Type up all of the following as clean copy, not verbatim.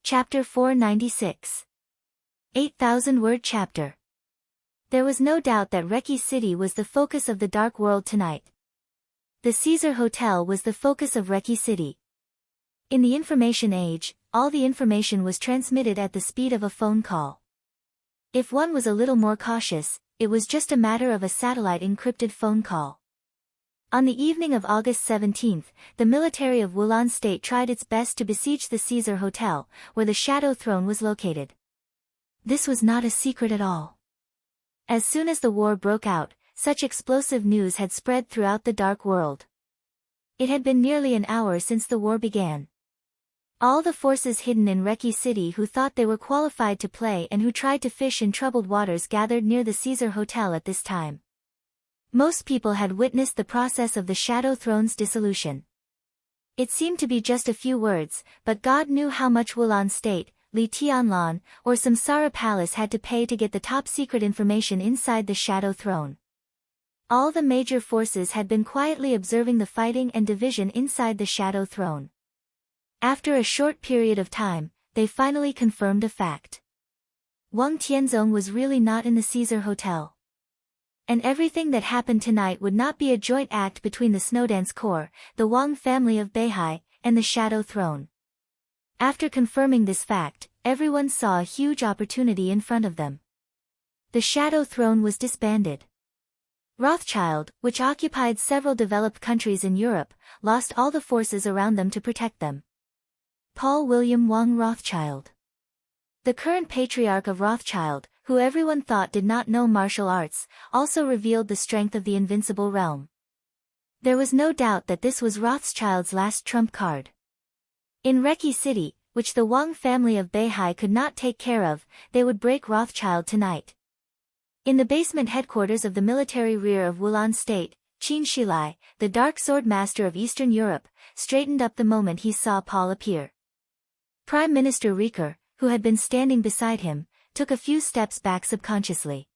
Chapter 496. 8,000-word chapter. There was no doubt that Reki City was the focus of the dark world tonight. The Caesar Hotel was the focus of Reki City. In the information age, all the information was transmitted at the speed of a phone call. If one was a little more cautious, it was just a matter of a satellite encrypted phone call. On the evening of August 17, the military of Wulan State tried its best to besiege the Caesar Hotel, where the Shadow Throne was located. This was not a secret at all. As soon as the war broke out, such explosive news had spread throughout the dark world. It had been nearly an hour since the war began. All the forces hidden in Reki City who thought they were qualified to play and who tried to fish in troubled waters gathered near the Caesar Hotel at this time. Most people had witnessed the process of the Shadow Throne's dissolution. It seemed to be just a few words, but God knew how much Wulan State, Li Tianlan, or Samsara Palace had to pay to get the top-secret information inside the Shadow Throne. All the major forces had been quietly observing the fighting and division inside the Shadow Throne. After a short period of time, they finally confirmed a fact. Wang Tianzong was really not in the Caesar Hotel. And everything that happened tonight would not be a joint act between the Snowdance Corps, the Wang family of Beihai, and the Shadow Throne. After confirming this fact, everyone saw a huge opportunity in front of them. The Shadow Throne was disbanded. Rothschild, which occupied several developed countries in Europe, lost all the forces around them to protect them. Paul William Wang Rothschild. The current patriarch of Rothschild, who everyone thought did not know martial arts, also revealed the strength of the invincible realm. There was no doubt that this was Rothschild's last trump card. In Reki City, which the Wang family of Beihai could not take care of, they would break Rothschild tonight. In the basement headquarters of the military rear of Wulan State, Qin Shilai, the dark sword master of Eastern Europe, straightened up the moment he saw Paul appear. Prime Minister Riker, who had been standing beside him, took a few steps back subconsciously.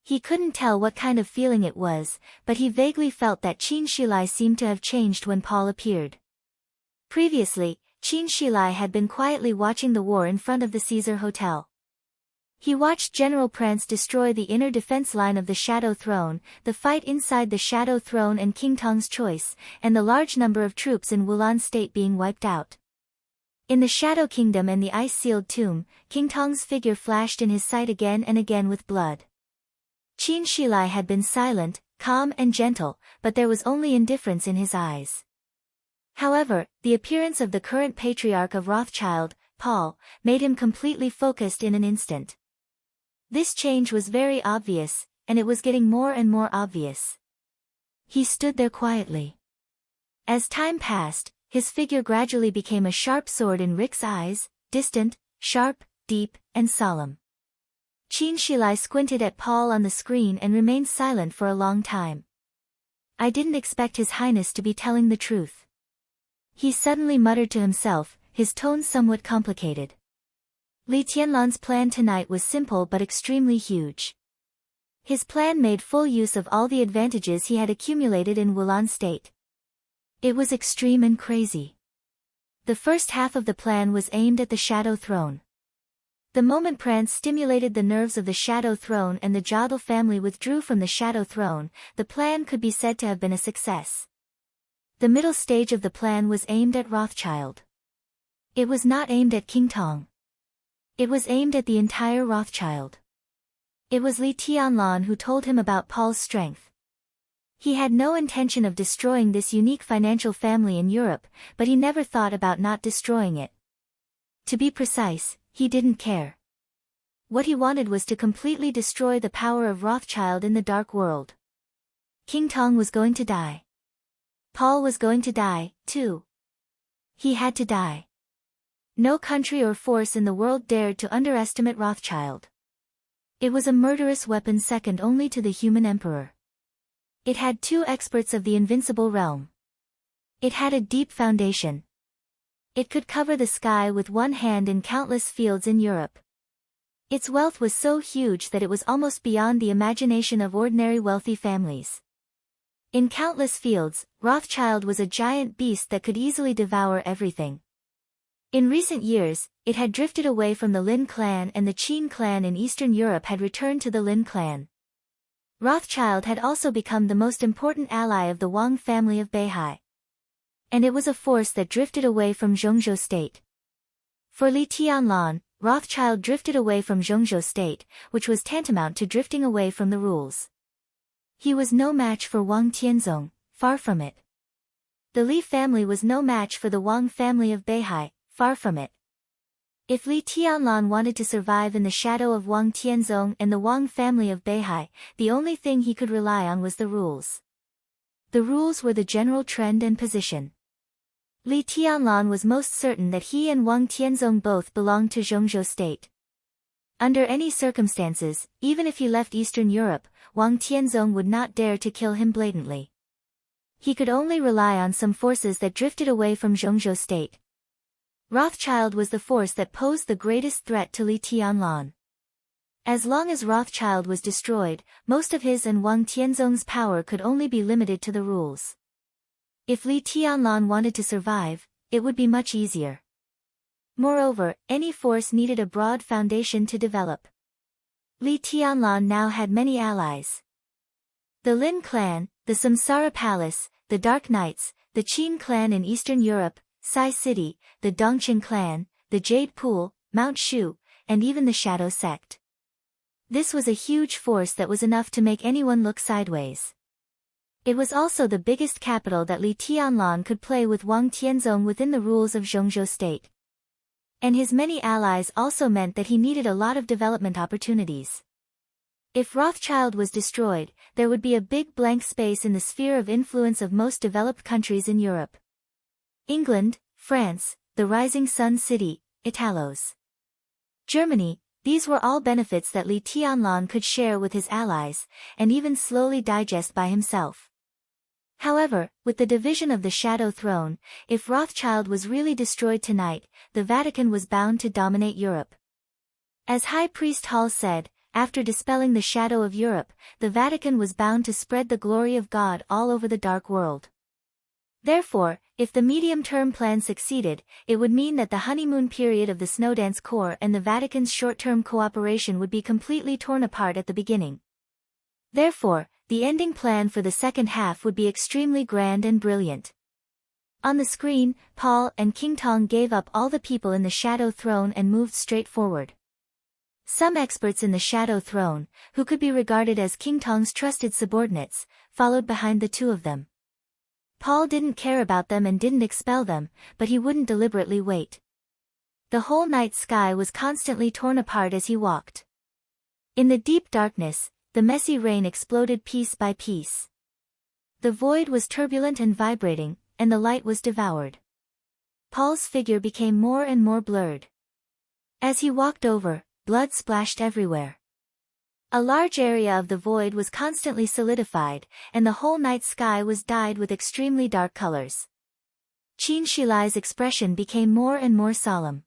He couldn't tell what kind of feeling it was, but he vaguely felt that Qin Shilai seemed to have changed when Paul appeared. Previously, Qin Shilai had been quietly watching the war in front of the Caesar Hotel. He watched General Prance destroy the inner defense line of the Shadow Throne, the fight inside the Shadow Throne and King Tong's choice, and the large number of troops in Wulan State being wiped out. In the Shadow Kingdom and the ice-sealed tomb, King Tong's figure flashed in his sight again and again with blood. Qin Shilai had been silent, calm and gentle, but there was only indifference in his eyes. However, the appearance of the current patriarch of Rothschild, Paul, made him completely focused in an instant. This change was very obvious, and it was getting more and more obvious. He stood there quietly. As time passed, his figure gradually became a sharp sword in Rick's eyes, distant, sharp, deep, and solemn. Qin Shilai squinted at Paul on the screen and remained silent for a long time. I didn't expect His Highness to be telling the truth. He suddenly muttered to himself, his tone somewhat complicated. Li Tianlan's plan tonight was simple but extremely huge. His plan made full use of all the advantages he had accumulated in Wulan State. It was extreme and crazy. The first half of the plan was aimed at the Shadow Throne. The moment Prance stimulated the nerves of the Shadow Throne and the Jodl family withdrew from the Shadow Throne, the plan could be said to have been a success. The middle stage of the plan was aimed at Rothschild. It was not aimed at King Tong. It was aimed at the entire Rothschild. It was Li Tianlan who told him about Paul's strength. He had no intention of destroying this unique financial family in Europe, but he never thought about not destroying it. To be precise, he didn't care. What he wanted was to completely destroy the power of Rothschild in the dark world. King Tong was going to die. Paul was going to die, too. He had to die. No country or force in the world dared to underestimate Rothschild. It was a murderous weapon second only to the human emperor. It had two experts of the invincible realm. It had a deep foundation. It could cover the sky with one hand in countless fields in Europe. Its wealth was so huge that it was almost beyond the imagination of ordinary wealthy families. In countless fields, Rothschild was a giant beast that could easily devour everything. In recent years, it had drifted away from the Lin clan, and the Qin clan in Eastern Europe had returned to the Lin clan. Rothschild had also become the most important ally of the Wang family of Beihai. And it was a force that drifted away from Zhongzhou state. For Li Tianlan, Rothschild drifted away from Zhongzhou state, which was tantamount to drifting away from the rules. He was no match for Wang Tianzong, far from it. The Li family was no match for the Wang family of Beihai, far from it. If Li Tianlan wanted to survive in the shadow of Wang Tianzong and the Wang family of Beihai, the only thing he could rely on was the rules. The rules were the general trend and position. Li Tianlan was most certain that he and Wang Tianzong both belonged to Zhongzhou state. Under any circumstances, even if he left Eastern Europe, Wang Tianzong would not dare to kill him blatantly. He could only rely on some forces that drifted away from Zhongzhou state. Rothschild was the force that posed the greatest threat to Li Tianlan. As long as Rothschild was destroyed, most of his and Wang Tianzong's power could only be limited to the rules. If Li Tianlan wanted to survive, it would be much easier. Moreover, any force needed a broad foundation to develop. Li Tianlan now had many allies. The Lin clan, the Samsara Palace, the Dark Knights, the Qin clan in Eastern Europe, Sai City, the Dongqing clan, the Jade Pool, Mount Shu, and even the Shadow Sect. This was a huge force that was enough to make anyone look sideways. It was also the biggest capital that Li Tianlan could play with Wang Tianzong within the rules of Zhongzhou state. And his many allies also meant that he needed a lot of development opportunities. If Rothschild was destroyed, there would be a big blank space in the sphere of influence of most developed countries in Europe. England, France, the Rising Sun City, Italos. Germany, these were all benefits that Li Tianlan could share with his allies, and even slowly digest by himself. However, with the division of the Shadow Throne, if Rothschild was really destroyed tonight, the Vatican was bound to dominate Europe. As High Priest Hall said, after dispelling the shadow of Europe, the Vatican was bound to spread the glory of God all over the dark world. Therefore, if the medium-term plan succeeded, it would mean that the honeymoon period of the Snowdance Corps and the Vatican's short-term cooperation would be completely torn apart at the beginning. Therefore, the ending plan for the second half would be extremely grand and brilliant. On the screen, Paul and King Tong gave up all the people in the Shadow Throne and moved straight forward. Some experts in the Shadow Throne, who could be regarded as King Tong's trusted subordinates, followed behind the two of them. Paul didn't care about them and didn't expel them, but he wouldn't deliberately wait. The whole night sky was constantly torn apart as he walked. In the deep darkness, the messy rain exploded piece by piece. The void was turbulent and vibrating, and the light was devoured. Paul's figure became more and more blurred. As he walked over, blood splashed everywhere. A large area of the void was constantly solidified, and the whole night sky was dyed with extremely dark colors. Qin Shilai's expression became more and more solemn.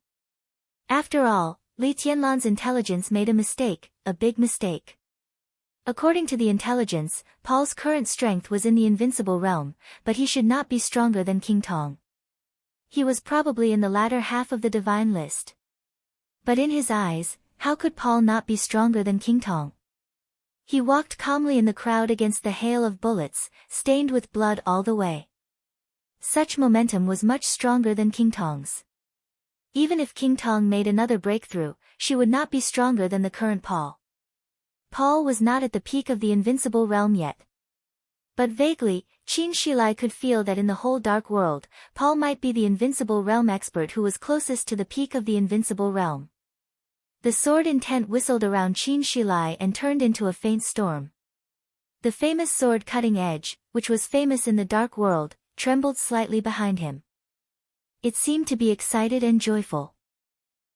After all, Li Tianlan's intelligence made a mistake, a big mistake. According to the intelligence, Paul's current strength was in the invincible realm, but he should not be stronger than King Tong. He was probably in the latter half of the divine list. But in his eyes, how could Paul not be stronger than King Tong? He walked calmly in the crowd against the hail of bullets, stained with blood all the way. Such momentum was much stronger than King Tong's. Even if King Tong made another breakthrough, she would not be stronger than the current Paul. Paul was not at the peak of the invincible realm yet. But vaguely, Qin Shilai could feel that in the whole dark world, Paul might be the invincible realm expert who was closest to the peak of the invincible realm. The sword intent whistled around Qin Shilai and turned into a faint storm. The famous sword cutting edge, which was famous in the dark world, trembled slightly behind him. It seemed to be excited and joyful.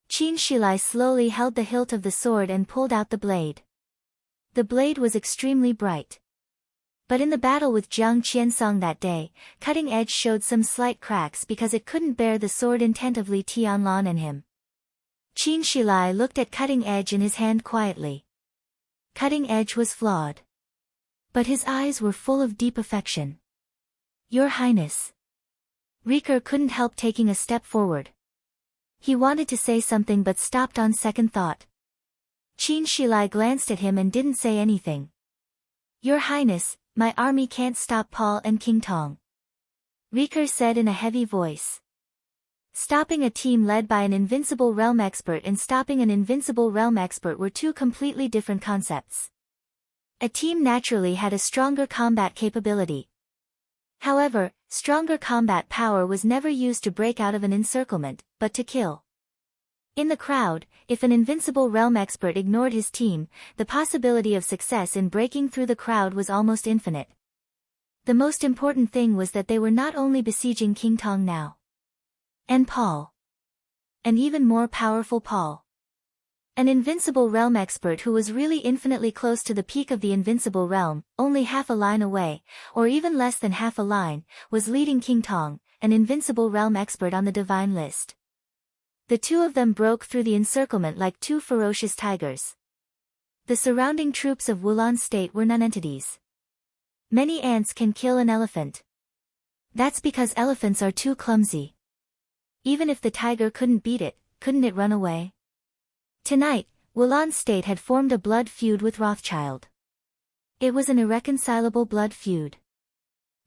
Qin Shilai slowly held the hilt of the sword and pulled out the blade. The blade was extremely bright. But in the battle with Jiang Qiansong that day, cutting edge showed some slight cracks because it couldn't bear the sword intent of Li Tianlan and him. Qin Shilai looked at cutting edge in his hand quietly. Cutting edge was flawed. But his eyes were full of deep affection. Your Highness. Riker couldn't help taking a step forward. He wanted to say something but stopped on second thought. Qin Shilai glanced at him and didn't say anything. Your Highness, my army can't stop Paul and King Tong. Riker said in a heavy voice. Stopping a team led by an invincible realm expert and stopping an invincible realm expert were two completely different concepts. A team naturally had a stronger combat capability. However, stronger combat power was never used to break out of an encirclement, but to kill. In the crowd, if an invincible realm expert ignored his team, the possibility of success in breaking through the crowd was almost infinite. The most important thing was that they were not only besieging King Tong now. And Paul. An even more powerful Paul. An invincible realm expert who was really infinitely close to the peak of the invincible realm, only half a line away, or even less than half a line, was leading King Tong, an invincible realm expert on the divine list. The two of them broke through the encirclement like two ferocious tigers. The surrounding troops of Wulon State were nonentities. Many ants can kill an elephant. That's because elephants are too clumsy. Even if the tiger couldn't beat it, couldn't it run away? Tonight, Wulon State had formed a blood feud with Rothschild. It was an irreconcilable blood feud.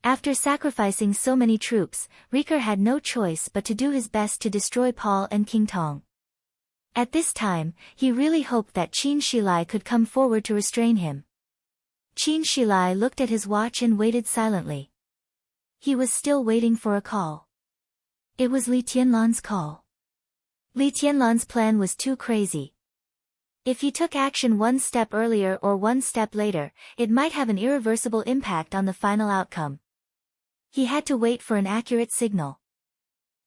After sacrificing so many troops, Riker had no choice but to do his best to destroy Paul and King Tong. At this time, he really hoped that Qin Shilai could come forward to restrain him. Qin Shilai looked at his watch and waited silently. He was still waiting for a call. It was Li Tianlan's call. Li Tianlan's plan was too crazy. If he took action one step earlier or one step later, it might have an irreversible impact on the final outcome. He had to wait for an accurate signal.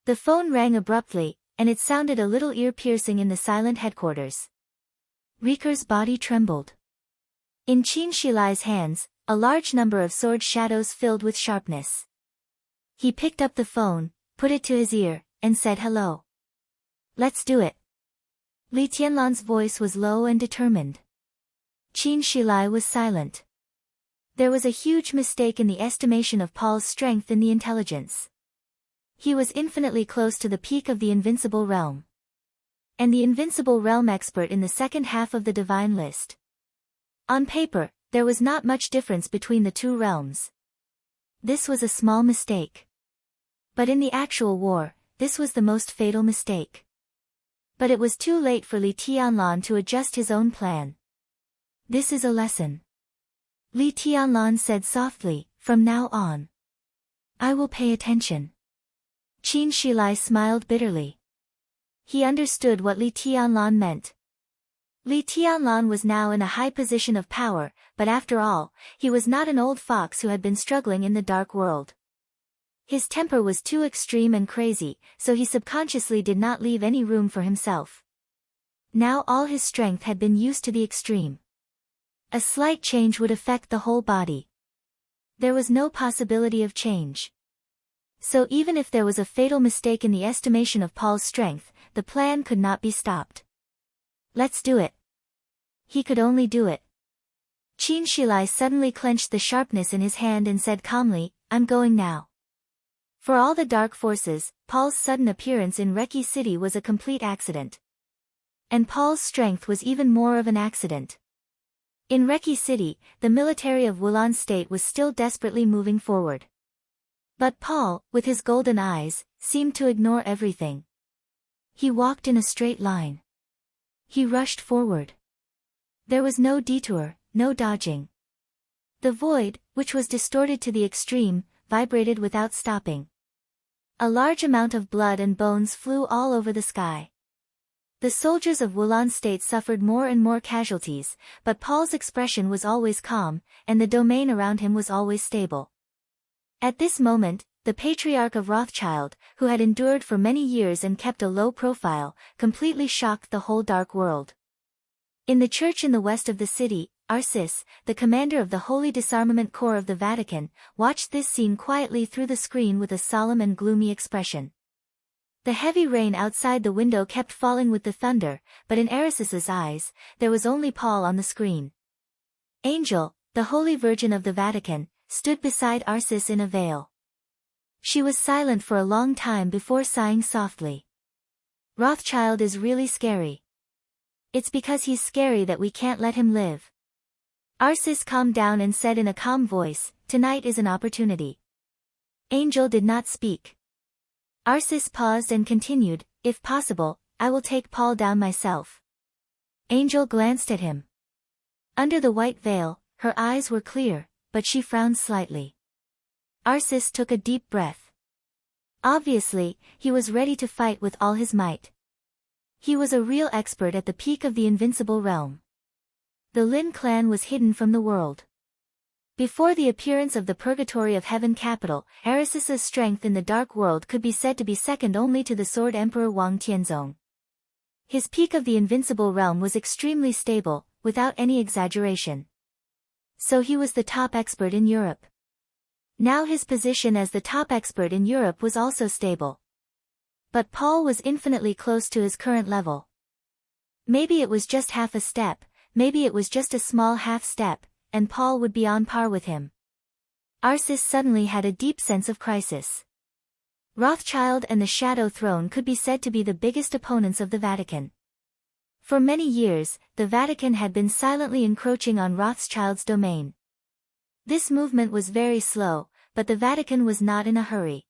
The phone rang abruptly, and it sounded a little ear-piercing in the silent headquarters. Riker's body trembled. In Qin Shilai's hands, a large number of sword shadows filled with sharpness. He picked up the phone, put it to his ear, and said hello. Let's do it. Li Tianlan's voice was low and determined. Qin Shilai was silent. There was a huge mistake in the estimation of Paul's strength in the intelligence. He was infinitely close to the peak of the invincible realm. And the invincible realm expert in the second half of the divine list. On paper, there was not much difference between the two realms. This was a small mistake. But in the actual war, this was the most fatal mistake. But it was too late for Li Tianlan to adjust his own plan. This is a lesson. Li Tianlan said softly, from now on, I will pay attention. Qin Shilai smiled bitterly. He understood what Li Tianlan meant. Li Tianlan was now in a high position of power, but after all, he was not an old fox who had been struggling in the dark world. His temper was too extreme and crazy, so he subconsciously did not leave any room for himself. Now all his strength had been used to the extreme. A slight change would affect the whole body. There was no possibility of change. So even if there was a fatal mistake in the estimation of Paul's strength, the plan could not be stopped. Let's do it. He could only do it. Qin Shilai suddenly clenched the sharpness in his hand and said calmly, I'm going now. For all the dark forces, Paul's sudden appearance in Reki City was a complete accident. And Paul's strength was even more of an accident. In Reki City, the military of Wulon State was still desperately moving forward. But Paul, with his golden eyes, seemed to ignore everything. He walked in a straight line. He rushed forward. There was no detour, no dodging. The void, which was distorted to the extreme, vibrated without stopping. A large amount of blood and bones flew all over the sky. The soldiers of Wulon State suffered more and more casualties, but Paul's expression was always calm, and the domain around him was always stable. At this moment, the patriarch of Rothschild, who had endured for many years and kept a low profile, completely shocked the whole dark world. In the church in the west of the city, Arcis, the commander of the Holy Disarmament Corps of the Vatican, watched this scene quietly through the screen with a solemn and gloomy expression. The heavy rain outside the window kept falling with the thunder, but in Arcis's eyes, there was only Paul on the screen. Angel, the Holy Virgin of the Vatican, stood beside Arcis in a veil. She was silent for a long time before sighing softly. Rothschild is really scary. It's because he's scary that we can't let him live. Arcis calmed down and said in a calm voice, "Tonight is an opportunity." Angel did not speak. Arcis paused and continued, "If possible, I will take Paul down myself." Angel glanced at him. Under the white veil, her eyes were clear, but she frowned slightly. Arcis took a deep breath. Obviously, he was ready to fight with all his might. He was a real expert at the peak of the invincible realm. The Lin clan was hidden from the world. Before the appearance of the Purgatory of Heaven capital, Arisis's strength in the Dark World could be said to be second only to the Sword Emperor Wang Tianzong. His peak of the invincible realm was extremely stable, without any exaggeration. So he was the top expert in Europe. Now his position as the top expert in Europe was also stable. But Paul was infinitely close to his current level. Maybe it was just half a step, maybe it was just a small half step, and Paul would be on par with him. Arcis suddenly had a deep sense of crisis. Rothschild and the Shadow Throne could be said to be the biggest opponents of the Vatican. For many years, the Vatican had been silently encroaching on Rothschild's domain. This movement was very slow, but the Vatican was not in a hurry.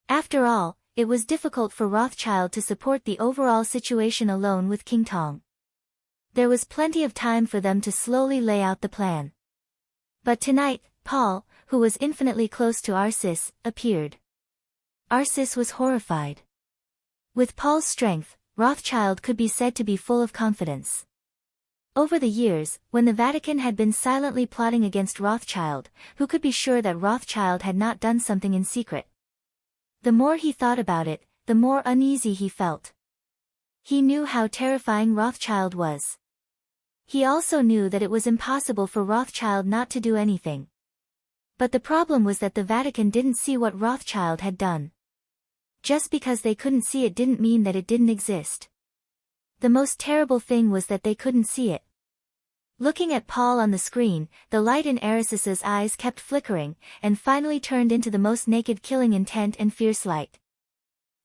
After all, it was difficult for Rothschild to support the overall situation alone with King Tong. There was plenty of time for them to slowly lay out the plan. But tonight, Paul, who was infinitely close to Arcis, appeared. Arcis was horrified. With Paul's strength, Rothschild could be said to be full of confidence. Over the years, when the Vatican had been silently plotting against Rothschild, who could be sure that Rothschild had not done something in secret? The more he thought about it, the more uneasy he felt. He knew how terrifying Rothschild was. He also knew that it was impossible for Rothschild not to do anything. But the problem was that the Vatican didn't see what Rothschild had done. Just because they couldn't see it didn't mean that it didn't exist. The most terrible thing was that they couldn't see it. Looking at Paul on the screen, the light in Arisis's eyes kept flickering, and finally turned into the most naked killing intent and fierce light.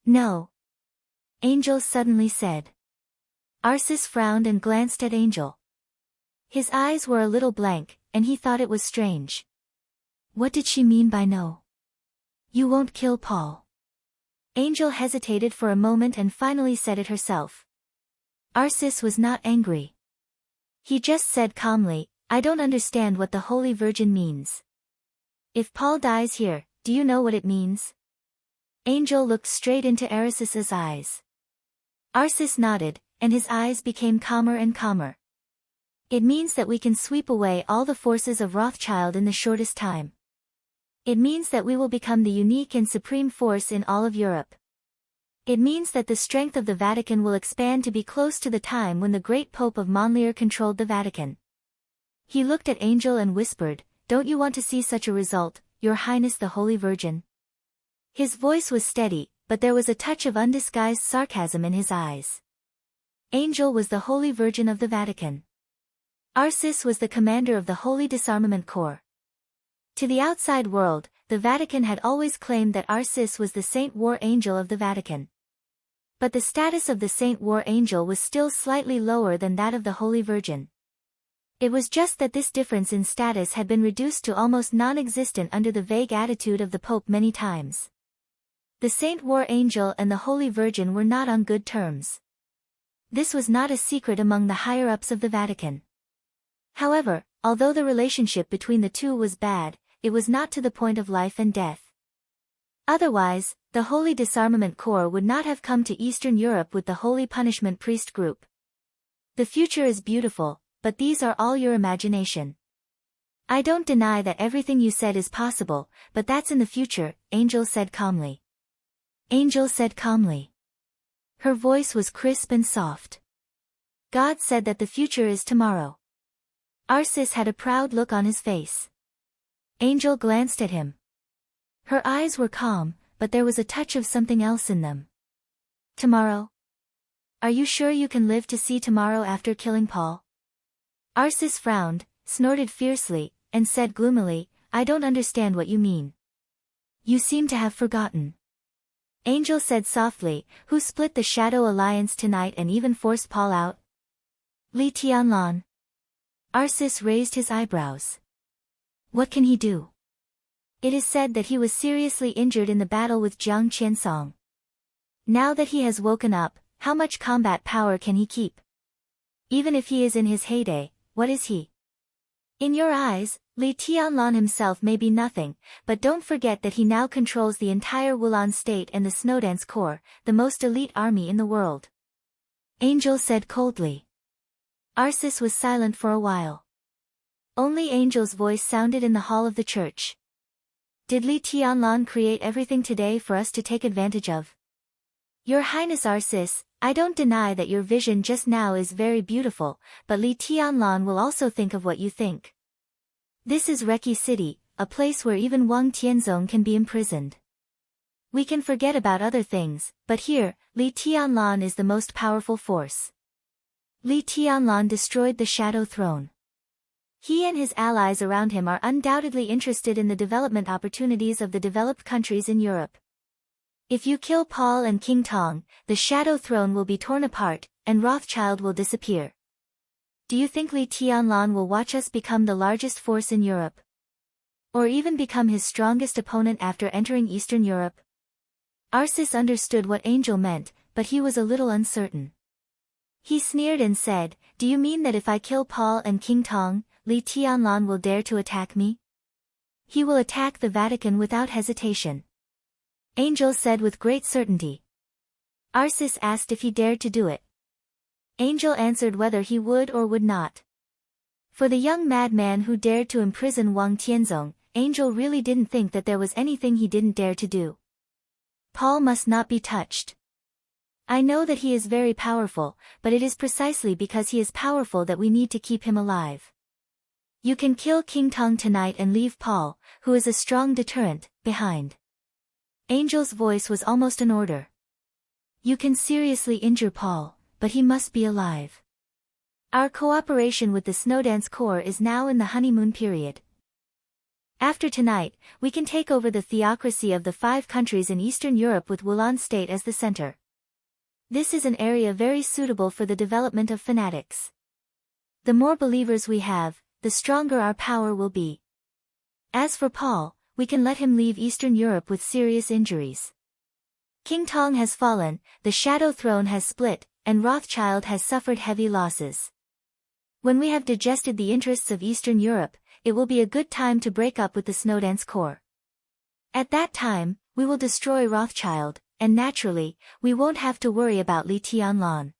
"No," Angel suddenly said. Arcis frowned and glanced at Angel. His eyes were a little blank, and he thought it was strange. What did she mean by no? "You won't kill Paul." Angel hesitated for a moment and finally said it herself. Arcis was not angry. He just said calmly, "I don't understand what the Holy Virgin means. If Paul dies here, do you know what it means?" Angel looked straight into Arisis's eyes. Arcis nodded, and his eyes became calmer and calmer. "It means that we can sweep away all the forces of Rothschild in the shortest time. It means that we will become the unique and supreme force in all of Europe. It means that the strength of the Vatican will expand to be close to the time when the great Pope of Monlier controlled the Vatican." He looked at Angel and whispered, "Don't you want to see such a result, Your Highness the Holy Virgin?" His voice was steady, but there was a touch of undisguised sarcasm in his eyes. Angel was the Holy Virgin of the Vatican. Arcis was the commander of the Holy Disarmament Corps. To the outside world, the Vatican had always claimed that Arcis was the Saint War Angel of the Vatican. But the status of the Saint War Angel was still slightly lower than that of the Holy Virgin. It was just that this difference in status had been reduced to almost non-existent under the vague attitude of the Pope many times. The Saint War Angel and the Holy Virgin were not on good terms. This was not a secret among the higher-ups of the Vatican. However, although the relationship between the two was bad, it was not to the point of life and death. Otherwise, the Holy Disarmament Corps would not have come to Eastern Europe with the Holy Punishment Priest group. The future is beautiful, but these are all your imagination. I don't deny that everything you said is possible, but that's in the future, Angel said calmly. Angel said calmly. Her voice was crisp and soft. God said that the future is tomorrow. Arcis had a proud look on his face. Angel glanced at him. Her eyes were calm, but there was a touch of something else in them. Tomorrow? Are you sure you can live to see tomorrow after killing Paul? Arcis frowned, snorted fiercely, and said gloomily, I don't understand what you mean. You seem to have forgotten. Angel said softly, who split the Shadow Alliance tonight and even forced Paul out? Li Tianlan. Arcis raised his eyebrows. What can he do? It is said that he was seriously injured in the battle with Jiang Qiansong. Now that he has woken up, how much combat power can he keep? Even if he is in his heyday, what is he? In your eyes, Li Tianlan himself may be nothing, but don't forget that he now controls the entire Wulan state and the Snowdance Corps, the most elite army in the world. Angel said coldly. Arcis was silent for a while. Only Angel's voice sounded in the hall of the church. Did Li Tianlan create everything today for us to take advantage of? Your Highness Arcis, I don't deny that your vision just now is very beautiful, but Li Tianlan will also think of what you think. This is Reki City, a place where even Wang Tianzong can be imprisoned. We can forget about other things, but here, Li Tianlan is the most powerful force. Li Tianlan destroyed the Shadow Throne. He and his allies around him are undoubtedly interested in the development opportunities of the developed countries in Europe. If you kill Paul and King Tong, the Shadow Throne will be torn apart, and Rothschild will disappear. Do you think Li Tianlan will watch us become the largest force in Europe? Or even become his strongest opponent after entering Eastern Europe? Arcis understood what Angel meant, but he was a little uncertain. He sneered and said, do you mean that if I kill Paul and King Tong, Li Tianlan will dare to attack me? He will attack the Vatican without hesitation. Angel said with great certainty. Arcis asked if he dared to do it. Angel answered whether he would or would not. For the young madman who dared to imprison Wang Tianzong, Angel really didn't think that there was anything he didn't dare to do. Paul must not be touched. I know that he is very powerful, but it is precisely because he is powerful that we need to keep him alive. You can kill King Tong tonight and leave Paul, who is a strong deterrent, behind. Angel's voice was almost an order. You can seriously injure Paul, but he must be alive. Our cooperation with the Snowdance Corps is now in the honeymoon period. After tonight, we can take over the theocracy of the 5 countries in Eastern Europe with Wulan State as the center. This is an area very suitable for the development of fanatics. The more believers we have, the stronger our power will be. As for Paul, we can let him leave Eastern Europe with serious injuries. King Tong has fallen, the Shadow Throne has split, and Rothschild has suffered heavy losses. When we have digested the interests of Eastern Europe, it will be a good time to break up with the Snowdance Corps. At that time, we will destroy Rothschild, and naturally, we won't have to worry about Li Tianlan.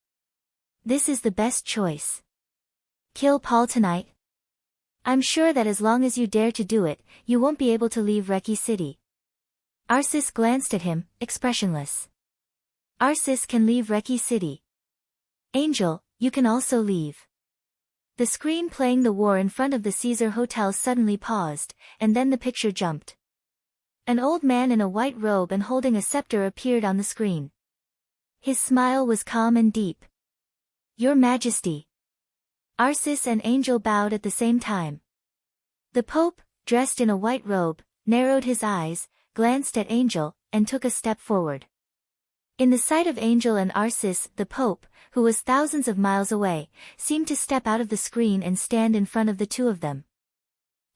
This is the best choice. Kill Paul tonight? I'm sure that as long as you dare to do it, you won't be able to leave Reki City. Arcis glanced at him, expressionless. Arcis can leave Reki City. Angel, you can also leave. The screen playing the war in front of the Caesar Hotel suddenly paused, and then the picture jumped. An old man in a white robe and holding a scepter appeared on the screen. His smile was calm and deep. Your Majesty. Arcis and Angel bowed at the same time. The Pope, dressed in a white robe, narrowed his eyes, glanced at Angel, and took a step forward. In the sight of Angel and Arcis, the Pope, who was thousands of miles away, seemed to step out of the screen and stand in front of the two of them.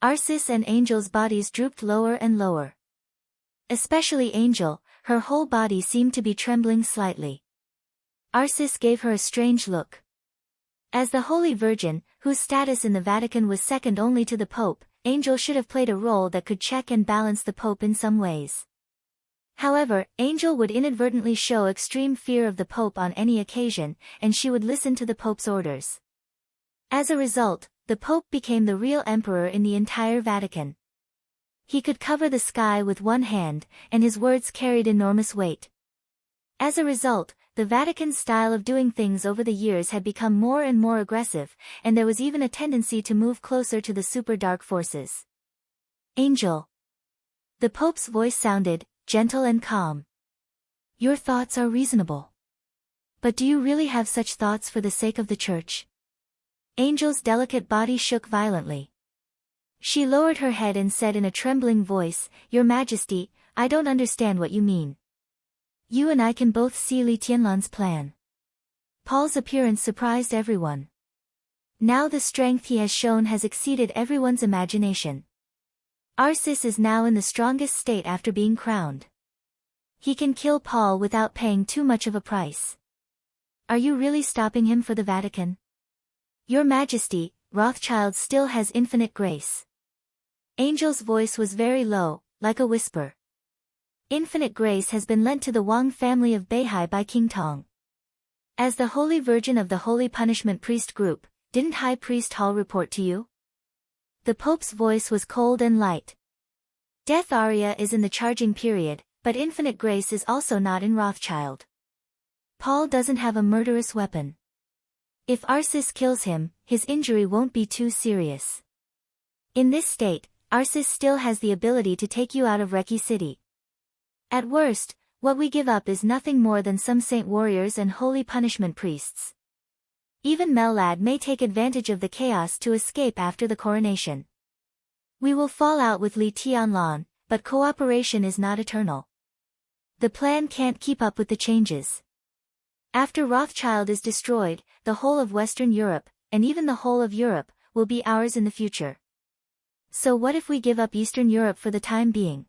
Arcis and Angel's bodies drooped lower and lower. Especially Angel, her whole body seemed to be trembling slightly. Arcis gave her a strange look. As the Holy Virgin, whose status in the Vatican was second only to the Pope, Angel should have played a role that could check and balance the Pope in some ways. However, Angel would inadvertently show extreme fear of the Pope on any occasion, and she would listen to the Pope's orders. As a result, the Pope became the real emperor in the entire Vatican. He could cover the sky with one hand, and his words carried enormous weight. As a result, the Vatican's style of doing things over the years had become more and more aggressive, and there was even a tendency to move closer to the super dark forces. Angel. The Pope's voice sounded gentle and calm. Your thoughts are reasonable. But do you really have such thoughts for the sake of the Church? Angel's delicate body shook violently. She lowered her head and said in a trembling voice, Your Majesty, I don't understand what you mean. You and I can both see Li Tianlan's plan. Paul's appearance surprised everyone. Now the strength he has shown has exceeded everyone's imagination. Arsis is now in the strongest state after being crowned. He can kill Paul without paying too much of a price. Are you really stopping him for the Vatican? Your Majesty, Rothschild still has infinite grace. Angel's voice was very low, like a whisper. Infinite grace has been lent to the Wang family of Beihai by King Tong. As the Holy Virgin of the Holy Punishment Priest Group, didn't High Priest Hall report to you? The Pope's voice was cold and light. Death Aria is in the charging period, but infinite grace is also not in Rothschild. Paul doesn't have a murderous weapon. If Arsis kills him, his injury won't be too serious. In this state, Arsis still has the ability to take you out of Reki City. At worst, what we give up is nothing more than some saint warriors and holy punishment priests. Even Mellad may take advantage of the chaos to escape after the coronation. We will fall out with Li Tianlan, but cooperation is not eternal. The plan can't keep up with the changes. After Rothschild is destroyed, the whole of Western Europe, and even the whole of Europe, will be ours in the future. So what if we give up Eastern Europe for the time being?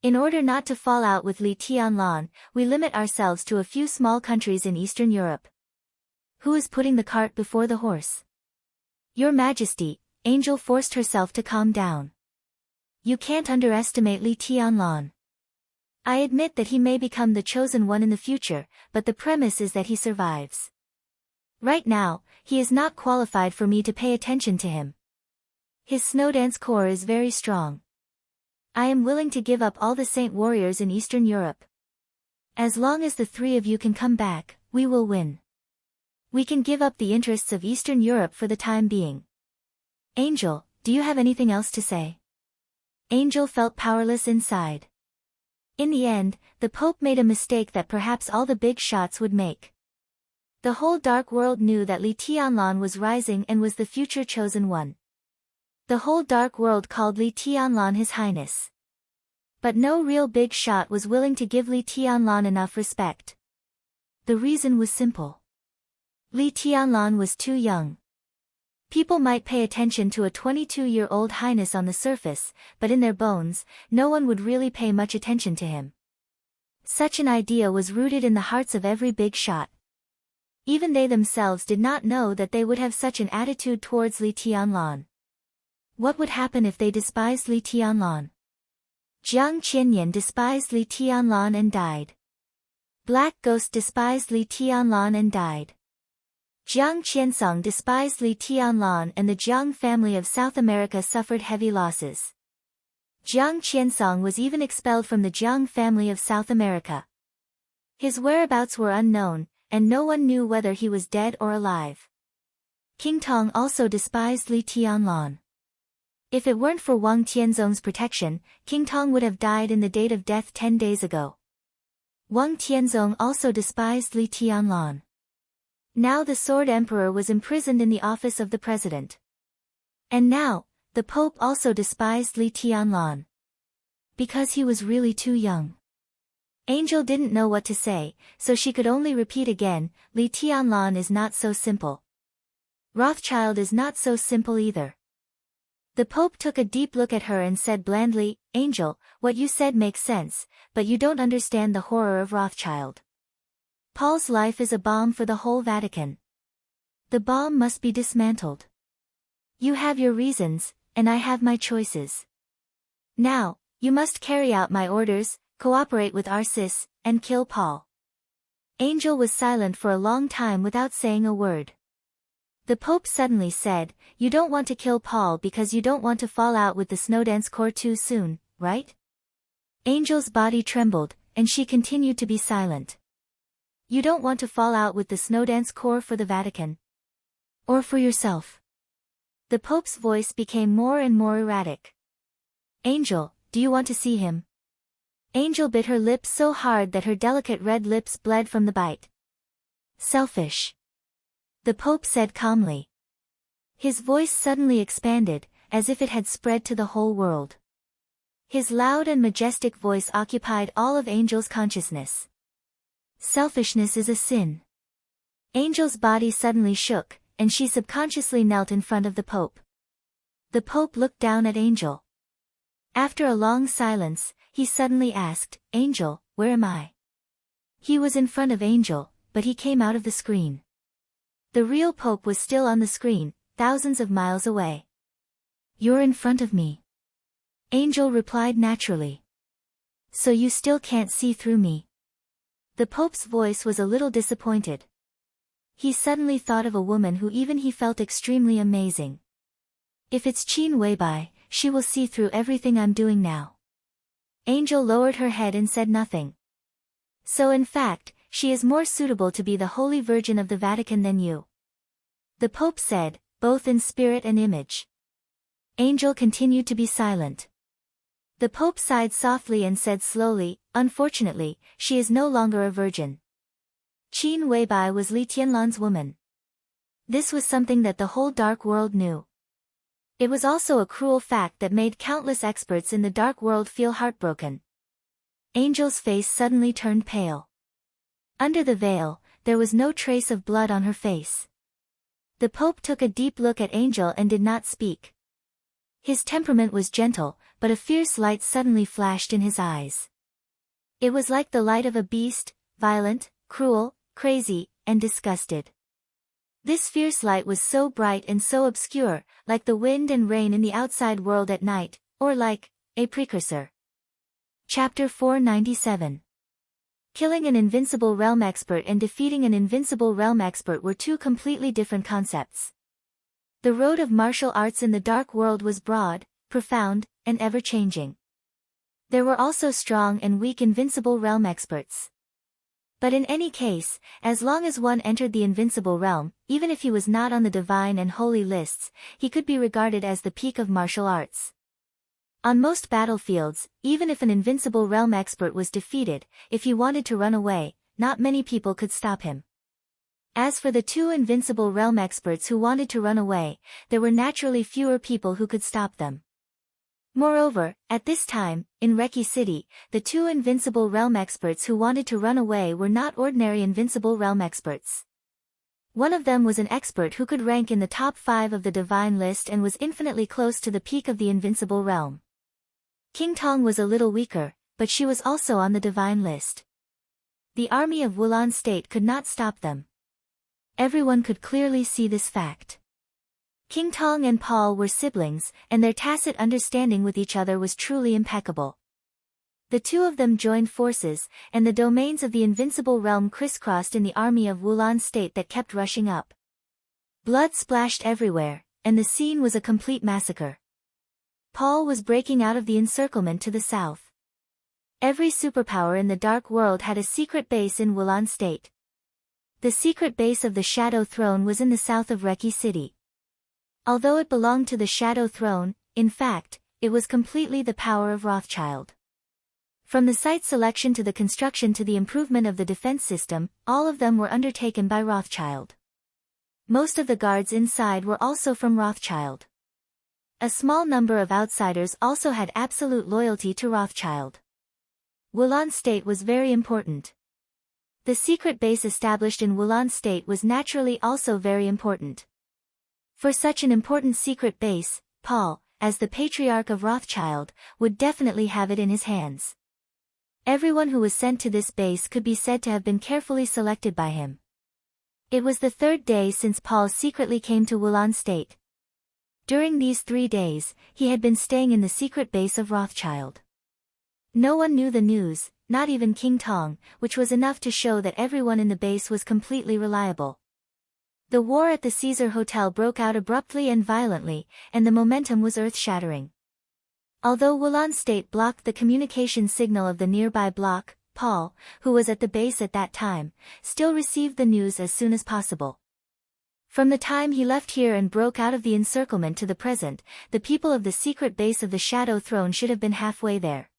In order not to fall out with Li Tianlan, we limit ourselves to a few small countries in Eastern Europe. Who is putting the cart before the horse? Your Majesty, Angel forced herself to calm down. You can't underestimate Li Tianlan. I admit that he may become the chosen one in the future, but the premise is that he survives. Right now, he is not qualified for me to pay attention to him. His Snowdance core is very strong. I am willing to give up all the saint warriors in Eastern Europe. As long as the three of you can come back, we will win. We can give up the interests of Eastern Europe for the time being. Angel, do you have anything else to say? Angel felt powerless inside. In the end, the Pope made a mistake that perhaps all the big shots would make. The whole dark world knew that Li Tianlan was rising and was the future chosen one. The whole dark world called Li Tianlan His Highness. But no real big shot was willing to give Li Tianlan enough respect. The reason was simple. Li Tianlan was too young. People might pay attention to a 22-year-old highness on the surface, but in their bones, no one would really pay much attention to him. Such an idea was rooted in the hearts of every big shot. Even they themselves did not know that they would have such an attitude towards Li Tianlan. What would happen if they despised Li Tianlan? Jiang Qianyan despised Li Tianlan and died. Black Ghost despised Li Tianlan and died. Jiang Qiansong despised Li Tianlan and the Jiang family of South America suffered heavy losses. Jiang Qiansong was even expelled from the Jiang family of South America. His whereabouts were unknown, and no one knew whether he was dead or alive. King Tong also despised Li Tianlan. If it weren't for Wang Tianzong's protection, King Tong would have died in the date of death 10 days ago. Wang Tianzong also despised Li Tianlan. Now the Sword Emperor was imprisoned in the office of the president. And now, the Pope also despised Li Tianlan. Because he was really too young. Angel didn't know what to say, so she could only repeat again, Li Tianlan is not so simple. Rothschild is not so simple either. The Pope took a deep look at her and said blandly, Angel, what you said makes sense, but you don't understand the horror of Rothschild. Paul's life is a bomb for the whole Vatican. The bomb must be dismantled. You have your reasons, and I have my choices. Now, you must carry out my orders, cooperate with Arsis, and kill Paul. Angel was silent for a long time without saying a word. The Pope suddenly said, You don't want to kill Paul because you don't want to fall out with the Snowdance Corps too soon, right? Angel's body trembled, and she continued to be silent. You don't want to fall out with the Snowdance Corps for the Vatican? Or for yourself? The Pope's voice became more and more erratic. Angel, do you want to see him? Angel bit her lips so hard that her delicate red lips bled from the bite. Selfish. The Pope said calmly. His voice suddenly expanded, as if it had spread to the whole world. His loud and majestic voice occupied all of Angel's consciousness. Selfishness is a sin. Angel's body suddenly shook, and she subconsciously knelt in front of the Pope. The Pope looked down at Angel. After a long silence, he suddenly asked, "Angel, where am I?" He was in front of Angel, but he came out of the screen. The real Pope was still on the screen, thousands of miles away. "You're in front of me." Angel replied naturally. "So you still can't see through me?" The Pope's voice was a little disappointed. He suddenly thought of a woman who even he felt extremely amazing. "If it's Qin Weibai, she will see through everything I'm doing now." Angel lowered her head and said nothing. "So in fact, she is more suitable to be the Holy Virgin of the Vatican than you," the Pope said, both in spirit and image. Angel continued to be silent. The Pope sighed softly and said slowly, "Unfortunately, she is no longer a virgin." Qin Weibai was Li Tianlan's woman. This was something that the whole dark world knew. It was also a cruel fact that made countless experts in the dark world feel heartbroken. Angel's face suddenly turned pale. Under the veil, there was no trace of blood on her face. The Pope took a deep look at Angel and did not speak. His temperament was gentle, but a fierce light suddenly flashed in his eyes. It was like the light of a beast, violent, cruel, crazy, and disgusted. This fierce light was so bright and so obscure, like the wind and rain in the outside world at night, or like a precursor. Chapter 497. Killing an invincible realm expert and defeating an invincible realm expert were two completely different concepts. The road of martial arts in the dark world was broad, profound, and ever-changing. There were also strong and weak invincible realm experts. But in any case, as long as one entered the invincible realm, even if he was not on the divine and holy lists, he could be regarded as the peak of martial arts. On most battlefields, even if an invincible realm expert was defeated, if he wanted to run away, not many people could stop him. As for the two invincible realm experts who wanted to run away, there were naturally fewer people who could stop them. Moreover, at this time, in Reki City, the two invincible realm experts who wanted to run away were not ordinary invincible realm experts. One of them was an expert who could rank in the top 5 of the divine list and was infinitely close to the peak of the invincible realm. King Tong was a little weaker, but she was also on the divine list. The army of Wulan State could not stop them. Everyone could clearly see this fact. King Tong and Paul were siblings, and their tacit understanding with each other was truly impeccable. The two of them joined forces, and the domains of the invincible realm crisscrossed in the army of Wulan State that kept rushing up. Blood splashed everywhere, and the scene was a complete massacre. Paul was breaking out of the encirclement to the south. Every superpower in the dark world had a secret base in Wulan State. The secret base of the Shadow Throne was in the south of Reki City. Although it belonged to the Shadow Throne, in fact, it was completely the power of Rothschild. From the site selection to the construction to the improvement of the defense system, all of them were undertaken by Rothschild. Most of the guards inside were also from Rothschild. A small number of outsiders also had absolute loyalty to Rothschild. Wulan State was very important. The secret base established in Wulan State was naturally also very important. For such an important secret base, Paul, as the patriarch of Rothschild, would definitely have it in his hands. Everyone who was sent to this base could be said to have been carefully selected by him. It was the 3rd day since Paul secretly came to Wulan State. During these 3 days, he had been staying in the secret base of Rothschild. No one knew the news, not even King Tong, which was enough to show that everyone in the base was completely reliable. The war at the Caesar Hotel broke out abruptly and violently, and the momentum was earth-shattering. Although Wulan State blocked the communication signal of the nearby block, Paul, who was at the base at that time, still received the news as soon as possible. From the time he left here and broke out of the encirclement to the present, the people of the secret base of the Shadow Throne should have been halfway there.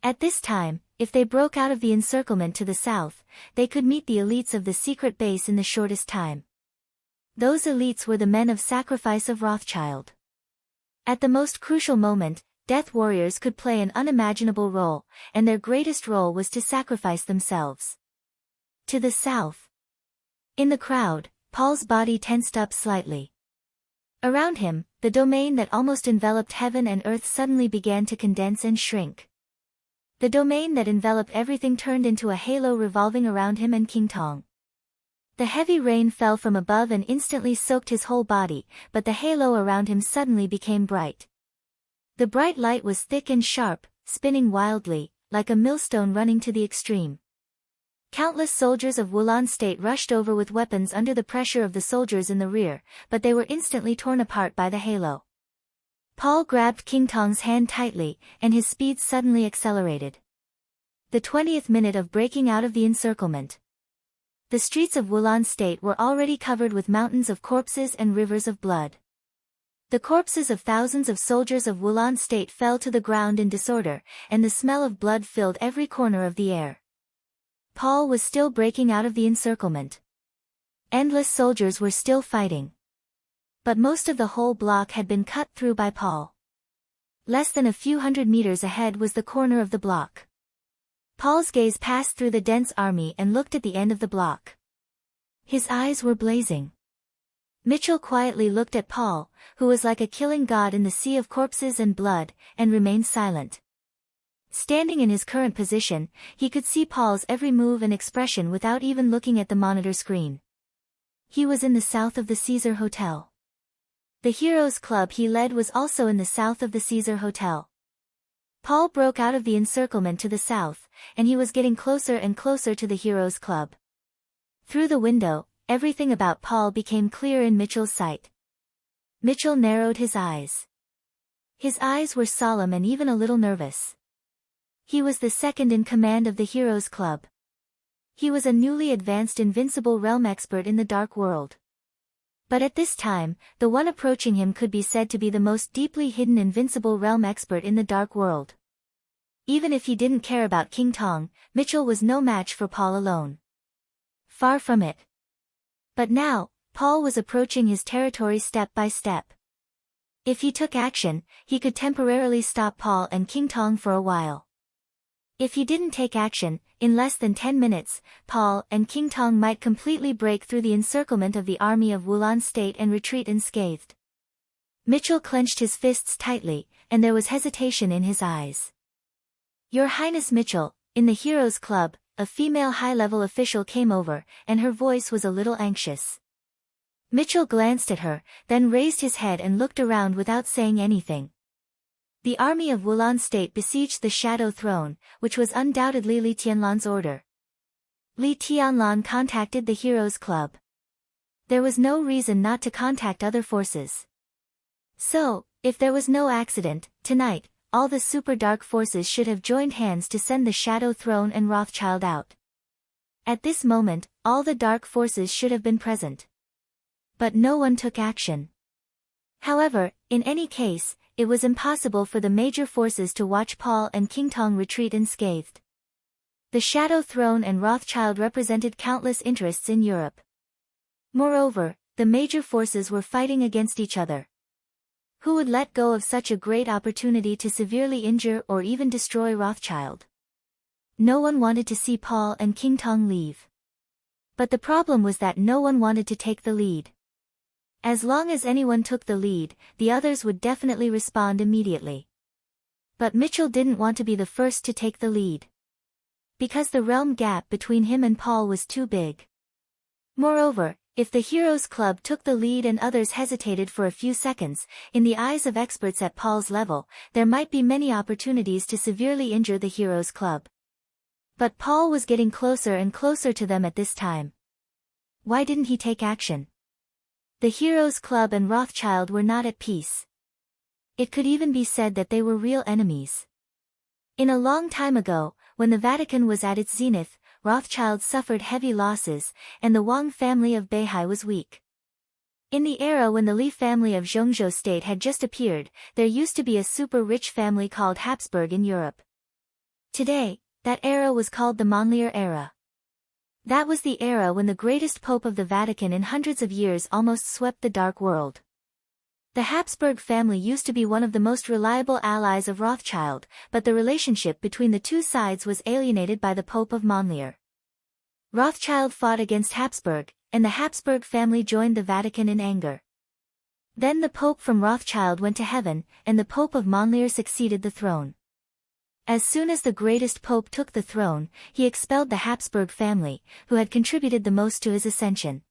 At this time, if they broke out of the encirclement to the south, they could meet the elites of the secret base in the shortest time. Those elites were the men of sacrifice of Rothschild. At the most crucial moment, death warriors could play an unimaginable role, and their greatest role was to sacrifice themselves. To the south. In the crowd, Paul's body tensed up slightly. Around him, the domain that almost enveloped heaven and earth suddenly began to condense and shrink. The domain that enveloped everything turned into a halo revolving around him and King Tong. The heavy rain fell from above and instantly soaked his whole body, but the halo around him suddenly became bright. The bright light was thick and sharp, spinning wildly, like a millstone running to the extreme. Countless soldiers of Wulan State rushed over with weapons under the pressure of the soldiers in the rear, but they were instantly torn apart by the halo. Paul grabbed King Tong's hand tightly, and his speed suddenly accelerated. The 20th minute of breaking out of the encirclement. The streets of Wulan State were already covered with mountains of corpses and rivers of blood. The corpses of thousands of soldiers of Wulan State fell to the ground in disorder, and the smell of blood filled every corner of the air. Paul was still breaking out of the encirclement. Endless soldiers were still fighting. But most of the whole block had been cut through by Paul. Less than a few hundred meters ahead was the corner of the block. Paul's gaze passed through the dense army and looked at the end of the block. His eyes were blazing. Mitchell quietly looked at Paul, who was like a killing god in the sea of corpses and blood, and remained silent. Standing in his current position, he could see Paul's every move and expression without even looking at the monitor screen. He was in the south of the Caesar Hotel. The Heroes Club he led was also in the south of the Caesar Hotel. Paul broke out of the encirclement to the south, and he was getting closer and closer to the Heroes Club. Through the window, everything about Paul became clear in Mitchell's sight. Mitchell narrowed his eyes. His eyes were solemn and even a little nervous. He was the second in command of the Heroes Club. He was a newly advanced invincible realm expert in the dark world. But at this time, the one approaching him could be said to be the most deeply hidden invincible realm expert in the dark world. Even if he didn't care about King Tong, Mitchell was no match for Paul alone. Far from it. But now, Paul was approaching his territory step by step. If he took action, he could temporarily stop Paul and King Tong for a while. If he didn't take action, in less than 10 minutes, Paul and King Tong might completely break through the encirclement of the army of Wulan State and retreat unscathed. Mitchell clenched his fists tightly, and there was hesitation in his eyes. Your Highness Mitchell, in the Heroes Club, a female high-level official came over, and her voice was a little anxious. Mitchell glanced at her, then raised his head and looked around without saying anything. The army of Wulan State besieged the Shadow Throne, which was undoubtedly Li Tianlan's order. Li Tianlan contacted the Heroes Club. There was no reason not to contact other forces. So, if there was no accident, tonight, all the super dark forces should have joined hands to send the Shadow Throne and Rothschild out. At this moment, all the dark forces should have been present. But no one took action. However, in any case, it was impossible for the major forces to watch Paul and King Tong retreat unscathed. The Shadow Throne and Rothschild represented countless interests in Europe. Moreover, the major forces were fighting against each other. Who would let go of such a great opportunity to severely injure or even destroy Rothschild? No one wanted to see Paul and King Tong leave. But the problem was that no one wanted to take the lead. As long as anyone took the lead, the others would definitely respond immediately. But Mitchell didn't want to be the first to take the lead. Because the realm gap between him and Paul was too big. Moreover, if the Heroes Club took the lead and others hesitated for a few seconds, in the eyes of experts at Paul's level, there might be many opportunities to severely injure the Heroes Club. But Paul was getting closer and closer to them at this time. Why didn't he take action? The Heroes Club and Rothschild were not at peace. It could even be said that they were real enemies. In a long time ago, when the Vatican was at its zenith, Rothschild suffered heavy losses, and the Wang family of Beihai was weak. In the era when the Li family of Zhongzhou state had just appeared, there used to be a super-rich family called Habsburg in Europe. Today, that era was called the Monlier era. That was the era when the greatest pope of the Vatican in hundreds of years almost swept the dark world. The Habsburg family used to be one of the most reliable allies of Rothschild, but the relationship between the two sides was alienated by the Pope of Monlier. Rothschild fought against Habsburg, and the Habsburg family joined the Vatican in anger. Then the Pope from Rothschild went to heaven, and the Pope of Monlier succeeded the throne. As soon as the greatest Pope took the throne, he expelled the Habsburg family, who had contributed the most to his ascension.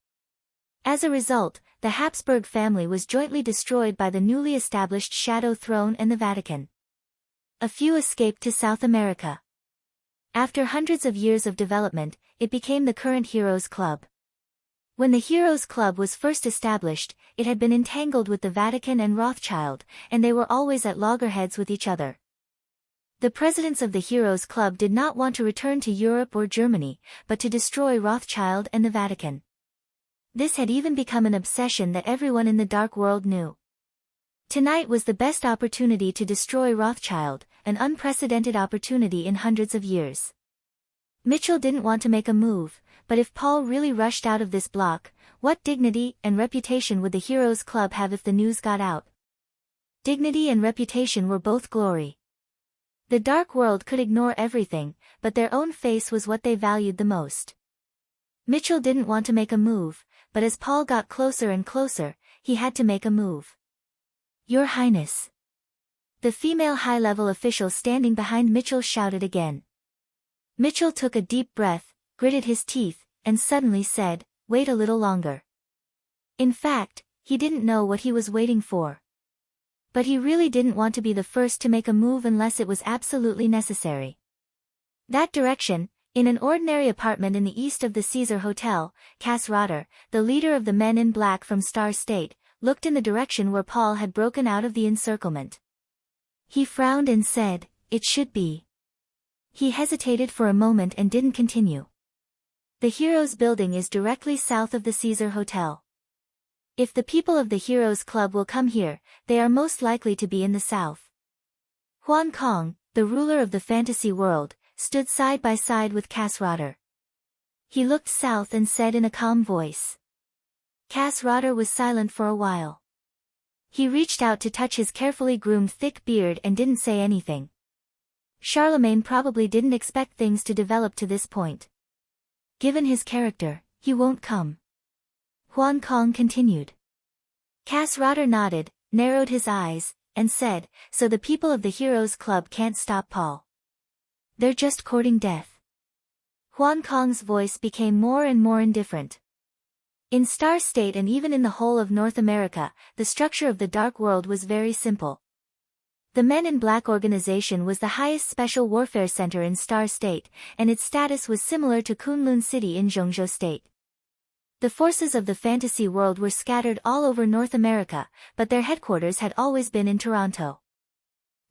As a result, the Habsburg family was jointly destroyed by the newly established Shadow Throne and the Vatican. A few escaped to South America. After hundreds of years of development, it became the current Heroes Club. When the Heroes Club was first established, it had been entangled with the Vatican and Rothschild, and they were always at loggerheads with each other. The presidents of the Heroes Club did not want to return to Europe or Germany, but to destroy Rothschild and the Vatican. This had even become an obsession that everyone in the dark world knew. Tonight was the best opportunity to destroy Rothschild, an unprecedented opportunity in hundreds of years. Mitchell didn't want to make a move, but if Paul really rushed out of this block, what dignity and reputation would the Heroes Club have if the news got out? Dignity and reputation were both glory. The dark world could ignore everything, but their own face was what they valued the most. Mitchell didn't want to make a move, but as Paul got closer and closer, he had to make a move. Your Highness. The female high-level official standing behind Mitchell shouted again. Mitchell took a deep breath, gritted his teeth, and suddenly said, "Wait a little longer." In fact, he didn't know what he was waiting for. But he really didn't want to be the first to make a move unless it was absolutely necessary. That direction, in an ordinary apartment in the east of the Caesar Hotel, Cass Rotter, the leader of the Men in Black from Star State, looked in the direction where Paul had broken out of the encirclement. He frowned and said, "It should be." He hesitated for a moment and didn't continue. The Heroes Building is directly south of the Caesar Hotel. If the people of the Heroes Club will come here, they are most likely to be in the south. Huan Kong, the ruler of the fantasy world, stood side by side with Cass Rotter. He looked south and said in a calm voice. Cass Rotter was silent for a while. He reached out to touch his carefully groomed thick beard and didn't say anything. Charlemagne probably didn't expect things to develop to this point. Given his character, he won't come. Huan Kong continued. Cass Rotter nodded, narrowed his eyes, and said, "So the people of the Heroes Club can't stop Paul. They're just courting death." Huan Kong's voice became more and more indifferent. In Star State and even in the whole of North America, the structure of the Dark World was very simple. The Men in Black organization was the highest special warfare center in Star State, and its status was similar to Kunlun City in Zhongzhou State. The forces of the fantasy world were scattered all over North America, but their headquarters had always been in Toronto.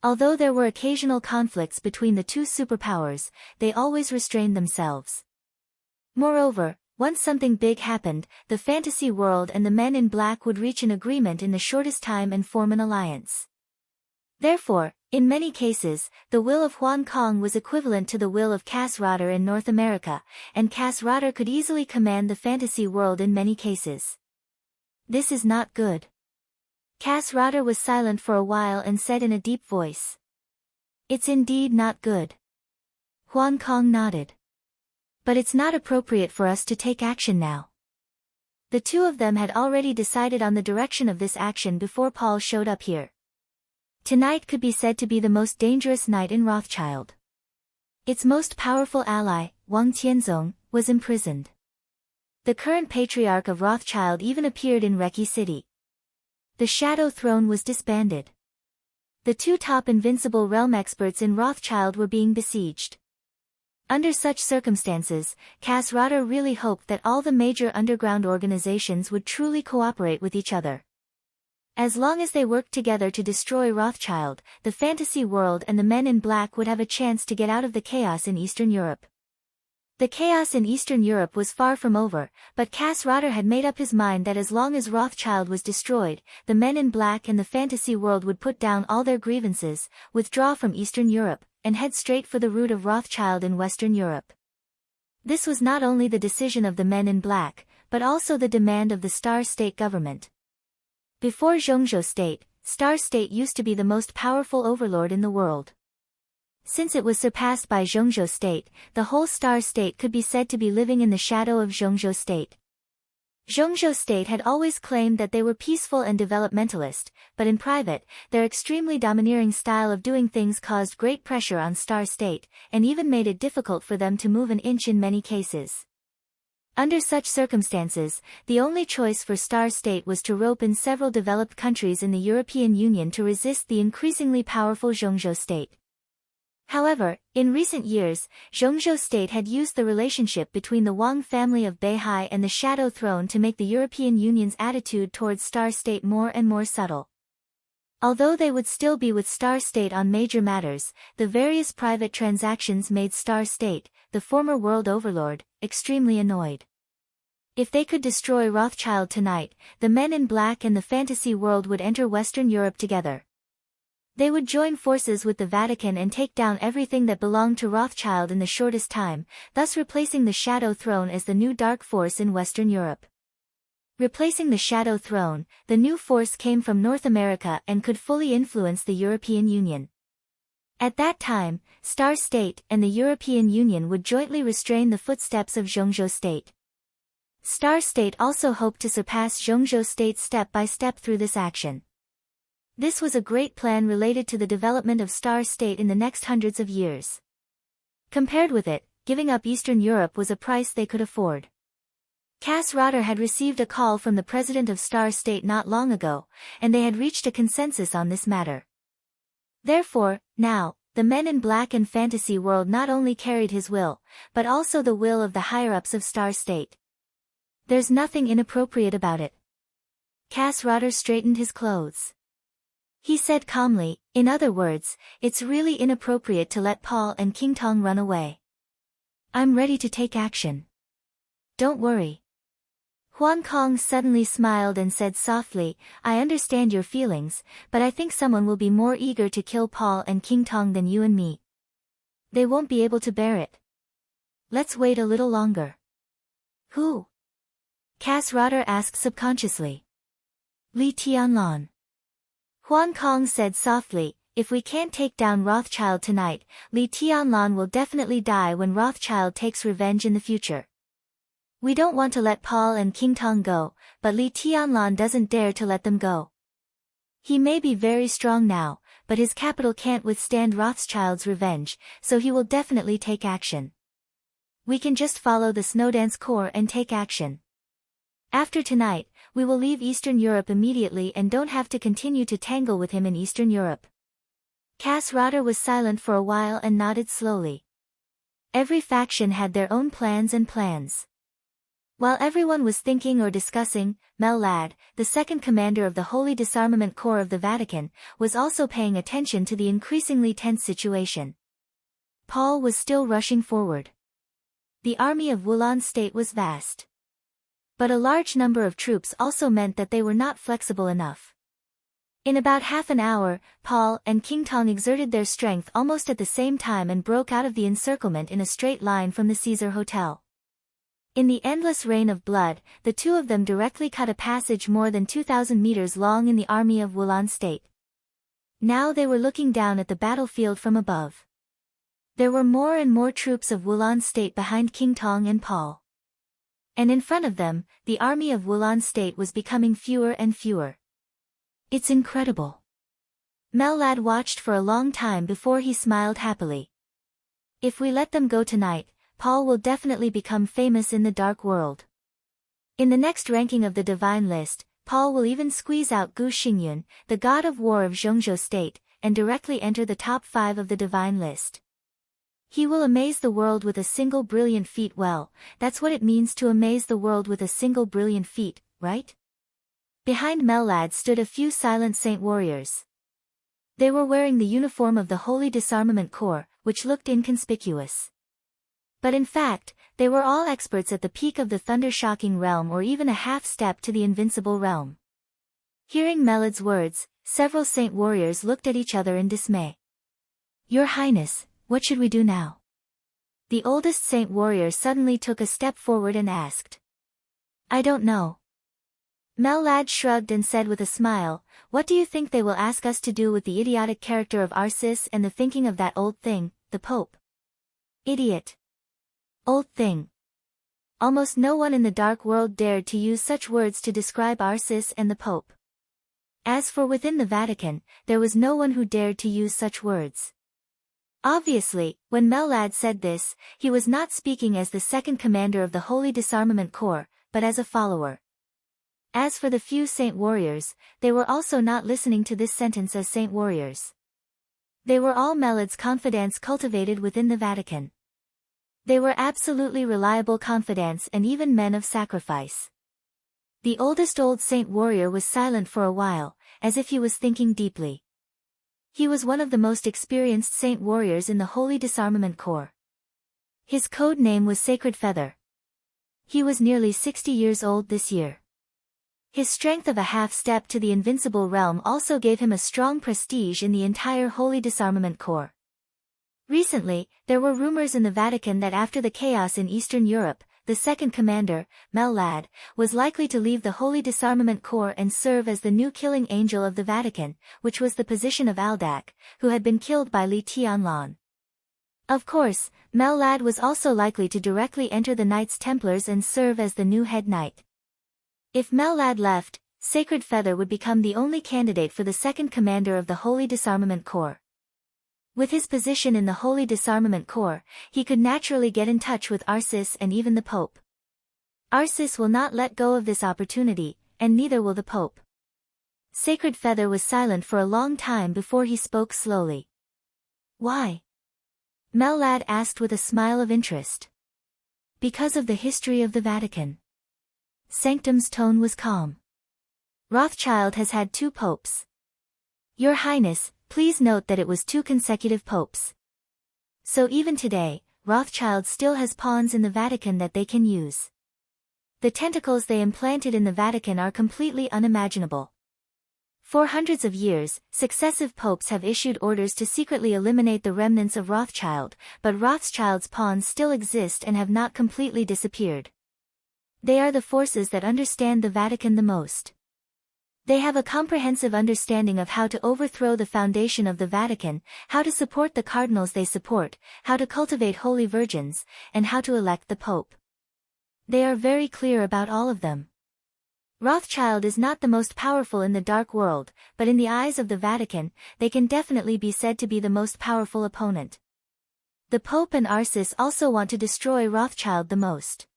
Although there were occasional conflicts between the two superpowers, they always restrained themselves. Moreover, once something big happened, the fantasy world and the Men in Black would reach an agreement in the shortest time and form an alliance. Therefore, in many cases, the will of Huan Kong was equivalent to the will of Cass Rotter in North America, and Cass Rotter could easily command the fantasy world in many cases. This is not good. Cass Rotter was silent for a while and said in a deep voice. It's indeed not good. Huan Kong nodded. But it's not appropriate for us to take action now. The two of them had already decided on the direction of this action before Paul showed up here. Tonight could be said to be the most dangerous night in Rothschild. Its most powerful ally, Wang Tianzong, was imprisoned. The current patriarch of Rothschild even appeared in Reki City. The Shadow Throne was disbanded. The two top invincible realm experts in Rothschild were being besieged. Under such circumstances, Cass Rotter really hoped that all the major underground organizations would truly cooperate with each other. As long as they worked together to destroy Rothschild, the fantasy world and the Men in Black would have a chance to get out of the chaos in Eastern Europe. The chaos in Eastern Europe was far from over, but Cass Rotter had made up his mind that as long as Rothschild was destroyed, the Men in Black and the fantasy world would put down all their grievances, withdraw from Eastern Europe, and head straight for the route of Rothschild in Western Europe. This was not only the decision of the Men in Black, but also the demand of the Star State government. Before Zhongzhou State, Star State used to be the most powerful overlord in the world. Since it was surpassed by Zhongzhou State, the whole Star State could be said to be living in the shadow of Zhongzhou State. Zhongzhou State had always claimed that they were peaceful and developmentalist, but in private, their extremely domineering style of doing things caused great pressure on Star State, and even made it difficult for them to move an inch in many cases. Under such circumstances, the only choice for Star State was to rope in several developed countries in the European Union to resist the increasingly powerful Zhongzhou State. However, in recent years, Zhongzhou State had used the relationship between the Wang family of Beihai and the Shadow Throne to make the European Union's attitude towards Star State more and more subtle. Although they would still be with Star State on major matters, the various private transactions made Star State, the former world overlord, extremely annoyed. If they could destroy Rothschild tonight, the Men in Black and the fantasy world would enter Western Europe together. They would join forces with the Vatican and take down everything that belonged to Rothschild in the shortest time, thus replacing the Shadow Throne as the new dark force in Western Europe. Replacing the Shadow Throne, the new force came from North America and could fully influence the European Union. At that time, Star State and the European Union would jointly restrain the footsteps of Zhongzhou State. Star State also hoped to surpass Zhongzhou State step by step through this action. This was a great plan related to the development of Star State in the next hundreds of years. Compared with it, giving up Eastern Europe was a price they could afford. Cass Rotter had received a call from the president of Star State not long ago, and they had reached a consensus on this matter. Therefore, now, the Men in Black and fantasy world not only carried his will, but also the will of the higher-ups of Star State. There's nothing inappropriate about it. Cass Rotter straightened his clothes. He said calmly, in other words, it's really inappropriate to let Paul and King Tong run away. I'm ready to take action. Don't worry. Huan Kong suddenly smiled and said softly, I understand your feelings, but I think someone will be more eager to kill Paul and King Tong than you and me. They won't be able to bear it. Let's wait a little longer. Who? Cass Rotter asked subconsciously. Li Tianlan. Huan Kong said softly, if we can't take down Rothschild tonight, Li Tianlan will definitely die when Rothschild takes revenge in the future. We don't want to let Paul and King Tong go, but Li Tianlan doesn't dare to let them go. He may be very strong now, but his capital can't withstand Rothschild's revenge, so he will definitely take action. We can just follow the Snowdance Corps and take action. After tonight, we will leave Eastern Europe immediately and don't have to continue to tangle with him in Eastern Europe. Cass Rotter was silent for a while and nodded slowly. Every faction had their own plans and plans. While everyone was thinking or discussing, Mel Ladd, the second commander of the Holy Disarmament Corps of the Vatican, was also paying attention to the increasingly tense situation. Paul was still rushing forward. The army of Wulan State was vast. But a large number of troops also meant that they were not flexible enough. In about half an hour, Paul and King Tong exerted their strength almost at the same time and broke out of the encirclement in a straight line from the Caesar Hotel. In the endless rain of blood, the two of them directly cut a passage more than 2,000 meters long in the army of Wulan State. Now they were looking down at the battlefield from above. There were more and more troops of Wulan State behind King Tong and Paul. And in front of them, the army of Wulan State was becoming fewer and fewer. It's incredible. Mel Ladd watched for a long time before he smiled happily. If we let them go tonight, Paul will definitely become famous in the dark world. In the next ranking of the divine list, Paul will even squeeze out Gu Xingyun, the god of war of Zhongzhou State, and directly enter the top 5 of the divine list. He will amaze the world with a single brilliant feat. Well, that's what it means to amaze the world with a single brilliant feat, right? Behind Mel Ladd stood a few silent saint warriors. They were wearing the uniform of the Holy Disarmament Corps, which looked inconspicuous. But in fact, they were all experts at the peak of the thunder-shocking realm or even a half-step to the invincible realm. Hearing Melad's words, several saint warriors looked at each other in dismay. Your Highness, what should we do now? The oldest saint warrior suddenly took a step forward and asked. I don't know. Mel Ladd shrugged and said with a smile, what do you think they will ask us to do with the idiotic character of Arsis and the thinking of that old thing, the Pope. Idiot. Old thing. Almost no one in the dark world dared to use such words to describe Arcis and the Pope. As for within the Vatican, there was no one who dared to use such words. Obviously, when Mellad said this, he was not speaking as the second commander of the Holy Disarmament Corps, but as a follower. As for the few saint warriors, they were also not listening to this sentence as saint warriors. They were all Mellad's confidants cultivated within the Vatican. They were absolutely reliable confidants and even men of sacrifice. The oldest old saint warrior was silent for a while, as if he was thinking deeply. He was one of the most experienced saint warriors in the Holy Disarmament Corps. His code name was Sacred Feather. He was nearly 60 years old this year. His strength of a half-step to the invincible realm also gave him a strong prestige in the entire Holy Disarmament Corps. Recently, there were rumors in the Vatican that after the chaos in Eastern Europe, the second commander, Mellad, was likely to leave the Holy Disarmament Corps and serve as the new killing angel of the Vatican, which was the position of Aldac, who had been killed by Li Tianlan. Of course, Mellad was also likely to directly enter the Knights Templars and serve as the new head knight. If Mellad left, Sacred Feather would become the only candidate for the second commander of the Holy Disarmament Corps. With his position in the Holy Disarmament Corps, he could naturally get in touch with Arcis and even the Pope. Arcis will not let go of this opportunity, and neither will the Pope. Sacred Feather was silent for a long time before he spoke slowly. Why? Mellad asked with a smile of interest. Because of the history of the Vatican. Sanctum's tone was calm. Rothschild has had 2 popes. Your Highness, please note that it was 2 consecutive popes. So even today, Rothschild still has pawns in the Vatican that they can use. The tentacles they implanted in the Vatican are completely unimaginable. For hundreds of years, successive popes have issued orders to secretly eliminate the remnants of Rothschild, but Rothschild's pawns still exist and have not completely disappeared. They are the forces that understand the Vatican the most. They have a comprehensive understanding of how to overthrow the foundation of the Vatican, how to support the cardinals they support, how to cultivate holy virgins, and how to elect the Pope. They are very clear about all of them. Rothschild is not the most powerful in the dark world, but in the eyes of the Vatican, they can definitely be said to be the most powerful opponent. The Pope and Arcis also want to destroy Rothschild the most.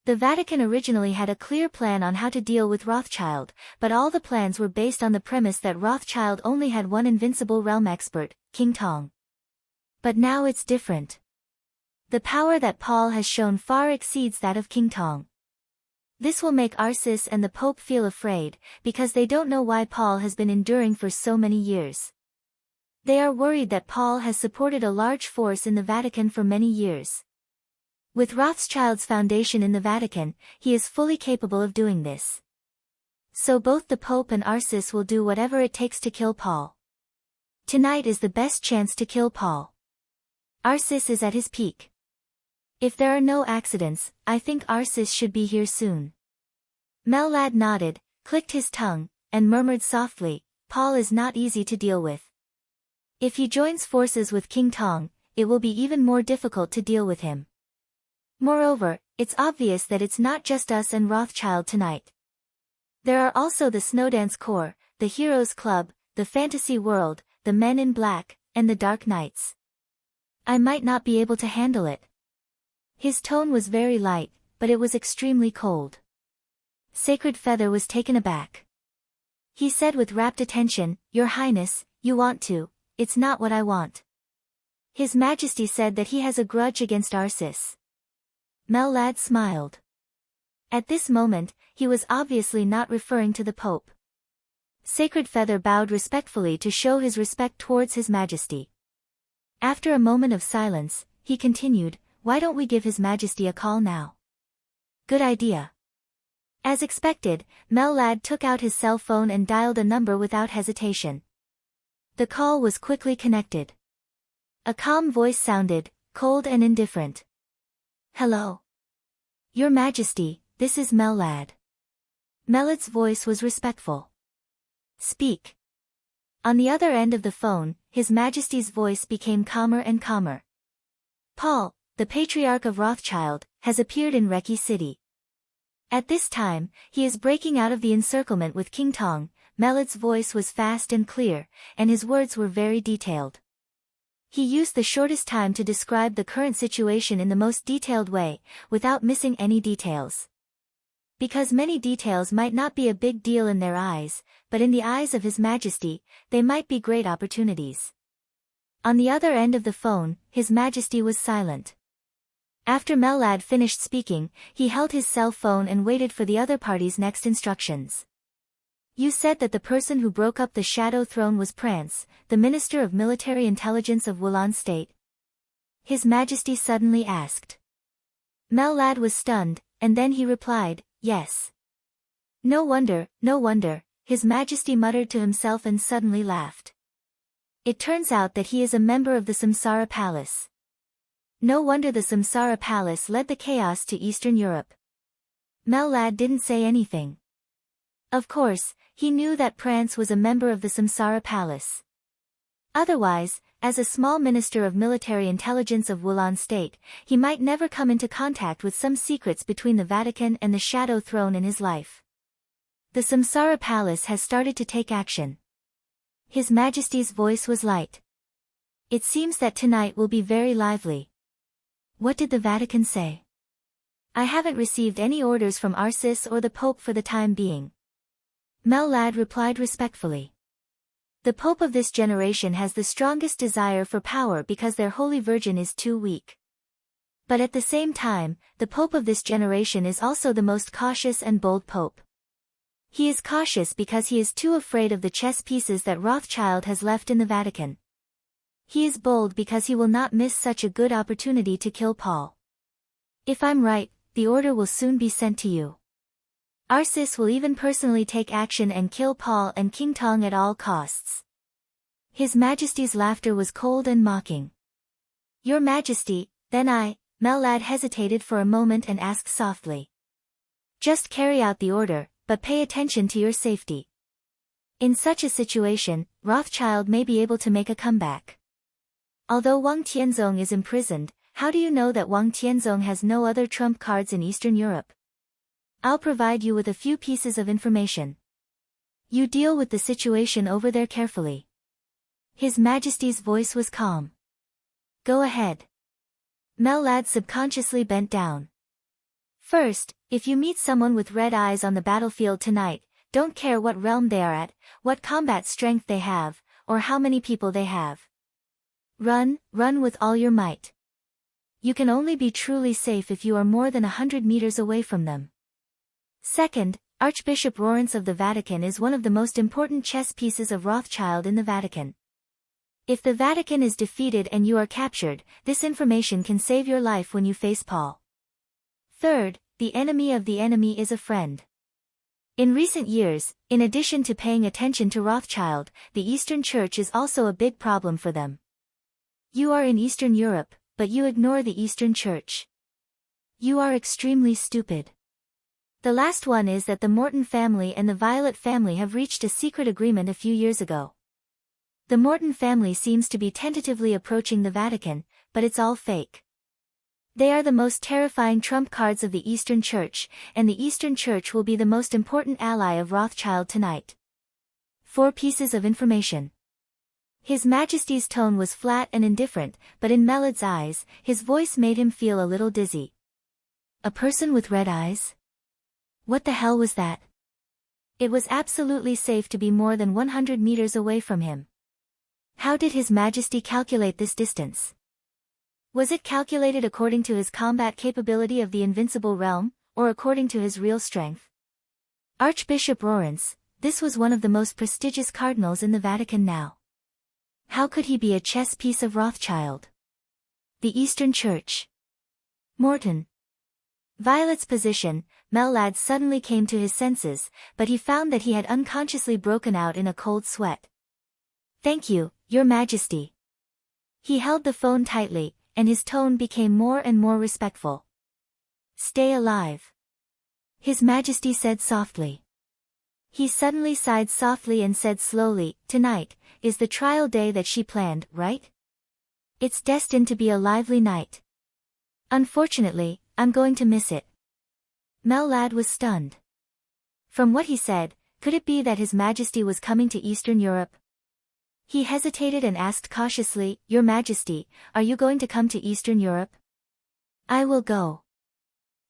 The Vatican originally had a clear plan on how to deal with Rothschild, but all the plans were based on the premise that Rothschild only had one invincible realm expert, King Tong. But now it's different. The power that Paul has shown far exceeds that of King Tong. This will make Arcis and the Pope feel afraid, because they don't know why Paul has been enduring for so many years. They are worried that Paul has supported a large force in the Vatican for many years. With Rothschild's foundation in the Vatican, he is fully capable of doing this. So both the Pope and Arcis will do whatever it takes to kill Paul. Tonight is the best chance to kill Paul. Arcis is at his peak. If there are no accidents, I think Arcis should be here soon. Mellad nodded, clicked his tongue, and murmured softly, Paul is not easy to deal with. If he joins forces with King Tong, it will be even more difficult to deal with him. Moreover, it's obvious that it's not just us and Rothschild tonight. There are also the Snowdance Corps, the Heroes Club, the Fantasy World, the Men in Black, and the Dark Knights. I might not be able to handle it. His tone was very light, but it was extremely cold. Sacred Feather was taken aback. He said with rapt attention, Your Highness, you want to, it's not what I want. His Majesty said that he has a grudge against Arcis. Mellad smiled. At this moment, he was obviously not referring to the Pope. Sacred Feather bowed respectfully to show his respect towards His Majesty. After a moment of silence, he continued, Why don't we give His Majesty a call now? Good idea. As expected, Mellad took out his cell phone and dialed a number without hesitation. The call was quickly connected. A calm voice sounded, cold and indifferent. Hello. Your Majesty, this is Mellad. Mellad's voice was respectful. Speak. On the other end of the phone, His Majesty's voice became calmer and calmer. Paul, the Patriarch of Rothschild, has appeared in Reki City. At this time, he is breaking out of the encirclement with King Tong. Melad's voice was fast and clear, and his words were very detailed. He used the shortest time to describe the current situation in the most detailed way, without missing any details. Because many details might not be a big deal in their eyes, but in the eyes of His Majesty, they might be great opportunities. On the other end of the phone, His Majesty was silent. After Melad finished speaking, he held his cell phone and waited for the other party's next instructions. You said that the person who broke up the Shadow Throne was Prance, the Minister of Military Intelligence of Wulan State? His Majesty suddenly asked. Melad was stunned, and then he replied, yes. No wonder, His Majesty muttered to himself and suddenly laughed. It turns out that he is a member of the Samsara Palace. No wonder the Samsara Palace led the chaos to Eastern Europe. Melad didn't say anything. Of course, he knew that Prance was a member of the Samsara Palace. Otherwise, as a small minister of military intelligence of Wulan State, he might never come into contact with some secrets between the Vatican and the Shadow Throne in his life. The Samsara Palace has started to take action. His Majesty's voice was light. It seems that tonight will be very lively. What did the Vatican say? I haven't received any orders from Arcis or the Pope for the time being. Melad replied respectfully. The Pope of this generation has the strongest desire for power because their Holy Virgin is too weak. But at the same time, the Pope of this generation is also the most cautious and bold Pope. He is cautious because he is too afraid of the chess pieces that Rothschild has left in the Vatican. He is bold because he will not miss such a good opportunity to kill Paul. If I'm right, the order will soon be sent to you. Arcis will even personally take action and kill Paul and King Tong at all costs. His Majesty's laughter was cold and mocking. Your Majesty, then Melad hesitated for a moment and asked softly. Just carry out the order, but pay attention to your safety. In such a situation, Rothschild may be able to make a comeback. Although Wang Tianzong is imprisoned, how do you know that Wang Tianzong has no other trump cards in Eastern Europe? I'll provide you with a few pieces of information. You deal with the situation over there carefully. His Majesty's voice was calm. Go ahead. Melad subconsciously bent down. First, if you meet someone with red eyes on the battlefield tonight, don't care what realm they are at, what combat strength they have, or how many people they have. Run with all your might. You can only be truly safe if you are more than 100 meters away from them. Second, Archbishop Lawrence of the Vatican is one of the most important chess pieces of Rothschild in the Vatican. If the Vatican is defeated and you are captured, this information can save your life when you face Paul. Third, the enemy of the enemy is a friend. In recent years, in addition to paying attention to Rothschild, the Eastern Church is also a big problem for them. You are in Eastern Europe, but you ignore the Eastern Church. You are extremely stupid. The last one is that the Morton family and the Violet family have reached a secret agreement a few years ago. The Morton family seems to be tentatively approaching the Vatican, but it's all fake. They are the most terrifying trump cards of the Eastern Church, and the Eastern Church will be the most important ally of Rothschild tonight. 4 pieces of information. His Majesty's tone was flat and indifferent, but in Melad's eyes, his voice made him feel a little dizzy. A person with red eyes? What the hell was that? It was absolutely safe to be more than 100 meters away from him. How did His Majesty calculate this distance? Was it calculated according to his combat capability of the invincible realm, or according to his real strength? Archbishop Lawrence, this was one of the most prestigious cardinals in the Vatican now. How could he be a chess piece of Rothschild? The Eastern Church. Morton. Violet's position, Melad suddenly came to his senses, but he found that he had unconsciously broken out in a cold sweat. Thank you, Your Majesty. He held the phone tightly, and his tone became more and more respectful. Stay alive. His Majesty said softly. He suddenly sighed softly and said slowly, "Tonight is the trial day that she planned, right? It's destined to be a lively night. Unfortunately, I'm going to miss it." Mellad was stunned. From what he said, could it be that His Majesty was coming to Eastern Europe? He hesitated and asked cautiously, "Your Majesty, are you going to come to Eastern Europe?" "I will go."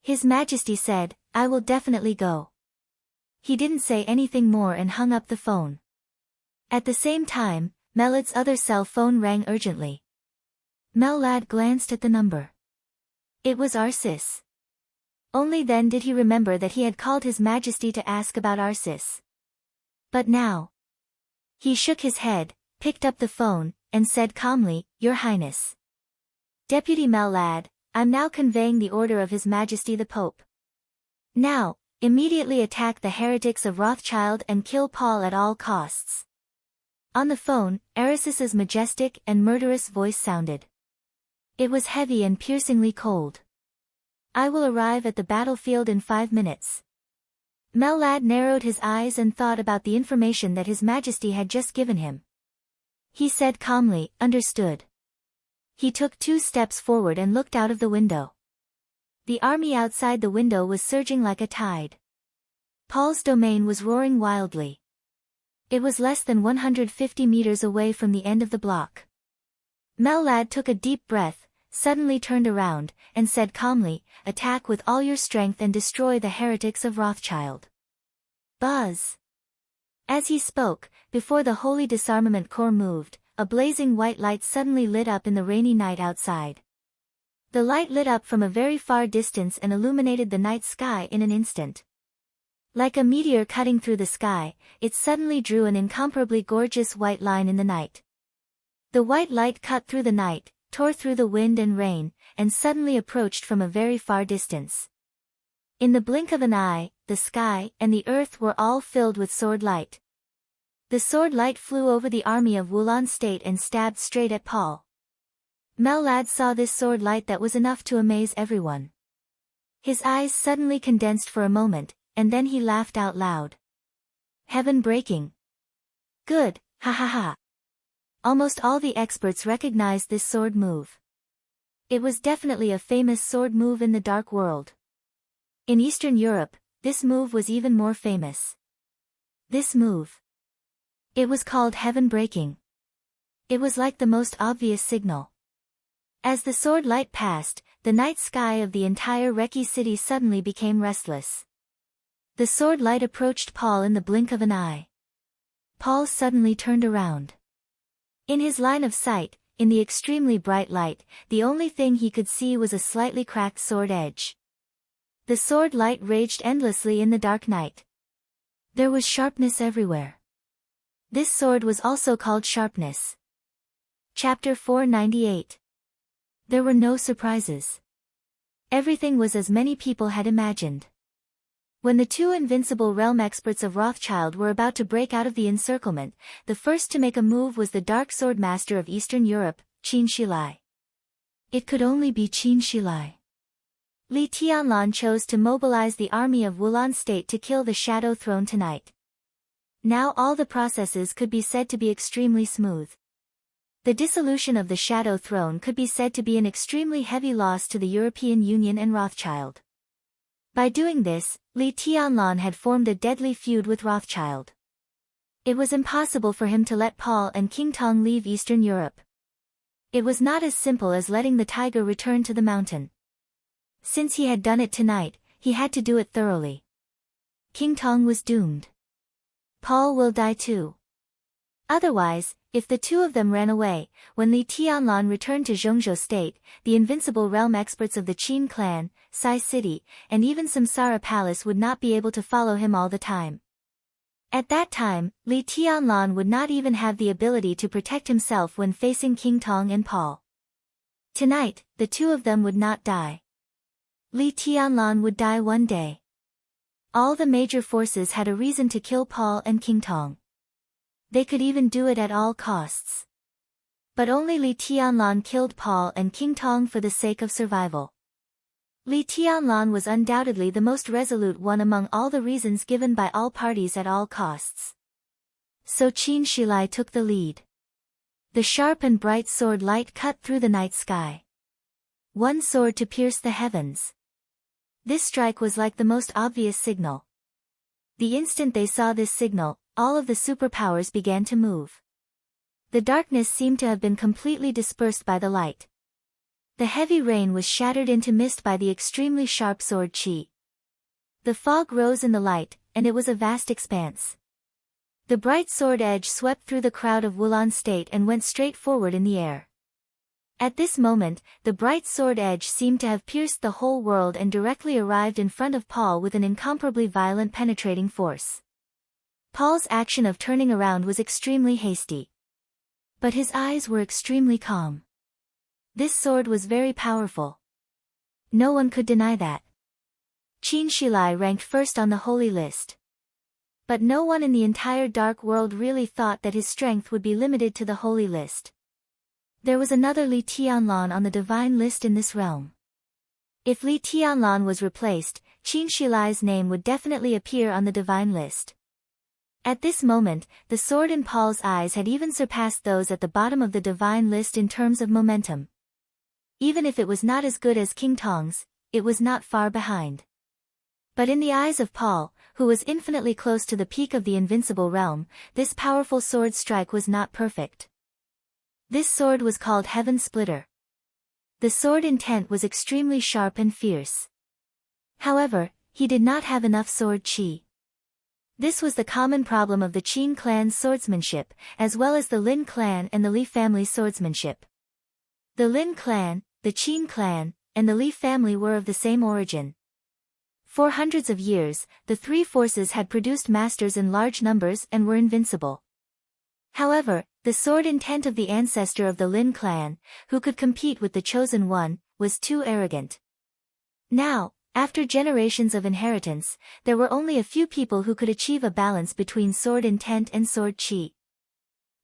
His Majesty said, "I will definitely go." He didn't say anything more and hung up the phone. At the same time, Mellad's other cell phone rang urgently. Mellad glanced at the number. It was Arsis. Only then did he remember that he had called His Majesty to ask about Arsis. But now. He shook his head, picked up the phone, and said calmly, "Your Highness. Deputy Mellad, I'm now conveying the order of His Majesty the Pope. Now, immediately attack the heretics of Rothschild and kill Paul at all costs." On the phone, Arisis's majestic and murderous voice sounded. It was heavy and piercingly cold. "I will arrive at the battlefield in 5 minutes." Mellad narrowed his eyes and thought about the information that His Majesty had just given him. He said calmly, "Understood." He took 2 steps forward and looked out of the window. The army outside the window was surging like a tide. Paul's domain was roaring wildly. It was less than 150 meters away from the end of the block. Mellad took a deep breath, suddenly turned around, and said calmly, "Attack with all your strength and destroy the heretics of Rothschild." Buzz! As he spoke, before the Holy Disarmament Corps moved, a blazing white light suddenly lit up in the rainy night outside. The light lit up from a very far distance and illuminated the night sky in an instant. Like a meteor cutting through the sky, it suddenly drew an incomparably gorgeous white line in the night. The white light cut through the night, tore through the wind and rain, and suddenly approached from a very far distance. In the blink of an eye, the sky and the earth were all filled with sword light. The sword light flew over the army of Wulon State and stabbed straight at Paul. Mellad saw this sword light that was enough to amaze everyone. His eyes suddenly condensed for a moment, and then he laughed out loud. "Heaven-breaking. Good, ha ha ha." Almost all the experts recognized this sword move. It was definitely a famous sword move in the Dark World. In Eastern Europe, this move was even more famous. This move. It was called heaven-breaking. It was like the most obvious signal. As the sword light passed, the night sky of the entire Reki city suddenly became restless. The sword light approached Paul in the blink of an eye. Paul suddenly turned around. In his line of sight, in the extremely bright light, the only thing he could see was a slightly cracked sword edge. The sword light raged endlessly in the dark night. There was sharpness everywhere. This sword was also called sharpness. Chapter 498. There were no surprises. Everything was as many people had imagined. When the 2 invincible realm experts of Rothschild were about to break out of the encirclement, the first to make a move was the Dark Sword Master of Eastern Europe, Qin Shilai. It could only be Qin Shilai. Li Tianlan chose to mobilize the army of Wulon State to kill the Shadow Throne tonight. Now all the processes could be said to be extremely smooth. The dissolution of the Shadow Throne could be said to be an extremely heavy loss to the European Union and Rothschild. By doing this, Li Tianlan had formed a deadly feud with Rothschild. It was impossible for him to let Paul and King Tong leave Eastern Europe. It was not as simple as letting the tiger return to the mountain. Since he had done it tonight, he had to do it thoroughly. King Tong was doomed. Paul will die too. Otherwise, if the 2 of them ran away, when Li Tianlan returned to Zhongzhou State, the invincible realm experts of the Qin clan, Sai City, and even Samsara Palace would not be able to follow him all the time. At that time, Li Tianlan would not even have the ability to protect himself when facing King Tong and Paul. Tonight, the 2 of them would not die. Li Tianlan would die one day. All the major forces had a reason to kill Paul and King Tong. They could even do it at all costs. But only Li Tianlan killed Paul and King Tong for the sake of survival. Li Tianlan was undoubtedly the most resolute one among all the reasons given by all parties at all costs. So Qin Shilai took the lead. The sharp and bright sword light cut through the night sky. One sword to pierce the heavens. This strike was like the most obvious signal. The instant they saw this signal, all of the superpowers began to move. The darkness seemed to have been completely dispersed by the light. The heavy rain was shattered into mist by the extremely sharp sword qi. The fog rose in the light, and it was a vast expanse. The bright sword edge swept through the crowd of Wulan State and went straight forward in the air. At this moment, the bright sword edge seemed to have pierced the whole world and directly arrived in front of Paul with an incomparably violent penetrating force. Paul's action of turning around was extremely hasty. But his eyes were extremely calm. This sword was very powerful. No one could deny that. Qin Shilai ranked first on the holy list. But no one in the entire dark world really thought that his strength would be limited to the holy list. There was another Li Tianlan on the divine list in this realm. If Li Tianlan was replaced, Qin Shilai's name would definitely appear on the divine list. At this moment, the sword in Paul's eyes had even surpassed those at the bottom of the divine list in terms of momentum. Even if it was not as good as King Tong's, it was not far behind. But in the eyes of Paul, who was infinitely close to the peak of the invincible realm, this powerful sword strike was not perfect. This sword was called Heaven Splitter. The sword intent was extremely sharp and fierce. However, he did not have enough sword qi. This was the common problem of the Qin clan's swordsmanship, as well as the Lin clan and the Li family swordsmanship. The Lin clan, the Qin clan, and the Li family were of the same origin. For hundreds of years, the three forces had produced masters in large numbers and were invincible. However, the sword intent of the ancestor of the Lin clan, who could compete with the chosen one, was too arrogant. Now, after generations of inheritance, there were only a few people who could achieve a balance between sword intent and sword qi.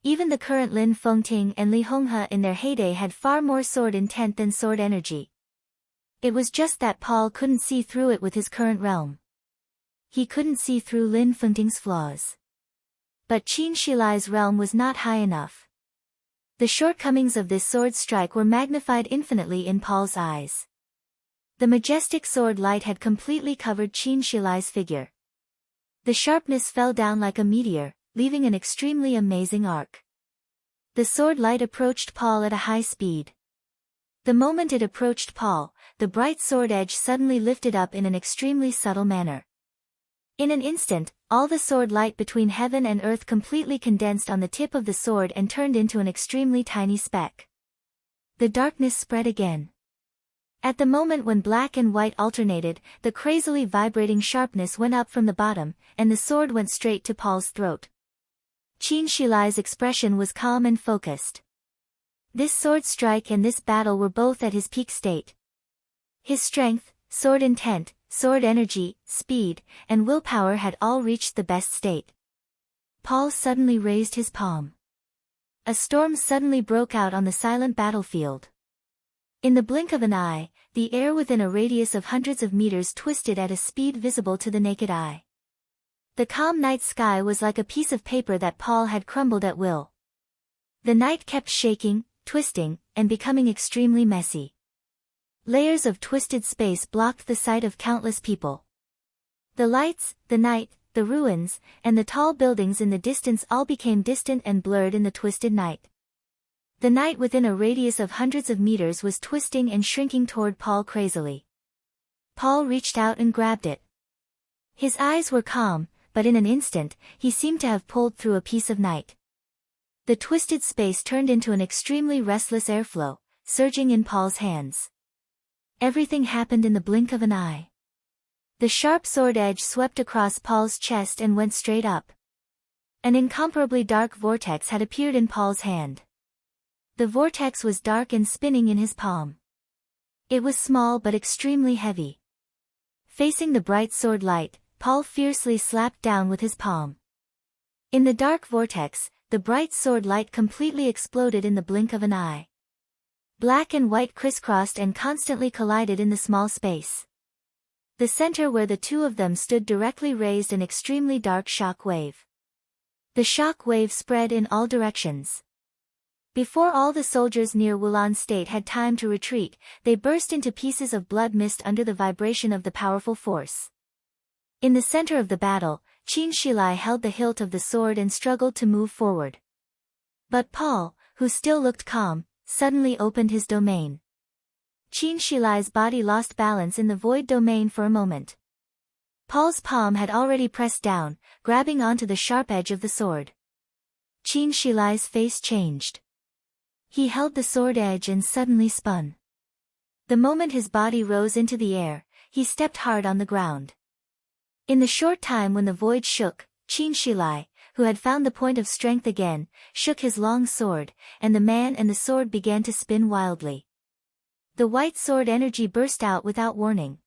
Even the current Lin Fengting and Li Honghe in their heyday had far more sword intent than sword energy. It was just that Paul couldn't see through it with his current realm. He couldn't see through Lin Fengting's flaws. But Qin Shilai's realm was not high enough. The shortcomings of this sword strike were magnified infinitely in Paul's eyes. The majestic sword light had completely covered Qin Shilai's figure. The sharpness fell down like a meteor, leaving an extremely amazing arc. The sword light approached Paul at a high speed. The moment it approached Paul, the bright sword edge suddenly lifted up in an extremely subtle manner. In an instant, all the sword light between heaven and earth completely condensed on the tip of the sword and turned into an extremely tiny speck. The darkness spread again. At the moment when black and white alternated, the crazily vibrating sharpness went up from the bottom, and the sword went straight to Paul's throat. Qin Shilai's expression was calm and focused. This sword strike and this battle were both at his peak state. His strength, sword intent, sword energy, speed, and willpower had all reached the best state. Paul suddenly raised his palm. A storm suddenly broke out on the silent battlefield. In the blink of an eye, the air within a radius of hundreds of meters twisted at a speed visible to the naked eye. The calm night sky was like a piece of paper that Paul had crumbled at will. The night kept shaking, twisting, and becoming extremely messy. Layers of twisted space blocked the sight of countless people. The lights, the night, the ruins, and the tall buildings in the distance all became distant and blurred in the twisted night. The night within a radius of hundreds of meters was twisting and shrinking toward Paul crazily. Paul reached out and grabbed it. His eyes were calm, but in an instant, he seemed to have pulled through a piece of night. The twisted space turned into an extremely restless airflow, surging in Paul's hands. Everything happened in the blink of an eye. The sharp sword edge swept across Paul's chest and went straight up. An incomparably dark vortex had appeared in Paul's hand. The vortex was dark and spinning in his palm. It was small but extremely heavy. Facing the bright sword light, Paul fiercely slapped down with his palm. In the dark vortex, the bright sword light completely exploded in the blink of an eye. Black and white crisscrossed and constantly collided in the small space. The center where the two of them stood directly raised an extremely dark shock wave. The shock wave spread in all directions. Before all the soldiers near Wulan State had time to retreat, they burst into pieces of blood mist under the vibration of the powerful force. In the center of the battle, Qin Shilai held the hilt of the sword and struggled to move forward. But Paul, who still looked calm, suddenly opened his domain. Qin Shilai's body lost balance in the void domain for a moment. Paul's palm had already pressed down, grabbing onto the sharp edge of the sword. Qin Shilai's face changed. He held the sword edge and suddenly spun. The moment his body rose into the air, he stepped hard on the ground. In the short time when the void shook, Qin Shilai, who had found the point of strength again, shook his long sword, and the man and the sword began to spin wildly. The white sword energy burst out without warning.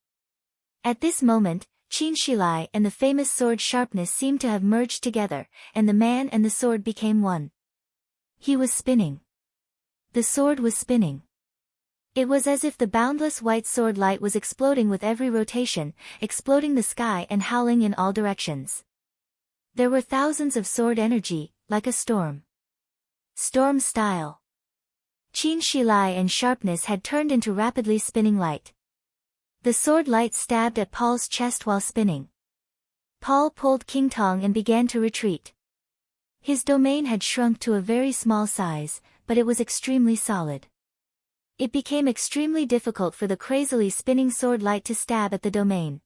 At this moment, Qin Shilai and the famous sword sharpness seemed to have merged together, and the man and the sword became one. He was spinning. The sword was spinning. It was as if the boundless white sword light was exploding with every rotation, exploding the sky and howling in all directions. There were thousands of sword energy, like a storm. Storm style. Qin Shilai and sharpness had turned into rapidly spinning light. The sword light stabbed at Paul's chest while spinning. Paul pulled King Tong and began to retreat. His domain had shrunk to a very small size, but it was extremely solid. It became extremely difficult for the crazily spinning sword light to stab at the domain.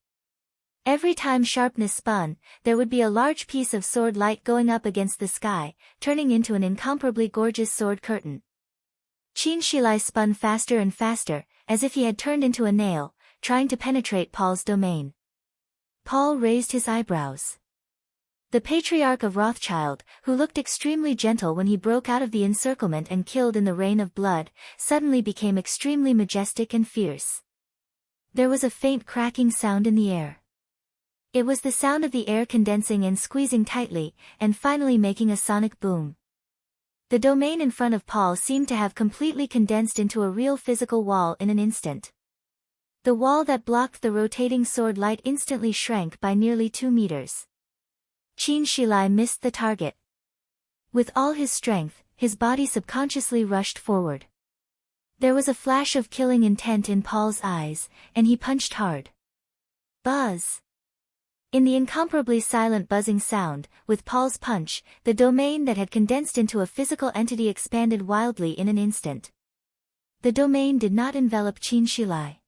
Every time sharpness spun, there would be a large piece of sword light going up against the sky, turning into an incomparably gorgeous sword curtain. Qin Shilai spun faster and faster, as if he had turned into a nail, trying to penetrate Paul's domain. Paul raised his eyebrows. The patriarch of Rothschild, who looked extremely gentle when he broke out of the encirclement and killed in the rain of blood, suddenly became extremely majestic and fierce. There was a faint cracking sound in the air. It was the sound of the air condensing and squeezing tightly, and finally making a sonic boom. The domain in front of Paul seemed to have completely condensed into a real physical wall in an instant. The wall that blocked the rotating sword light instantly shrank by nearly 2 meters. Qin Shilai missed the target. With all his strength, his body subconsciously rushed forward. There was a flash of killing intent in Paul's eyes, and he punched hard. Buzz! In the incomparably silent buzzing sound, with Paul's punch, the domain that had condensed into a physical entity expanded wildly in an instant. The domain did not envelop Qin Shilai.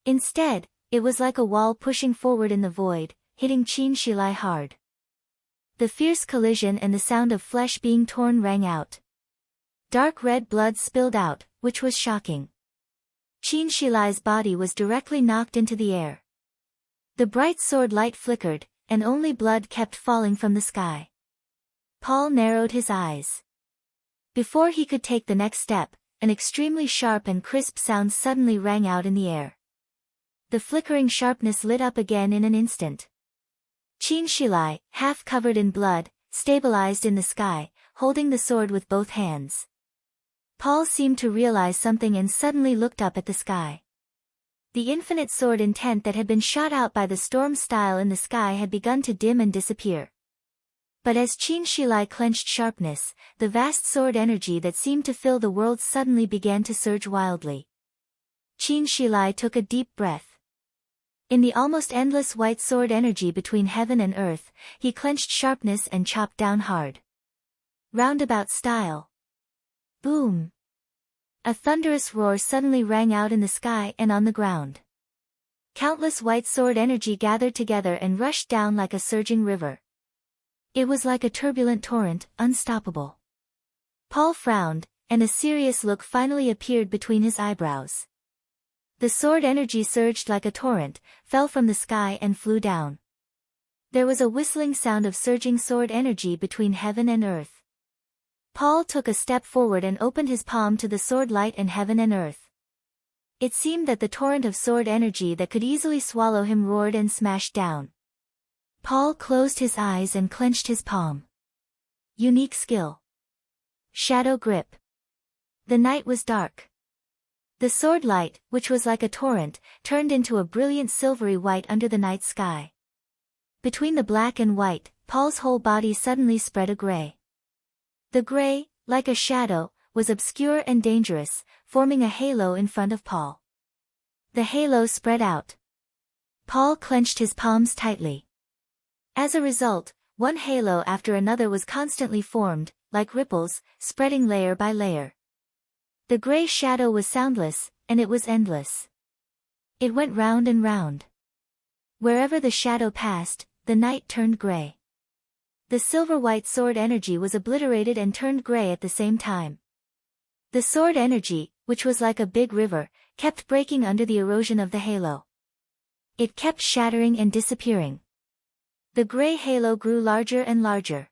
Instead, it was like a wall pushing forward in the void, hitting Qin Shilai hard. The fierce collision and the sound of flesh being torn rang out. Dark red blood spilled out, which was shocking. Qin Shilai's body was directly knocked into the air. The bright sword light flickered, and only blood kept falling from the sky. Paul narrowed his eyes. Before he could take the next step, an extremely sharp and crisp sound suddenly rang out in the air. The flickering sharpness lit up again in an instant. Qin Shilai, half covered in blood, stabilized in the sky, holding the sword with both hands. Paul seemed to realize something and suddenly looked up at the sky. The infinite sword intent that had been shot out by the storm style in the sky had begun to dim and disappear. But as Qin Shilai clenched sharpness, the vast sword energy that seemed to fill the world suddenly began to surge wildly. Qin Shilai took a deep breath. In the almost endless white sword energy between heaven and earth, he clenched sharpness and chopped down hard. Roundabout style. Boom! A thunderous roar suddenly rang out in the sky and on the ground. Countless white sword energy gathered together and rushed down like a surging river. It was like a turbulent torrent, unstoppable. Paul frowned, and a serious look finally appeared between his eyebrows. The sword energy surged like a torrent, fell from the sky and flew down. There was a whistling sound of surging sword energy between heaven and earth. Paul took a step forward and opened his palm to the sword light and heaven and earth. It seemed that the torrent of sword energy that could easily swallow him roared and smashed down. Paul closed his eyes and clenched his palm. Unique skill. Shadow grip. The night was dark. The sword light, which was like a torrent, turned into a brilliant silvery white under the night sky. Between the black and white, Paul's whole body suddenly spread a gray. The gray, like a shadow, was obscure and dangerous, forming a halo in front of Paul. The halo spread out. Paul clenched his palms tightly. As a result, one halo after another was constantly formed, like ripples, spreading layer by layer. The gray shadow was soundless, and it was endless. It went round and round. Wherever the shadow passed, the night turned gray. The silver-white sword energy was obliterated and turned gray at the same time. The sword energy, which was like a big river, kept breaking under the erosion of the halo. It kept shattering and disappearing. The gray halo grew larger and larger.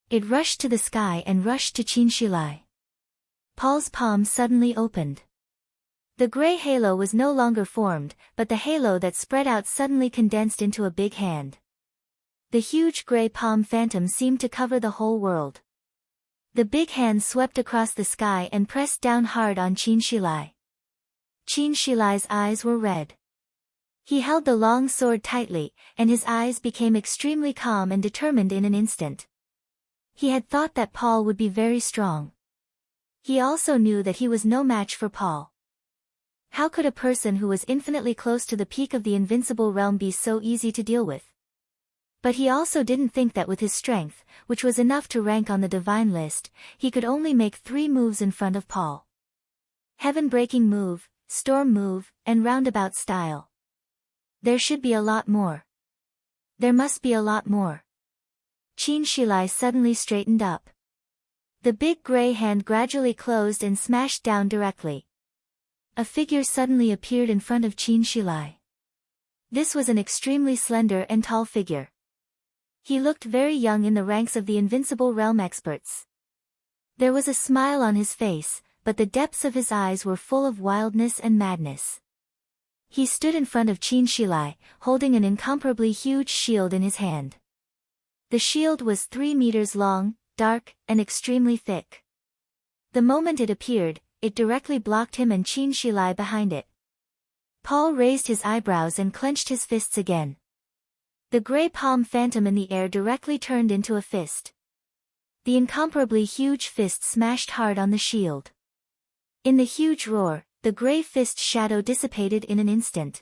It rushed to the sky and rushed to Qinshilai. Paul's palm suddenly opened. The gray halo was no longer formed, but the halo that spread out suddenly condensed into a big hand. The huge gray palm phantom seemed to cover the whole world. The big hand swept across the sky and pressed down hard on Qinshilai. Qinshilai's eyes were red. He held the long sword tightly, and his eyes became extremely calm and determined in an instant. He had thought that Paul would be very strong. He also knew that he was no match for Paul. How could a person who was infinitely close to the peak of the invincible realm be so easy to deal with? But he also didn't think that with his strength, which was enough to rank on the divine list, he could only make 3 moves in front of Paul. Heaven-breaking move, storm move, and roundabout style. There should be a lot more. There must be a lot more. Qinshilai suddenly straightened up. The big gray hand gradually closed and smashed down directly. A figure suddenly appeared in front of Qinshilai. This was an extremely slender and tall figure. He looked very young in the ranks of the invincible realm experts. There was a smile on his face, but the depths of his eyes were full of wildness and madness. He stood in front of Qinshilai, holding an incomparably huge shield in his hand. The shield was 3 meters long, dark, and extremely thick. The moment it appeared, it directly blocked him and Qinshilai behind it. Paul raised his eyebrows and clenched his fists again. The gray palm phantom in the air directly turned into a fist. The incomparably huge fist smashed hard on the shield. In the huge roar, the gray fist shadow dissipated in an instant.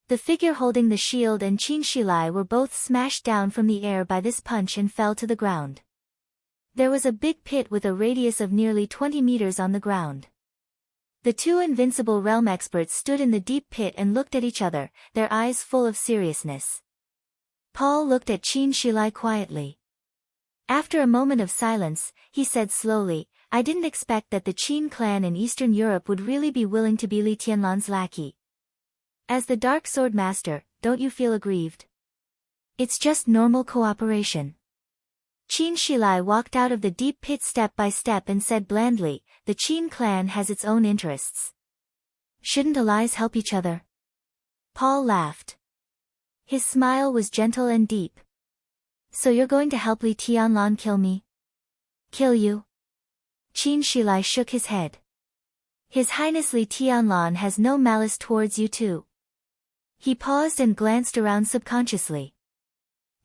The figure holding the shield and Qinshilai were both smashed down from the air by this punch and fell to the ground. There was a big pit with a radius of nearly 20 meters on the ground. The 2 invincible realm experts stood in the deep pit and looked at each other, their eyes full of seriousness. Paul looked at Qinshilai quietly. After a moment of silence, he said slowly, "I didn't expect that the Qin clan in Eastern Europe would really be willing to be Li Tianlan's lackey. As the Dark Sword Master, don't you feel aggrieved? It's just normal cooperation." Qinshilai walked out of the deep pit step by step and said blandly, "The Qin clan has its own interests. Shouldn't allies help each other?" Paul laughed. His smile was gentle and deep. "So you're going to help Li Tianlan kill me?" "Kill you?" Qinshilai shook his head. "His Highness Li Tianlan has no malice towards you too." He paused and glanced around subconsciously.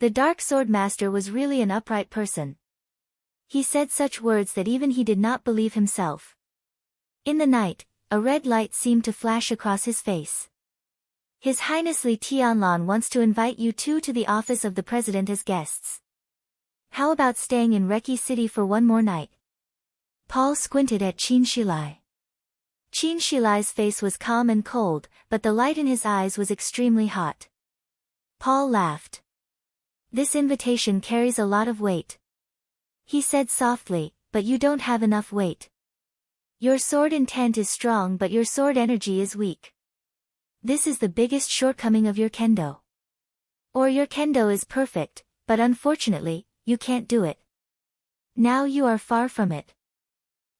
The Dark Sword Master was really an upright person. He said such words that even he did not believe himself. In the night, a red light seemed to flash across his face. "His Highness Li Tianlan wants to invite you two to the office of the President as guests. How about staying in Reki City for one more night?" Paul squinted at Qinshilai. Qinshilai's face was calm and cold, but the light in his eyes was extremely hot. Paul laughed. "This invitation carries a lot of weight," he said softly, "but you don't have enough weight. Your sword intent is strong but your sword energy is weak. This is the biggest shortcoming of your kendo. Or your kendo is perfect, but unfortunately, you can't do it. Now you are far from it.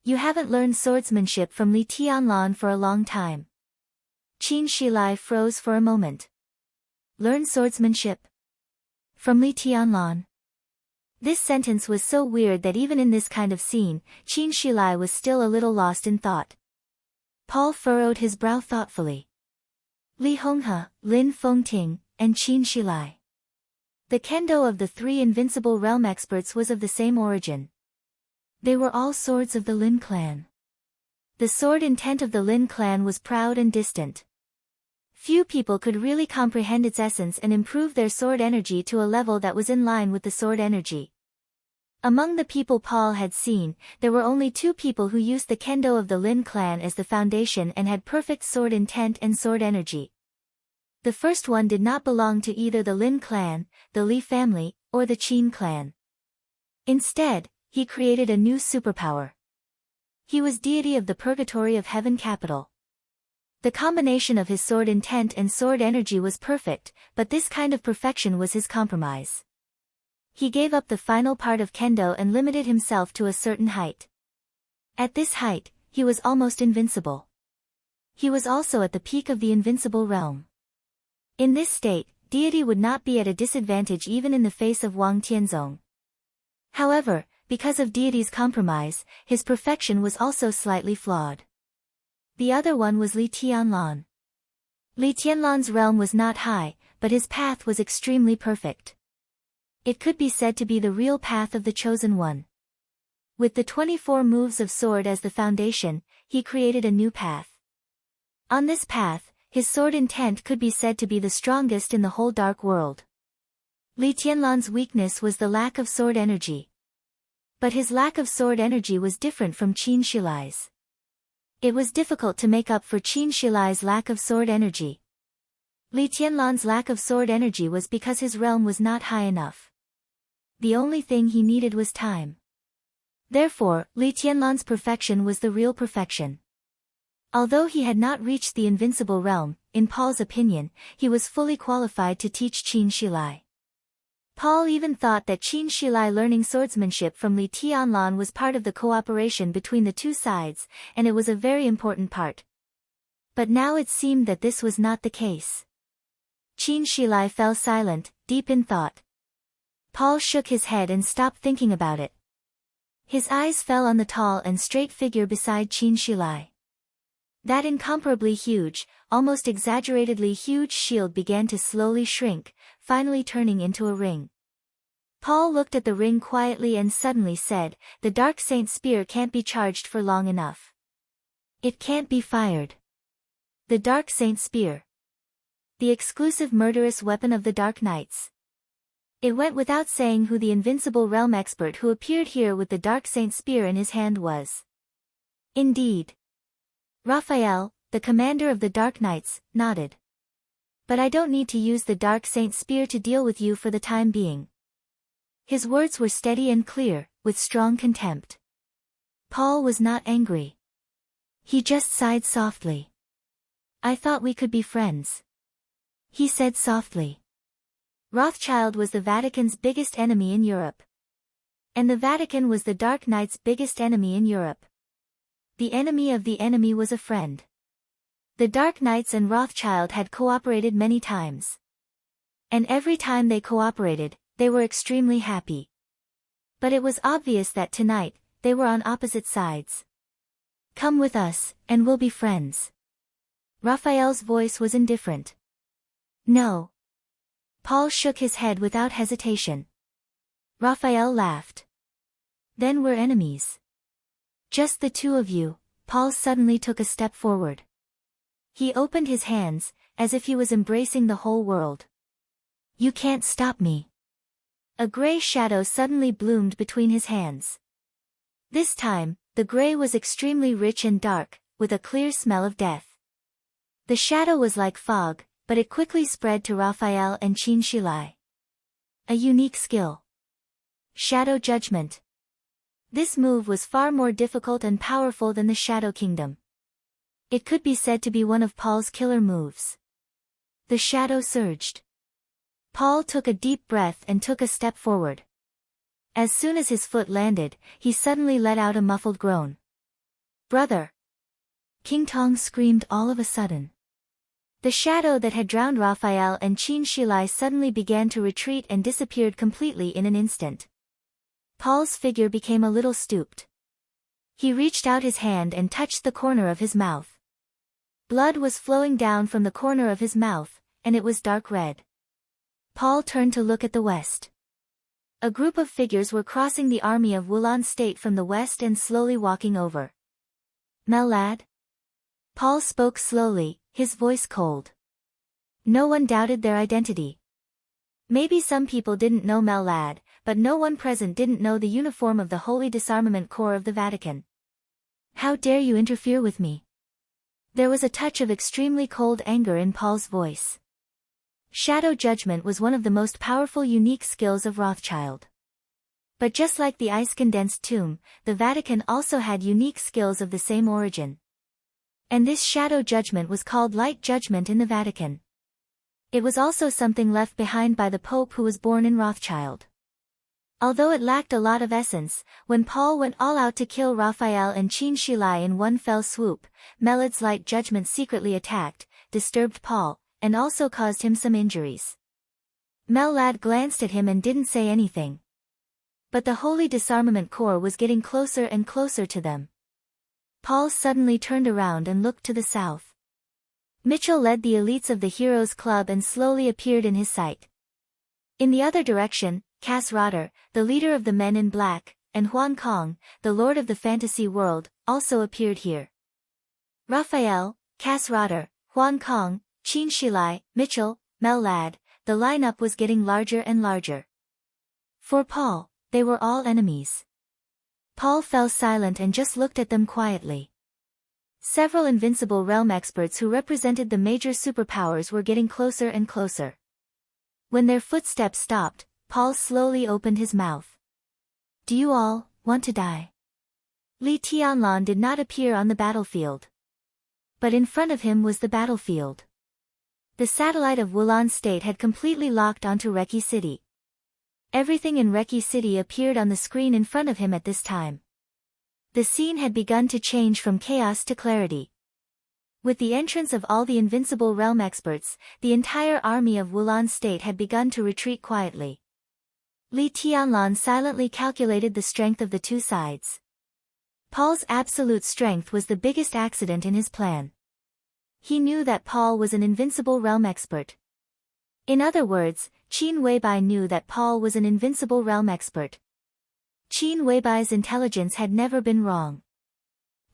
You haven't learned swordsmanship from Li Tianlan for a long time." Qinshilai froze for a moment. "Learn swordsmanship? From Li Tianlan?" This sentence was so weird that even in this kind of scene, Qinshilai was still a little lost in thought. Paul furrowed his brow thoughtfully. Li Honghe, Lin Fengting, and Qin Shilai. The kendo of the three invincible realm experts was of the same origin. They were all swords of the Lin clan. The sword intent of the Lin clan was proud and distant. Few people could really comprehend its essence and improve their sword energy to a level that was in line with the sword energy. Among the people Paul had seen, there were only two people who used the kendo of the Lin clan as the foundation and had perfect sword intent and sword energy. The first one did not belong to either the Lin clan, the Li family, or the Qin clan. Instead, he created a new superpower. He was deity of the purgatory of heaven capital. The combination of his sword intent and sword energy was perfect, but this kind of perfection was his compromise. He gave up the final part of kendo and limited himself to a certain height. At this height, he was almost invincible. He was also at the peak of the invincible realm. In this state, deity would not be at a disadvantage even in the face of Wang Tianzong. However, because of deity's compromise, his perfection was also slightly flawed. The other one was Li Tianlan. Li Tianlan's realm was not high, but his path was extremely perfect. It could be said to be the real path of the chosen one. With the 24 moves of sword as the foundation, he created a new path. On this path, his sword intent could be said to be the strongest in the whole dark world. Li Tianlan's weakness was the lack of sword energy. But his lack of sword energy was different from Qin Shilai's. It was difficult to make up for Qin Shilai's lack of sword energy. Li Tianlan's lack of sword energy was because his realm was not high enough. The only thing he needed was time. Therefore, Li Tianlan's perfection was the real perfection. Although he had not reached the invincible realm, in Paul's opinion, he was fully qualified to teach Qin Shilai. Paul even thought that Qin Shilai learning swordsmanship from Li Tianlan was part of the cooperation between the two sides, and it was a very important part. But now it seemed that this was not the case. Qin Shilai fell silent, deep in thought. Paul shook his head and stopped thinking about it. His eyes fell on the tall and straight figure beside Qin Shilai. That incomparably huge, almost exaggeratedly huge shield began to slowly shrink, finally turning into a ring. Paul looked at the ring quietly and suddenly said, "The Dark Saint spear can't be charged for long enough. It can't be fired." The Dark Saint spear. The exclusive murderous weapon of the Dark Knights. It went without saying who the invincible realm expert who appeared here with the Dark Saint spear in his hand was. Indeed. Raphael, the commander of the Dark Knights, nodded. "But I don't need to use the Dark Saint spear to deal with you for the time being." His words were steady and clear, with strong contempt. Paul was not angry. He just sighed softly. "I thought we could be friends," he said softly. Rothschild was the Vatican's biggest enemy in Europe. And the Vatican was the Dark Knight's biggest enemy in Europe. The enemy of the enemy was a friend. The Dark Knights and Rothschild had cooperated many times. And every time they cooperated, they were extremely happy. But it was obvious that tonight, they were on opposite sides. "Come with us, and we'll be friends." Raphael's voice was indifferent. "No." Paul shook his head without hesitation. Raphael laughed. "Then we're enemies." "Just the two of you." Paul suddenly took a step forward. He opened his hands, as if he was embracing the whole world. "You can't stop me." A gray shadow suddenly bloomed between his hands. This time, the gray was extremely rich and dark, with a clear smell of death. The shadow was like fog, but it quickly spread to Raphael and Qin Shilai. A unique skill. Shadow Judgment. This move was far more difficult and powerful than the Shadow Kingdom. It could be said to be one of Paul's killer moves. The shadow surged. Paul took a deep breath and took a step forward. As soon as his foot landed, he suddenly let out a muffled groan. "Brother!" King Tong screamed all of a sudden. The shadow that had drowned Raphael and Qin Shilai suddenly began to retreat and disappeared completely in an instant. Paul's figure became a little stooped. He reached out his hand and touched the corner of his mouth. Blood was flowing down from the corner of his mouth, and it was dark red. Paul turned to look at the west. A group of figures were crossing the army of Wulan State from the west and slowly walking over. "Mel lad?" Paul spoke slowly, his voice cold. No one doubted their identity. Maybe some people didn't know Mel lad, but no one present didn't know the uniform of the Holy Disarmament Corps of the Vatican. "How dare you interfere with me?" There was a touch of extremely cold anger in Paul's voice. Shadow judgment was one of the most powerful unique skills of Rothschild. But just like the ice-condensed tomb, the Vatican also had unique skills of the same origin. And this shadow judgment was called light judgment in the Vatican. It was also something left behind by the Pope who was born in Rothschild. Although it lacked a lot of essence, when Paul went all out to kill Raphael and Qin Shilai in one fell swoop, Melad's light judgment secretly attacked, disturbed Paul, and also caused him some injuries. Mel lad glanced at him and didn't say anything. But the Holy Disarmament Corps was getting closer and closer to them. Paul suddenly turned around and looked to the south. Mitchell led the elites of the Heroes Club and slowly appeared in his sight. In the other direction, Cass Rotter, the leader of the Men in Black, and Huan Kong, the lord of the fantasy world, also appeared here. Raphael, Cass Rotter, Huan Kong, Qin Shilai, Mitchell, Mel lad, the lineup was getting larger and larger. For Paul, they were all enemies. Paul fell silent and just looked at them quietly. Several Invincible Realm experts who represented the major superpowers were getting closer and closer. When their footsteps stopped, Paul slowly opened his mouth. "Do you all want to die?" Li Tianlan did not appear on the battlefield. But in front of him was the battlefield. The satellite of Wulan State had completely locked onto Reki City. Everything in Reki City appeared on the screen in front of him at this time. The scene had begun to change from chaos to clarity. With the entrance of all the Invincible Realm experts, the entire army of Wulan State had begun to retreat quietly. Li Tianlan silently calculated the strength of the two sides. Paul's absolute strength was the biggest accident in his plan. He knew that Paul was an Invincible Realm expert. In other words, Qin Weibai knew that Paul was an Invincible Realm expert. Qin Weibai's intelligence had never been wrong.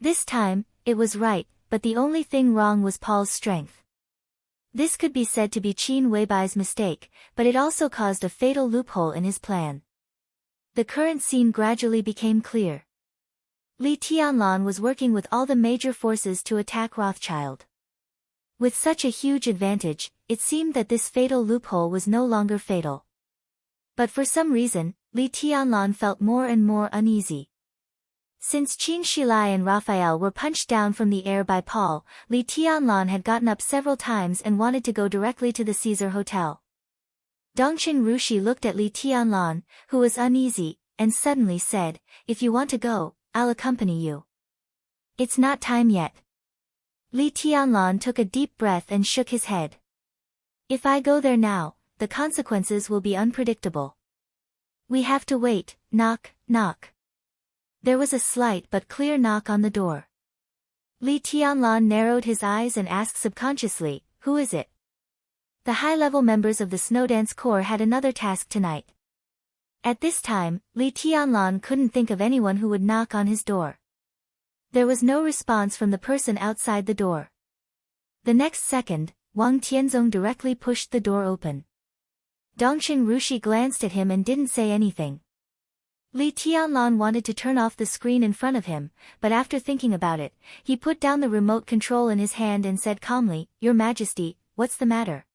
This time, it was right, but the only thing wrong was Paul's strength. This could be said to be Qin Weibai's mistake, but it also caused a fatal loophole in his plan. The current scene gradually became clear. Li Tianlan was working with all the major forces to attack Rothschild. With such a huge advantage, it seemed that this fatal loophole was no longer fatal. But for some reason, Li Tianlan felt more and more uneasy. Since Qin Shilai and Raphael were punched down from the air by Paul, Li Tianlan had gotten up several times and wanted to go directly to the Caesar Hotel. Dongqing Rushi looked at Li Tianlan, who was uneasy, and suddenly said, "If you want to go, I'll accompany you." "It's not time yet." Li Tianlan took a deep breath and shook his head. "If I go there now, the consequences will be unpredictable. We have to wait." Knock, knock. There was a slight but clear knock on the door. Li Tianlan narrowed his eyes and asked subconsciously, "Who is it?" The high-level members of the Snowdance Corps had another task tonight. At this time, Li Tianlan couldn't think of anyone who would knock on his door. There was no response from the person outside the door. The next second, Wang Tianzong directly pushed the door open. Dongqing Rushi glanced at him and didn't say anything. Li Tianlan wanted to turn off the screen in front of him, but after thinking about it, he put down the remote control in his hand and said calmly, "Your Majesty, what's the matter?"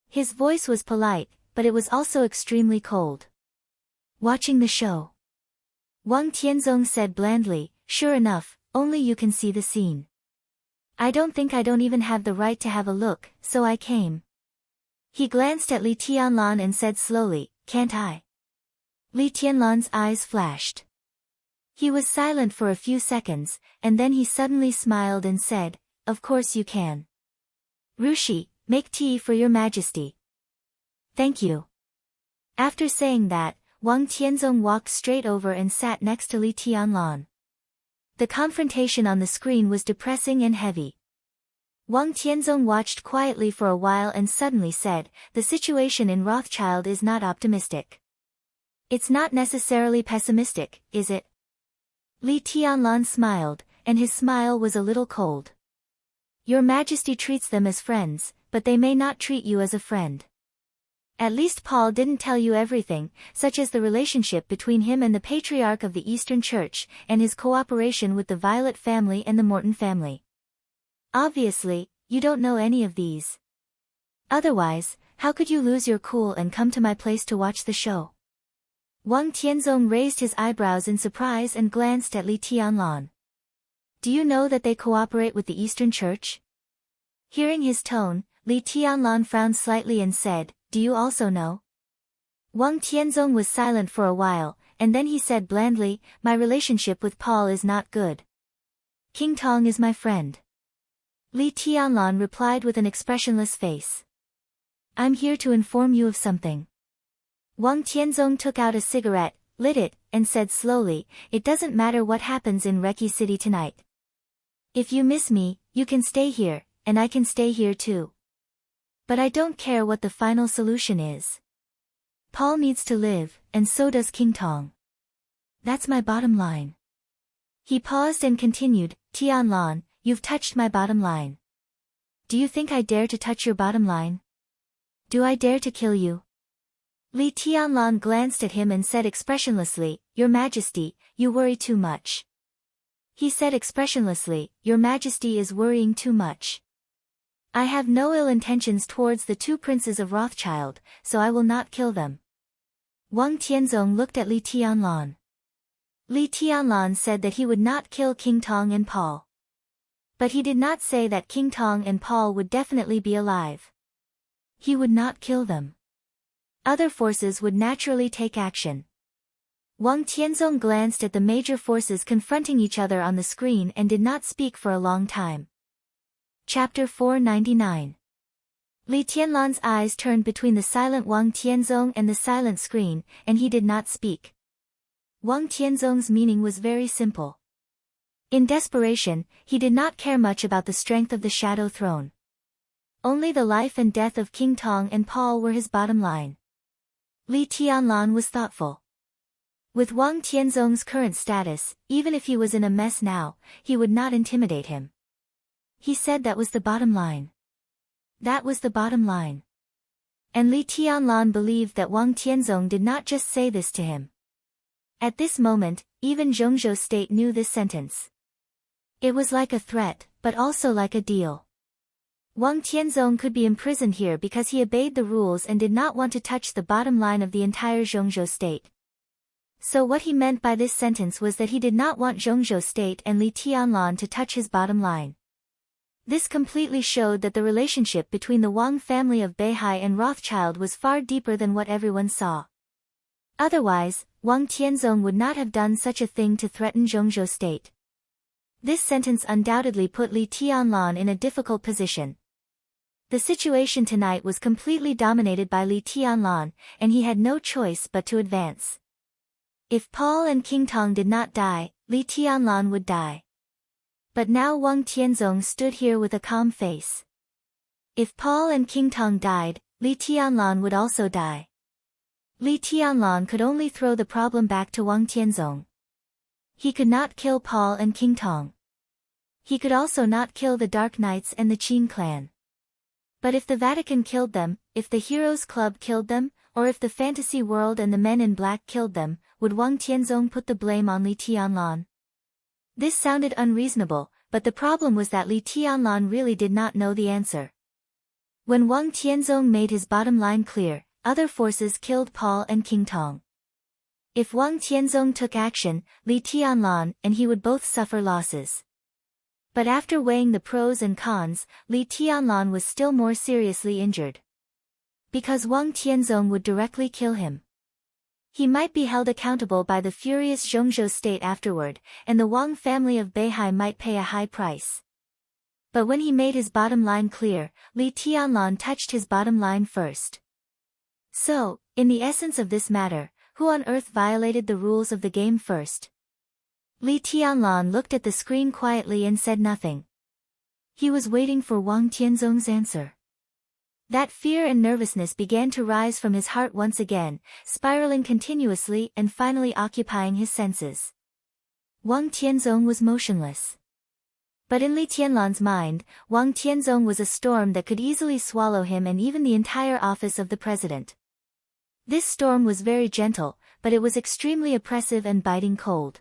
His voice was polite, but it was also extremely cold. "Watching the show." Wang Tianzong said blandly, "Sure enough, only you can see the scene. I don't even have the right to have a look, so I came." He glanced at Li Tianlan and said slowly, "Can't I?" Li Tianlan's eyes flashed. He was silent for a few seconds, and then he suddenly smiled and said, "Of course you can. Rushi, make tea for your Majesty." "Thank you." After saying that, Wang Tianzong walked straight over and sat next to Li Tianlan. The confrontation on the screen was depressing and heavy. Wang Tianzong watched quietly for a while and suddenly said, "The situation in Rothschild is not optimistic." "It's not necessarily pessimistic, is it?" Li Tianlan smiled, and his smile was a little cold. "Your Majesty treats them as friends, but they may not treat you as a friend. At least Paul didn't tell you everything, such as the relationship between him and the Patriarch of the Eastern Church, and his cooperation with the Violet family and the Morton family. Obviously, you don't know any of these. Otherwise, how could you lose your cool and come to my place to watch the show?" Wang Tianzong raised his eyebrows in surprise and glanced at Li Tianlan. "Do you know that they cooperate with the Eastern Church?" Hearing his tone, Li Tianlan frowned slightly and said, "Do you also know?" Wang Tianzong was silent for a while, and then he said blandly, "My relationship with Paul is not good. King Tong is my friend." Li Tianlan replied with an expressionless face. "I'm here to inform you of something." Wang Tianzong took out a cigarette, lit it, and said slowly, "It doesn't matter what happens in Reki City tonight. If you miss me, you can stay here, and I can stay here too. But I don't care what the final solution is. Paul needs to live, and so does King Tong. That's my bottom line." He paused and continued, "Tianlan, you've touched my bottom line. Do you think I dare to touch your bottom line? Do I dare to kill you?" Li Tianlan glanced at him and said expressionlessly, "Your Majesty, you worry too much." He said expressionlessly, "Your Majesty is worrying too much. I have no ill intentions towards the two princes of Rothschild, so I will not kill them." Wang Tianzong looked at Li Tianlan. Li Tianlan said that he would not kill King Tong and Paul. But he did not say that King Tong and Paul would definitely be alive. He would not kill them. Other forces would naturally take action. Wang Tianzong glanced at the major forces confronting each other on the screen and did not speak for a long time. Chapter 499. Li Tianlan's eyes turned between the silent Wang Tianzong and the silent screen, and he did not speak. Wang Tianzong's meaning was very simple. In desperation, he did not care much about the strength of the Shadow Throne. Only the life and death of King Tong and Paul were his bottom line. Li Tianlan was thoughtful. With Wang Tianzong's current status, even if he was in a mess now, he would not intimidate him. He said that was the bottom line. That was the bottom line. And Li Tianlan believed that Wang Tianzong did not just say this to him. At this moment, even Zhongzhou State knew this sentence. It was like a threat, but also like a deal. Wang Tianzong could be imprisoned here because he obeyed the rules and did not want to touch the bottom line of the entire Zhongzhou State. So what he meant by this sentence was that he did not want Zhongzhou State and Li Tianlan to touch his bottom line. This completely showed that the relationship between the Wang family of Beihai and Rothschild was far deeper than what everyone saw. Otherwise, Wang Tianzong would not have done such a thing to threaten Zhongzhou State. This sentence undoubtedly put Li Tianlan in a difficult position. The situation tonight was completely dominated by Li Tianlan, and he had no choice but to advance. If Paul and King Tong did not die, Li Tianlan would die. But now Wang Tianzong stood here with a calm face. If Paul and King Tong died, Li Tianlan would also die. Li Tianlan could only throw the problem back to Wang Tianzong. He could not kill Paul and King Tong. He could also not kill the Dark Knights and the Qin clan. But if the Vatican killed them, if the Heroes Club killed them, or if the fantasy world and the Men in Black killed them, would Wang Tianzong put the blame on Li Tianlan? This sounded unreasonable, but the problem was that Li Tianlan really did not know the answer. When Wang Tianzong made his bottom line clear, other forces killed Paul and King Tong. If Wang Tianzong took action, Li Tianlan and he would both suffer losses. But after weighing the pros and cons, Li Tianlan was still more seriously injured. Because Wang Tianzong would directly kill him. He might be held accountable by the furious Zhongzhou State afterward, and the Wang family of Beihai might pay a high price. But when he made his bottom line clear, Li Tianlan touched his bottom line first. So, in the essence of this matter, who on earth violated the rules of the game first? Li Tianlan looked at the screen quietly and said nothing. He was waiting for Wang Tianzong's answer. That fear and nervousness began to rise from his heart once again, spiraling continuously and finally occupying his senses. Wang Tianzong was motionless. But in Li Tianlan's mind, Wang Tianzong was a storm that could easily swallow him and even the entire office of the president. This storm was very gentle, but it was extremely oppressive and biting cold.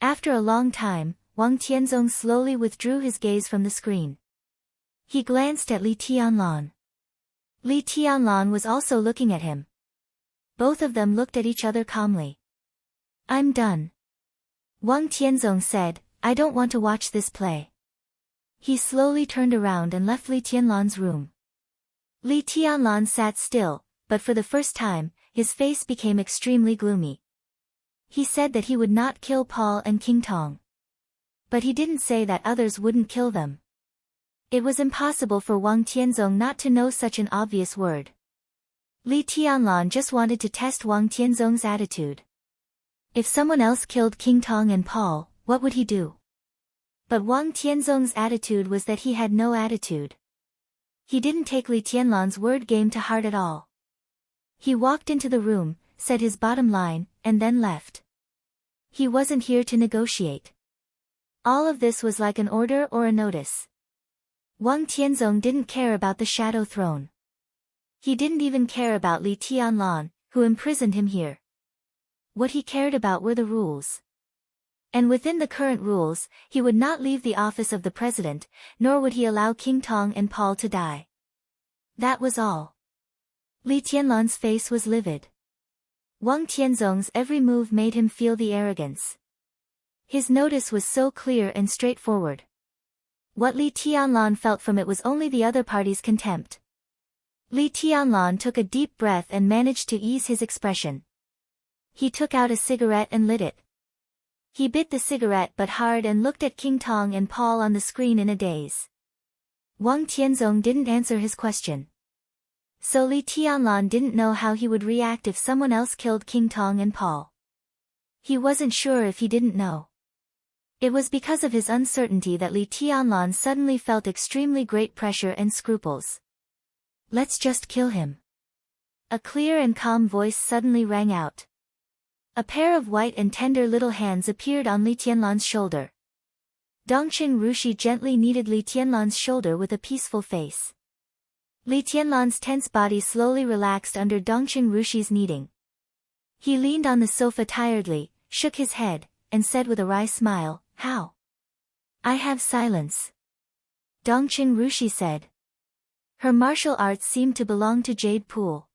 After a long time, Wang Tianzong slowly withdrew his gaze from the screen. He glanced at Li Tianlan. Li Tianlan was also looking at him. Both of them looked at each other calmly. "I'm done," Wang Tianzong said. "I don't want to watch this play." He slowly turned around and left Li Tianlan's room. Li Tianlan sat still, but for the first time, his face became extremely gloomy. He said that he would not kill Paul and King Tong. But he didn't say that others wouldn't kill them. It was impossible for Wang Tianzong not to know such an obvious word. Li Tianlan just wanted to test Wang Tianzong's attitude. If someone else killed King Tong and Paul, what would he do? But Wang Tianzong's attitude was that he had no attitude. He didn't take Li Tianlan's word game to heart at all. He walked into the room, said his bottom line, and then left. He wasn't here to negotiate. All of this was like an order or a notice. Wang Tianzong didn't care about the Shadow Throne. He didn't even care about Li Tianlan, who imprisoned him here. What he cared about were the rules. And within the current rules, he would not leave the office of the president, nor would he allow King Tong and Paul to die. That was all. Li Tianlan's face was livid. Wang Tianzong's every move made him feel the arrogance. His notice was so clear and straightforward. What Li Tianlan felt from it was only the other party's contempt. Li Tianlan took a deep breath and managed to ease his expression. He took out a cigarette and lit it. He bit the cigarette but hard and looked at King Tong and Paul on the screen in a daze. Wang Tianzong didn't answer his question. So Li Tianlan didn't know how he would react if someone else killed King Tong and Paul. He wasn't sure if he didn't know. It was because of his uncertainty that Li Tianlan suddenly felt extremely great pressure and scruples. "Let's just kill him." A clear and calm voice suddenly rang out. A pair of white and tender little hands appeared on Li Tianlan's shoulder. Dongqing Rushi gently kneaded Li Tianlan's shoulder with a peaceful face. Li Tianlan's tense body slowly relaxed under Dongqing Rushi's kneading. He leaned on the sofa tiredly, shook his head, and said with a wry smile, "How?" "I have silence," Dongqing Rushi said. Her martial arts seemed to belong to Jade Pool.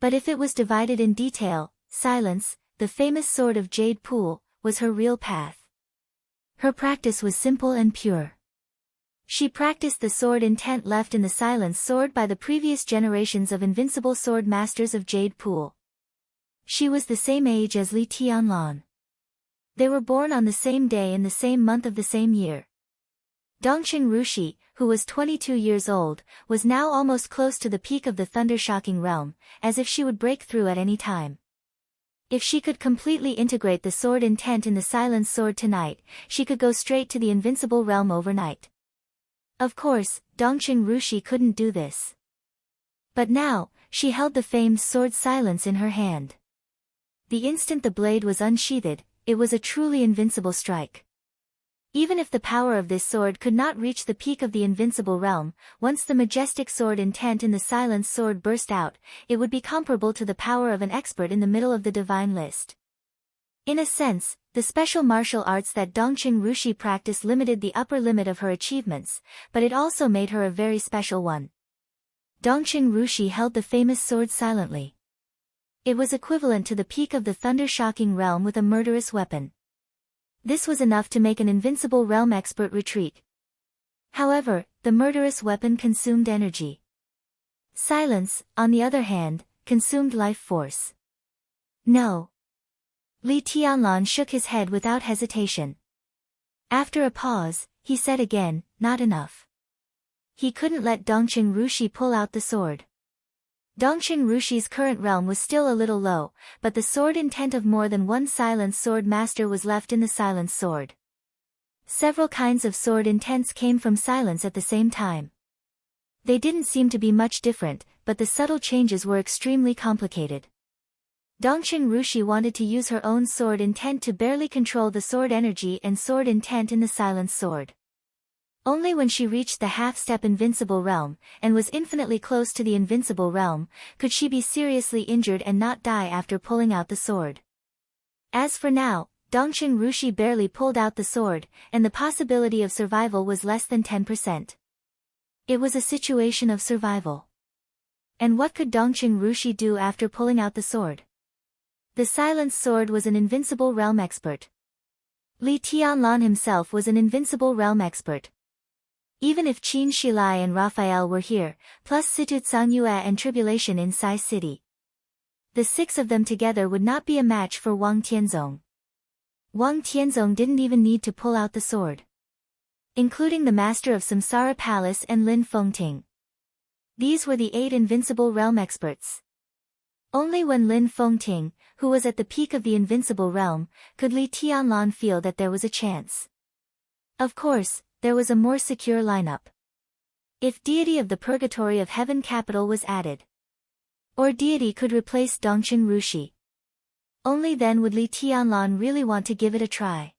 But if it was divided in detail, silence, the famous sword of Jade Pool, was her real path. Her practice was simple and pure. She practiced the sword intent left in the silence sword by the previous generations of invincible sword masters of Jade Pool. She was the same age as Li Tianlan. They were born on the same day in the same month of the same year. Dongqing Rushi, who was 22 years old, was now almost close to the peak of the thunder-shocking realm, as if she would break through at any time. If she could completely integrate the sword intent in the silence sword tonight, she could go straight to the invincible realm overnight. Of course, Dongqing Rushi couldn't do this. But now, she held the famed sword silence in her hand. The instant the blade was unsheathed, it was a truly invincible strike. Even if the power of this sword could not reach the peak of the invincible realm, once the majestic sword intent in the silence sword burst out, it would be comparable to the power of an expert in the middle of the divine list. In a sense, the special martial arts that Dongqing Rushi practiced limited the upper limit of her achievements, but it also made her a very special one. Dongqing Rushi held the famous sword silently. It was equivalent to the peak of the thunder-shocking realm with a murderous weapon. This was enough to make an invincible realm expert retreat. However, the murderous weapon consumed energy. Silence, on the other hand, consumed life force. No. Li Tianlan shook his head without hesitation. After a pause, he said again, "Not enough." He couldn't let Dongqing Rushi pull out the sword. Dongqing Rushi's current realm was still a little low, but the sword intent of more than one silence sword master was left in the silence sword. Several kinds of sword intents came from silence at the same time. They didn't seem to be much different, but the subtle changes were extremely complicated. Dongqing Rushi wanted to use her own sword intent to barely control the sword energy and sword intent in the silence sword. Only when she reached the half-step invincible realm, and was infinitely close to the invincible realm, could she be seriously injured and not die after pulling out the sword. As for now, Dongqing Rushi barely pulled out the sword, and the possibility of survival was less than 10%. It was a situation of survival. And what could Dongqing Rushi do after pulling out the sword? The silence sword was an invincible realm expert. Li Tianlan himself was an invincible realm expert. Even if Qin Shilai and Raphael were here, plus Situtsang Yue and Tribulation in Sai City, the 6 of them together would not be a match for Wang Tianzong. Wang Tianzong didn't even need to pull out the sword. Including the Master of Samsara Palace and Lin Fengting. These were the 8 invincible realm experts. Only when Lin Fengting, who was at the peak of the invincible realm, could Li Tianlan feel that there was a chance. Of course, there was a more secure lineup. If Deity of the Purgatory of Heaven Capital was added, or Deity could replace Dongqing Rushi, only then would Li Tianlan really want to give it a try.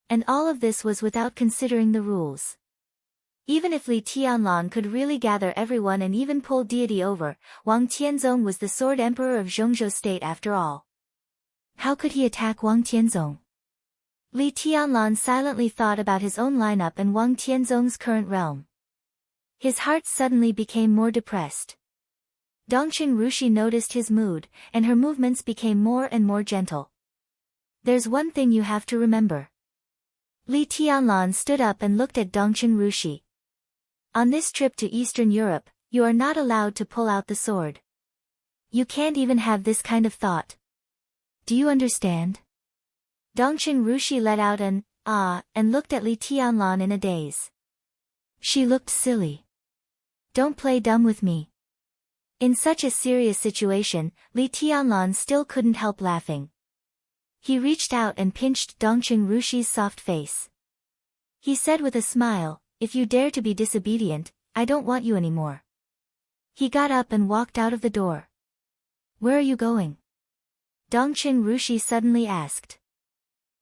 And all of this was without considering the rules. Even if Li Tianlan could really gather everyone and even pull Deity over, Wang Tianzong was the Sword Emperor of Zhongzhou State after all. How could he attack Wang Tianzong? Li Tianlan silently thought about his own lineup and Wang Tianzong's current realm. His heart suddenly became more depressed. Dongqing Rushi noticed his mood, and her movements became more and more gentle. There's one thing you have to remember. Li Tianlan stood up and looked at Dongqing Rushi. On this trip to Eastern Europe, you are not allowed to pull out the sword. You can't even have this kind of thought. Do you understand? Dongqing Rushi let out an ah and looked at Li Tianlan in a daze. She looked silly. Don't play dumb with me. In such a serious situation, Li Tianlan still couldn't help laughing. He reached out and pinched Dongqing Rushi's soft face. He said with a smile, "If you dare to be disobedient, I don't want you anymore." He got up and walked out of the door. "Where are you going?" Dongqing Rushi suddenly asked.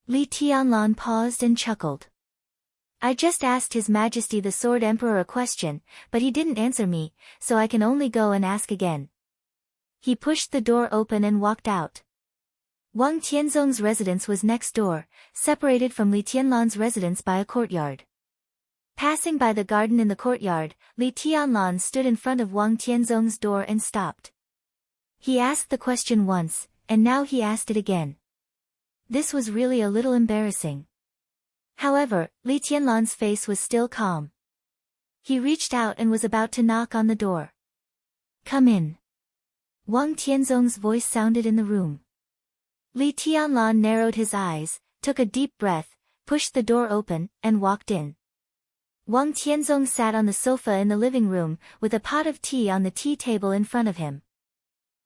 Li Tianlan paused and chuckled. "I just asked His Majesty the Sword Emperor a question, but he didn't answer me, so I can only go and ask again." He pushed the door open and walked out. Wang Tianzong's residence was next door, separated from Li Tianlan's residence by a courtyard. Passing by the garden in the courtyard, Li Tianlan stood in front of Wang Tianzong's door and stopped. He asked the question once, and now he asked it again. This was really a little embarrassing. However, Li Tianlan's face was still calm. He reached out and was about to knock on the door. "Come in." Wang Tianzong's voice sounded in the room. Li Tianlan narrowed his eyes, took a deep breath, pushed the door open, and walked in. Wang Tianzong sat on the sofa in the living room, with a pot of tea on the tea table in front of him.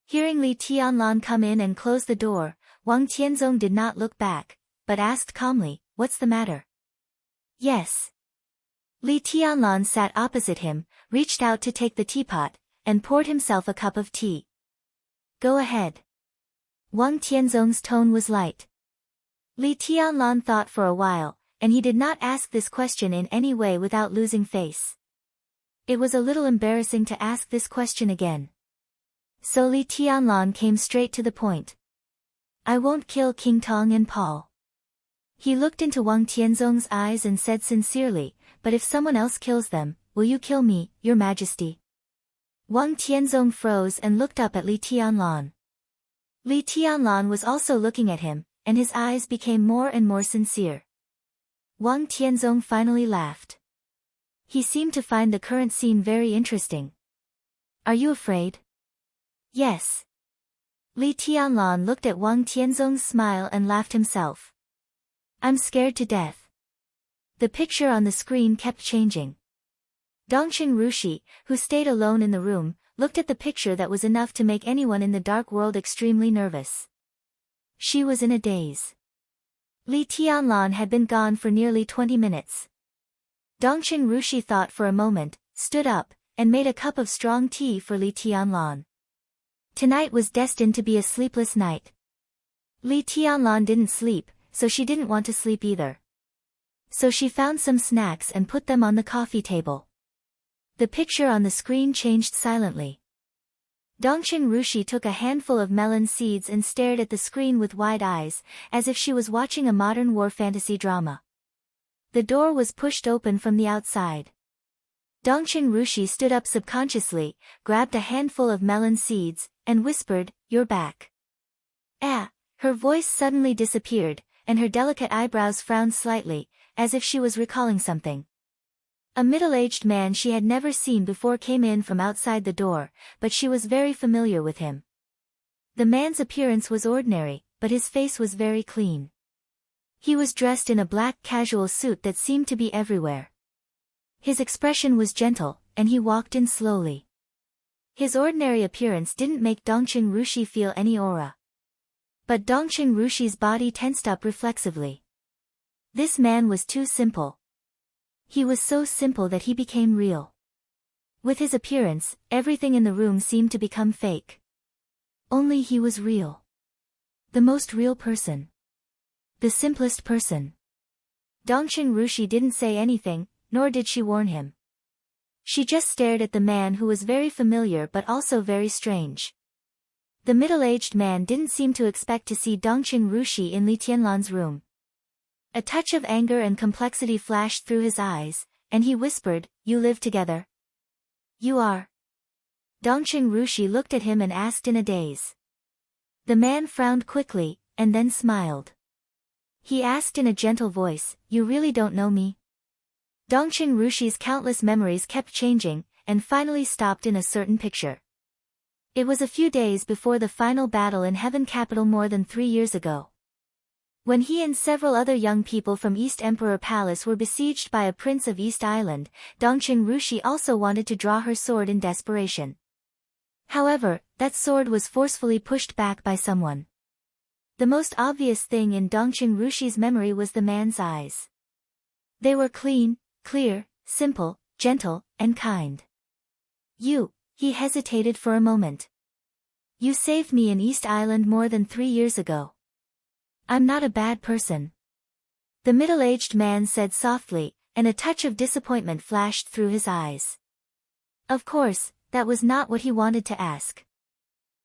Hearing Li Tianlan come in and close the door, Wang Tianzong did not look back, but asked calmly, "What's the matter?" "Yes." Li Tianlan sat opposite him, reached out to take the teapot, and poured himself a cup of tea. "Go ahead." Wang Tianzong's tone was light. Li Tianlan thought for a while, and he did not ask this question in any way without losing face. It was a little embarrassing to ask this question again. So Li Tianlan came straight to the point. "I won't kill King Tong and Paul." He looked into Wang Tianzong's eyes and said sincerely, "But if someone else kills them, will you kill me, Your Majesty?" Wang Tianzong froze and looked up at Li Tianlan. Li Tianlan was also looking at him, and his eyes became more and more sincere. Wang Tianzong finally laughed. He seemed to find the current scene very interesting. "Are you afraid?" "Yes." Li Tianlan looked at Wang Tianzong's smile and laughed himself. "I'm scared to death." The picture on the screen kept changing. Dongqing Rushi, who stayed alone in the room, looked at the picture that was enough to make anyone in the dark world extremely nervous. She was in a daze. Li Tianlan had been gone for nearly 20 minutes. Dongqing Rushi thought for a moment, stood up, and made a cup of strong tea for Li Tianlan. Tonight was destined to be a sleepless night. Li Tianlan didn't sleep, so she didn't want to sleep either. So she found some snacks and put them on the coffee table. The picture on the screen changed silently. Dongqing Rushi took a handful of melon seeds and stared at the screen with wide eyes, as if she was watching a modern war fantasy drama. The door was pushed open from the outside. Dongqing Rushi stood up subconsciously, grabbed a handful of melon seeds, and whispered, "You're back." Ah! Her voice suddenly disappeared, and her delicate eyebrows frowned slightly, as if she was recalling something. A middle-aged man she had never seen before came in from outside the door, but she was very familiar with him. The man's appearance was ordinary, but his face was very clean. He was dressed in a black casual suit that seemed to be everywhere. His expression was gentle, and he walked in slowly. His ordinary appearance didn't make Dongqing Rushi feel any aura. But Dongqing Rushi's body tensed up reflexively. This man was too simple. He was so simple that he became real. With his appearance, everything in the room seemed to become fake. Only he was real. The most real person. The simplest person. Dongqing Rushi didn't say anything, nor did she warn him. She just stared at the man who was very familiar but also very strange. The middle-aged man didn't seem to expect to see Dongqing Rushi in Li Tianlan's room. A touch of anger and complexity flashed through his eyes, and he whispered, "You live together?" "You are?" Dongqing Rushi looked at him and asked in a daze. The man frowned quickly, and then smiled. He asked in a gentle voice, "You really don't know me?" Dongqing Rushi's countless memories kept changing, and finally stopped in a certain picture. It was a few days before the final battle in Heaven Capital more than 3 years ago. When he and several other young people from East Emperor Palace were besieged by a prince of East Island, Dongqing Rushi also wanted to draw her sword in desperation. However, that sword was forcefully pushed back by someone. The most obvious thing in Dongqing Rushi's memory was the man's eyes. They were clean, clear, simple, gentle, and kind. He hesitated for a moment. "You saved me in East Island more than 3 years ago. I'm not a bad person." The middle-aged man said softly, and a touch of disappointment flashed through his eyes. Of course, that was not what he wanted to ask.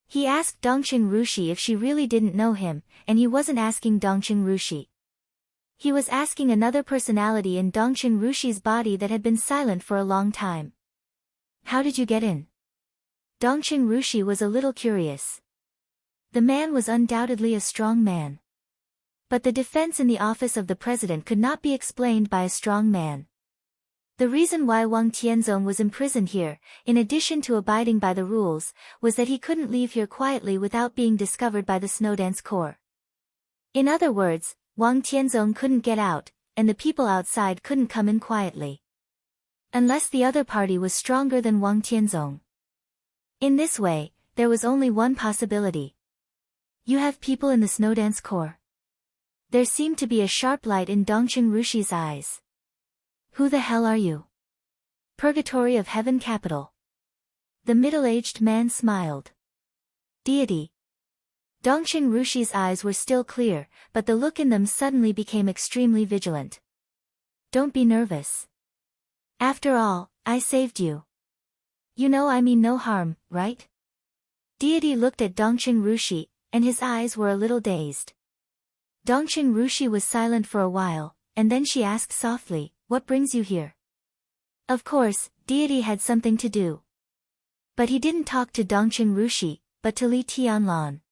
He asked Dongqing Rushi if she really didn't know him, and he wasn't asking Dongqing Rushi. He was asking another personality in Dongqing Rushi's body that had been silent for a long time. "How did you get in?" Dongqing Rushi was a little curious. The man was undoubtedly a strong man. But the defense in the office of the president could not be explained by a strong man. The reason why Wang Tianzong was imprisoned here, in addition to abiding by the rules, was that he couldn't leave here quietly without being discovered by the Snowdance Corps. In other words, Wang Tianzong couldn't get out, and the people outside couldn't come in quietly. Unless the other party was stronger than Wang Tianzong. In this way, there was only one possibility. "You have people in the Snowdance Corps?" There seemed to be a sharp light in Dongqing Rushi's eyes. "Who the hell are you?" "Purgatory of Heaven Capital." The middle-aged man smiled. "Deity." Dongqing Rushi's eyes were still clear, but the look in them suddenly became extremely vigilant. "Don't be nervous. After all, I saved you. You know I mean no harm, right?" Deity looked at Dongqing Rushi, and his eyes were a little dazed. Dongqing Rushi was silent for a while, and then she asked softly, "What brings you here?" Of course, Deity had something to do. But he didn't talk to Dongqing Rushi, but to Li Tianlan.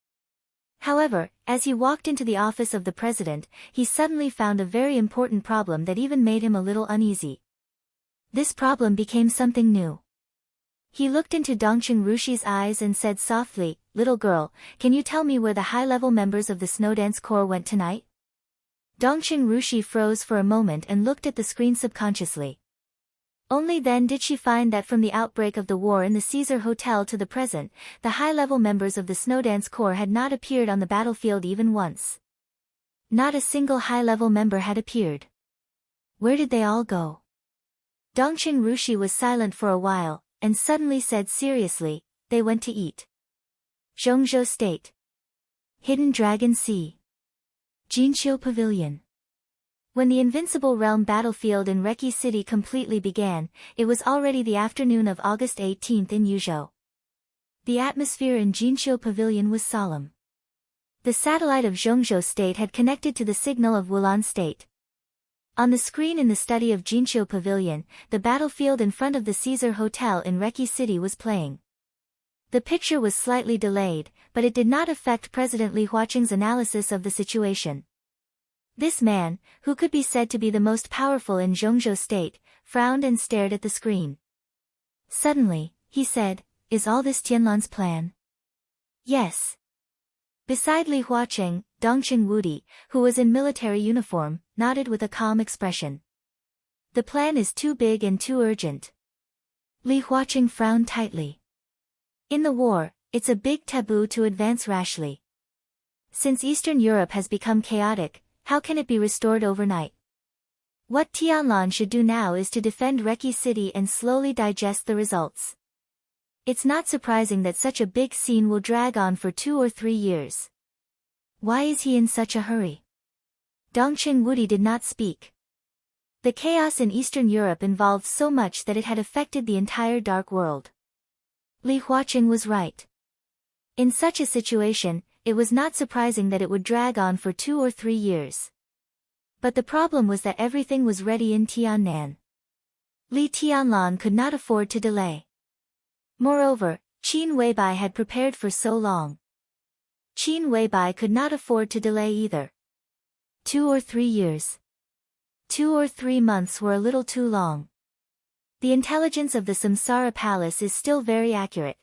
However, as he walked into the office of the president, he suddenly found a very important problem that even made him a little uneasy. This problem became something new. He looked into Dongqing Rushi's eyes and said softly, "Little girl, can you tell me where the high-level members of the Snowdance Corps went tonight?" Dongqing Rushi froze for a moment and looked at the screen subconsciously. Only then did she find that from the outbreak of the war in the Caesar Hotel to the present, the high-level members of the Snowdance Corps had not appeared on the battlefield even once. Not a single high-level member had appeared. Where did they all go? Dongqing Rushi was silent for a while, and suddenly said seriously, they went to eat. Zhongzhou State. Hidden Dragon Sea. Jinqiu Pavilion. When the Invincible Realm battlefield in Reki City completely began, it was already the afternoon of August 18 in Yuzhou. The atmosphere in Jinqiu Pavilion was solemn. The satellite of Zhongzhou State had connected to the signal of Wulan State. On the screen in the study of Jinqiu Pavilion, the battlefield in front of the Caesar Hotel in Reki City was playing. The picture was slightly delayed, but it did not affect President Li Huaqing's analysis of the situation. This man, who could be said to be the most powerful in Zhongzhou State, frowned and stared at the screen. Suddenly, he said, "Is all this Tianlan's plan?" "Yes." Beside Li Huaqing, Dongqing Wudi, who was in military uniform, nodded with a calm expression. "The plan is too big and too urgent." Li Huaqing frowned tightly. "In the war, it's a big taboo to advance rashly. Since Eastern Europe has become chaotic, how can it be restored overnight? What Tianlan should do now is to defend Reki City and slowly digest the results. It's not surprising that such a big scene will drag on for 2 or 3 years. Why is he in such a hurry?" Dongqing Wudi did not speak. The chaos in Eastern Europe involved so much that it had affected the entire dark world. Li Huaqing was right. In such a situation, it was not surprising that it would drag on for 2 or 3 years. But the problem was that everything was ready in Tiannan. Li Tianlan could not afford to delay. Moreover, Qin Weibai had prepared for so long. Qin Weibai could not afford to delay either. 2 or 3 years. 2 or 3 months were a little too long. The intelligence of the Samsara Palace is still very accurate.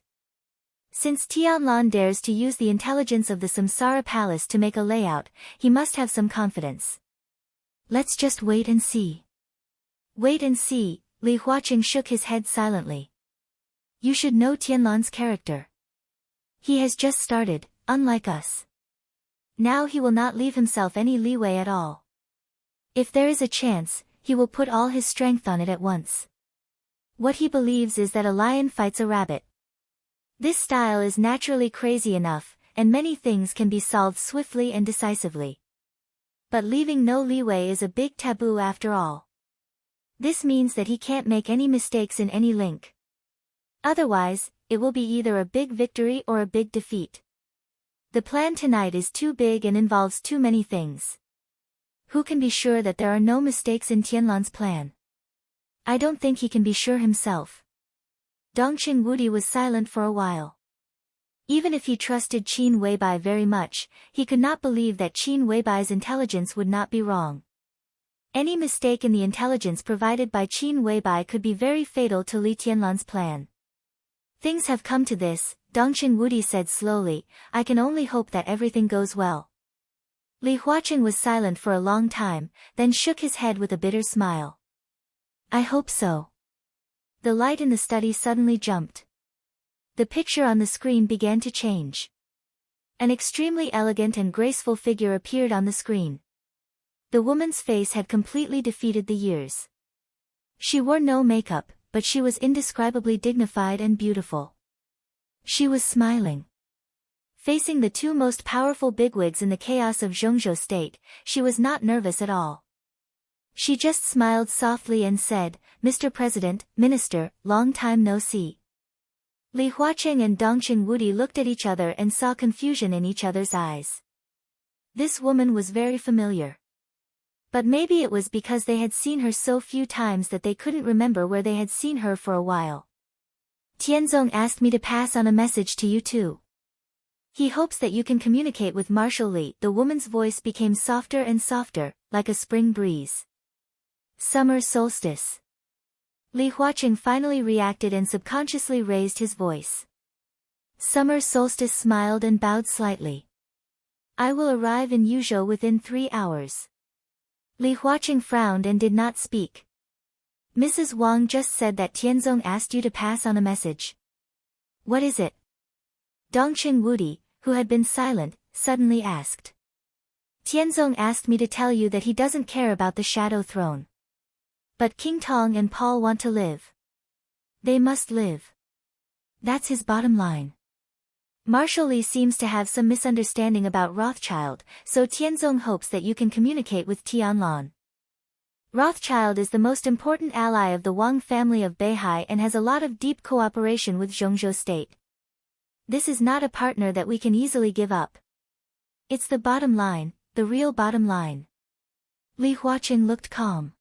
Since Tianlan dares to use the intelligence of the Samsara Palace to make a layout, he must have some confidence. Let's just wait and see. Wait and see, Li Huaqing shook his head silently. You should know Tianlan's character. He has just started, unlike us. Now he will not leave himself any leeway at all. If there is a chance, he will put all his strength on it at once. What he believes is that a lion fights a rabbit. This style is naturally crazy enough, and many things can be solved swiftly and decisively. But leaving no leeway is a big taboo after all. This means that he can't make any mistakes in any link. Otherwise, it will be either a big victory or a big defeat. The plan tonight is too big and involves too many things. Who can be sure that there are no mistakes in Tianlan's plan? I don't think he can be sure himself. Dongqing Wudi was silent for a while. Even if he trusted Qin Weibai very much, he could not believe that Qin Weibai's intelligence would not be wrong. Any mistake in the intelligence provided by Qin Weibai could be very fatal to Li Tianlan's plan. Things have come to this, Dongqing Wudi said slowly, I can only hope that everything goes well. Li Huaqing was silent for a long time, then shook his head with a bitter smile. I hope so. The light in the study suddenly jumped. The picture on the screen began to change. An extremely elegant and graceful figure appeared on the screen. The woman's face had completely defeated the years. She wore no makeup, but she was indescribably dignified and beautiful. She was smiling. Facing the 2 most powerful bigwigs in the chaos of Zhongzhou State, she was not nervous at all. She just smiled softly and said, Mr. President, Minister, long time no see. Li Huaqing and Dongqing Wudi looked at each other and saw confusion in each other's eyes. This woman was very familiar. But maybe it was because they had seen her so few times that they couldn't remember where they had seen her for a while. Tianzong asked me to pass on a message to you too. He hopes that you can communicate with Marshal Li. The woman's voice became softer and softer, like a spring breeze. Summer solstice. Li Huaqing finally reacted and subconsciously raised his voice. Summer solstice smiled and bowed slightly. I will arrive in Yuzhou within 3 hours. Li Huaqing frowned and did not speak. Mrs. Wang just said that Tianzong asked you to pass on a message. What is it? Dongqing Wudi, who had been silent, suddenly asked. Tianzong asked me to tell you that he doesn't care about the Shadow Throne. But King Tong and Paul want to live. They must live. That's his bottom line. Marshal Li seems to have some misunderstanding about Rothschild, so Tianzong hopes that you can communicate with Tianlong. Rothschild is the most important ally of the Wang family of Beihai and has a lot of deep cooperation with Zhongzhou state. This is not a partner that we can easily give up. It's the bottom line, the real bottom line. Li Huaqing looked calm.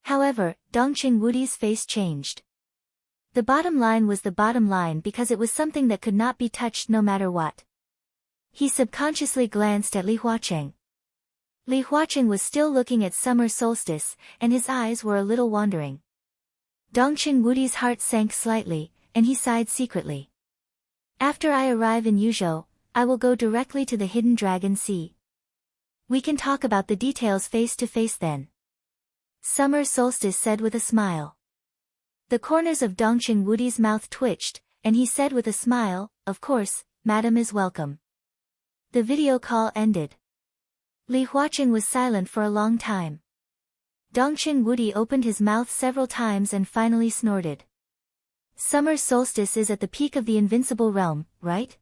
However, Dongqing Wudi's face changed. The bottom line was the bottom line because it was something that could not be touched no matter what. He subconsciously glanced at Li Huaqing. Li Huaqing was still looking at summer solstice, and his eyes were a little wandering. Dongqing Wudi's heart sank slightly, and he sighed secretly. After I arrive in Yuzhou, I will go directly to the Hidden Dragon Sea. We can talk about the details face to face then. Summer Solstice said with a smile. The corners of Dongqing Wudi's mouth twitched, and he said with a smile, "Of course, Madam is welcome." The video call ended. Li Huaqing was silent for a long time. Dongqing Wudi opened his mouth several times and finally snorted. Summer solstice is at the peak of the invincible realm, right?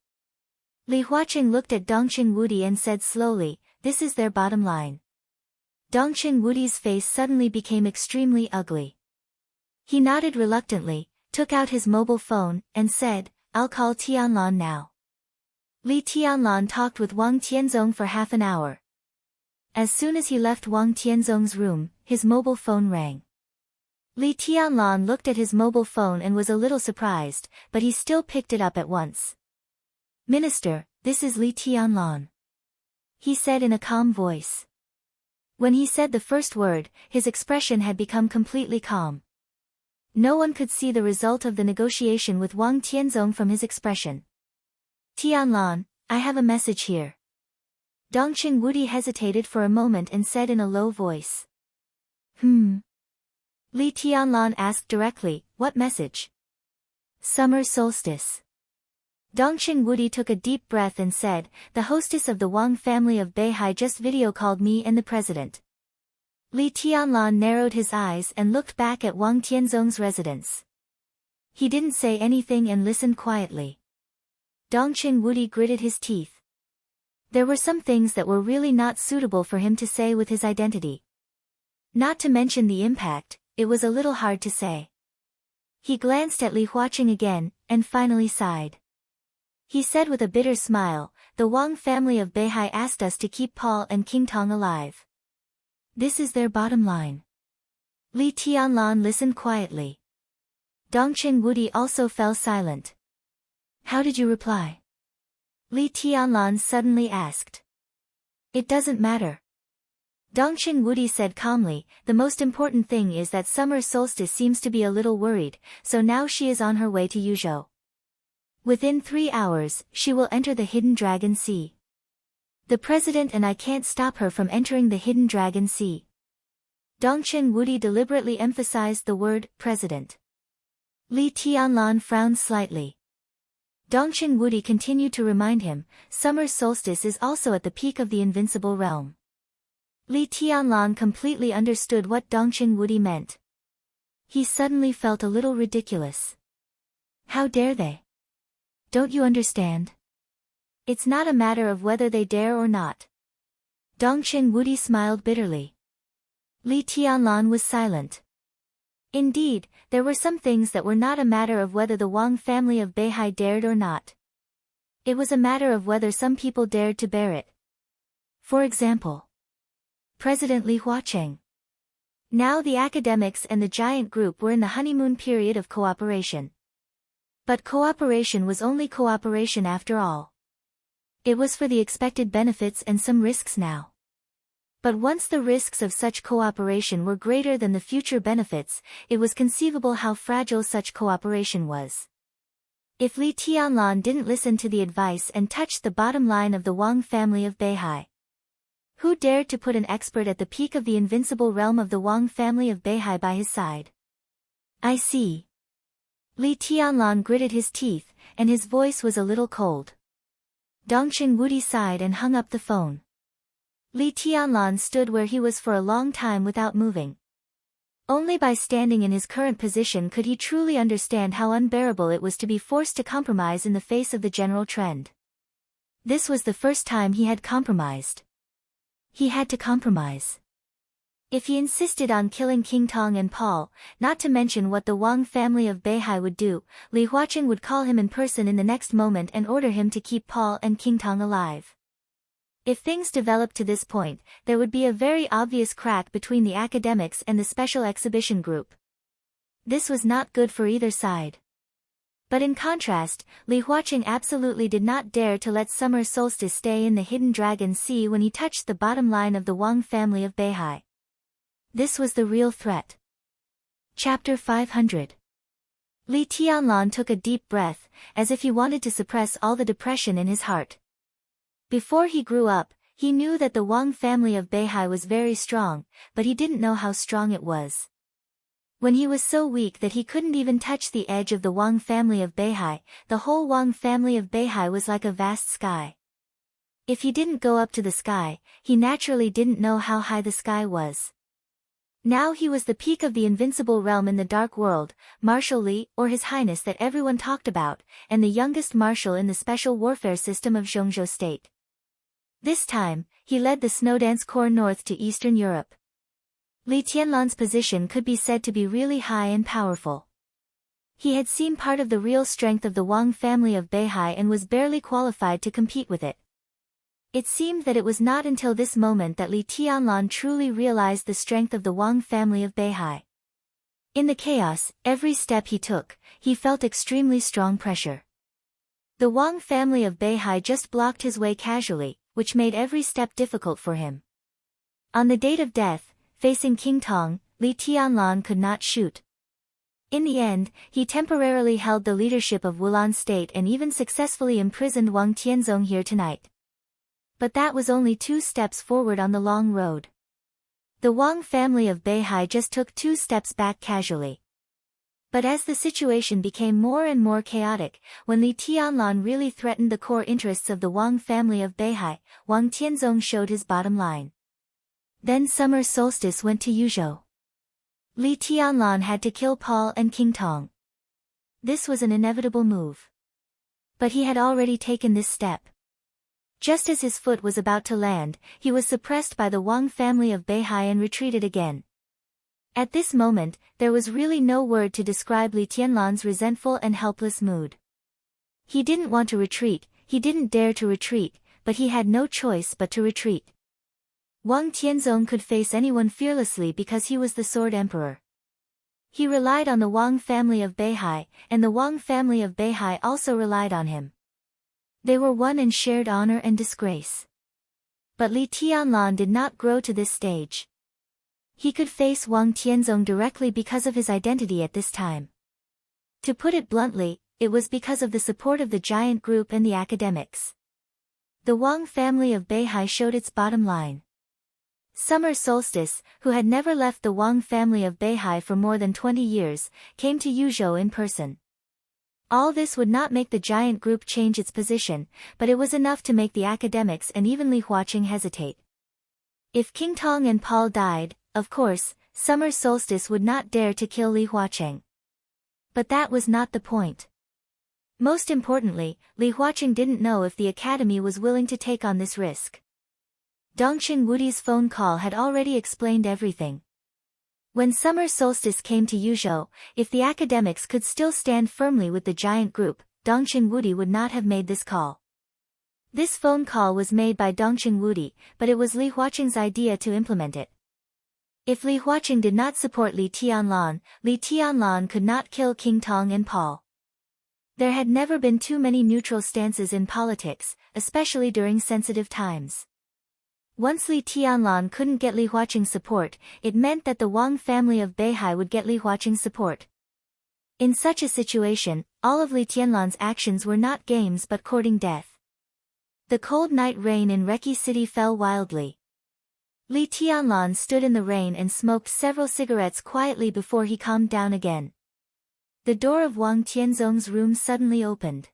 Li Huaqing looked at Dongqing Wudi and said slowly, "This is their bottom line." Dongqing Wudi's face suddenly became extremely ugly. He nodded reluctantly, took out his mobile phone, and said, "I'll call Tianlong now." Li Tianlong talked with Wang Tianzong for half an hour. As soon as he left Wang Tianzong's room, his mobile phone rang. Li Tianlong looked at his mobile phone and was a little surprised, but he still picked it up at once. "Minister, this is Li Tianlong," he said in a calm voice. When he said the first word, his expression had become completely calm. No one could see the result of the negotiation with Wang Tianzong from his expression. "Tianlong, I have a message here." Dongqing Wudi hesitated for a moment and said in a low voice. Li Tianlong asked directly, "What message?" "Summer solstice." Dongqing Wudi took a deep breath and said, "The hostess of the Wang family of Beihai just video called me and the president." Li Tianlong narrowed his eyes and looked back at Wang Tianzong's residence. He didn't say anything and listened quietly. Dongqing Wudi gritted his teeth. There were some things that were really not suitable for him to say with his identity. Not to mention the impact, it was a little hard to say. He glanced at Li Huaqing again, and finally sighed. He said with a bitter smile, "The Wang family of Beihai asked us to keep Paul and King Tong alive. This is their bottom line." Li Tianlong listened quietly. Dongqing Wudi also fell silent. "How did you reply?" Li Tianlong suddenly asked. "It doesn't matter." Dongqing Wudi said calmly, "The most important thing is that summer solstice seems to be a little worried, so now she is on her way to Yuzhou. Within 3 hours, she will enter the Hidden Dragon Sea. The president and I can't stop her from entering the Hidden Dragon Sea." Dongqing Wudi deliberately emphasized the word, president. Li Tianlong frowned slightly. Dongqing Wudi continued to remind him, "Summer solstice is also at the peak of the invincible realm." Li Tianlong completely understood what Dongqing Wudi meant. He suddenly felt a little ridiculous. How dare they? Don't you understand? It's not a matter of whether they dare or not. Dongqing Wudi smiled bitterly. Li Tianlong was silent. Indeed, there were some things that were not a matter of whether the Wang family of Beihai dared or not. It was a matter of whether some people dared to bear it. For example, President Li Huaqing. Now the academics and the giant group were in the honeymoon period of cooperation. But cooperation was only cooperation after all. It was for the expected benefits and some risks now. But once the risks of such cooperation were greater than the future benefits, it was conceivable how fragile such cooperation was. If Li Tianlong didn't listen to the advice and touched the bottom line of the Wang family of Beihai, who dared to put an expert at the peak of the invincible realm of the Wang family of Beihai by his side? "I see." Li Tianlong gritted his teeth, and his voice was a little cold. Dongqing Wudi sighed and hung up the phone. Li Tianlan stood where he was for a long time without moving. Only by standing in his current position could he truly understand how unbearable it was to be forced to compromise in the face of the general trend. This was the first time he had compromised. He had to compromise. If he insisted on killing King Tong and Paul, not to mention what the Wang family of Beihai would do, Li Huaqing would call him in person in the next moment and order him to keep Paul and King Tong alive. If things developed to this point, there would be a very obvious crack between the academics and the special exhibition group. This was not good for either side. But in contrast, Li Huaqing absolutely did not dare to let summer solstice stay in the hidden dragon sea when he touched the bottom line of the Wang family of Beihai. This was the real threat. Chapter 500. Li Tianlan took a deep breath, as if he wanted to suppress all the depression in his heart. Before he grew up, he knew that the Wang family of Beihai was very strong, but he didn't know how strong it was. When he was so weak that he couldn't even touch the edge of the Wang family of Beihai, the whole Wang family of Beihai was like a vast sky. If he didn't go up to the sky, he naturally didn't know how high the sky was. Now he was the peak of the invincible realm in the dark world, Marshal Li, or His Highness that everyone talked about, and the youngest marshal in the special warfare system of Zhongzhou state. This time, he led the Snowdance Corps north to Eastern Europe. Li Tianlan's position could be said to be really high and powerful. He had seen part of the real strength of the Wang family of Beihai and was barely qualified to compete with it. It seemed that it was not until this moment that Li Tianlan truly realized the strength of the Wang family of Beihai. In the chaos, every step he took, he felt extremely strong pressure. The Wang family of Beihai just blocked his way casually, which made every step difficult for him. On the date of death, facing King Tong, Li Tianlan could not shoot. In the end, he temporarily held the leadership of Wulan state and even successfully imprisoned Wang Tianzong here tonight. But that was only 2 steps forward on the long road. The Wang family of Beihai just took 2 steps back casually. But as the situation became more and more chaotic, when Li Tianlan really threatened the core interests of the Wang family of Beihai, Wang Tianzong showed his bottom line. Then summer solstice went to Yuzhou. Li Tianlan had to kill Paul and King Tong. This was an inevitable move. But he had already taken this step. Just as his foot was about to land, he was suppressed by the Wang family of Beihai and retreated again. At this moment, there was really no word to describe Li Tianlan's resentful and helpless mood. He didn't want to retreat, he didn't dare to retreat, but he had no choice but to retreat. Wang Tianzong could face anyone fearlessly because he was the Sword Emperor. He relied on the Wang family of Beihai, and the Wang family of Beihai also relied on him. They were one and shared honor and disgrace. But Li Tianlan did not grow to this stage. He could face Wang Tianzong directly because of his identity at this time. To put it bluntly, it was because of the support of the giant group and the academics. The Wang family of Beihai showed its bottom line. Summer Solstice, who had never left the Wang family of Beihai for more than 20 years, came to Yuzhou in person. All this would not make the giant group change its position, but it was enough to make the academics and even Li Huaqing hesitate. If King Tong and Paul died, of course, Summer Solstice would not dare to kill Li Huaqing. But that was not the point. Most importantly, Li Huaqing didn't know if the academy was willing to take on this risk. Dongqing Wudi's phone call had already explained everything. When Summer Solstice came to Yuzhou, if the academics could still stand firmly with the giant group, Dongqing Wudi would not have made this call. This phone call was made by Dongqing Wudi, but it was Li Huaqing's idea to implement it. If Li Huaqing did not support Li Tianlan could not kill King Tong and Paul. There had never been too many neutral stances in politics, especially during sensitive times. Once Li Tianlan couldn't get Li Huaqing's support, it meant that the Wang family of Beihai would get Li Huaqing's support. In such a situation, all of Li Tianlan's actions were not games but courting death. The cold night rain in Reki City fell wildly. Li Tianlan stood in the rain and smoked several cigarettes quietly before he calmed down again. The door of Wang Tianzong's room suddenly opened.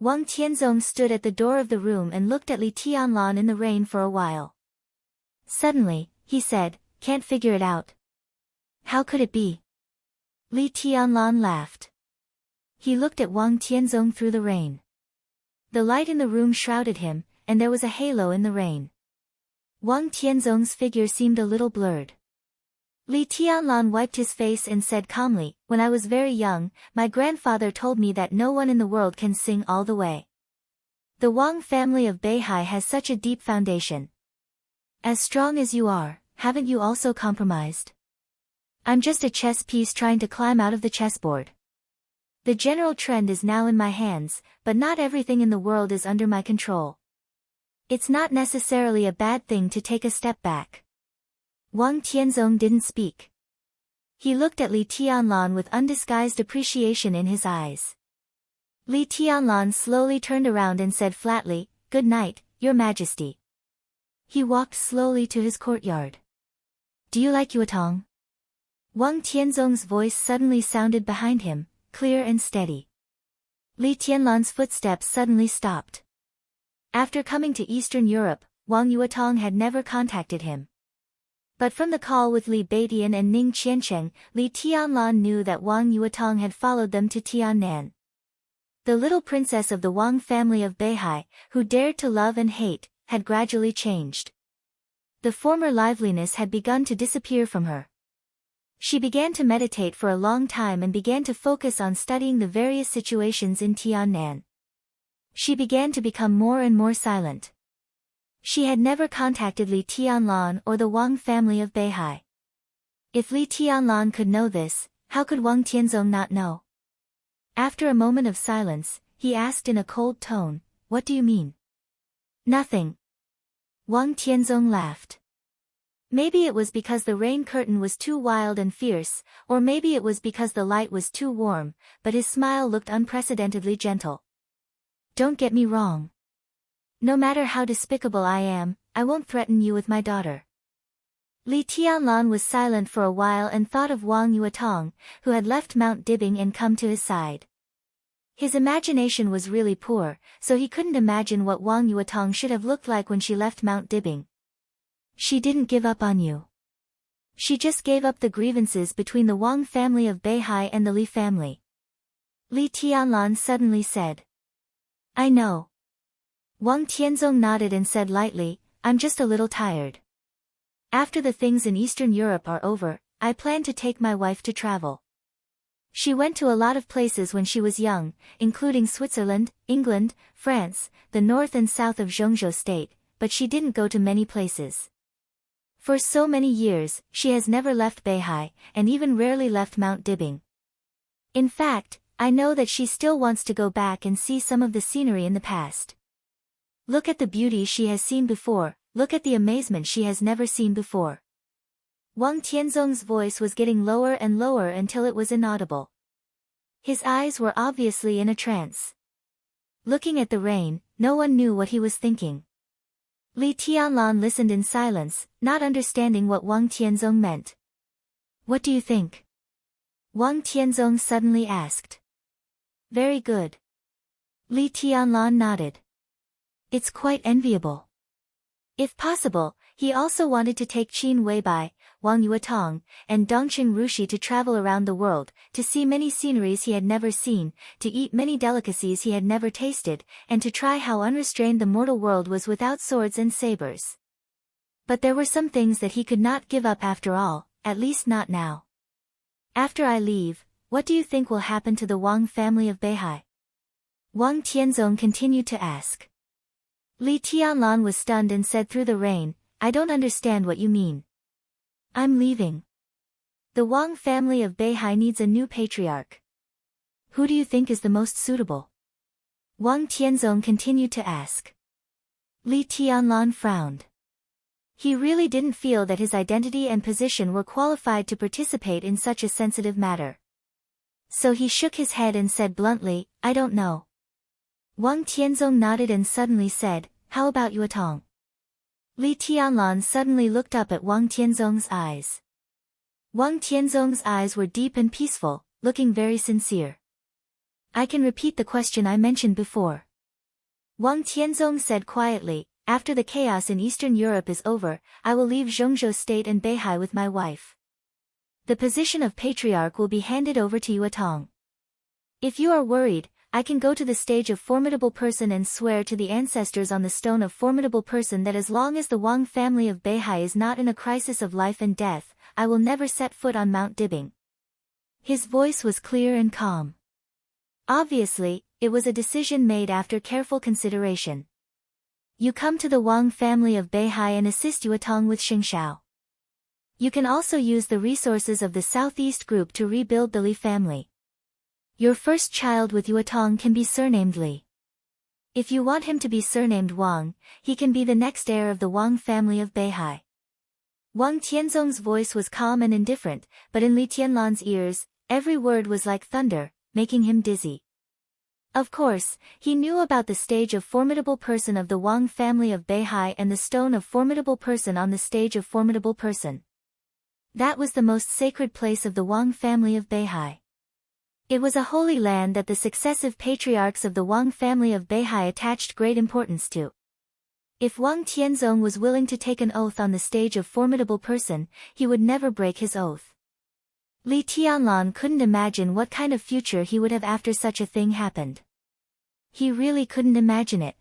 Wang Tianzong stood at the door of the room and looked at Li Tianlan in the rain for a while. Suddenly, he said, "Can't figure it out." "How could it be?" Li Tianlan laughed. He looked at Wang Tianzong through the rain. The light in the room shrouded him, and there was a halo in the rain. Wang Tianzong's figure seemed a little blurred. Li Tianlan wiped his face and said calmly, "When I was very young, my grandfather told me that no one in the world can sing all the way. The Wang family of Beihai has such a deep foundation. As strong as you are, haven't you also compromised? I'm just a chess piece trying to climb out of the chessboard. The general trend is now in my hands, but not everything in the world is under my control. It's not necessarily a bad thing to take a step back." Wang Tianzong didn't speak. He looked at Li Tianlan with undisguised appreciation in his eyes. Li Tianlan slowly turned around and said flatly, "Good night, Your Majesty." He walked slowly to his courtyard. "Do you like Yuetong?" Wang Tianzong's voice suddenly sounded behind him, clear and steady. Li Tianlan's footsteps suddenly stopped. After coming to Eastern Europe, Wang Yuetong had never contacted him. But from the call with Li Beidian and Ning Qiancheng, Li Tianlan knew that Wang Yuetong had followed them to Tiannan. The little princess of the Wang family of Beihai, who dared to love and hate, had gradually changed. The former liveliness had begun to disappear from her. She began to meditate for a long time and began to focus on studying the various situations in Tiannan. She began to become more and more silent. She had never contacted Li Tianlan or the Wang family of Beihai. If Li Tianlan could know this, how could Wang Tianzong not know? After a moment of silence, he asked in a cold tone, "What do you mean?" "Nothing." Wang Tianzong laughed. Maybe it was because the rain curtain was too wild and fierce, or maybe it was because the light was too warm, but his smile looked unprecedentedly gentle. "Don't get me wrong. No matter how despicable I am, I won't threaten you with my daughter." Li Tianlan was silent for a while and thought of Wang Yuetong, who had left Mount Dibbing and come to his side. His imagination was really poor, so he couldn't imagine what Wang Yuetong should have looked like when she left Mount Dibbing. "She didn't give up on you. She just gave up the grievances between the Wang family of Beihai and the Li family." Li Tianlan suddenly said. "I know." Wang Tianzong nodded and said lightly, "I'm just a little tired. After the things in Eastern Europe are over, I plan to take my wife to travel. She went to a lot of places when she was young, including Switzerland, England, France, the north and south of Zhengzhou state, but she didn't go to many places. For so many years, she has never left Beihai, and even rarely left Mount Dibbing. In fact, I know that she still wants to go back and see some of the scenery in the past. Look at the beauty she has seen before, look at the amazement she has never seen before." Wang Tianzong's voice was getting lower and lower until it was inaudible. His eyes were obviously in a trance. Looking at the rain, no one knew what he was thinking. Li Tianlan listened in silence, not understanding what Wang Tianzong meant. "What do you think?" Wang Tianzong suddenly asked. "Very good." Li Tianlan nodded. "It's quite enviable." If possible, he also wanted to take Qin Weibai, Wang Yuetong, and Dongqing Rushi to travel around the world, to see many sceneries he had never seen, to eat many delicacies he had never tasted, and to try how unrestrained the mortal world was without swords and sabers. But there were some things that he could not give up after all, at least not now. "After I leave, what do you think will happen to the Wang family of Beihai?" Wang Tianzong continued to ask. Li Tianlan was stunned and said through the rain, "I don't understand what you mean." "I'm leaving. The Wang family of Beihai needs a new patriarch. Who do you think is the most suitable?" Wang Tianzong continued to ask. Li Tianlan frowned. He really didn't feel that his identity and position were qualified to participate in such a sensitive matter. So he shook his head and said bluntly, "I don't know." Wang Tianzong nodded and suddenly said, "How about Yuetong?" Li Tianlan suddenly looked up at Wang Tianzong's eyes. Wang Tianzong's eyes were deep and peaceful, looking very sincere. "I can repeat the question I mentioned before." Wang Tianzong said quietly, after the chaos in Eastern Europe is over, I will leave Zhongzhou state and Beihai with my wife. The position of patriarch will be handed over to Yuetong. If you are worried, I can go to the stage of formidable person and swear to the ancestors on the stone of formidable person that as long as the Wang family of Beihai is not in a crisis of life and death, I will never set foot on Mount Dibing. His voice was clear and calm. Obviously, it was a decision made after careful consideration. You come to the Wang family of Beihai and assist Yuetong with Xingshao. You can also use the resources of the Southeast Group to rebuild the Li family. Your first child with Yuetong can be surnamed Li. If you want him to be surnamed Wang, he can be the next heir of the Wang family of Beihai. Wang Tianzong's voice was calm and indifferent, but in Li Tianlan's ears, every word was like thunder, making him dizzy. Of course, he knew about the stage of formidable person of the Wang family of Beihai and the stone of formidable person on the stage of formidable person. That was the most sacred place of the Wang family of Beihai. It was a holy land that the successive patriarchs of the Wang family of Beihai attached great importance to. If Wang Tianzong was willing to take an oath on the stage of formidable person, he would never break his oath. Li Tianlan couldn't imagine what kind of future he would have after such a thing happened. He really couldn't imagine it.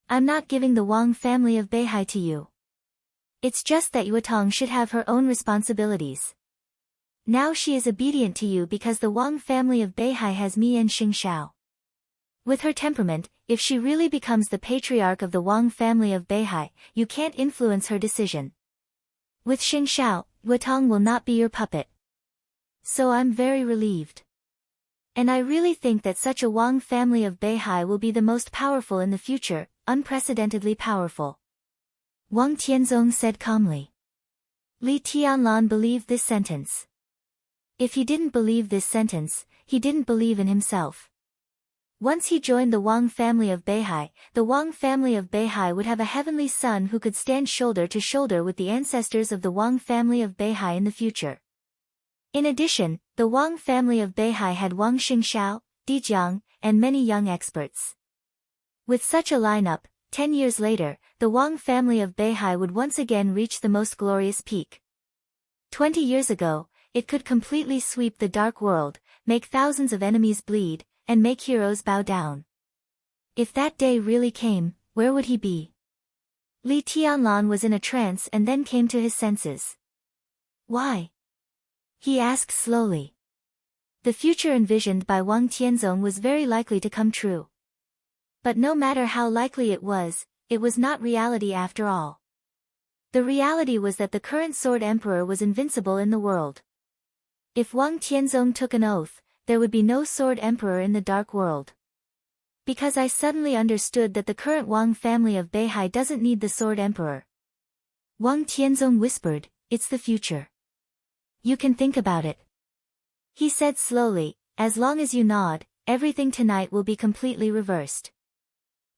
I'm not giving the Wang family of Beihai to you. It's just that Yuetong should have her own responsibilities. Now she is obedient to you because the Wang family of Beihai has me and Xingshao. With her temperament, if she really becomes the patriarch of the Wang family of Beihai, you can't influence her decision. With Xingshao, Yuetong will not be your puppet. So I'm very relieved. And I really think that such a Wang family of Beihai will be the most powerful in the future, unprecedentedly powerful. Wang Tianzong said calmly. Li Tianlan believed this sentence. If he didn't believe this sentence, he didn't believe in himself. Once he joined the Wang family of Beihai, the Wang family of Beihai would have a heavenly son who could stand shoulder to shoulder with the ancestors of the Wang family of Beihai in the future. In addition, the Wang family of Beihai had Wang Xingshao, Di Jiang, and many young experts. With such a lineup, 10 years later, the Wang family of Beihai would once again reach the most glorious peak. 20 years ago, it could completely sweep the dark world, make thousands of enemies bleed, and make heroes bow down. If that day really came, where would he be? Li Tianlan was in a trance and then came to his senses. Why? He asked slowly. The future envisioned by Wang Tianzong was very likely to come true. But no matter how likely it was not reality after all. The reality was that the current Sword Emperor was invincible in the world. If Wang Tianzong took an oath, there would be no Sword Emperor in the dark world. Because I suddenly understood that the current Wang family of Beihai doesn't need the Sword Emperor. Wang Tianzong whispered, it's the future. You can think about it. He said slowly, as long as you nod, everything tonight will be completely reversed.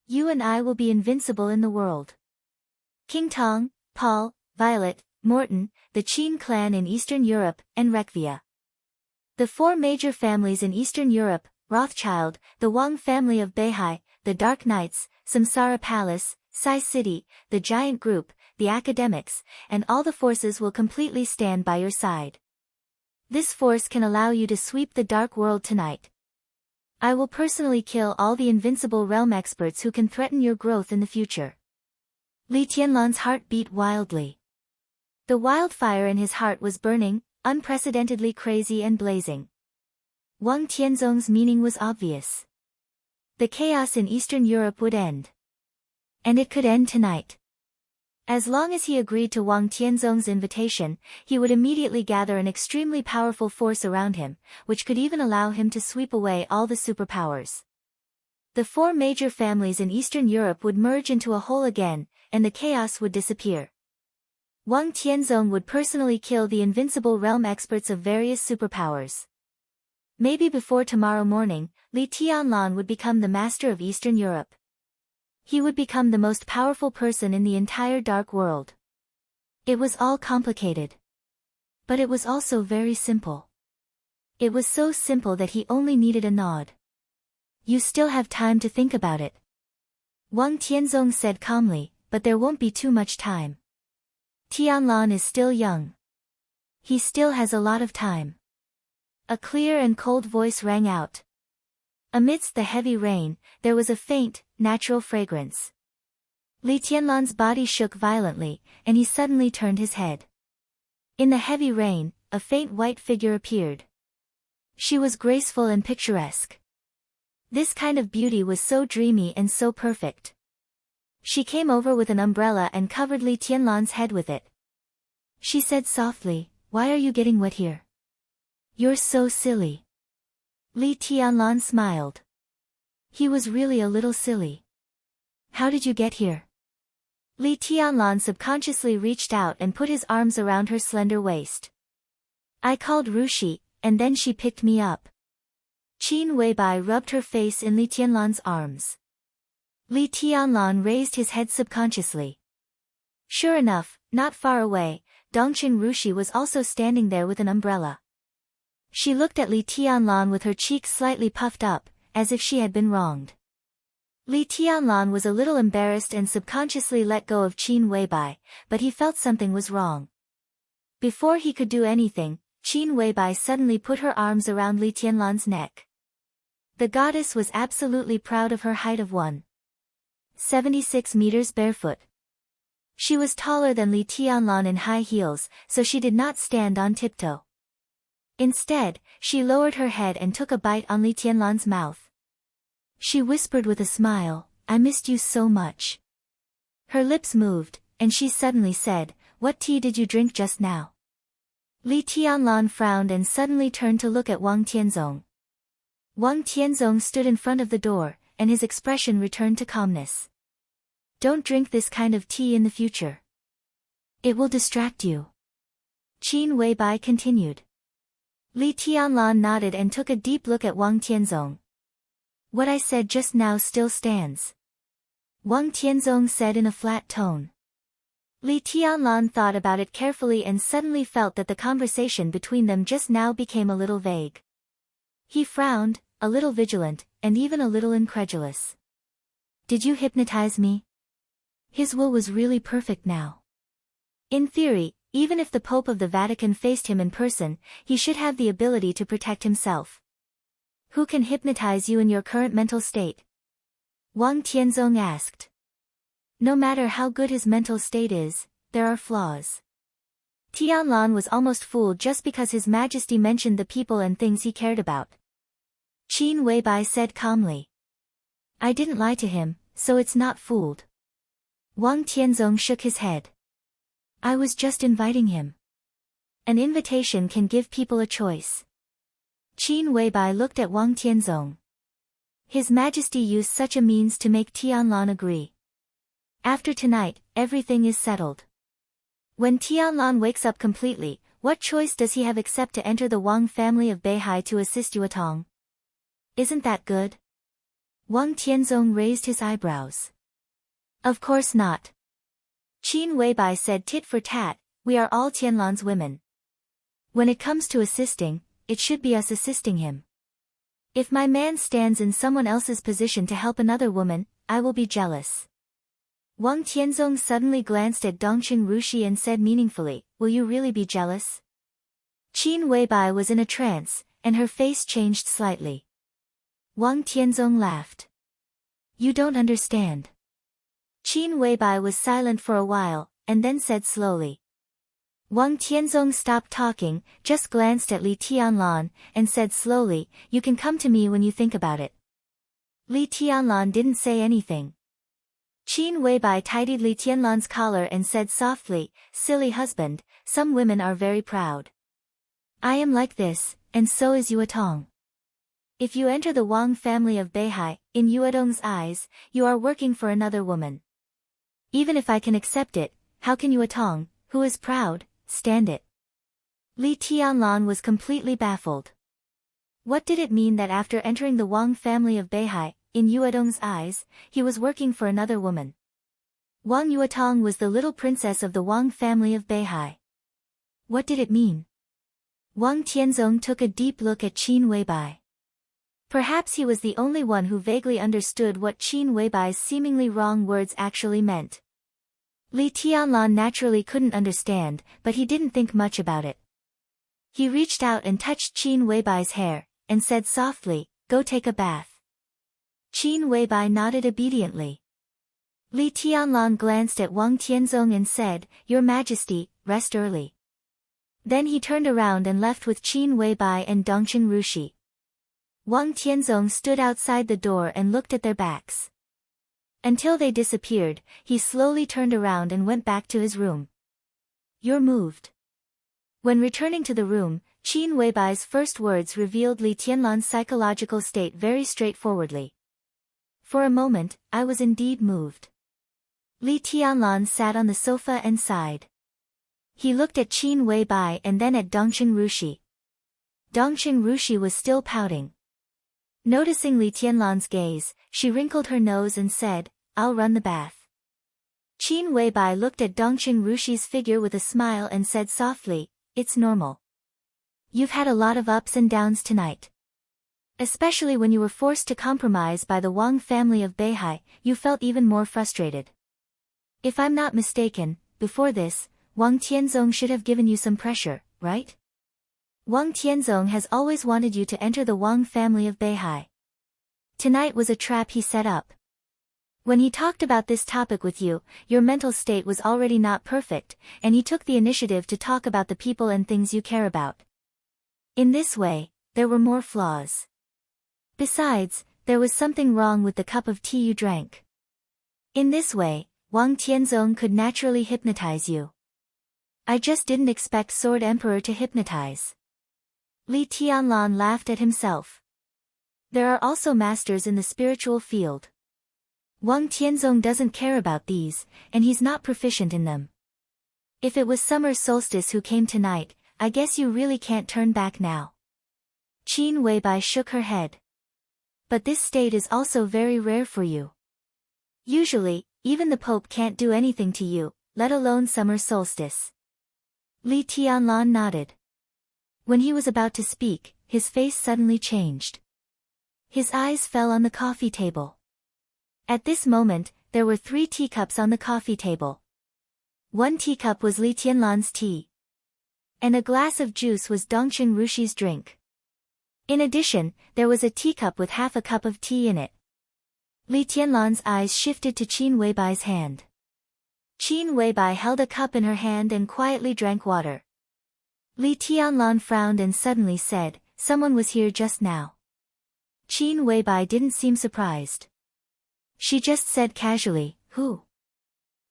You and I will be invincible in the world. King Tong, Paul, Violet, Morton, the Qin clan in Eastern Europe, and Rekvia. The four major families in Eastern Europe, Rothschild, the Wang family of Beihai, the Dark Knights, Samsara Palace, Sai City, the Giant Group, the academics, and all the forces will completely stand by your side. This force can allow you to sweep the dark world tonight. I will personally kill all the invincible realm experts who can threaten your growth in the future. Li Tianlan's heart beat wildly. The wildfire in his heart was burning, unprecedentedly crazy and blazing. Wang Tianzong's meaning was obvious. The chaos in Eastern Europe would end. And it could end tonight. As long as he agreed to Wang Tianzong's invitation, he would immediately gather an extremely powerful force around him, which could even allow him to sweep away all the superpowers. The four major families in Eastern Europe would merge into a whole again, and the chaos would disappear. Wang Tianzong would personally kill the invincible realm experts of various superpowers. Maybe before tomorrow morning, Li Tianlan would become the master of Eastern Europe. He would become the most powerful person in the entire dark world. It was all complicated. But it was also very simple. It was so simple that he only needed a nod. You still have time to think about it. Wang Tianzong said calmly, but there won't be too much time. Tianlan is still young. He still has a lot of time. A clear and cold voice rang out. Amidst the heavy rain, there was a faint, natural fragrance. Li Tianlan's body shook violently, and he suddenly turned his head. In the heavy rain, a faint white figure appeared. She was graceful and picturesque. This kind of beauty was so dreamy and so perfect. She came over with an umbrella and covered Li Tianlan's head with it. She said softly, "Why are you getting wet here? You're so silly." Li Tianlan smiled. He was really a little silly. "How did you get here?" Li Tianlan subconsciously reached out and put his arms around her slender waist. "I called Rushi, and then she picked me up." Qin Weibai rubbed her face in Li Tianlan's arms. Li Tianlan raised his head subconsciously. Sure enough, not far away, Dongqin Rushi was also standing there with an umbrella. She looked at Li Tianlan with her cheeks slightly puffed up, as if she had been wronged. Li Tianlan was a little embarrassed and subconsciously let go of Qin Weibai, but he felt something was wrong. Before he could do anything, Qin Weibai suddenly put her arms around Li Tianlan's neck. The goddess was absolutely proud of her height of 1.76 meters barefoot. She was taller than Li Tianlan in high heels, so she did not stand on tiptoe. Instead, she lowered her head and took a bite on Li Tianlan's mouth. She whispered with a smile, "I missed you so much." Her lips moved, and she suddenly said, "What tea did you drink just now?" Li Tianlan frowned and suddenly turned to look at Wang Tianzong. Wang Tianzong stood in front of the door, and his expression returned to calmness. "Don't drink this kind of tea in the future. It will distract you." Qin Weibai continued. Li Tianlan nodded and took a deep look at Wang Tianzong. "What I said just now still stands," Wang Tianzong said in a flat tone. Li Tianlan thought about it carefully and suddenly felt that the conversation between them just now became a little vague. He frowned, a little vigilant, and even a little incredulous. "Did you hypnotize me?" His will was really perfect now. In theory, even if the Pope of the Vatican faced him in person, he should have the ability to protect himself. "Who can hypnotize you in your current mental state?" Wang Tianzong asked. "No matter how good his mental state is, there are flaws." Tianlan was almost fooled just because His Majesty mentioned the people and things he cared about. Qin Weibai said calmly. "I didn't lie to him, so it's not fooled." Wang Tianzong shook his head. "I was just inviting him. An invitation can give people a choice." Qin Weibai looked at Wang Tianzong. His Majesty used such a means to make Tianlan agree. After tonight, everything is settled. When Tianlan wakes up completely, what choice does he have except to enter the Wang family of Beihai to assist Yuetong? Isn't that good? Wang Tianzong raised his eyebrows. "Of course not." Qin Weibai said tit for tat, "We are all Tianlan's women. When it comes to assisting, it should be us assisting him. If my man stands in someone else's position to help another woman, I will be jealous." Wang Tianzong suddenly glanced at Dongqin Rushi and said meaningfully, "Will you really be jealous?" Qin Weibai was in a trance, and her face changed slightly. Wang Tianzong laughed. "You don't understand." Qin Weibai was silent for a while, and then said slowly. Wang Tianzong stopped talking, just glanced at Li Tianlan, and said slowly, "You can come to me when you think about it." Li Tianlan didn't say anything. Qin Weibai tidied Li Tianlan's collar and said softly, "Silly husband, some women are very proud. I am like this, and so is Yuetong. If you enter the Wang family of Beihai, in Yuetong's eyes, you are working for another woman. Even if I can accept it, how can Yuetong, who is proud, stand it?" Li Tianlan was completely baffled. What did it mean that after entering the Wang family of Beihai, in Yuetong's eyes, he was working for another woman? Wang Yuetong was the little princess of the Wang family of Beihai. What did it mean? Wang Tianzong took a deep look at Qin Weibai. Perhaps he was the only one who vaguely understood what Qin Weibai's seemingly wrong words actually meant. Li Tianlan naturally couldn't understand, but he didn't think much about it. He reached out and touched Qin Weibai's hair, and said softly, "Go take a bath." Qin Weibai nodded obediently. Li Tianlan glanced at Wang Tianzong and said, "Your Majesty, rest early." Then he turned around and left with Qin Weibai and Dongqing Rushi. Wang Tianzong stood outside the door and looked at their backs. Until they disappeared, he slowly turned around and went back to his room. "You're moved." When returning to the room, Qin Weibai's first words revealed Li Tianlan's psychological state very straightforwardly. "For a moment, I was indeed moved." Li Tianlan sat on the sofa and sighed. He looked at Qin Weibai and then at Dongqing Rushi. Dongqing Rushi was still pouting. Noticing Li Tianlan's gaze, she wrinkled her nose and said, "I'll run the bath." Qin Weibai looked at Dongqing Rushi's figure with a smile and said softly, "It's normal. You've had a lot of ups and downs tonight. Especially when you were forced to compromise by the Wang family of Beihai, you felt even more frustrated. If I'm not mistaken, before this, Wang Tianzong should have given you some pressure, right? Wang Tianzong has always wanted you to enter the Wang family of Beihai. Tonight was a trap he set up. When he talked about this topic with you, your mental state was already not perfect, and he took the initiative to talk about the people and things you care about. In this way, there were more flaws. Besides, there was something wrong with the cup of tea you drank. In this way, Wang Tianzong could naturally hypnotize you. I just didn't expect Sword Emperor to hypnotize." Li Tianlan laughed at himself. There are also masters in the spiritual field. Wang Tianzong doesn't care about these, and he's not proficient in them. If it was summer solstice who came tonight, I guess you really can't turn back now. Qin Weibai shook her head. But this state is also very rare for you. Usually, even the Pope can't do anything to you, let alone summer solstice. Li Tianlan nodded. When he was about to speak, his face suddenly changed. His eyes fell on the coffee table. At this moment, there were 3 teacups on the coffee table. One teacup was Li Tianlan's tea. And a glass of juice was Dongqing Rushi's drink. In addition, there was a teacup with half a cup of tea in it. Li Tianlan's eyes shifted to Qin Weibai's hand. Qin Weibai held a cup in her hand and quietly drank water. Li Tianlan frowned and suddenly said, "Someone was here just now." Qin Weibai didn't seem surprised. She just said casually, "Who?"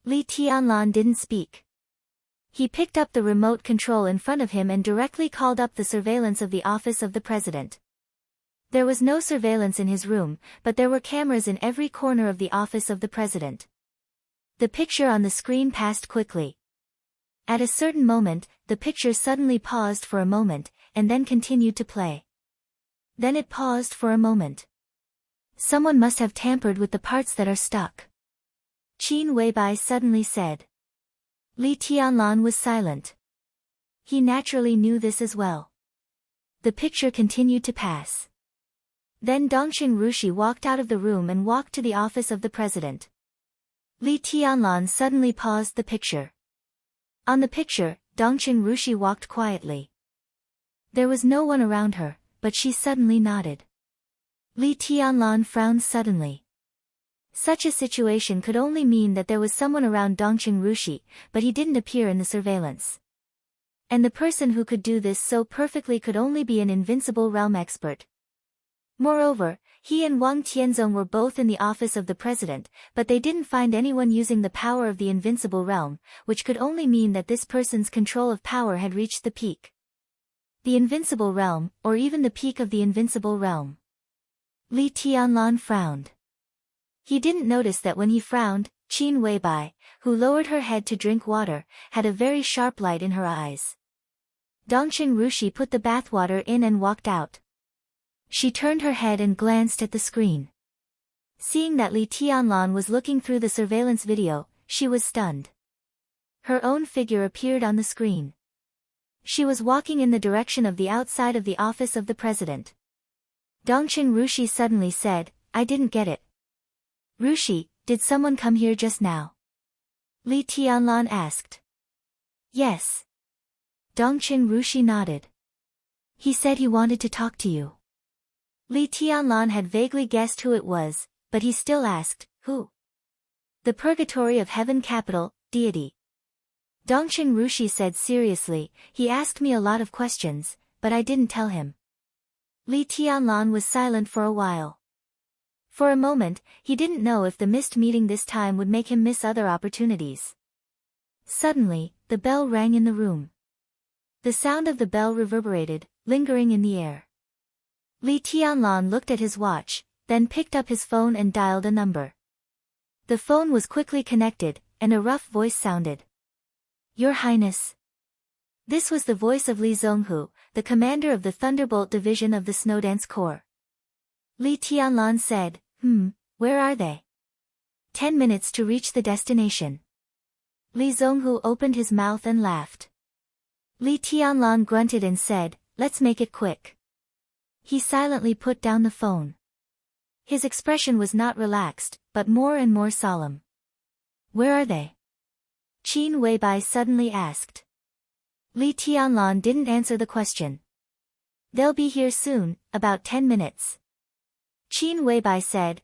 Li Tianlan didn't speak. He picked up the remote control in front of him and directly called up the surveillance of the office of the president. There was no surveillance in his room, but there were cameras in every corner of the office of the president. The picture on the screen passed quickly. At a certain moment, the picture suddenly paused for a moment, and then continued to play. Then it paused for a moment. Someone must have tampered with the parts that are stuck. Qin Weibai suddenly said. Li Tianlan was silent. He naturally knew this as well. The picture continued to pass. Then Dongqing Rushi walked out of the room and walked to the office of the president. Li Tianlan suddenly paused the picture. On the picture, Dongqing Rushi walked quietly. There was no one around her, but she suddenly nodded. Li Tianlan frowned suddenly. Such a situation could only mean that there was someone around Dongqing Rushi, but he didn't appear in the surveillance. And the person who could do this so perfectly could only be an invincible realm expert. Moreover, he and Wang Tianzong were both in the office of the president, but they didn't find anyone using the power of the invincible realm, which could only mean that this person's control of power had reached the peak. The invincible realm, or even the peak of the invincible realm. Li Tianlan frowned. He didn't notice that when he frowned, Qin Weibai, who lowered her head to drink water, had a very sharp light in her eyes. Dongqing Rushi put the bathwater in and walked out. She turned her head and glanced at the screen. Seeing that Li Tianlan was looking through the surveillance video, she was stunned. Her own figure appeared on the screen. She was walking in the direction of the outside of the office of the president. Dongqing Rushi suddenly said, I didn't get it. Rushi, did someone come here just now? Li Tianlan asked. Yes. Dongqing Rushi nodded. He said he wanted to talk to you. Li Tianlan had vaguely guessed who it was, but he still asked, who? The Purgatory of Heaven Capital, deity. Dongqing Rushi said seriously, he asked me a lot of questions, but I didn't tell him. Li Tianlan was silent for a while. For a moment, he didn't know if the missed meeting this time would make him miss other opportunities. Suddenly, the bell rang in the room. The sound of the bell reverberated, lingering in the air. Li Tianlan looked at his watch, then picked up his phone and dialed a number. The phone was quickly connected, and a rough voice sounded. Your Highness. This was the voice of Li Zhonghu, the commander of the Thunderbolt Division of the Snowdance Corps. Li Tianlan said, where are they? 10 minutes to reach the destination. Li Zhonghu opened his mouth and laughed. Li Tianlan grunted and said, let's make it quick. He silently put down the phone. His expression was not relaxed, but more and more solemn. Where are they? Qin Weibai suddenly asked. Li Tianlan didn't answer the question. They'll be here soon, about 10 minutes. Qin Weibai said,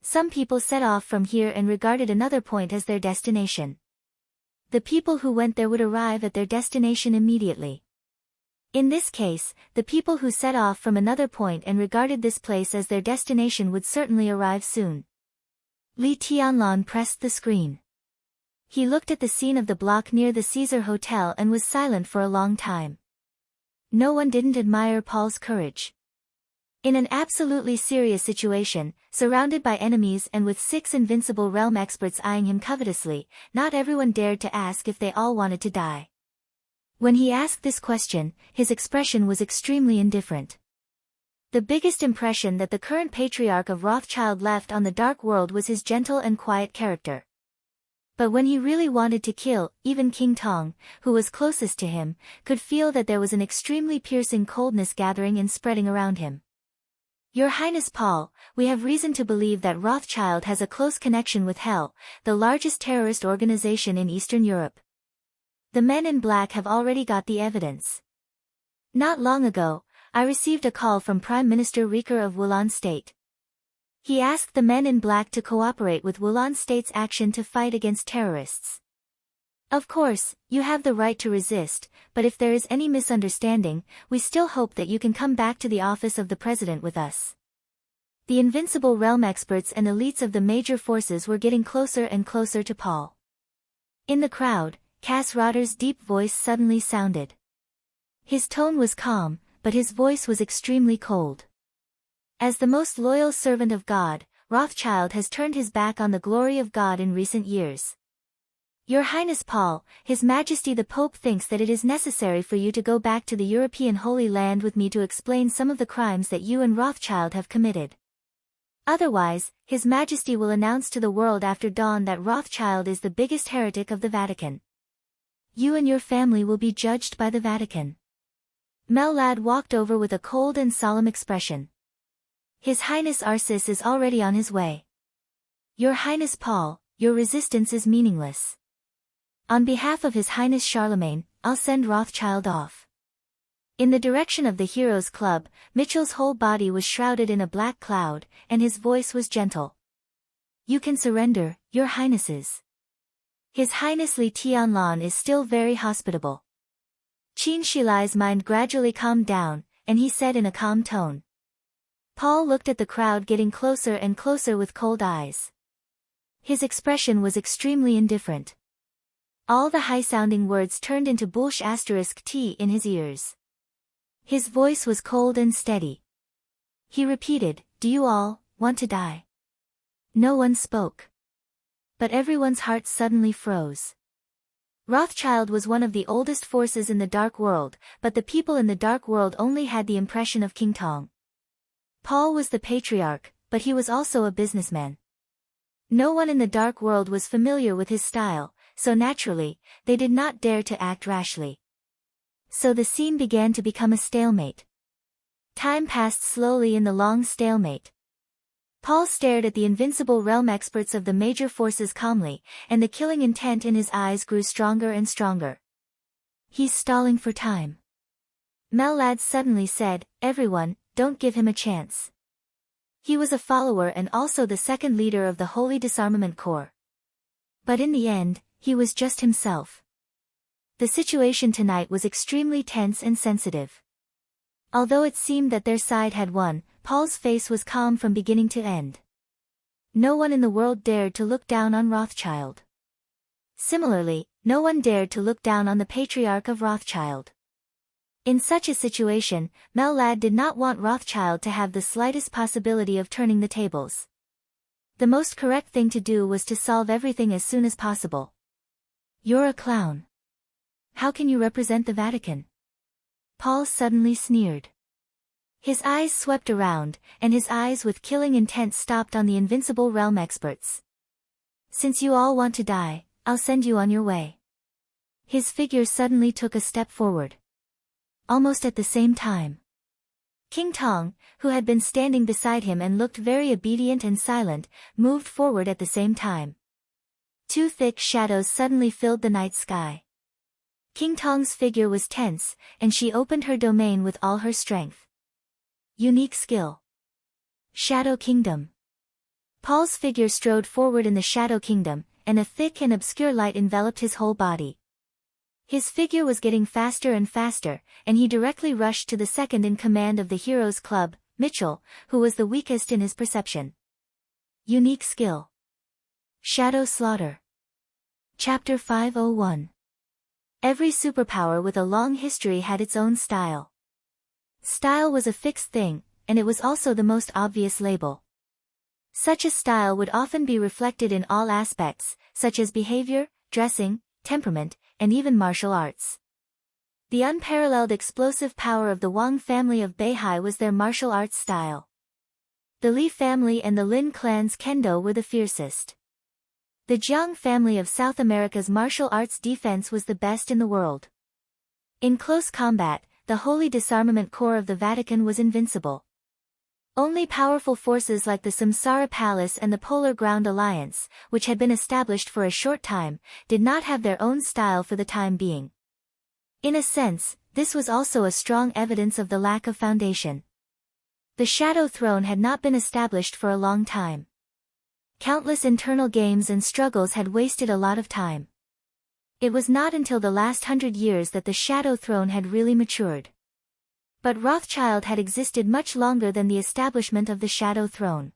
some people set off from here and regarded another point as their destination. The people who went there would arrive at their destination immediately. In this case, the people who set off from another point and regarded this place as their destination would certainly arrive soon. Li Tianlan pressed the screen. He looked at the scene of the block near the Caesar Hotel and was silent for a long time. No one didn't admire Paul's courage. In an absolutely serious situation, surrounded by enemies and with 6 invincible realm experts eyeing him covetously, not everyone dared to ask if they all wanted to die. When he asked this question, his expression was extremely indifferent. The biggest impression that the current patriarch of Rothschild left on the dark world was his gentle and quiet character. But when he really wanted to kill, even King Tong, who was closest to him, could feel that there was an extremely piercing coldness gathering and spreading around him. Your Highness Paul, we have reason to believe that Rothschild has a close connection with Hell, the largest terrorist organization in Eastern Europe. The men in black have already got the evidence. Not long ago, I received a call from Prime Minister Riker of Wulan State. He asked the men in black to cooperate with Wulan State's action to fight against terrorists. Of course, you have the right to resist, but if there is any misunderstanding, we still hope that you can come back to the office of the president with us. The invincible realm experts and elites of the major forces were getting closer and closer to Paul. In the crowd, Cass Rotter's deep voice suddenly sounded. His tone was calm, but his voice was extremely cold. As the most loyal servant of God, Rothschild has turned his back on the glory of God in recent years. Your Highness Paul, His Majesty the Pope thinks that it is necessary for you to go back to the European Holy Land with me to explain some of the crimes that you and Rothschild have committed. Otherwise, His Majesty will announce to the world after dawn that Rothschild is the biggest heretic of the Vatican. You and your family will be judged by the Vatican. Mellad walked over with a cold and solemn expression. His Highness Arcis is already on his way. Your Highness Paul, your resistance is meaningless. On behalf of His Highness Charlemagne, I'll send Rothschild off. In the direction of the Heroes Club, Mitchell's whole body was shrouded in a black cloud, and his voice was gentle. You can surrender, Your Highnesses. His Highness Li Tianlan is still very hospitable. Qin Shilai's mind gradually calmed down, and he said in a calm tone. Paul looked at the crowd getting closer and closer with cold eyes. His expression was extremely indifferent. All the high-sounding words turned into **t in his ears. His voice was cold and steady. He repeated, do you all want to die? No one spoke. But everyone's heart suddenly froze. Rothschild was one of the oldest forces in the Dark World, but the people in the Dark World only had the impression of King Tong. Paul was the patriarch, but he was also a businessman. No one in the Dark World was familiar with his style, so naturally, they did not dare to act rashly. So the scene began to become a stalemate. Time passed slowly in the long stalemate. Paul stared at the invincible realm experts of the major forces calmly, and the killing intent in his eyes grew stronger and stronger. He's stalling for time. Mellad suddenly said, "Everyone, don't give him a chance." He was a follower and also the second leader of the Holy Disarmament Corps. But in the end, he was just himself. The situation tonight was extremely tense and sensitive. Although it seemed that their side had won, Paul's face was calm from beginning to end. No one in the world dared to look down on Rothschild. Similarly, no one dared to look down on the Patriarch of Rothschild. In such a situation, Mellad did not want Rothschild to have the slightest possibility of turning the tables. The most correct thing to do was to solve everything as soon as possible. "You're a clown. How can you represent the Vatican?" Paul suddenly sneered. His eyes swept around, and his eyes with killing intent stopped on the invincible realm experts. "Since you all want to die, I'll send you on your way." His figure suddenly took a step forward. Almost at the same time, King Tong, who had been standing beside him and looked very obedient and silent, moved forward at the same time. Two thick shadows suddenly filled the night sky. King Tong's figure was tense, and she opened her domain with all her strength. Unique skill. Shadow Kingdom. Paul's figure strode forward in the Shadow Kingdom, and a thick and obscure light enveloped his whole body. His figure was getting faster and faster, and he directly rushed to the second in command of the Heroes Club, Mitchell, who was the weakest in his perception. Unique skill. Shadow Slaughter. Chapter 501. Every superpower with a long history had its own style. Style was a fixed thing, and it was also the most obvious label. Such a style would often be reflected in all aspects, such as behavior, dressing, temperament, and even martial arts. The unparalleled explosive power of the Wang family of Beihai was their martial arts style. The Li family and the Lin clan's kendo were the fiercest. The Jiang family of South America's martial arts defense was the best in the world. In close combat, the Holy Disarmament Corps of the Vatican was invincible. Only powerful forces like the Samsara Palace and the Polar Ground Alliance, which had been established for a short time, did not have their own style for the time being. In a sense, this was also a strong evidence of the lack of foundation. The Shadow Throne had not been established for a long time. Countless internal games and struggles had wasted a lot of time. It was not until the last 100 years that the Shadow Throne had really matured. But Rothschild had existed much longer than the establishment of the Shadow Throne.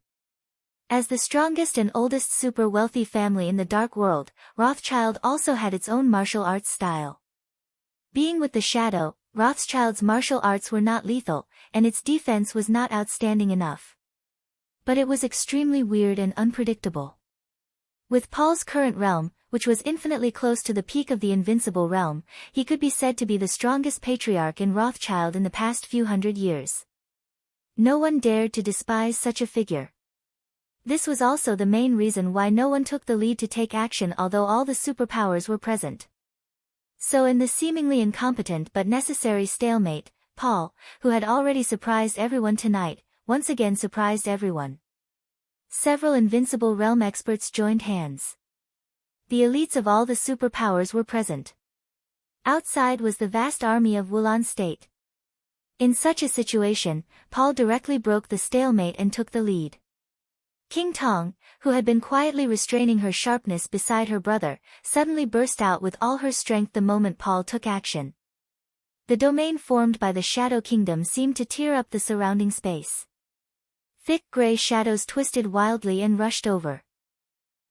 As the strongest and oldest super-wealthy family in the Dark World, Rothschild also had its own martial arts style. Being with the Shadow, Rothschild's martial arts were not lethal, and its defense was not outstanding enough. But it was extremely weird and unpredictable. With Paul's current realm, which was infinitely close to the peak of the invincible realm, he could be said to be the strongest patriarch in Rothschild in the past few hundred years. No one dared to despise such a figure. This was also the main reason why no one took the lead to take action although all the superpowers were present. So in the seemingly incompetent but necessary stalemate, Paul, who had already surprised everyone tonight, once again surprised everyone. Several invincible realm experts joined hands. The elites of all the superpowers were present. Outside was the vast army of Wulan State. In such a situation, Paul directly broke the stalemate and took the lead. King Tong, who had been quietly restraining her sharpness beside her brother, suddenly burst out with all her strength the moment Paul took action. The domain formed by the Shadow Kingdom seemed to tear up the surrounding space. Thick gray shadows twisted wildly and rushed over.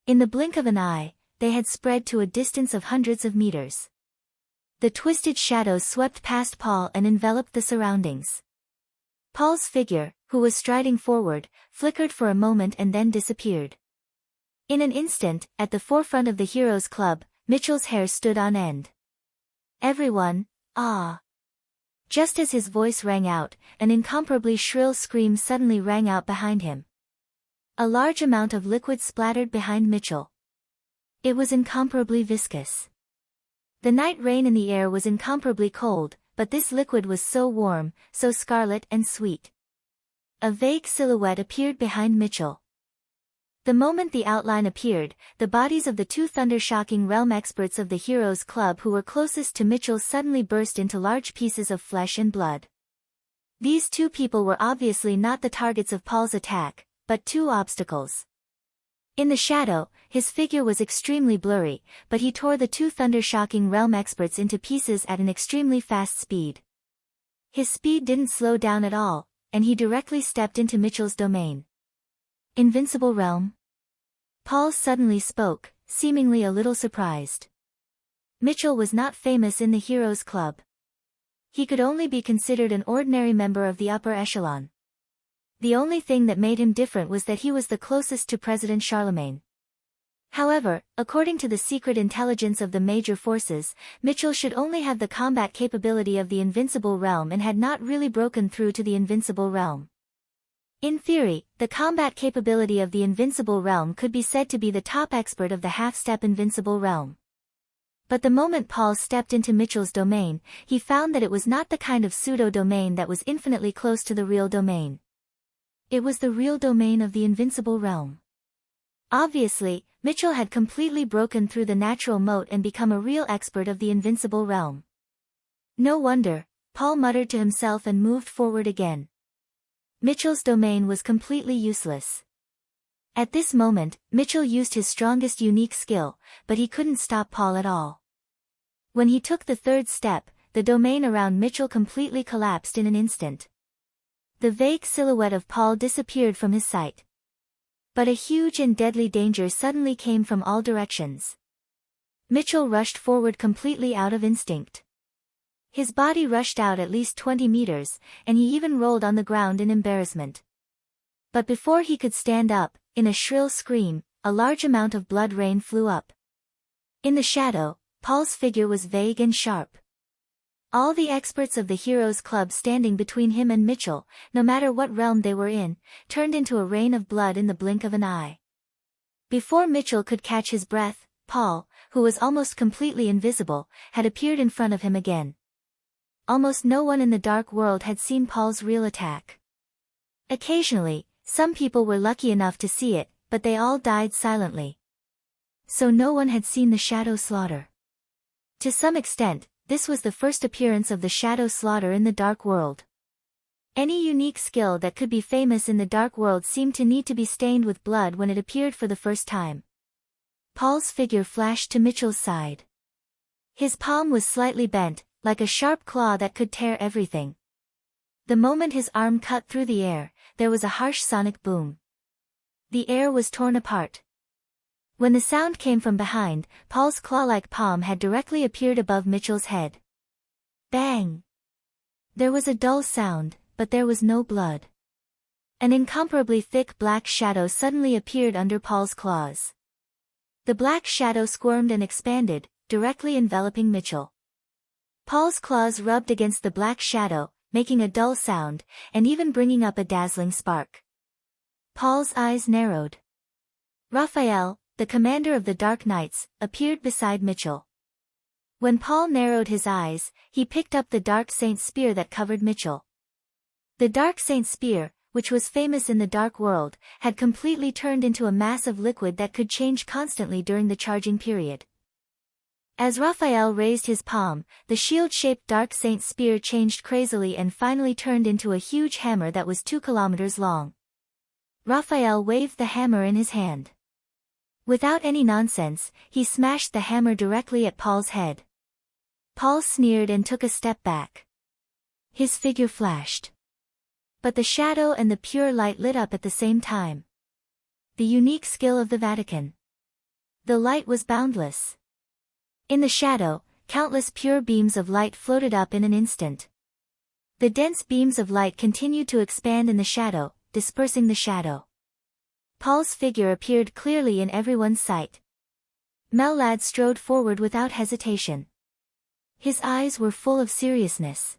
In the blink of an eye, they had spread to a distance of hundreds of meters. The twisted shadows swept past Paul and enveloped the surroundings. Paul's figure, who was striding forward, flickered for a moment and then disappeared. In an instant, at the forefront of the Heroes Club, Mitchell's hair stood on end. Everyone, ah! Just as his voice rang out, an incomparably shrill scream suddenly rang out behind him. A large amount of liquid splattered behind Mitchell. It was incomparably viscous. The night rain in the air was incomparably cold, but this liquid was so warm, so scarlet and sweet. A vague silhouette appeared behind Mitchell. The moment the outline appeared, the bodies of the two thunder-shocking realm experts of the Heroes Club who were closest to Mitchell suddenly burst into large pieces of flesh and blood. These two people were obviously not the targets of Paul's attack, but two obstacles. In the shadow, his figure was extremely blurry, but he tore the two thunder-shocking realm experts into pieces at an extremely fast speed. His speed didn't slow down at all, and he directly stepped into Mitchell's domain. Invincible realm? Paul suddenly spoke, seemingly a little surprised. Mitchell was not famous in the Heroes Club. He could only be considered an ordinary member of the upper echelon. The only thing that made him different was that he was the closest to President Charlemagne. However, according to the secret intelligence of the major forces, Mitchell should only have the combat capability of the Invincible Realm and had not really broken through to the Invincible Realm. In theory, the combat capability of the Invincible Realm could be said to be the top expert of the half-step Invincible Realm. But the moment Paul stepped into Mitchell's domain, he found that it was not the kind of pseudo-domain that was infinitely close to the real domain. It was the real domain of the Invincible Realm. Obviously, Mitchell had completely broken through the natural moat and become a real expert of the Invincible Realm. No wonder, Paul muttered to himself and moved forward again. Mitchell's domain was completely useless. At this moment, Mitchell used his strongest unique skill, but he couldn't stop Paul at all. When he took the third step, the domain around Mitchell completely collapsed in an instant. The vague silhouette of Paul disappeared from his sight. But a huge and deadly danger suddenly came from all directions. Mitchell rushed forward completely out of instinct. His body rushed out at least 20 meters, and he even rolled on the ground in embarrassment. But before he could stand up, in a shrill scream, a large amount of blood rain flew up. In the shadow, Paul's figure was vague and sharp. All the experts of the Heroes Club standing between him and Mitchell, no matter what realm they were in, turned into a rain of blood in the blink of an eye. Before Mitchell could catch his breath, Paul, who was almost completely invisible, had appeared in front of him again. Almost no one in the dark world had seen Paul's real attack. Occasionally, some people were lucky enough to see it, but they all died silently. So no one had seen the shadow slaughter. To some extent, this was the first appearance of the shadow slaughter in the dark world. Any unique skill that could be famous in the dark world seemed to need to be stained with blood when it appeared for the first time. Paul's figure flashed to Mitchell's side. His palm was slightly bent, like a sharp claw that could tear everything. The moment his arm cut through the air, there was a harsh sonic boom. The air was torn apart. When the sound came from behind, Paul's claw-like palm had directly appeared above Mitchell's head. Bang! There was a dull sound, but there was no blood. An incomparably thick black shadow suddenly appeared under Paul's claws. The black shadow squirmed and expanded, directly enveloping Mitchell. Paul's claws rubbed against the black shadow, making a dull sound, and even bringing up a dazzling spark. Paul's eyes narrowed. Raphael, the commander of the Dark Knights, appeared beside Mitchell. When Paul narrowed his eyes, he picked up the Dark Saint Spear that covered Mitchell. The Dark Saint Spear, which was famous in the Dark World, had completely turned into a mass of liquid that could change constantly during the charging period. As Raphael raised his palm, the shield-shaped Dark Saint Spear changed crazily and finally turned into a huge hammer that was 2 kilometers long. Raphael waved the hammer in his hand. Without any nonsense, he smashed the hammer directly at Paul's head. Paul sneered and took a step back. His figure flashed. But the shadow and the pure light lit up at the same time. The unique skill of the Vatican. The light was boundless. In the shadow, countless pure beams of light floated up in an instant. The dense beams of light continued to expand in the shadow, dispersing the shadow. Paul's figure appeared clearly in everyone's sight. Mellad strode forward without hesitation. His eyes were full of seriousness.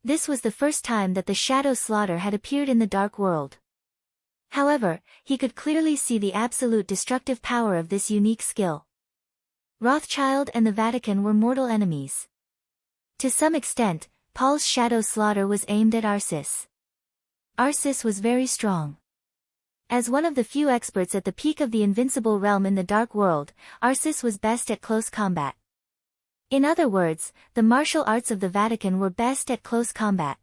This was the first time that the shadow slaughter had appeared in the dark world. However, he could clearly see the absolute destructive power of this unique skill. Rothschild and the Vatican were mortal enemies. To some extent, Paul's shadow slaughter was aimed at Arsis. Arsis was very strong. As one of the few experts at the peak of the invincible realm in the Dark World, Arsis was best at close combat. In other words, the martial arts of the Vatican were best at close combat.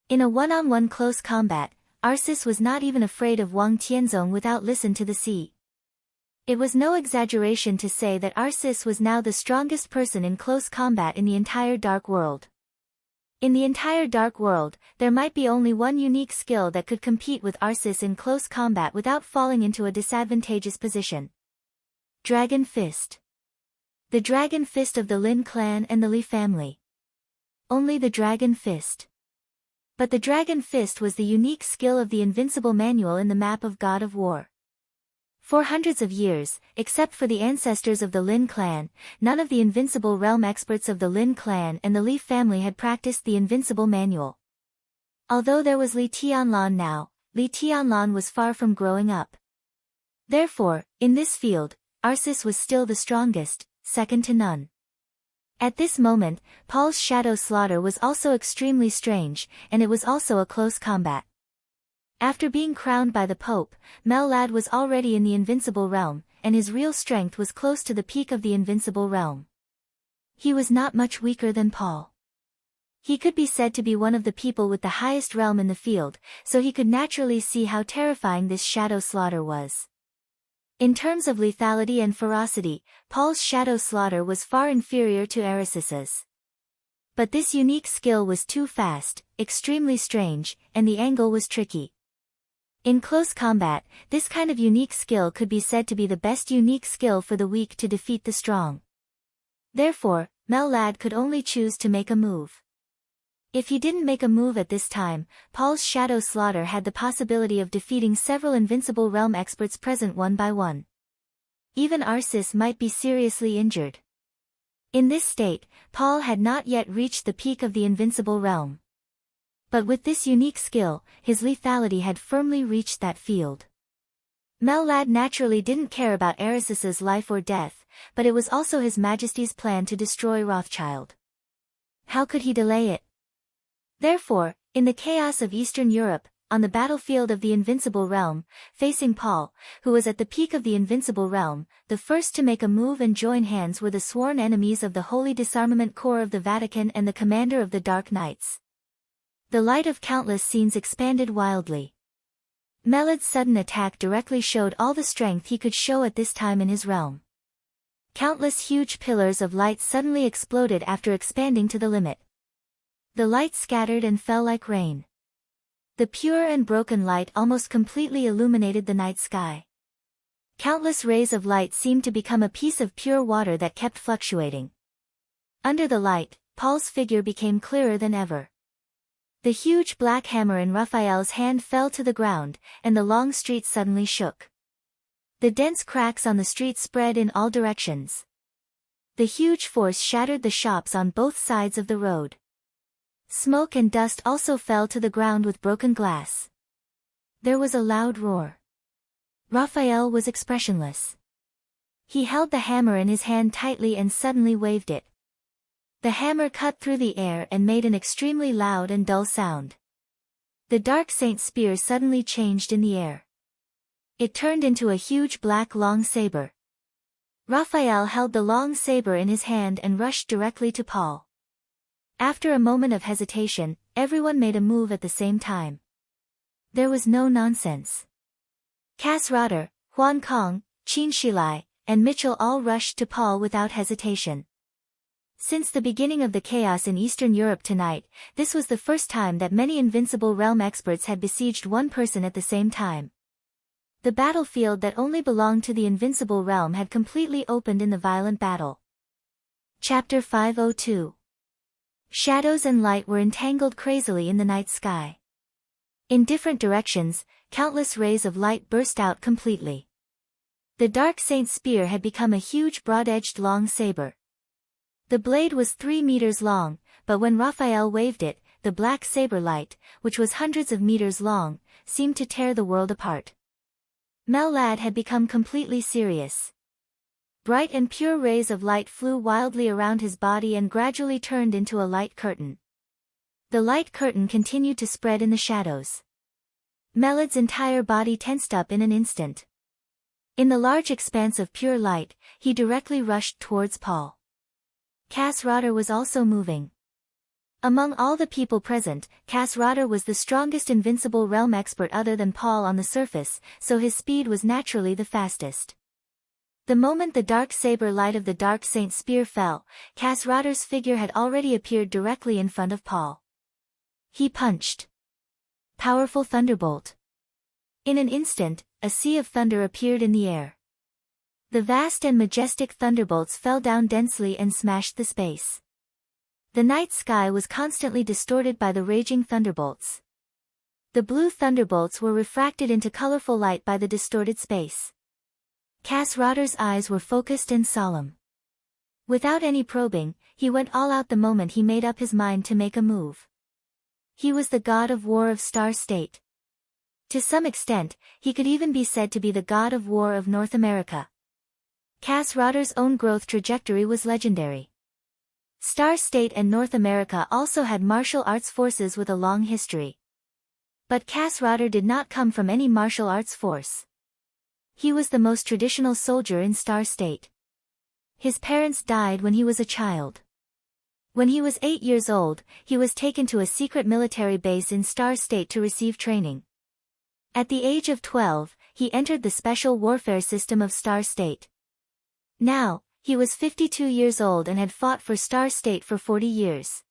In a one-on-one close combat, Arsis was not even afraid of Wang Tianzong without listen to the sea. It was no exaggeration to say that Arsis was now the strongest person in close combat in the entire Dark World. In the entire Dark World, there might be only one unique skill that could compete with Arsis in close combat without falling into a disadvantageous position. Dragon Fist. The Dragon Fist of the Lin clan and the Li family. Only the Dragon Fist. But the Dragon Fist was the unique skill of the invincible manual in the map of God of War. For hundreds of years, except for the ancestors of the Lin clan, none of the invincible realm experts of the Lin clan and the Li family had practiced the invincible manual. Although there was Li Tianlan now, Li Tianlan was far from growing up. Therefore, in this field, Arsis was still the strongest, second to none. At this moment, Paul's shadow slaughter was also extremely strange, and it was also a close combat. After being crowned by the Pope, Mel-Lad was already in the invincible realm, and his real strength was close to the peak of the invincible realm. He was not much weaker than Paul. He could be said to be one of the people with the highest realm in the field, so he could naturally see how terrifying this shadow slaughter was. In terms of lethality and ferocity, Paul's shadow slaughter was far inferior to Arisis's. But this unique skill was too fast, extremely strange, and the angle was tricky. In close combat, this kind of unique skill could be said to be the best unique skill for the weak to defeat the strong. Therefore, Mel-Lad could only choose to make a move. If he didn't make a move at this time, Paul's shadow slaughter had the possibility of defeating several invincible realm experts present one by one. Even Arsis might be seriously injured. In this state, Paul had not yet reached the peak of the invincible realm. But with this unique skill, his lethality had firmly reached that field. Mel-Lad naturally didn't care about Arisis's life or death, but it was also His Majesty's plan to destroy Rothschild. How could he delay it? Therefore, in the chaos of Eastern Europe, on the battlefield of the invincible realm, facing Paul, who was at the peak of the invincible realm, the first to make a move and join hands were the sworn enemies of the Holy Disarmament Corps of the Vatican and the commander of the Dark Knights. The light of countless scenes expanded wildly. Mel-Lad's sudden attack directly showed all the strength he could show at this time in his realm. Countless huge pillars of light suddenly exploded after expanding to the limit. The light scattered and fell like rain. The pure and broken light almost completely illuminated the night sky. Countless rays of light seemed to become a piece of pure water that kept fluctuating. Under the light, Paul's figure became clearer than ever. The huge black hammer in Raphael's hand fell to the ground, and the long street suddenly shook. The dense cracks on the street spread in all directions. The huge force shattered the shops on both sides of the road. Smoke and dust also fell to the ground with broken glass. There was a loud roar. Raphael was expressionless. He held the hammer in his hand tightly and suddenly waved it. The hammer cut through the air and made an extremely loud and dull sound. The dark saint's spear suddenly changed in the air. It turned into a huge black long saber. Raphael held the long saber in his hand and rushed directly to Paul. After a moment of hesitation, everyone made a move at the same time. There was no nonsense. Cass Rotter, Huan Kong, Qin Shilai, and Mitchell all rushed to Paul without hesitation. Since the beginning of the chaos in Eastern Europe tonight, this was the first time that many invincible realm experts had besieged one person at the same time. The battlefield that only belonged to the invincible realm had completely opened in the violent battle. Chapter 502. Shadows and light were entangled crazily in the night sky. In different directions, countless rays of light burst out completely. The dark saint's spear had become a huge broad-edged long saber. The blade was 3 meters long, but when Raphael waved it, the black saber light, which was hundreds of meters long, seemed to tear the world apart. Mel-Lad had become completely serious. Bright and pure rays of light flew wildly around his body and gradually turned into a light curtain. The light curtain continued to spread in the shadows. Melad's entire body tensed up in an instant. In the large expanse of pure light, he directly rushed towards Paul. Cass Rotter was also moving. Among all the people present, Cass Rotter was the strongest invincible realm expert other than Paul on the surface, so his speed was naturally the fastest. The moment the dark saber light of the Dark Saint's spear fell, Cass Rotter's figure had already appeared directly in front of Paul. He punched. Powerful thunderbolt. In an instant, a sea of thunder appeared in the air. The vast and majestic thunderbolts fell down densely and smashed the space. The night sky was constantly distorted by the raging thunderbolts. The blue thunderbolts were refracted into colorful light by the distorted space. Cass Rotter's eyes were focused and solemn. Without any probing, he went all out the moment he made up his mind to make a move. He was the god of war of Star State. To some extent, he could even be said to be the god of war of North America. Cass Rotter's own growth trajectory was legendary. Star State and North America also had martial arts forces with a long history. But Cass Rotter did not come from any martial arts force. He was the most traditional soldier in Star State. His parents died when he was a child. When he was 8 years old, he was taken to a secret military base in Star State to receive training. At the age of 12, he entered the special warfare system of Star State. Now, he was 52 years old and had fought for Star State for 40 years.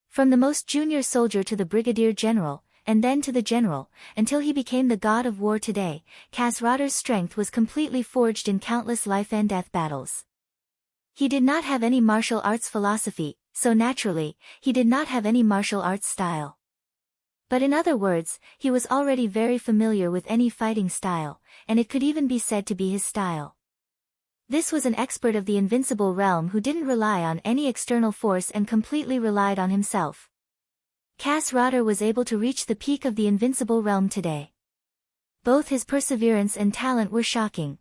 From the most junior soldier to the brigadier general, and then to the general, until he became the god of war today, Cass Rotter's strength was completely forged in countless life-and-death battles. He did not have any martial arts philosophy, so naturally, he did not have any martial arts style. But in other words, he was already very familiar with any fighting style, and it could even be said to be his style. This was an expert of the invincible realm who didn't rely on any external force and completely relied on himself. Cass Rotter was able to reach the peak of the invincible realm today. Both his perseverance and talent were shocking.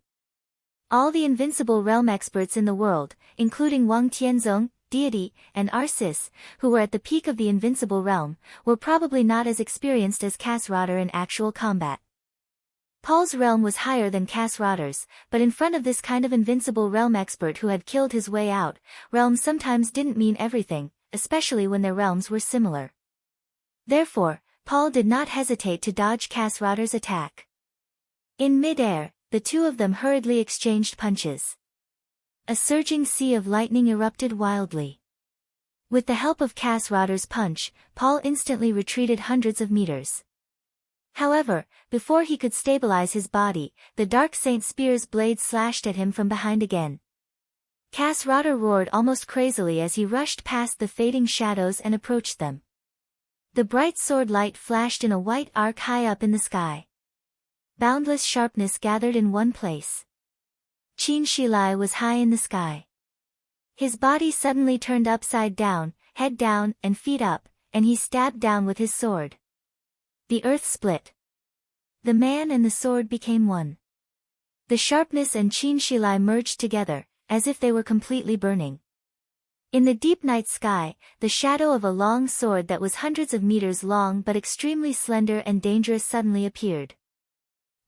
All the invincible realm experts in the world, including Wang Tianzong, Deity, and Arsis, who were at the peak of the invincible realm, were probably not as experienced as Cass Rotter in actual combat. Paul's realm was higher than Cass Rotter's, but in front of this kind of invincible realm expert who had killed his way out, realms sometimes didn't mean everything, especially when their realms were similar. Therefore, Paul did not hesitate to dodge Cass Rotter's attack. In mid-air, the two of them hurriedly exchanged punches. A surging sea of lightning erupted wildly. With the help of Cass Rotter's punch, Paul instantly retreated hundreds of meters. However, before he could stabilize his body, the Dark Saint Spear's blade slashed at him from behind again. Cass Rotter roared almost crazily as he rushed past the fading shadows and approached them. The bright sword light flashed in a white arc high up in the sky. Boundless sharpness gathered in one place. Qin Shilai was high in the sky. His body suddenly turned upside down, head down and feet up, and he stabbed down with his sword. The earth split. The man and the sword became one. The sharpness and Qin Shilai merged together, as if they were completely burning. In the deep night sky, the shadow of a long sword that was hundreds of meters long but extremely slender and dangerous suddenly appeared.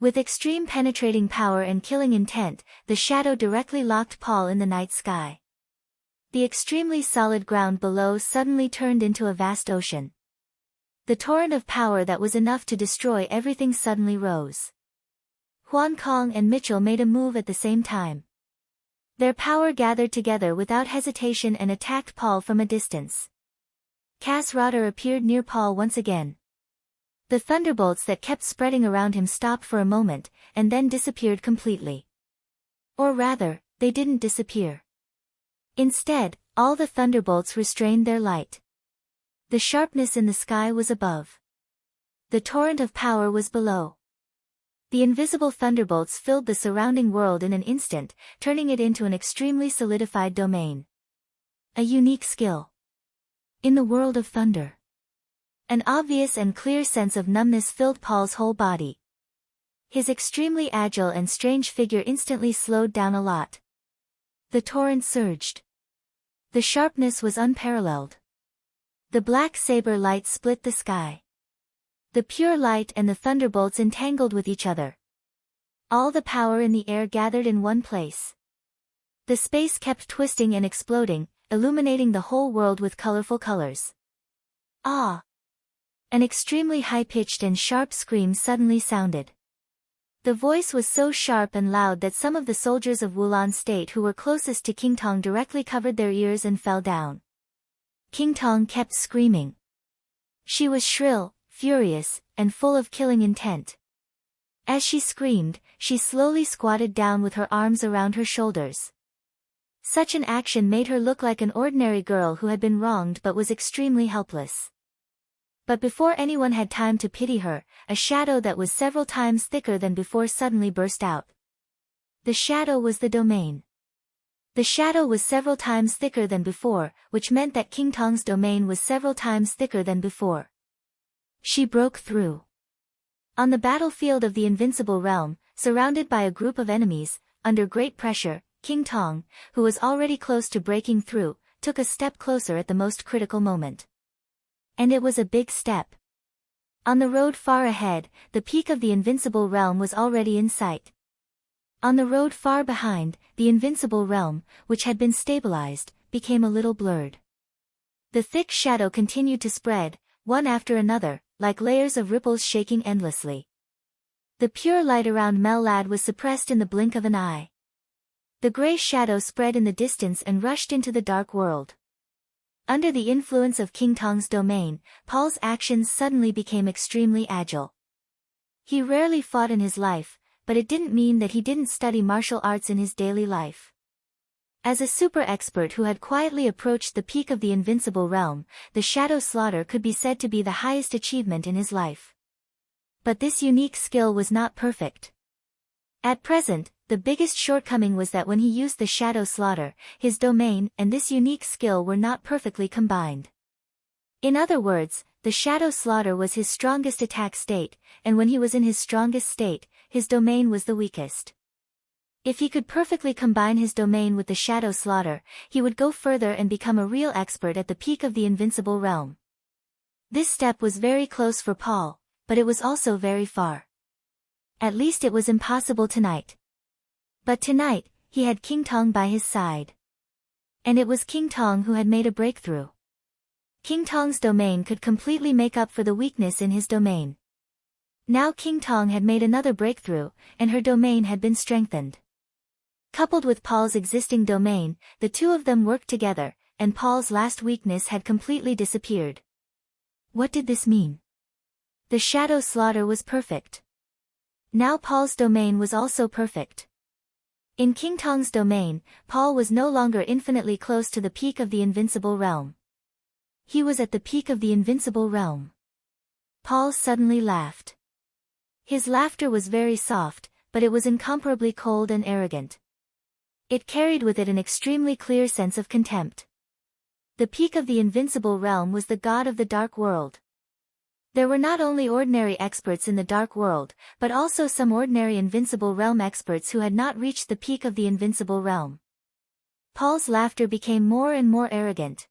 With extreme penetrating power and killing intent, the shadow directly locked Paul in the night sky. The extremely solid ground below suddenly turned into a vast ocean. The torrent of power that was enough to destroy everything suddenly rose. Huan Kong and Mitchell made a move at the same time. Their power gathered together without hesitation and attacked Paul from a distance. Cass Rotter appeared near Paul once again. The thunderbolts that kept spreading around him stopped for a moment, and then disappeared completely. Or rather, they didn't disappear. Instead, all the thunderbolts restrained their light. The sharpness in the sky was above. The torrent of power was below. The invisible thunderbolts filled the surrounding world in an instant, turning it into an extremely solidified domain. A unique skill. In the world of thunder. An obvious and clear sense of numbness filled Paul's whole body. His extremely agile and strange figure instantly slowed down a lot. The torrent surged. The sharpness was unparalleled. The black saber light split the sky. The pure light and the thunderbolts entangled with each other. All the power in the air gathered in one place. The space kept twisting and exploding, illuminating the whole world with colorful colors. Ah! An extremely high-pitched and sharp scream suddenly sounded. The voice was so sharp and loud that some of the soldiers of Wulan State who were closest to King Tong directly covered their ears and fell down. King Tong kept screaming. She was shrill, furious, and full of killing intent. As she screamed, she slowly squatted down with her arms around her shoulders. Such an action made her look like an ordinary girl who had been wronged but was extremely helpless. But before anyone had time to pity her, a shadow that was several times thicker than before suddenly burst out. The shadow was the domain. The shadow was several times thicker than before, which meant that King Tong's domain was several times thicker than before. She broke through. On the battlefield of the invincible realm, surrounded by a group of enemies, under great pressure, King Tong, who was already close to breaking through, took a step closer at the most critical moment. And it was a big step. On the road far ahead, the peak of the invincible realm was already in sight. On the road far behind, the invincible realm, which had been stabilized, became a little blurred. The thick shadow continued to spread, one after another, like layers of ripples shaking endlessly. The pure light around Mel Lad was suppressed in the blink of an eye. The gray shadow spread in the distance and rushed into the dark world. Under the influence of King Tong's domain, Paul's actions suddenly became extremely agile. He rarely fought in his life, but it didn't mean that he didn't study martial arts in his daily life. As a super expert who had quietly approached the peak of the invincible realm, the shadow slaughter could be said to be the highest achievement in his life. But this unique skill was not perfect. At present, the biggest shortcoming was that when he used the shadow slaughter, his domain and this unique skill were not perfectly combined. In other words, the shadow slaughter was his strongest attack state, and when he was in his strongest state, his domain was the weakest. If he could perfectly combine his domain with the shadow slaughter, he would go further and become a real expert at the peak of the invincible realm. This step was very close for Paul, but it was also very far. At least it was impossible tonight. But tonight, he had King Tong by his side. And it was King Tong who had made a breakthrough. King Tong's domain could completely make up for the weakness in his domain. Now King Tong had made another breakthrough, and her domain had been strengthened. Coupled with Paul's existing domain, the two of them worked together, and Paul's last weakness had completely disappeared. What did this mean? The shadow slaughter was perfect. Now Paul's domain was also perfect. In King Tong's domain, Paul was no longer infinitely close to the peak of the invincible realm. He was at the peak of the invincible realm. Paul suddenly laughed. His laughter was very soft, but it was incomparably cold and arrogant. It carried with it an extremely clear sense of contempt. The peak of the invincible realm was the god of the dark world. There were not only ordinary experts in the dark world, but also some ordinary invincible realm experts who had not reached the peak of the invincible realm. Paul's laughter became more and more arrogant.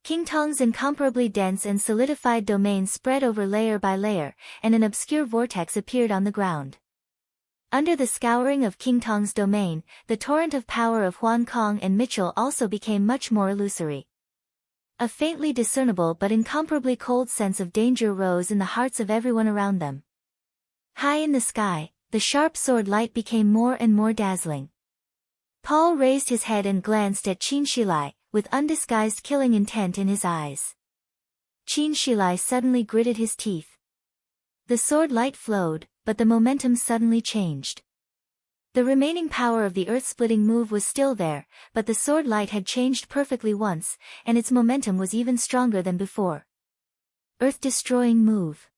King Tong's incomparably dense and solidified domain spread over layer by layer, and an obscure vortex appeared on the ground. Under the scouring of King Tong's domain, the torrent of power of Huan Kong and Mitchell also became much more illusory. A faintly discernible but incomparably cold sense of danger rose in the hearts of everyone around them. High in the sky, the sharp sword light became more and more dazzling. Paul raised his head and glanced at Qin Shilai, with undisguised killing intent in his eyes. Qin Shilai suddenly gritted his teeth. The sword light flowed, but the momentum suddenly changed. The remaining power of the earth-splitting move was still there, but the sword light had changed perfectly once, and its momentum was even stronger than before. Earth-destroying move.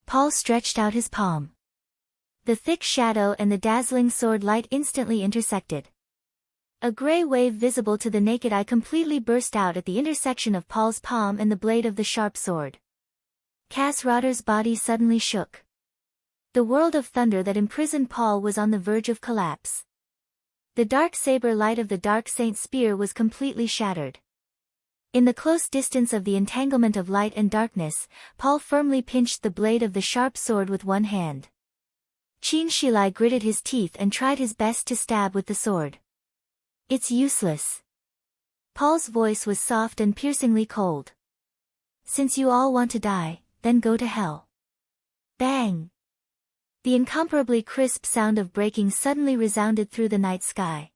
Paul stretched out his palm. The thick shadow and the dazzling sword light instantly intersected. A gray wave visible to the naked eye completely burst out at the intersection of Paul's palm and the blade of the sharp sword. Cass Rotter's body suddenly shook. The world of thunder that imprisoned Paul was on the verge of collapse. The dark saber light of the dark saint's spear was completely shattered. In the close distance of the entanglement of light and darkness, Paul firmly pinched the blade of the sharp sword with one hand. Qin Shilai gritted his teeth and tried his best to stab with the sword. It's useless. Paul's voice was soft and piercingly cold. Since you all want to die, then go to hell. Bang! The incomparably crisp sound of breaking suddenly resounded through the night sky.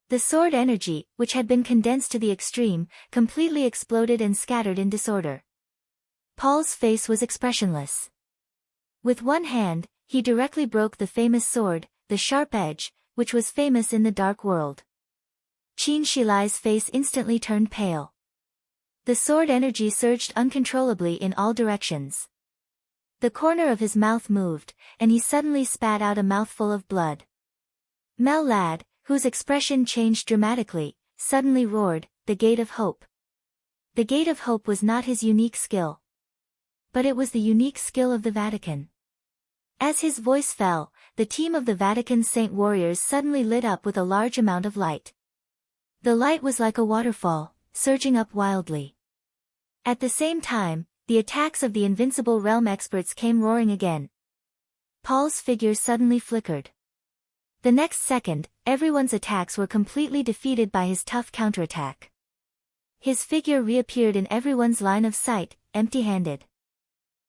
The sword energy, which had been condensed to the extreme, completely exploded and scattered in disorder. Paul's face was expressionless. With one hand, he directly broke the famous sword, the sharp edge, which was famous in the dark world. Qin Shilai's face instantly turned pale. The sword energy surged uncontrollably in all directions. The corner of his mouth moved, and he suddenly spat out a mouthful of blood. Mel Ladd, whose expression changed dramatically, suddenly roared, "The Gate of Hope." The Gate of Hope was not his unique skill. But it was the unique skill of the Vatican. As his voice fell, the team of the Vatican's saint warriors suddenly lit up with a large amount of light. The light was like a waterfall, surging up wildly. At the same time, the attacks of the Invincible Realm experts came roaring again. Paul's figure suddenly flickered. The next second, everyone's attacks were completely defeated by his tough counterattack. His figure reappeared in everyone's line of sight, empty-handed.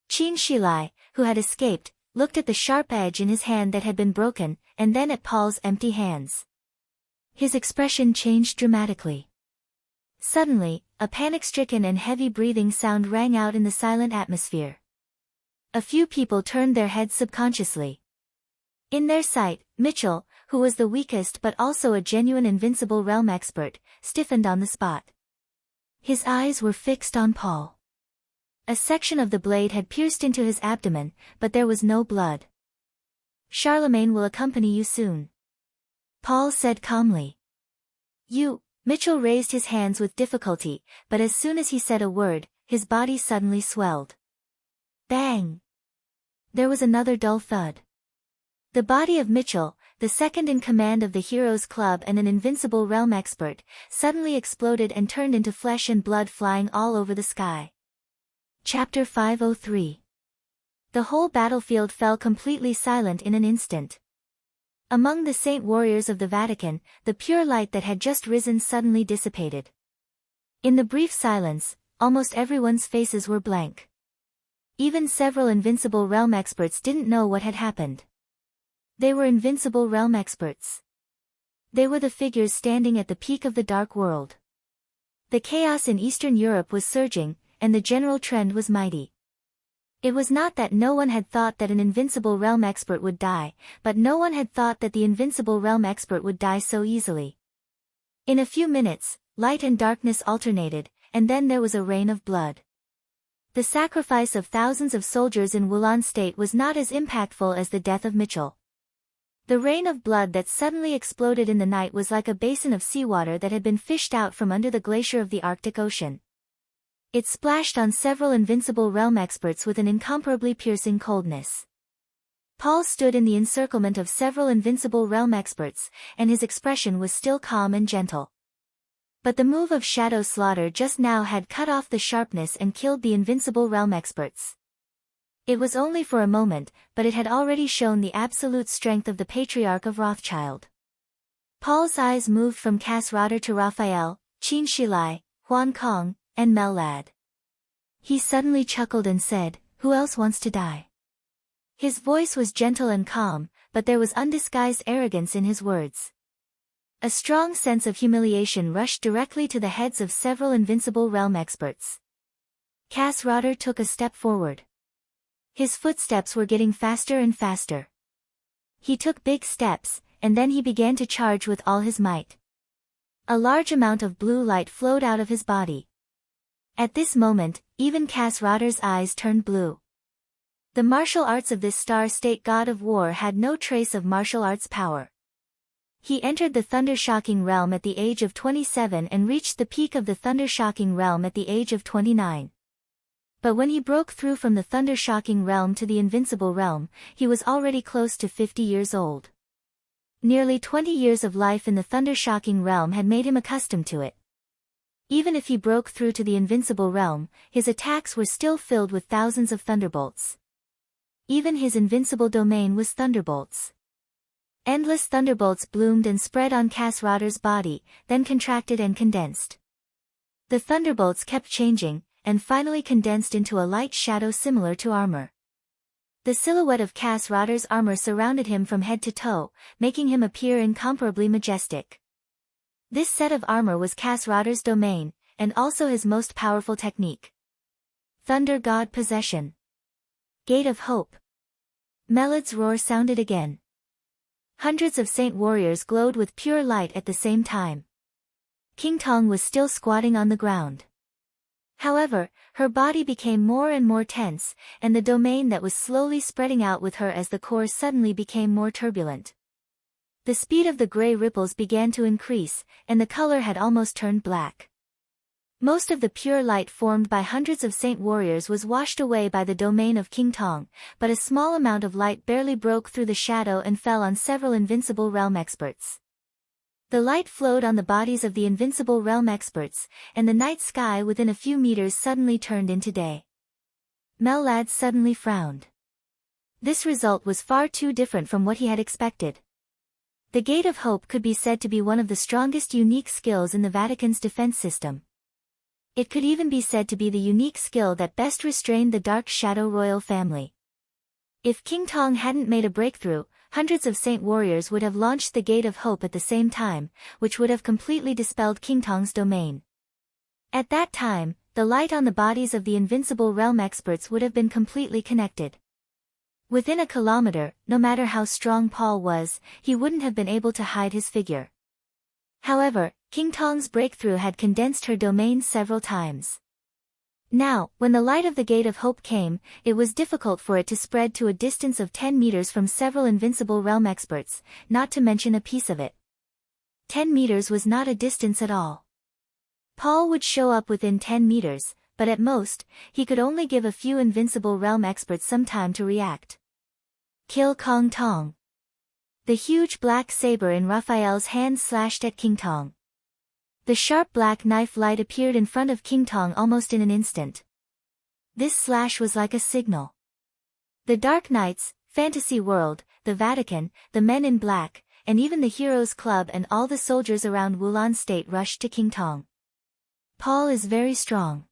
Qin Shilai, who had escaped, looked at the sharp edge in his hand that had been broken, and then at Paul's empty hands. His expression changed dramatically. Suddenly, a panic-stricken and heavy breathing sound rang out in the silent atmosphere. A few people turned their heads subconsciously. In their sight, Mitchell, who was the weakest but also a genuine Invincible Realm expert, stiffened on the spot. His eyes were fixed on Paul. A section of the blade had pierced into his abdomen, but there was no blood. "Charlemagne will accompany you soon," Paul said calmly. Mitchell raised his hands with difficulty, but as soon as he said a word, his body suddenly swelled. Bang! There was another dull thud. The body of Mitchell, the second in command of the Heroes Club and an Invincible Realm expert, suddenly exploded and turned into flesh and blood flying all over the sky. Chapter 503. The whole battlefield fell completely silent in an instant. Among the saint warriors of the Vatican, the pure light that had just risen suddenly dissipated. In the brief silence, almost everyone's faces were blank. Even several Invincible Realm experts didn't know what had happened. They were Invincible Realm experts. They were the figures standing at the peak of the dark world. The chaos in Eastern Europe was surging, and the general trend was mighty. It was not that no one had thought that an Invincible Realm expert would die, but no one had thought that the Invincible Realm expert would die so easily. In a few minutes, light and darkness alternated, and then there was a rain of blood. The sacrifice of thousands of soldiers in Wulan State was not as impactful as the death of Mitchell. The rain of blood that suddenly exploded in the night was like a basin of seawater that had been fished out from under the glacier of the Arctic Ocean. It splashed on several Invincible Realm experts with an incomparably piercing coldness. Paul stood in the encirclement of several Invincible Realm experts, and his expression was still calm and gentle. But the move of Shadow Slaughter just now had cut off the sharpness and killed the Invincible Realm experts. It was only for a moment, but it had already shown the absolute strength of the Patriarch of Rothschild. Paul's eyes moved from Cass Rotter to Raphael, Qin Shilai, Huan Kong, and Mel Ladd. He suddenly chuckled and said, "Who else wants to die?" His voice was gentle and calm, but there was undisguised arrogance in his words. A strong sense of humiliation rushed directly to the heads of several Invincible Realm experts. Cass Rotter took a step forward. His footsteps were getting faster and faster. He took big steps, and then he began to charge with all his might. A large amount of blue light flowed out of his body. At this moment, even Cass Rotter's eyes turned blue. The martial arts of this star-state god of war had no trace of martial arts power. He entered the thunder-shocking realm at the age of 27 and reached the peak of the thunder-shocking realm at the age of 29. But when he broke through from the thunder-shocking realm to the invincible realm, he was already close to 50 years old. Nearly 20 years of life in the thunder-shocking realm had made him accustomed to it. Even if he broke through to the invincible realm, his attacks were still filled with thousands of thunderbolts. Even his invincible domain was thunderbolts. Endless thunderbolts bloomed and spread on Kasradar's body, then contracted and condensed. The thunderbolts kept changing, and finally condensed into a light shadow similar to armor. The silhouette of Kasradar's armor surrounded him from head to toe, making him appear incomparably majestic. This set of armor was Kasradar's domain, and also his most powerful technique. Thunder God Possession. Gate of Hope. Melad's roar sounded again. Hundreds of saint warriors glowed with pure light at the same time. King Tong was still squatting on the ground. However, her body became more and more tense, and the domain that was slowly spreading out with her as the core suddenly became more turbulent. The speed of the gray ripples began to increase, and the color had almost turned black. Most of the pure light formed by hundreds of saint warriors was washed away by the domain of King Tong, but a small amount of light barely broke through the shadow and fell on several invincible realm experts. The light flowed on the bodies of the invincible realm experts, and the night sky within a few meters suddenly turned into day. Melad suddenly frowned. This result was far too different from what he had expected. The Gate of Hope could be said to be one of the strongest unique skills in the Vatican's defense system. It could even be said to be the unique skill that best restrained the Dark Shadow royal family. If King Tong hadn't made a breakthrough, hundreds of saint warriors would have launched the Gate of Hope at the same time, which would have completely dispelled King Tong's domain. At that time, the light on the bodies of the invincible realm experts would have been completely connected. Within a kilometer, no matter how strong Paul was, he wouldn't have been able to hide his figure. However, King Tong's breakthrough had condensed her domain several times. Now, when the light of the Gate of Hope came, it was difficult for it to spread to a distance of 10 meters from several invincible realm experts, not to mention a piece of it. 10 meters was not a distance at all. Paul would show up within 10 meters, but at most, he could only give a few invincible realm experts some time to react. Kill Kong Tong. The huge black saber in Raphael's hand slashed at King Tong. The sharp black knife light appeared in front of King Tong almost in an instant. This slash was like a signal. The Dark Knights, Fantasy World, the Vatican, the Men in Black, and even the Heroes Club and all the soldiers around Wulan State rushed to King Tong. Paul is very strong.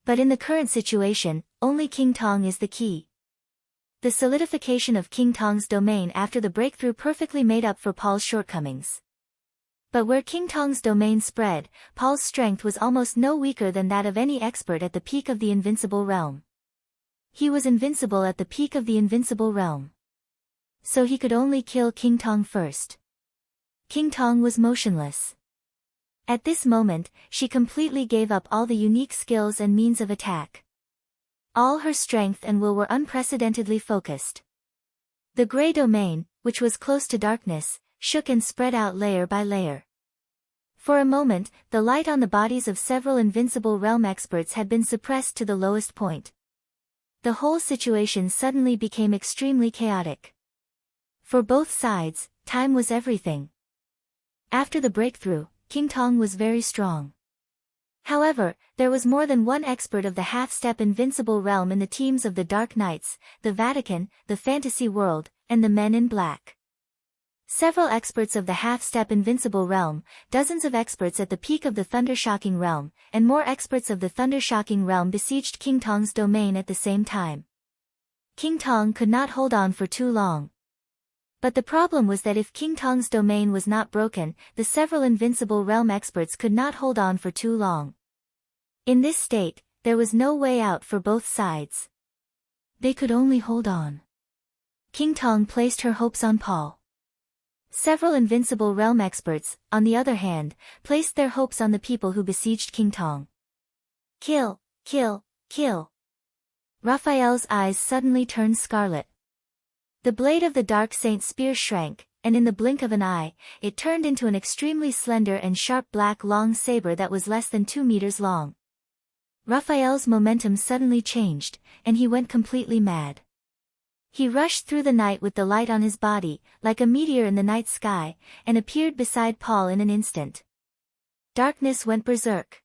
But in the current situation, only King Tong is the key. The solidification of King Tong's domain after the breakthrough perfectly made up for Paul's shortcomings. But where King Tong's domain spread, Paul's strength was almost no weaker than that of any expert at the peak of the invincible realm. He was invincible at the peak of the invincible realm. So he could only kill King Tong first. King Tong was motionless. At this moment, she completely gave up all the unique skills and means of attack. All her strength and will were unprecedentedly focused. The gray domain, which was close to darkness, shook and spread out layer by layer. For a moment, the light on the bodies of several invincible realm experts had been suppressed to the lowest point. The whole situation suddenly became extremely chaotic. For both sides, time was everything. After the breakthrough, King Tong was very strong. However, there was more than one expert of the half-step invincible realm in the teams of the Dark Knights, the Vatican, the Fantasy World, and the Men in Black. Several experts of the half-step invincible realm, dozens of experts at the peak of the thunder-shocking realm, and more experts of the thunder-shocking realm besieged King Tong's domain at the same time. King Tong could not hold on for too long. But the problem was that if King Tong's domain was not broken, the several invincible realm experts could not hold on for too long. In this state, there was no way out for both sides. They could only hold on. King Tong placed her hopes on Paul. Several invincible realm experts, on the other hand, placed their hopes on the people who besieged King Tong. Kill, kill, kill. Raphael's eyes suddenly turned scarlet. The blade of the Dark Saint's spear shrank, and in the blink of an eye, it turned into an extremely slender and sharp black long saber that was less than 2 meters long. Raphael's momentum suddenly changed, and he went completely mad. He rushed through the night with the light on his body, like a meteor in the night sky, and appeared beside Paul in an instant. Darkness went berserk.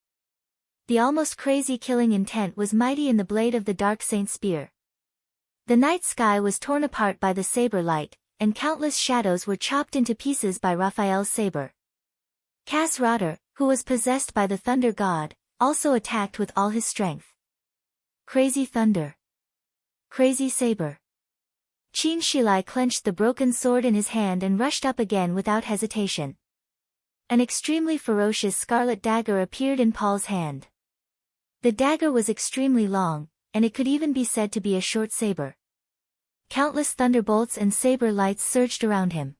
The almost crazy killing intent was mighty in the blade of the dark saint's spear. The night sky was torn apart by the saber light, and countless shadows were chopped into pieces by Raphael's saber. Cas Rotter, who was possessed by the thunder god, also attacked with all his strength. Crazy thunder. Crazy saber. Qin Shilai clenched the broken sword in his hand and rushed up again without hesitation. An extremely ferocious scarlet dagger appeared in Paul's hand. The dagger was extremely long, and it could even be said to be a short saber. Countless thunderbolts and saber lights surged around him.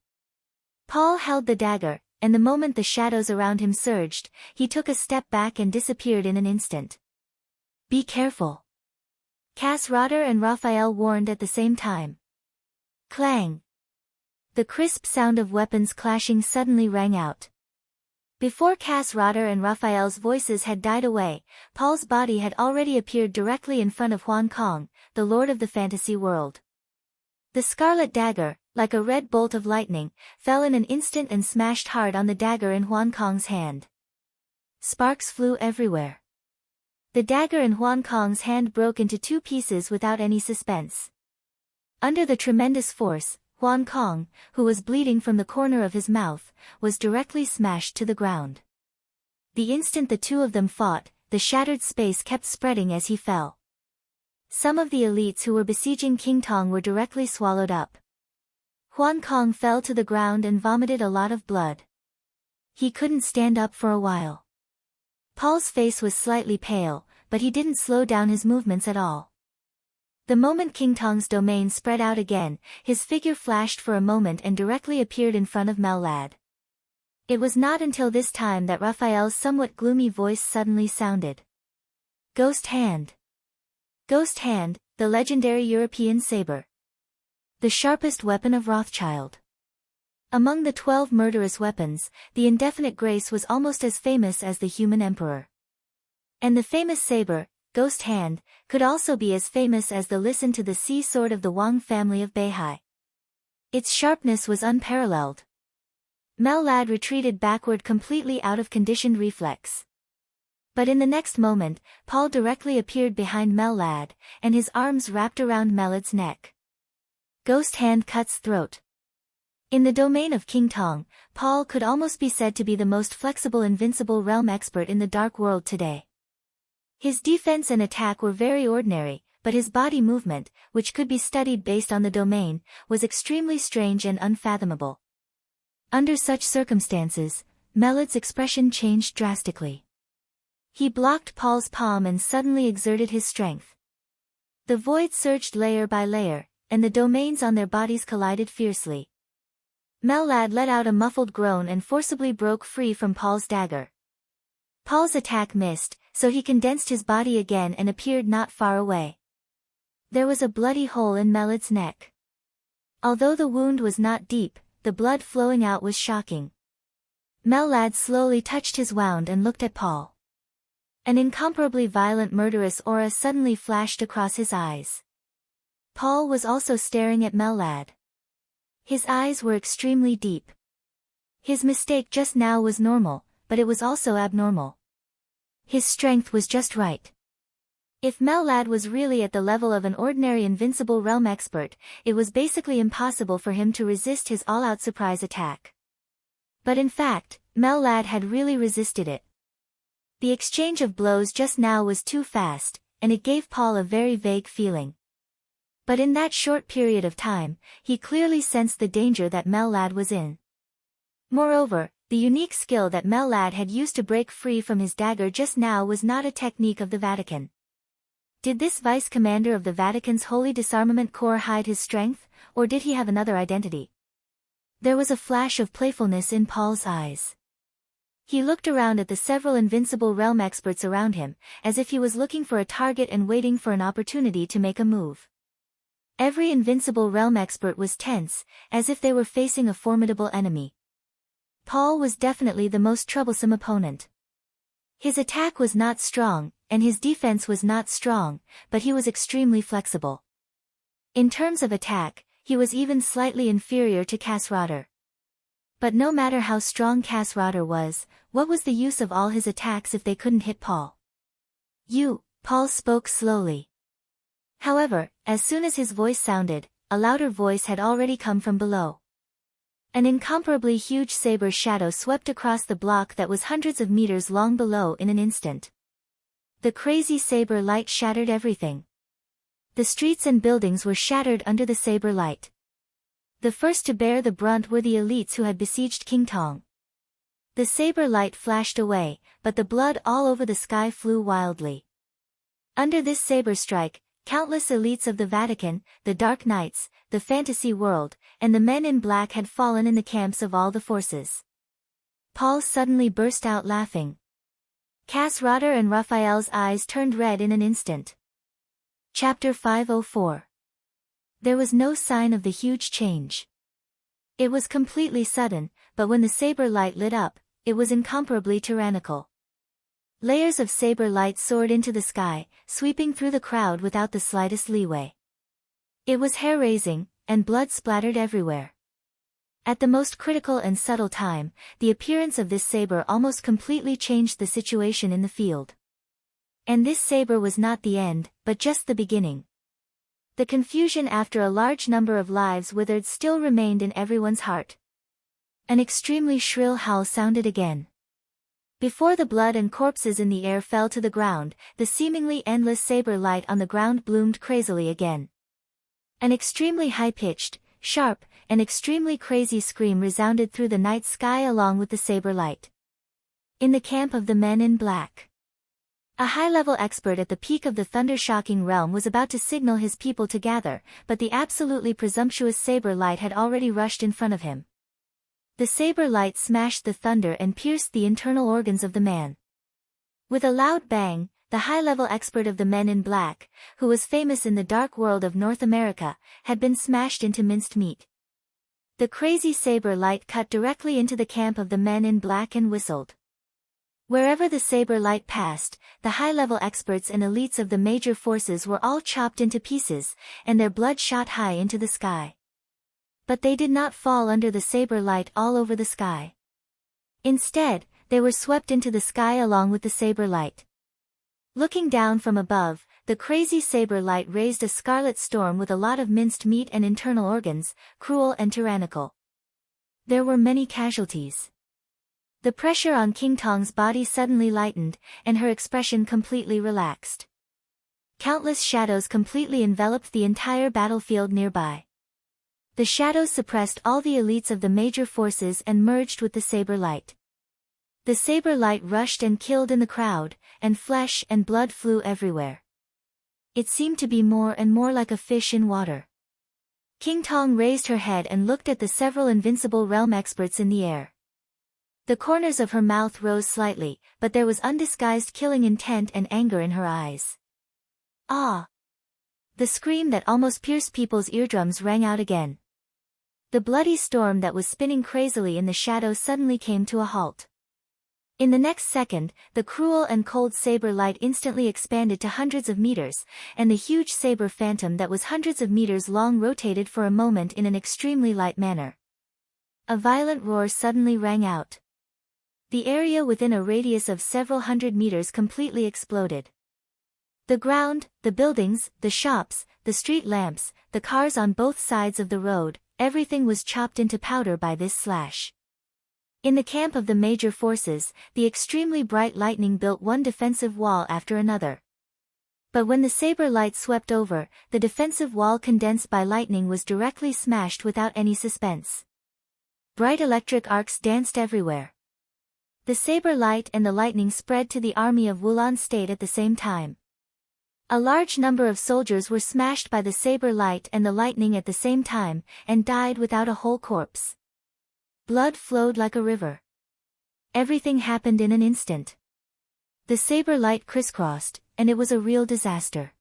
Paul held the dagger, and the moment the shadows around him surged, he took a step back and disappeared in an instant. Be careful. Cas Rotter and Raphael warned at the same time. Clang! The crisp sound of weapons clashing suddenly rang out. Before Cas Rotter and Raphael's voices had died away, Paul's body had already appeared directly in front of Huan Kong, the lord of the fantasy world. The scarlet dagger, like a red bolt of lightning, fell in an instant and smashed hard on the dagger in Huan Kong's hand. Sparks flew everywhere. The dagger in Huan Kong's hand broke into two pieces without any suspense. Under the tremendous force, Huan Kong, who was bleeding from the corner of his mouth, was directly smashed to the ground. The instant the two of them fought, the shattered space kept spreading as he fell. Some of the elites who were besieging King Tong were directly swallowed up. Huan Kong fell to the ground and vomited a lot of blood. He couldn't stand up for a while. Paul's face was slightly pale, but he didn't slow down his movements at all. The moment King Tong's domain spread out again, his figure flashed for a moment and directly appeared in front of Mellad. It was not until this time that Raphael's somewhat gloomy voice suddenly sounded. Ghost Hand. Ghost Hand, the legendary European saber. The sharpest weapon of Rothschild. Among the 12 murderous weapons, the indefinite grace was almost as famous as the human emperor. And the famous saber, Ghost Hand, could also be as famous as the Listen to the Sea sword of the Wang family of Beihai. Its sharpness was unparalleled. Mellad retreated backward completely out of conditioned reflex. But in the next moment, Paul directly appeared behind Mellad, and his arms wrapped around Mellad's neck. Ghost Hand cuts throat. In the domain of King Tong, Paul could almost be said to be the most flexible invincible realm expert in the dark world today. His defense and attack were very ordinary, but his body movement, which could be studied based on the domain, was extremely strange and unfathomable. Under such circumstances, Mellad's expression changed drastically. He blocked Paul's palm and suddenly exerted his strength. The void surged layer by layer, and the domains on their bodies collided fiercely. Mellad let out a muffled groan and forcibly broke free from Paul's dagger. Paul's attack missed, so he condensed his body again and appeared not far away. There was a bloody hole in Mellad's neck. Although the wound was not deep, the blood flowing out was shocking. Mellad slowly touched his wound and looked at Paul. An incomparably violent murderous aura suddenly flashed across his eyes. Paul was also staring at Mellad. His eyes were extremely deep. His mistake just now was normal, but it was also abnormal. His strength was just right. If Mellad was really at the level of an ordinary invincible realm expert, it was basically impossible for him to resist his all-out surprise attack. But in fact, Mellad had really resisted it. The exchange of blows just now was too fast, and it gave Paul a very vague feeling. But in that short period of time, he clearly sensed the danger that Mellad was in. Moreover, the unique skill that Mellad had used to break free from his dagger just now was not a technique of the Vatican. Did this vice-commander of the Vatican's Holy Disarmament Corps hide his strength, or did he have another identity? There was a flash of playfulness in Paul's eyes. He looked around at the several invincible realm experts around him, as if he was looking for a target and waiting for an opportunity to make a move. Every invincible realm expert was tense, as if they were facing a formidable enemy. Paul was definitely the most troublesome opponent. His attack was not strong, and his defense was not strong, but he was extremely flexible. In terms of attack, he was even slightly inferior to Casrotter. But no matter how strong Casrotter was, what was the use of all his attacks if they couldn't hit Paul? Paul spoke slowly. However, as soon as his voice sounded, a louder voice had already come from below. An incomparably huge saber shadow swept across the block that was hundreds of meters long below in an instant. The crazy saber light shattered everything. The streets and buildings were shattered under the saber light. The first to bear the brunt were the elites who had besieged King Tong. The saber light flashed away, but the blood all over the sky flew wildly. Under this saber strike, countless elites of the Vatican, the Dark Knights, the fantasy world, and the men in black had fallen in the camps of all the forces. Paul suddenly burst out laughing. Casrotter and Raphael's eyes turned red in an instant. Chapter 504. There was no sign of the huge change. It was completely sudden, but when the saber light lit up, it was incomparably tyrannical. Layers of saber light soared into the sky, sweeping through the crowd without the slightest leeway. It was hair-raising, and blood splattered everywhere. At the most critical and subtle time, the appearance of this saber almost completely changed the situation in the field. And this saber was not the end, but just the beginning. The confusion after a large number of lives withered still remained in everyone's heart. An extremely shrill howl sounded again. Before the blood and corpses in the air fell to the ground, the seemingly endless saber light on the ground bloomed crazily again. An extremely high-pitched, sharp, and extremely crazy scream resounded through the night sky along with the saber light. In the camp of the men in black, a high-level expert at the peak of the thunder-shocking realm was about to signal his people to gather, but the absolutely presumptuous saber light had already rushed in front of him. The saber light smashed the thunder and pierced the internal organs of the man. With a loud bang, the high-level expert of the men in black, who was famous in the dark world of North America, had been smashed into minced meat. The crazy saber light cut directly into the camp of the men in black and whistled. Wherever the saber light passed, the high-level experts and elites of the major forces were all chopped into pieces, and their blood shot high into the sky. But they did not fall under the saber light all over the sky. Instead, they were swept into the sky along with the saber light. Looking down from above, the crazy saber light raised a scarlet storm with a lot of minced meat and internal organs, cruel and tyrannical. There were many casualties. The pressure on King Tong's body suddenly lightened, and her expression completely relaxed. Countless shadows completely enveloped the entire battlefield nearby. The shadows suppressed all the elites of the major forces and merged with the saber light. The saber light rushed and killed in the crowd, and flesh and blood flew everywhere. It seemed to be more and more like a fish in water. King Tong raised her head and looked at the several invincible realm experts in the air. The corners of her mouth rose slightly, but there was undisguised killing intent and anger in her eyes. Ah! The scream that almost pierced people's eardrums rang out again. The bloody storm that was spinning crazily in the shadows suddenly came to a halt. In the next second, the cruel and cold saber light instantly expanded to hundreds of meters, and the huge saber phantom that was hundreds of meters long rotated for a moment in an extremely light manner. A violent roar suddenly rang out. The area within a radius of several hundred meters completely exploded. The ground, the buildings, the shops, the street lamps, the cars on both sides of the road, everything was chopped into powder by this slash. In the camp of the major forces, the extremely bright lightning built one defensive wall after another. But when the saber light swept over, the defensive wall condensed by lightning was directly smashed without any suspense. Bright electric arcs danced everywhere. The saber light and the lightning spread to the army of Wulan State at the same time. A large number of soldiers were smashed by the saber light and the lightning at the same time, and died without a whole corpse. Blood flowed like a river. Everything happened in an instant. The saber light crisscrossed, and it was a real disaster.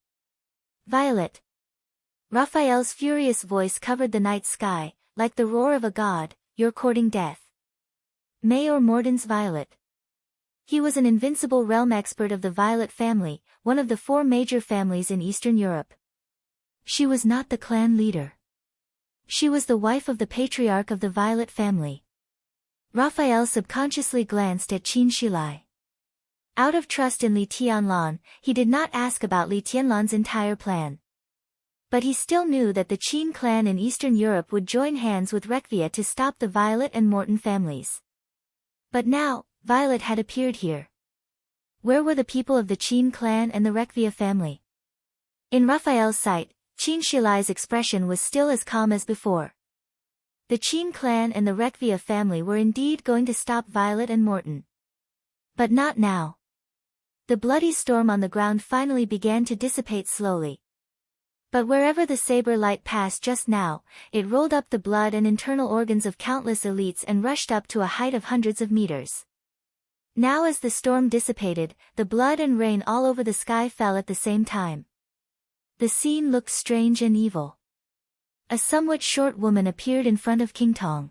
Violet. Raphael's furious voice covered the night sky, like the roar of a god, "You're courting death." Mayor Morden's Violet. He was an invincible realm expert of the Violet family, one of the 4 major families in Eastern Europe. She was not the clan leader. She was the wife of the patriarch of the Violet family. Raphael subconsciously glanced at Qin Shilai. Out of trust in Li Tianlan, he did not ask about Li Tianlan's entire plan. But he still knew that the Qin clan in Eastern Europe would join hands with Rekvia to stop the Violet and Morton families. But now, Violet had appeared here. Where were the people of the Qin clan and the Rekvia family? In Raphael's sight, Qin Shilai's expression was still as calm as before. The Qin clan and the Rekvia family were indeed going to stop Violet and Morton. But not now. The bloody storm on the ground finally began to dissipate slowly. But wherever the saber light passed just now, it rolled up the blood and internal organs of countless elites and rushed up to a height of hundreds of meters. Now as the storm dissipated, the blood and rain all over the sky fell at the same time. The scene looked strange and evil. A somewhat short woman appeared in front of King Tong.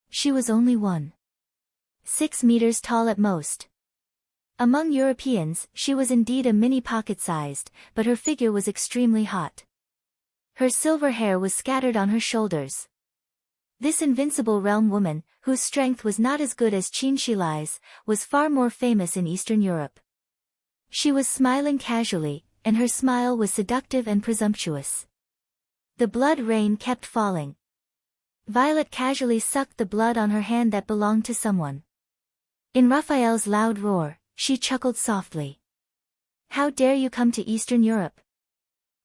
She was only 1.6 meters tall at most. Among Europeans, she was indeed a mini pocket-sized, but her figure was extremely hot. Her silver hair was scattered on her shoulders. This invincible realm woman, whose strength was not as good as Qin Shilai's, was far more famous in Eastern Europe. She was smiling casually, and her smile was seductive and presumptuous. The blood rain kept falling. Violet casually sucked the blood on her hand that belonged to someone. In Raphael's loud roar, she chuckled softly. How dare you come to Eastern Europe?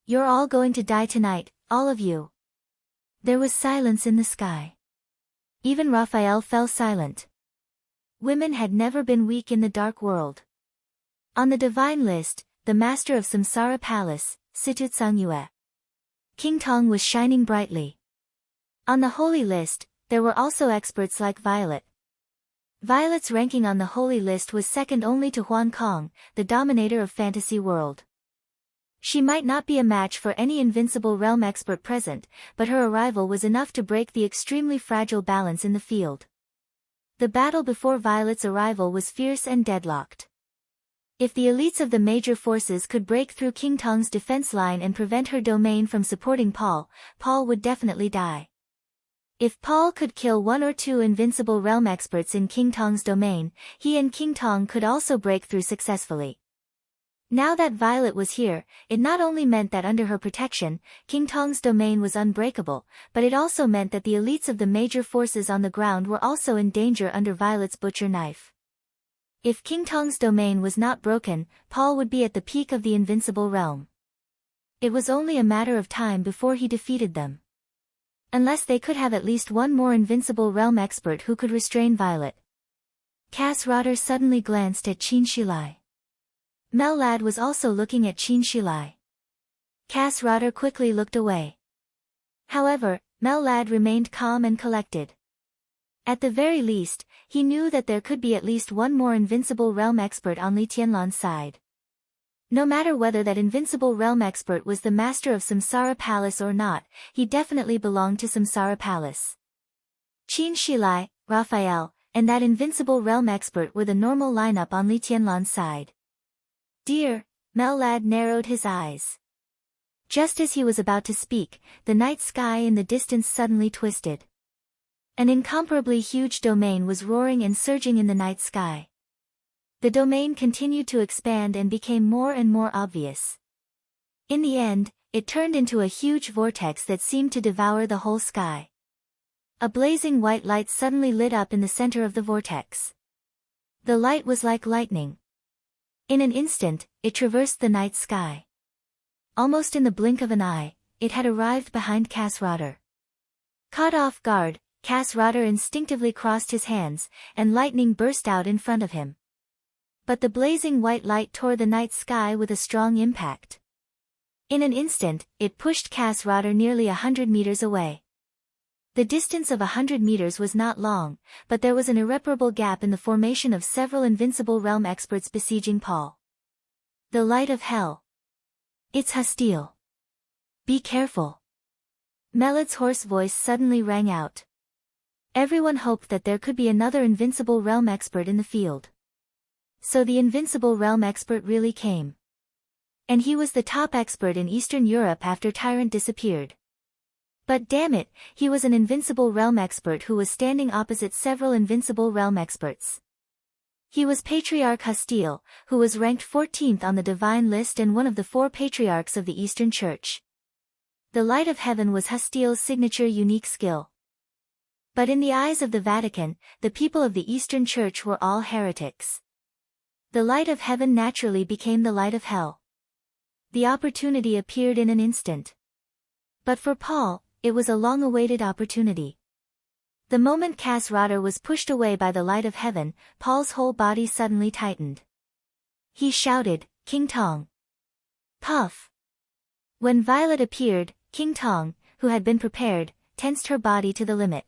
You're all going to die tonight, all of you. There was silence in the sky. Even Raphael fell silent. Women had never been weak in the dark world. On the divine list, the master of Samsara Palace, Situtsang Yue. King Tong was shining brightly. On the holy list, there were also experts like Violet. Violet's ranking on the holy list was second only to Huan Kong, the dominator of fantasy world. She might not be a match for any invincible realm expert present, but her arrival was enough to break the extremely fragile balance in the field. The battle before Violet's arrival was fierce and deadlocked. If the elites of the major forces could break through King Tong's defense line and prevent her domain from supporting Paul, Paul would definitely die. If Paul could kill one or two invincible realm experts in King Tong's domain, he and King Tong could also break through successfully. Now that Violet was here, it not only meant that under her protection, King Tong's domain was unbreakable, but it also meant that the elites of the major forces on the ground were also in danger under Violet's butcher knife. If King Tong's domain was not broken, Paul would be at the peak of the invincible realm. It was only a matter of time before he defeated them. Unless they could have at least one more invincible realm expert who could restrain Violet. Cass Rotter suddenly glanced at Qin Shilai. Mel Lad was also looking at Qin Shilai. Cass Rotter quickly looked away. However, Mel Lad remained calm and collected. At the very least, he knew that there could be at least one more invincible realm expert on Li Tianlan's side. No matter whether that invincible realm expert was the master of Samsara Palace or not, he definitely belonged to Samsara Palace. Qin Shilai, Raphael, and that invincible realm expert were the normal lineup on Li Tianlan's side. Dear, Mel Lad narrowed his eyes. Just as he was about to speak, the night sky in the distance suddenly twisted. An incomparably huge domain was roaring and surging in the night sky. The domain continued to expand and became more and more obvious. In the end, it turned into a huge vortex that seemed to devour the whole sky. A blazing white light suddenly lit up in the center of the vortex. The light was like lightning. In an instant, it traversed the night sky. Almost in the blink of an eye, it had arrived behind Cass Rotter. Caught off guard, Cass Rotter instinctively crossed his hands, and lightning burst out in front of him. But the blazing white light tore the night sky with a strong impact. In an instant, it pushed Cass Rotter nearly 100 meters away. The distance of 100 meters was not long, but there was an irreparable gap in the formation of several invincible realm experts besieging Paul. The light of hell. It's hostile. Be careful. Melad's hoarse voice suddenly rang out. Everyone hoped that there could be another invincible realm expert in the field. So the invincible realm expert really came. And he was the top expert in Eastern Europe after Tyrant disappeared. But damn it, he was an Invincible Realm expert who was standing opposite several Invincible Realm experts. He was Patriarch Hostile, who was ranked 14th on the divine list and one of the 4 patriarchs of the Eastern Church. The light of heaven was Hostile's signature unique skill. But in the eyes of the Vatican, the people of the Eastern Church were all heretics. The light of heaven naturally became the light of hell. The opportunity appeared in an instant. But for Paul, it was a long-awaited opportunity. The moment Cass Rotter was pushed away by the light of heaven, Paul's whole body suddenly tightened. He shouted, "King Tong!" Puff! When Violet appeared, King Tong, who had been prepared, tensed her body to the limit.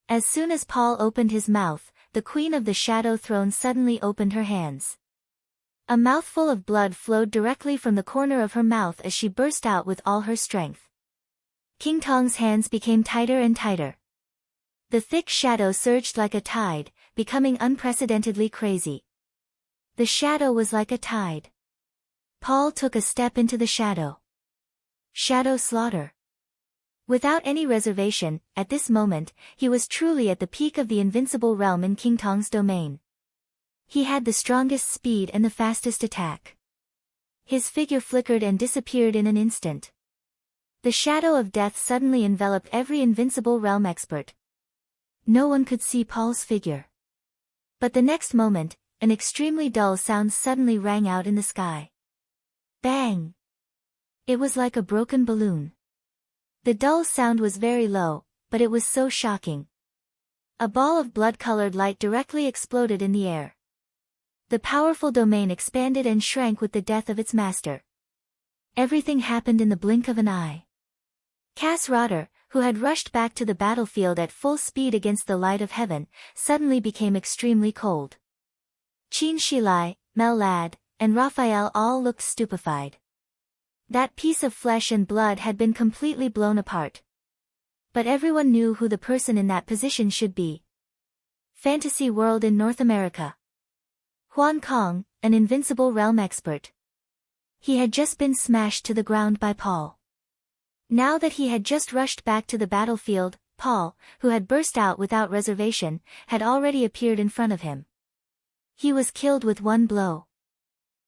As soon as Paul opened his mouth, the Queen of the Shadow Throne suddenly opened her hands. A mouthful of blood flowed directly from the corner of her mouth as she burst out with all her strength. King Tong's hands became tighter and tighter. The thick shadow surged like a tide, becoming unprecedentedly crazy. The shadow was like a tide. Paul took a step into the shadow. Shadow slaughter. Without any reservation, at this moment, he was truly at the peak of the invincible realm in King Tong's domain. He had the strongest speed and the fastest attack. His figure flickered and disappeared in an instant. The shadow of death suddenly enveloped every invincible realm expert. No one could see Paul's figure. But the next moment, an extremely dull sound suddenly rang out in the sky. Bang! It was like a broken balloon. The dull sound was very low, but it was so shocking. A ball of blood-colored light directly exploded in the air. The powerful domain expanded and shrank with the death of its master. Everything happened in the blink of an eye. Cass Rotter, who had rushed back to the battlefield at full speed against the light of heaven, suddenly became extremely cold. Qin Shilai, Mel Ladd, and Raphael all looked stupefied. That piece of flesh and blood had been completely blown apart. But everyone knew who the person in that position should be. Fantasy World in North America. Huan Kong, an invincible realm expert. He had just been smashed to the ground by Paul. Now that he had just rushed back to the battlefield, Paul, who had burst out without reservation, had already appeared in front of him. He was killed with one blow.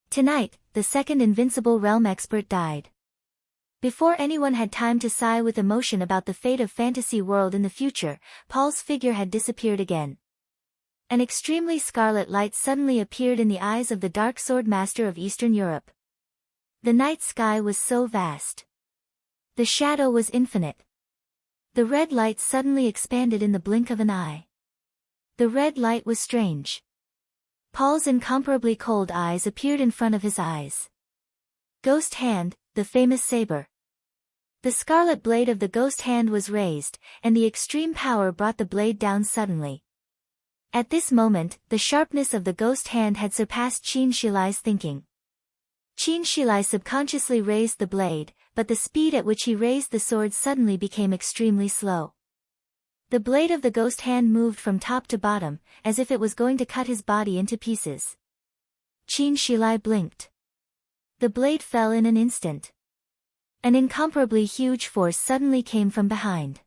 Tonight, the second invincible realm expert died. Before anyone had time to sigh with emotion about the fate of Fantasy World in the future, Paul's figure had disappeared again. An extremely scarlet light suddenly appeared in the eyes of the Dark Sword Master of Eastern Europe. The night sky was so vast. The shadow was infinite. The red light suddenly expanded in the blink of an eye. The red light was strange. Paul's incomparably cold eyes appeared in front of his eyes. Ghost Hand, the famous saber. The scarlet blade of the ghost hand was raised, and the extreme power brought the blade down suddenly. At this moment, the sharpness of the ghost hand had surpassed Qin Shilai's thinking. Qin Shilai subconsciously raised the blade, but the speed at which he raised the sword suddenly became extremely slow. The blade of the ghost hand moved from top to bottom, as if it was going to cut his body into pieces. Qin Shilai blinked. The blade fell in an instant. An incomparably huge force suddenly came from behind.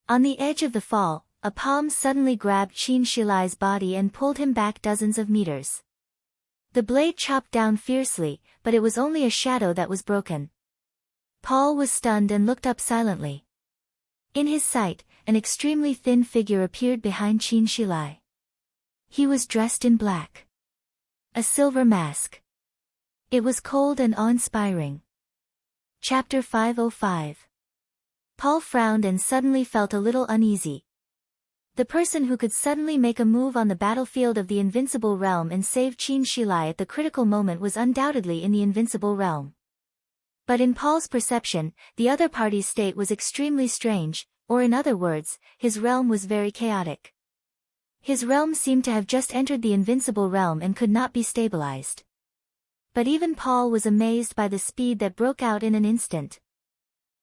On the edge of the fall, a palm suddenly grabbed Qin Shilai's body and pulled him back dozens of meters. The blade chopped down fiercely, but it was only a shadow that was broken. Paul was stunned and looked up silently. In his sight, an extremely thin figure appeared behind Qin Shilai. He was dressed in black. A silver mask. It was cold and awe-inspiring. Chapter 505. Paul frowned and suddenly felt a little uneasy. The person who could suddenly make a move on the battlefield of the Invincible Realm and save Qin Shilai at the critical moment was undoubtedly in the Invincible Realm. But in Paul's perception, the other party's state was extremely strange, or in other words, his realm was very chaotic. His realm seemed to have just entered the Invincible Realm and could not be stabilized. But even Paul was amazed by the speed that broke out in an instant.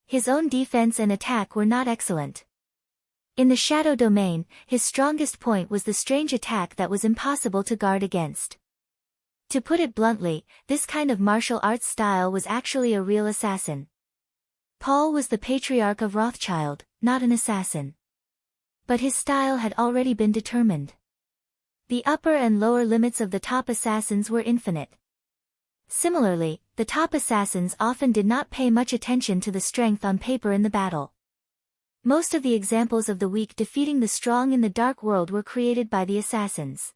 His own defense and attack were not excellent. In the shadow domain, his strongest point was the strange attack that was impossible to guard against. To put it bluntly, this kind of martial arts style was actually a real assassin. Paul was the patriarch of Rothschild, not an assassin. But his style had already been determined. The upper and lower limits of the top assassins were infinite. Similarly, the top assassins often did not pay much attention to the strength on paper in the battle. Most of the examples of the weak defeating the strong in the dark world were created by the assassins.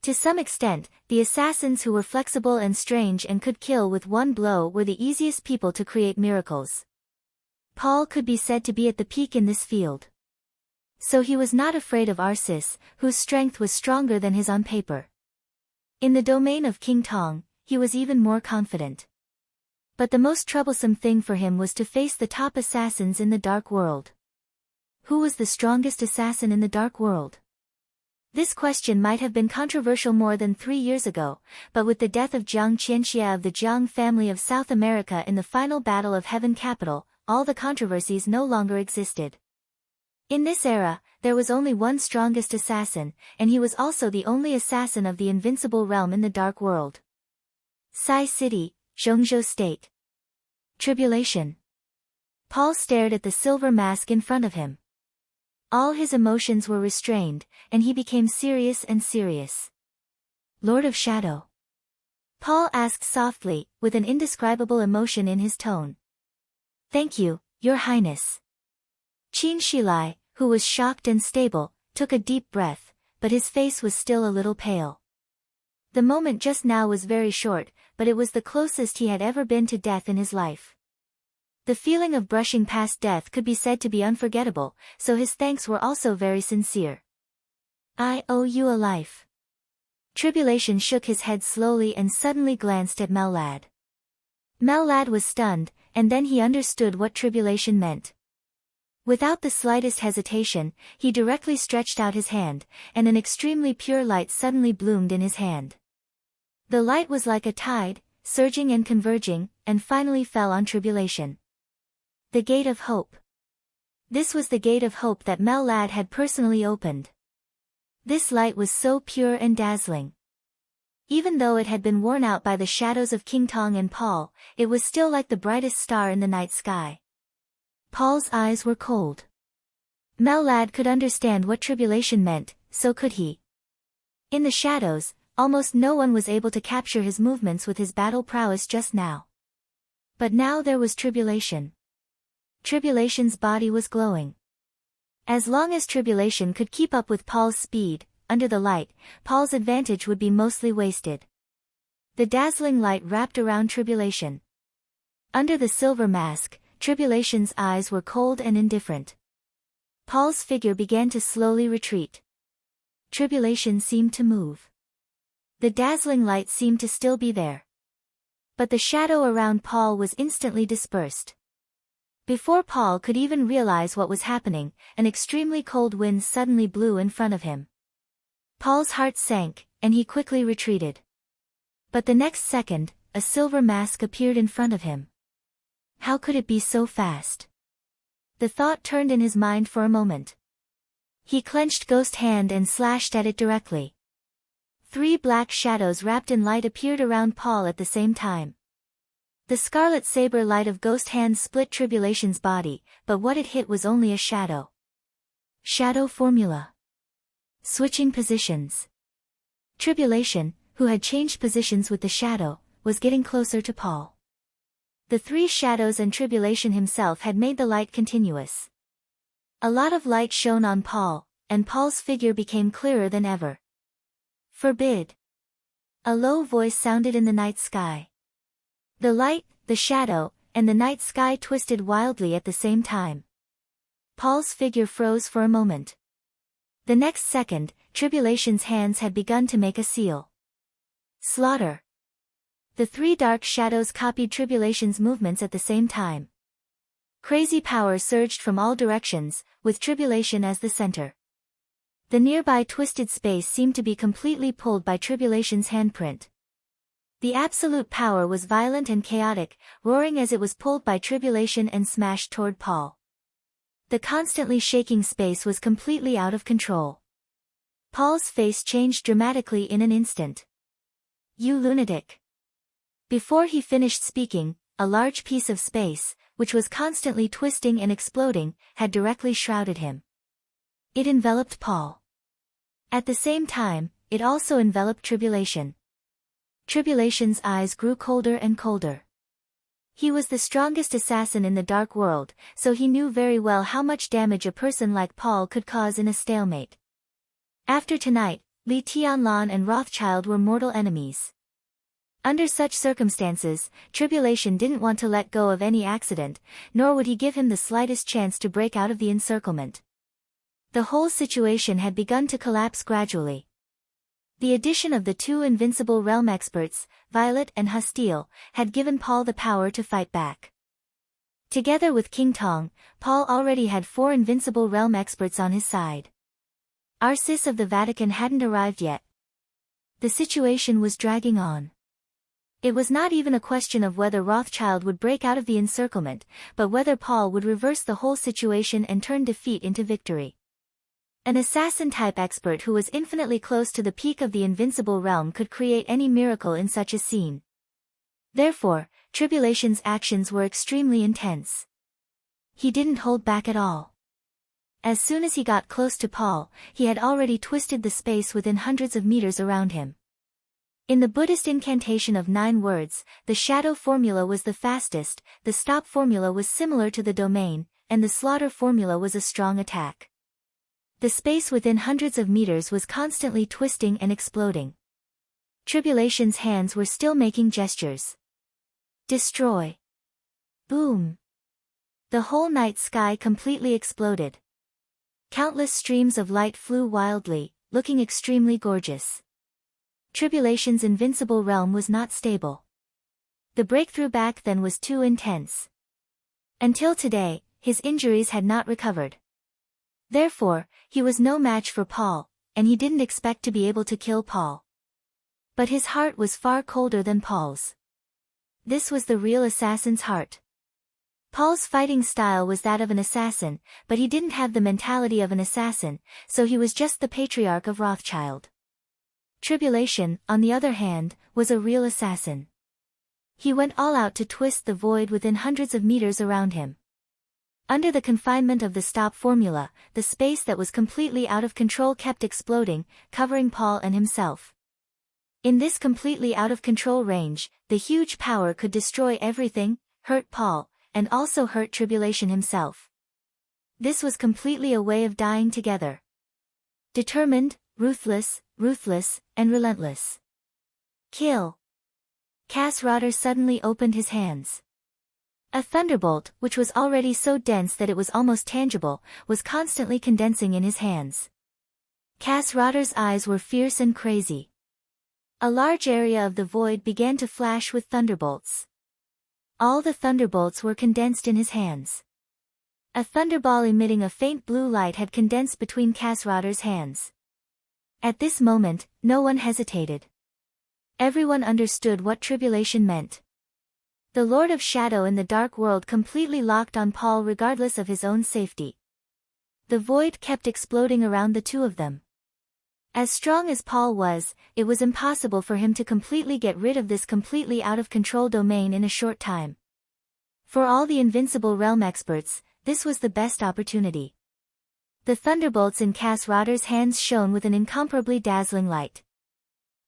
To some extent, the assassins who were flexible and strange and could kill with one blow were the easiest people to create miracles. Paul could be said to be at the peak in this field. So he was not afraid of Arcis, whose strength was stronger than his on paper. In the domain of King Tong, he was even more confident. But the most troublesome thing for him was to face the top assassins in the dark world. Who was the strongest assassin in the dark world? This question might have been controversial more than 3 years ago, but with the death of Jiang Qianxia of the Jiang family of South America in the final battle of Heaven Capital, all the controversies no longer existed. In this era, there was only one strongest assassin, and he was also the only assassin of the invincible realm in the dark world. Sai City, Zhongzhou State. Tribulation. Paul stared at the silver mask in front of him. All his emotions were restrained, and he became serious and serious. Lord of Shadow? Paul asked softly, with an indescribable emotion in his tone. Thank you, Your Highness. Qin Shilai, who was shocked and stable, took a deep breath, but his face was still a little pale. The moment just now was very short, but it was the closest he had ever been to death in his life. The feeling of brushing past death could be said to be unforgettable, so his thanks were also very sincere. I owe you a life. Tribulation shook his head slowly and suddenly glanced at Mellad. Mellad was stunned, and then he understood what tribulation meant. Without the slightest hesitation, he directly stretched out his hand, and an extremely pure light suddenly bloomed in his hand. The light was like a tide, surging and converging, and finally fell on tribulation. The Gate of Hope. This was the Gate of Hope that Mellad had personally opened. This light was so pure and dazzling. Even though it had been worn out by the shadows of King Tong and Paul, it was still like the brightest star in the night sky. Paul's eyes were cold. Mellad could understand what tribulation meant, so could he. In the shadows, almost no one was able to capture his movements with his battle prowess just now. But now there was tribulation. Tribulation's body was glowing. As long as tribulation could keep up with Paul's speed, under the light, Paul's advantage would be mostly wasted. The dazzling light wrapped around tribulation. Under the silver mask, tribulation's eyes were cold and indifferent. Paul's figure began to slowly retreat. Tribulation seemed to move. The dazzling light seemed to still be there. But the shadow around Paul was instantly dispersed. Before Paul could even realize what was happening, an extremely cold wind suddenly blew in front of him. Paul's heart sank, and he quickly retreated. But the next second, a silver mask appeared in front of him. How could it be so fast? The thought turned in his mind for a moment. He clenched Ghost Hand and slashed at it directly. 3 black shadows wrapped in light appeared around Paul at the same time. The scarlet saber light of Ghost Hand split Tribulation's body, but what it hit was only a shadow. Shadow formula. Switching positions. Tribulation, who had changed positions with the shadow, was getting closer to Paul. The 3 shadows and Tribulation himself had made the light continuous. A lot of light shone on Paul, and Paul's figure became clearer than ever. Forbid. A low voice sounded in the night sky. The light, the shadow, and the night sky twisted wildly at the same time. Paul's figure froze for a moment. The next second, Tribulation's hands had begun to make a seal. Slaughter. The 3 dark shadows copied Tribulation's movements at the same time. Crazy power surged from all directions, with Tribulation as the center. The nearby twisted space seemed to be completely pulled by Tribulation's handprint. The absolute power was violent and chaotic, roaring as it was pulled by Tribulation and smashed toward Paul. The constantly shaking space was completely out of control. Paul's face changed dramatically in an instant. You lunatic. Before he finished speaking, a large piece of space, which was constantly twisting and exploding, had directly shrouded him. It enveloped Paul. At the same time, it also enveloped Tribulation. Tribulation's eyes grew colder and colder. He was the strongest assassin in the dark world, so he knew very well how much damage a person like Paul could cause in a stalemate. After tonight, Li Tianlan and Rothschild were mortal enemies. Under such circumstances, Tribulation didn't want to let go of any accident, nor would he give him the slightest chance to break out of the encirclement. The whole situation had begun to collapse gradually. The addition of the two invincible realm experts, Violet and Hustile, had given Paul the power to fight back. Together with King Tong, Paul already had 4 invincible realm experts on his side. Arcis of the Vatican hadn't arrived yet. The situation was dragging on. It was not even a question of whether Rothschild would break out of the encirclement, but whether Paul would reverse the whole situation and turn defeat into victory. An assassin-type expert who was infinitely close to the peak of the invincible realm could create any miracle in such a scene. Therefore, Tribulation's actions were extremely intense. He didn't hold back at all. As soon as he got close to Paul, he had already twisted the space within hundreds of meters around him. In the Buddhist incantation of 9 words, the shadow formula was the fastest, the stop formula was similar to the domain, and the slaughter formula was a strong attack. The space within hundreds of meters was constantly twisting and exploding. Tribulation's hands were still making gestures. Destroy. Boom. The whole night sky completely exploded. Countless streams of light flew wildly, looking extremely gorgeous. Tribulation's invincible realm was not stable. The breakthrough back then was too intense. Until today, his injuries had not recovered. Therefore, he was no match for Paul, and he didn't expect to be able to kill Paul. But his heart was far colder than Paul's. This was the real assassin's heart. Paul's fighting style was that of an assassin, but he didn't have the mentality of an assassin, so he was just the patriarch of Rothschild. Tribulation, on the other hand, was a real assassin. He went all out to twist the void within hundreds of meters around him. Under the confinement of the stop formula, the space that was completely out of control kept exploding, covering Paul and himself. In this completely out of control range, the huge power could destroy everything, hurt Paul, and also hurt Tribulation himself. This was completely a way of dying together. Determined, ruthless, and relentless. Kill. Cass Rotter suddenly opened his hands. A thunderbolt, which was already so dense that it was almost tangible, was constantly condensing in his hands. Cass Rotter's eyes were fierce and crazy. A large area of the void began to flash with thunderbolts. All the thunderbolts were condensed in his hands. A thunderball emitting a faint blue light had condensed between Cass Rotter's hands. At this moment, no one hesitated. Everyone understood what Tribulation meant. The Lord of Shadow in the dark world completely locked on Paul regardless of his own safety. The void kept exploding around the two of them. As strong as Paul was, it was impossible for him to completely get rid of this completely out-of-control domain in a short time. For all the invincible realm experts, this was the best opportunity. The thunderbolts in Cass Rotter's hands shone with an incomparably dazzling light.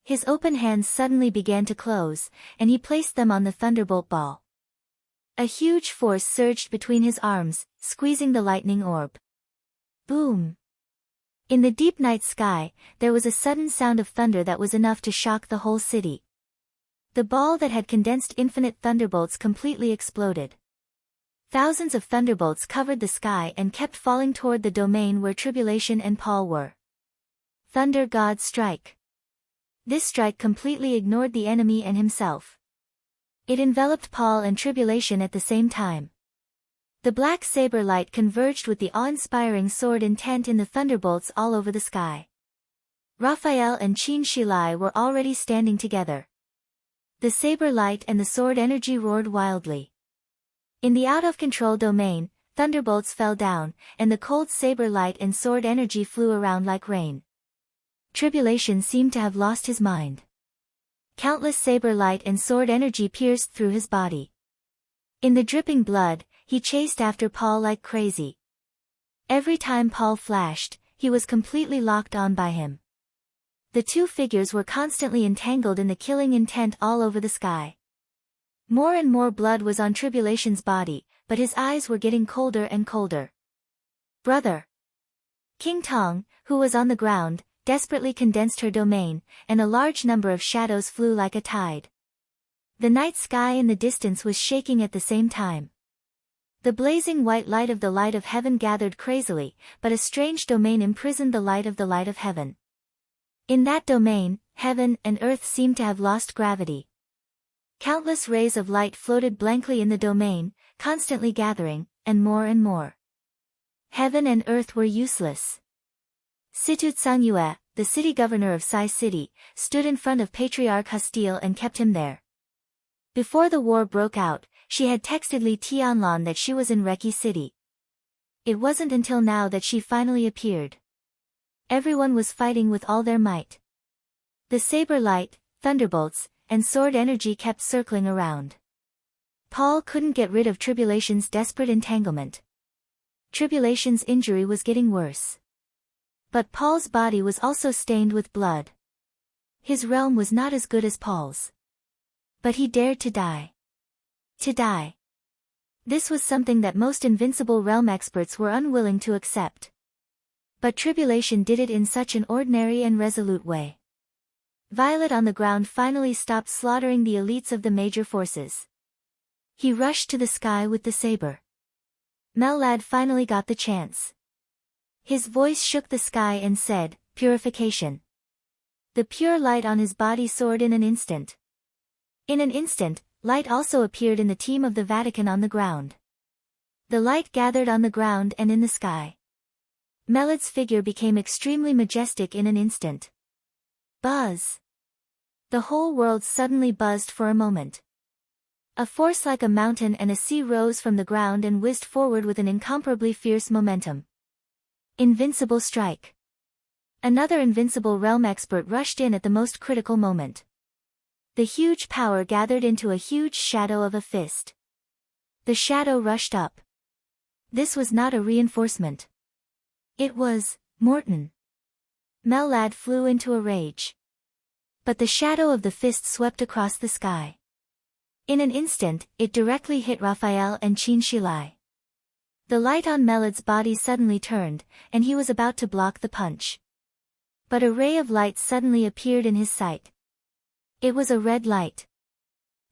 His open hands suddenly began to close, and he placed them on the thunderbolt ball. A huge force surged between his arms, squeezing the lightning orb. Boom! In the deep night sky, there was a sudden sound of thunder that was enough to shock the whole city. The ball that had condensed infinite thunderbolts completely exploded. Thousands of thunderbolts covered the sky and kept falling toward the domain where Tribulation and Paul were. Thunder God strike. This strike completely ignored the enemy and himself. It enveloped Paul and Tribulation at the same time. The black saber light converged with the awe-inspiring sword intent in the thunderbolts all over the sky. Raphael and Qin Shilai were already standing together. The saber light and the sword energy roared wildly. In the out-of-control domain, thunderbolts fell down, and the cold saber light and sword energy flew around like rain. Tribulation seemed to have lost his mind. Countless saber light and sword energy pierced through his body. In the dripping blood, he chased after Paul like crazy. Every time Paul flashed, he was completely locked on by him. The two figures were constantly entangled in the killing intent all over the sky. More and more blood was on Tribulation's body, but his eyes were getting colder and colder. Brother! King Tong, who was on the ground, desperately condensed her domain, and a large number of shadows flew like a tide. The night sky in the distance was shaking at the same time. The blazing white light of the light of heaven gathered crazily, but a strange domain imprisoned the light of heaven. In that domain, heaven and earth seemed to have lost gravity. Countless rays of light floated blankly in the domain, constantly gathering, and more and more. Heaven and earth were useless. Situ Tsungyue, the city governor of Sai City, stood in front of Patriarch Hostile and kept him there. Before the war broke out, she had texted Li Tianlan that she was in Reki City. It wasn't until now that she finally appeared. Everyone was fighting with all their might. The saber light, thunderbolts, and sword energy kept circling around. Paul couldn't get rid of Tribulation's desperate entanglement. Tribulation's injury was getting worse. But Paul's body was also stained with blood. His realm was not as good as Paul's. But he dared to die. To die. This was something that most invincible realm experts were unwilling to accept. But Tribulation did it in such an ordinary and resolute way. Violet on the ground finally stopped slaughtering the elites of the major forces. He rushed to the sky with the saber. Mellad finally got the chance. His voice shook the sky and said, "Purification." The pure light on his body soared in an instant. In an instant, light also appeared in the team of the Vatican on the ground. The light gathered on the ground and in the sky. Mellad's figure became extremely majestic in an instant. Buzz! The whole world suddenly buzzed for a moment. A force like a mountain and a sea rose from the ground and whizzed forward with an incomparably fierce momentum. Invincible strike. Another invincible realm expert rushed in at the most critical moment. The huge power gathered into a huge shadow of a fist. The shadow rushed up. This was not a reinforcement. It was Morton. Mellad flew into a rage. But the shadow of the fist swept across the sky. In an instant, it directly hit Raphael and Qin Shilai. The light on Mellad's body suddenly turned, and he was about to block the punch. But a ray of light suddenly appeared in his sight. It was a red light.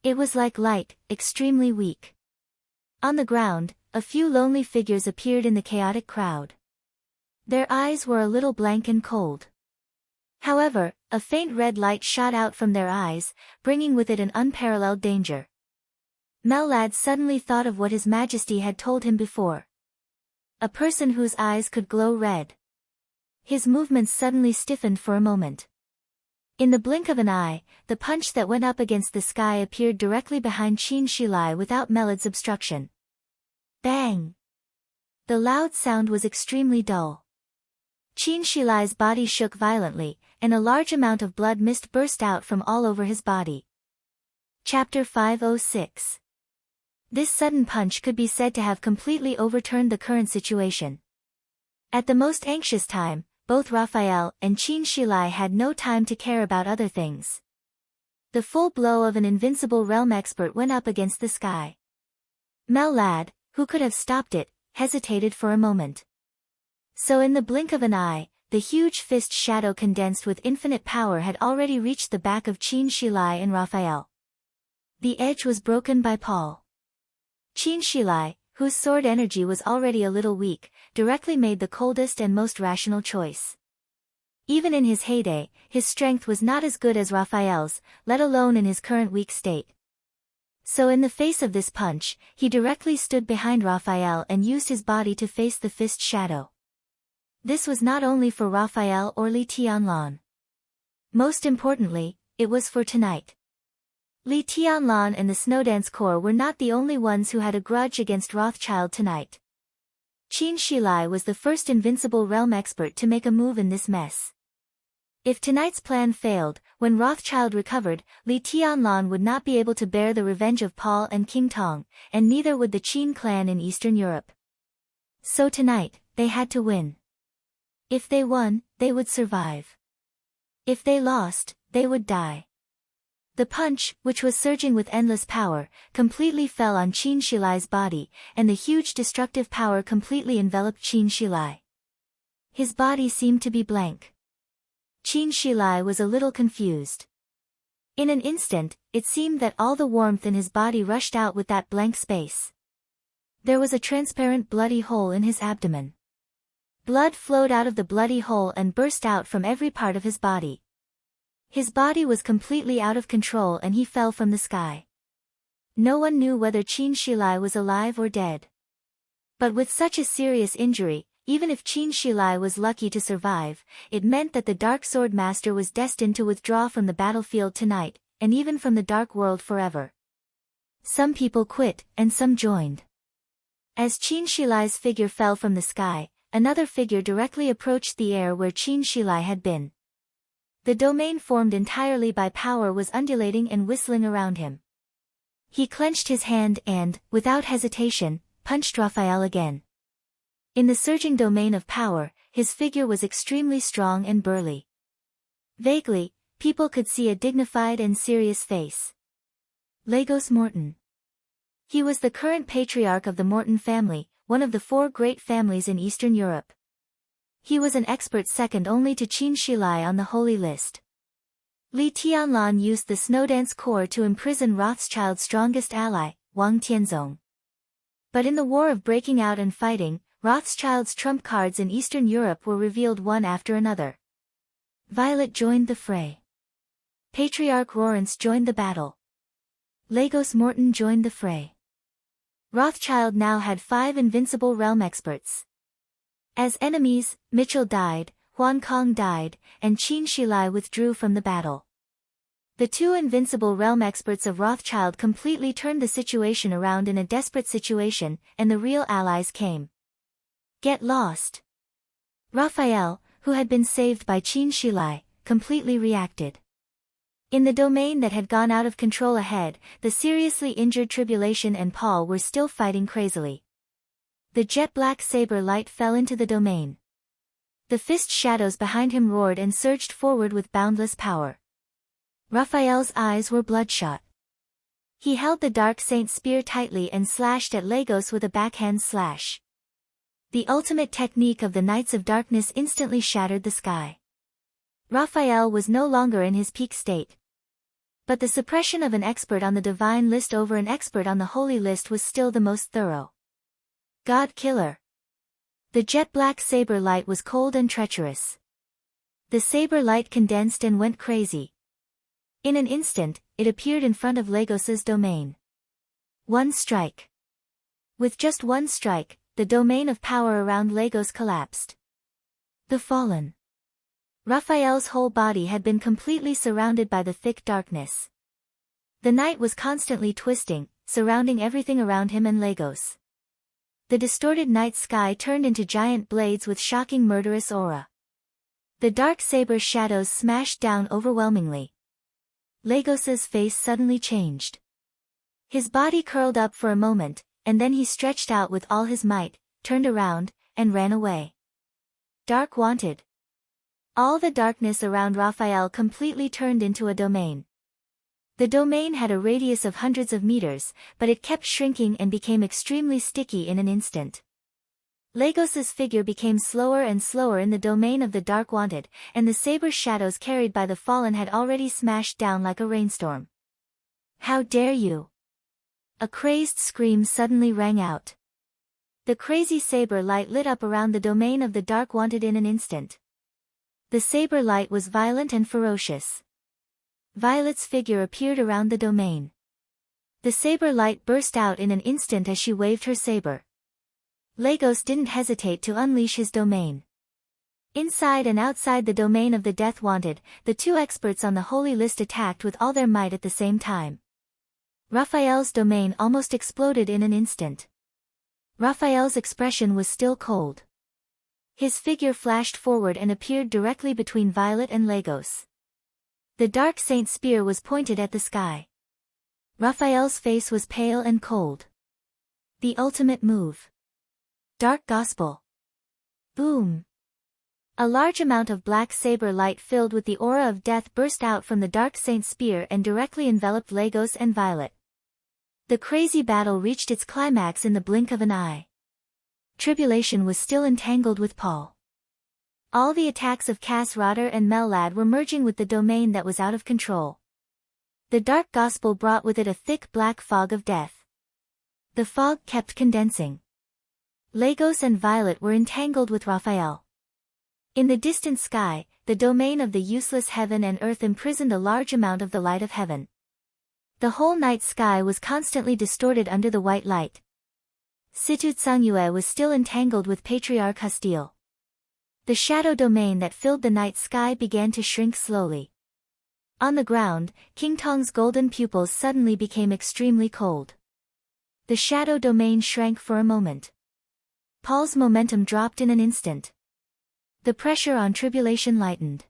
It was like light, extremely weak. On the ground, a few lonely figures appeared in the chaotic crowd. Their eyes were a little blank and cold. However, a faint red light shot out from their eyes, bringing with it an unparalleled danger. Mellad suddenly thought of what His Majesty had told him before. A person whose eyes could glow red. His movements suddenly stiffened for a moment. In the blink of an eye, the punch that went up against the sky appeared directly behind Qin Shilai without Mellad's obstruction. Bang! The loud sound was extremely dull. Qin Shilai's body shook violently, and a large amount of blood mist burst out from all over his body. Chapter 506. This sudden punch could be said to have completely overturned the current situation. At the most anxious time, both Raphael and Qin Shilai had no time to care about other things. The full blow of an invincible realm expert went up against the sky. Mellad, who could have stopped it, hesitated for a moment. So in the blink of an eye, the huge fist shadow condensed with infinite power had already reached the back of Qin Shilai and Raphael. The edge was broken by Paul. Qin Shilai, whose sword energy was already a little weak, directly made the coldest and most rational choice. Even in his heyday, his strength was not as good as Raphael's, let alone in his current weak state. So in the face of this punch, he directly stood behind Raphael and used his body to face the fist shadow. This was not only for Raphael or Li Tianlan. Most importantly, it was for tonight. Li Tianlan and the Snowdance Corps were not the only ones who had a grudge against Rothschild tonight. Qin Shilai was the first invincible realm expert to make a move in this mess. If tonight's plan failed, when Rothschild recovered, Li Tianlan would not be able to bear the revenge of Paul and King Tong, and neither would the Qin clan in Eastern Europe. So tonight, they had to win. If they won, they would survive. If they lost, they would die. The punch, which was surging with endless power, completely fell on Qin Shilai's body, and the huge destructive power completely enveloped Qin Shilai. His body seemed to be blank. Qin Shilai was a little confused. In an instant, it seemed that all the warmth in his body rushed out with that blank space. There was a transparent bloody hole in his abdomen. Blood flowed out of the bloody hole and burst out from every part of his body. His body was completely out of control and he fell from the sky. No one knew whether Qin Shilai was alive or dead. But with such a serious injury, even if Qin Shilai was lucky to survive, it meant that the Dark Sword Master was destined to withdraw from the battlefield tonight, and even from the Dark World forever. Some people quit, and some joined. As Qin Shilai's figure fell from the sky, another figure directly approached the air where Qin Shilai had been. The domain formed entirely by power was undulating and whistling around him. He clenched his hand and, without hesitation, punched Raphael again. In the surging domain of power, his figure was extremely strong and burly. Vaguely, people could see a dignified and serious face. Lagos Morton. He was the current patriarch of the Morton family, one of the 4 great families in Eastern Europe. He was an expert second only to Qin Shilai on the holy list. Li Tianlan used the Snowdance Corps to imprison Rothschild's strongest ally, Wang Tianzong. But in the war of breaking out and fighting, Rothschild's trump cards in Eastern Europe were revealed one after another. Violet joined the fray. Patriarch Lawrence joined the battle. Lagos Morton joined the fray. Rothschild now had 5 invincible realm experts. As enemies, Mitchell died, Huan Kong died, and Qin Shilai withdrew from the battle. The 2 invincible realm experts of Rothschild completely turned the situation around in a desperate situation, and the real allies came. Get lost. Raphael, who had been saved by Qin Shilai, completely reacted. In the domain that had gone out of control ahead, the seriously injured Tribulation and Paul were still fighting crazily. The jet-black saber light fell into the domain. The fist shadows behind him roared and surged forward with boundless power. Raphael's eyes were bloodshot. He held the Dark Saint spear tightly and slashed at Lagos with a backhand slash. The ultimate technique of the Knights of Darkness instantly shattered the sky. Raphael was no longer in his peak state. But the suppression of an expert on the divine list over an expert on the holy list was still the most thorough. God Killer. The jet-black saber light was cold and treacherous. The saber light condensed and went crazy. In an instant, it appeared in front of Lagos's domain. One strike. With just one strike, the domain of power around Lagos collapsed. The Fallen. Raphael's whole body had been completely surrounded by the thick darkness. The night was constantly twisting, surrounding everything around him and Lagos. The distorted night sky turned into giant blades with shocking murderous aura. The dark saber shadows smashed down overwhelmingly. Lagos's face suddenly changed. His body curled up for a moment, and then he stretched out with all his might, turned around, and ran away. Dark Wanted. All the darkness around Raphael completely turned into a domain. The domain had a radius of hundreds of meters, but it kept shrinking and became extremely sticky in an instant. Lagos's figure became slower and slower in the domain of the Dark Wanted, and the saber shadows carried by the Fallen had already smashed down like a rainstorm. How dare you! A crazed scream suddenly rang out. The crazy saber light lit up around the domain of the Dark Wanted in an instant. The saber light was violent and ferocious. Violet's figure appeared around the domain. The saber light burst out in an instant as she waved her saber. Lagos didn't hesitate to unleash his domain. Inside and outside the domain of the Death Wanted, the 2 experts on the holy list attacked with all their might at the same time. Raphael's domain almost exploded in an instant. Raphael's expression was still cold. His figure flashed forward and appeared directly between Violet and Lagos. The dark saint spear was pointed at the sky. Raphael's face was pale and cold. The ultimate move. Dark Gospel. Boom. A large amount of black saber light filled with the aura of death burst out from the dark saint's spear and directly enveloped Lagos and Violet. The crazy battle reached its climax in the blink of an eye. Tribulation was still entangled with Paul. All the attacks of Cass Rotter and Mellad were merging with the domain that was out of control. The dark gospel brought with it a thick black fog of death. The fog kept condensing. Lagos and Violet were entangled with Raphael. In the distant sky, the domain of the useless heaven and earth imprisoned a large amount of the light of heaven. The whole night sky was constantly distorted under the white light. Situ Tsangyue was still entangled with Patriarch Hostile. The shadow domain that filled the night sky began to shrink slowly. On the ground, King Tong's golden pupils suddenly became extremely cold. The shadow domain shrank for a moment. Paul's momentum dropped in an instant. The pressure on tribulation lightened.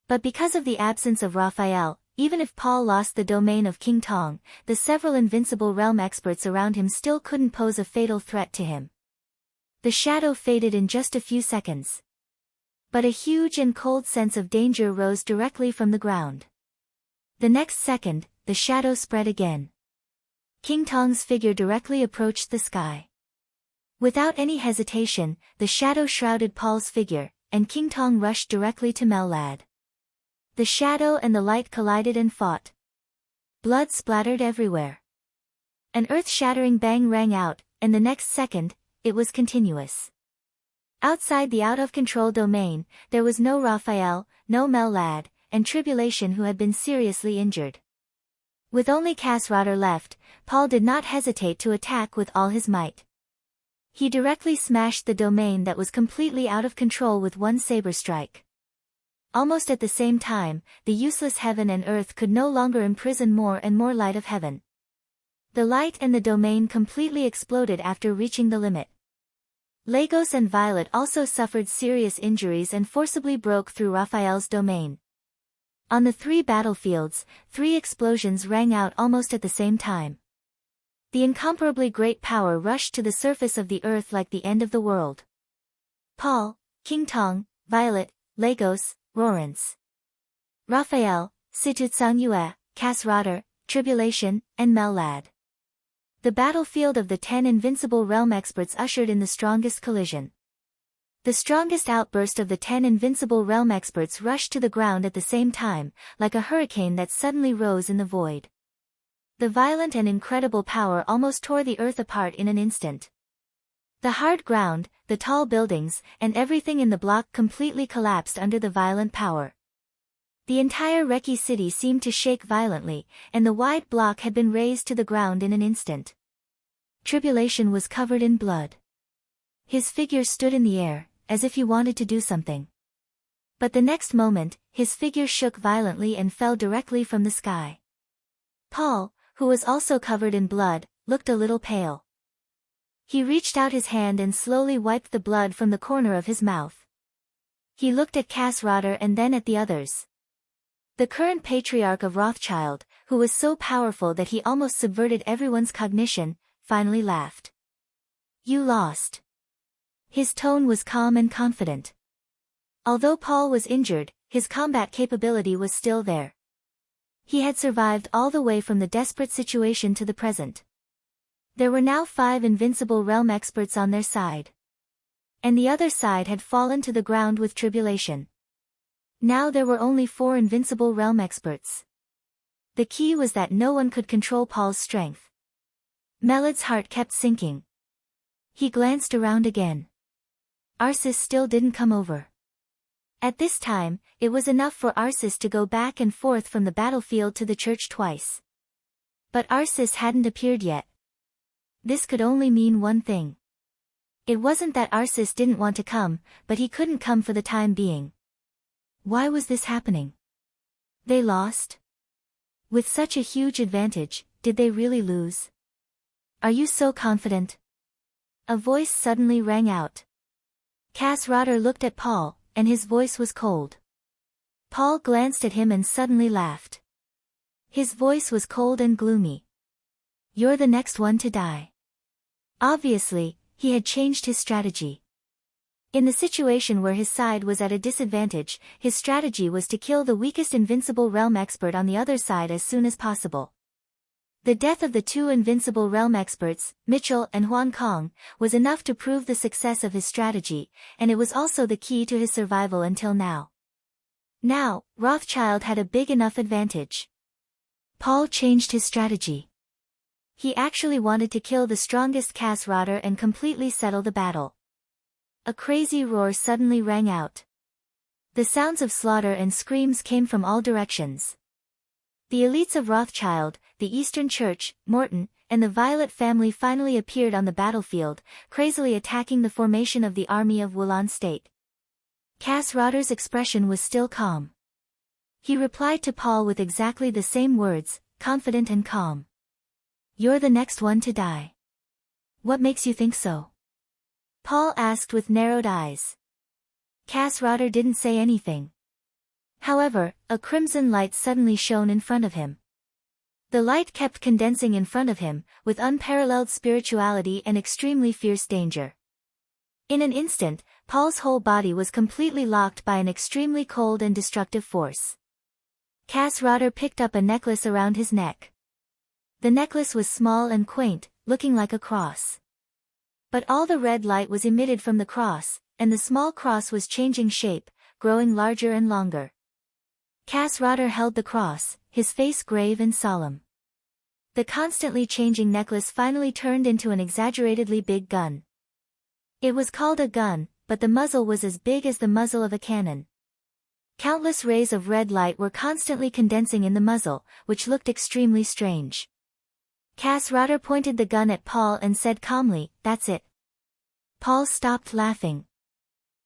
But because of the absence of Raphael, even if Paul lost the domain of King Tong, the several invincible realm experts around him still couldn't pose a fatal threat to him. The shadow faded in just a few seconds. But a huge and cold sense of danger rose directly from the ground. The next second, the shadow spread again. King Tong's figure directly approached the sky. Without any hesitation, the shadow shrouded Paul's figure, and King Tong rushed directly to Mellad. The shadow and the light collided and fought. Blood splattered everywhere. An earth-shattering bang rang out, and the next second, it was continuous. Outside the out-of-control domain, there was no Raphael, no Mellad, and Tribulation who had been seriously injured. With only Cass Rotter left, Paul did not hesitate to attack with all his might. He directly smashed the domain that was completely out of control with one saber strike. Almost at the same time, the useless heaven and earth could no longer imprison more and more light of heaven. The light and the domain completely exploded after reaching the limit. Lagos and Violet also suffered serious injuries and forcibly broke through Raphael's domain. On the three battlefields, 3 explosions rang out almost at the same time. The incomparably great power rushed to the surface of the earth like the end of the world. Paul, King Tong, Violet, Lagos, Lawrence, Raphael, Situ Tsangyue, Cass Rotter, Tribulation, and Mellad. The battlefield of the 10 invincible realm experts ushered in the strongest collision. The strongest outburst of the 10 invincible realm experts rushed to the ground at the same time, like a hurricane that suddenly rose in the void. The violent and incredible power almost tore the earth apart in an instant. The hard ground, the tall buildings, and everything in the block completely collapsed under the violent power. The entire Reki city seemed to shake violently, and the wide block had been razed to the ground in an instant. Tribulation was covered in blood. His figure stood in the air, as if he wanted to do something. But the next moment, his figure shook violently and fell directly from the sky. Paul, who was also covered in blood, looked a little pale. He reached out his hand and slowly wiped the blood from the corner of his mouth. He looked at Cass Rotter and then at the others. The current patriarch of Rothschild, who was so powerful that he almost subverted everyone's cognition, finally laughed. "You lost." His tone was calm and confident. Although Paul was injured, his combat capability was still there. He had survived all the way from the desperate situation to the present. There were now 5 invincible realm experts on their side. And the other side had fallen to the ground with tribulation. Now there were only 4 invincible realm experts. The key was that no one could control Paul's strength. Melad's heart kept sinking. He glanced around again. Arsis still didn't come over. At this time, it was enough for Arsis to go back and forth from the battlefield to the church twice. But Arsis hadn't appeared yet. This could only mean one thing. It wasn't that Arsis didn't want to come, but he couldn't come for the time being. Why was this happening? They lost? With such a huge advantage, did they really lose? Are you so confident? A voice suddenly rang out. Cass Rotter looked at Paul, and his voice was cold. Paul glanced at him and suddenly laughed. His voice was cold and gloomy. "You're the next one to die." Obviously, he had changed his strategy. In the situation where his side was at a disadvantage, his strategy was to kill the weakest invincible realm expert on the other side as soon as possible. The death of the two invincible realm experts, Mitchell and Huan Kong, was enough to prove the success of his strategy, and it was also the key to his survival until now. Now, Rothschild had a big enough advantage. Paul changed his strategy. He actually wanted to kill the strongest Cass Rotter and completely settle the battle. A crazy roar suddenly rang out. The sounds of slaughter and screams came from all directions. The elites of Rothschild, the Eastern Church, Morton, and the Violet family finally appeared on the battlefield, crazily attacking the formation of the army of Wulan State. Cass Rotter's expression was still calm. He replied to Paul with exactly the same words, confident and calm. "You're the next one to die." "What makes you think so?" Paul asked with narrowed eyes. Cass Rotter didn't say anything. However, a crimson light suddenly shone in front of him. The light kept condensing in front of him, with unparalleled spirituality and extremely fierce danger. In an instant, Paul's whole body was completely locked by an extremely cold and destructive force. Cass Rotter picked up a necklace around his neck. The necklace was small and quaint, looking like a cross. But all the red light was emitted from the cross, and the small cross was changing shape, growing larger and longer. Cass Rotter held the cross, his face grave and solemn. The constantly changing necklace finally turned into an exaggeratedly big gun. It was called a gun, but the muzzle was as big as the muzzle of a cannon. Countless rays of red light were constantly condensing in the muzzle, which looked extremely strange. Cass Rotter pointed the gun at Paul and said calmly, "That's it." Paul stopped laughing.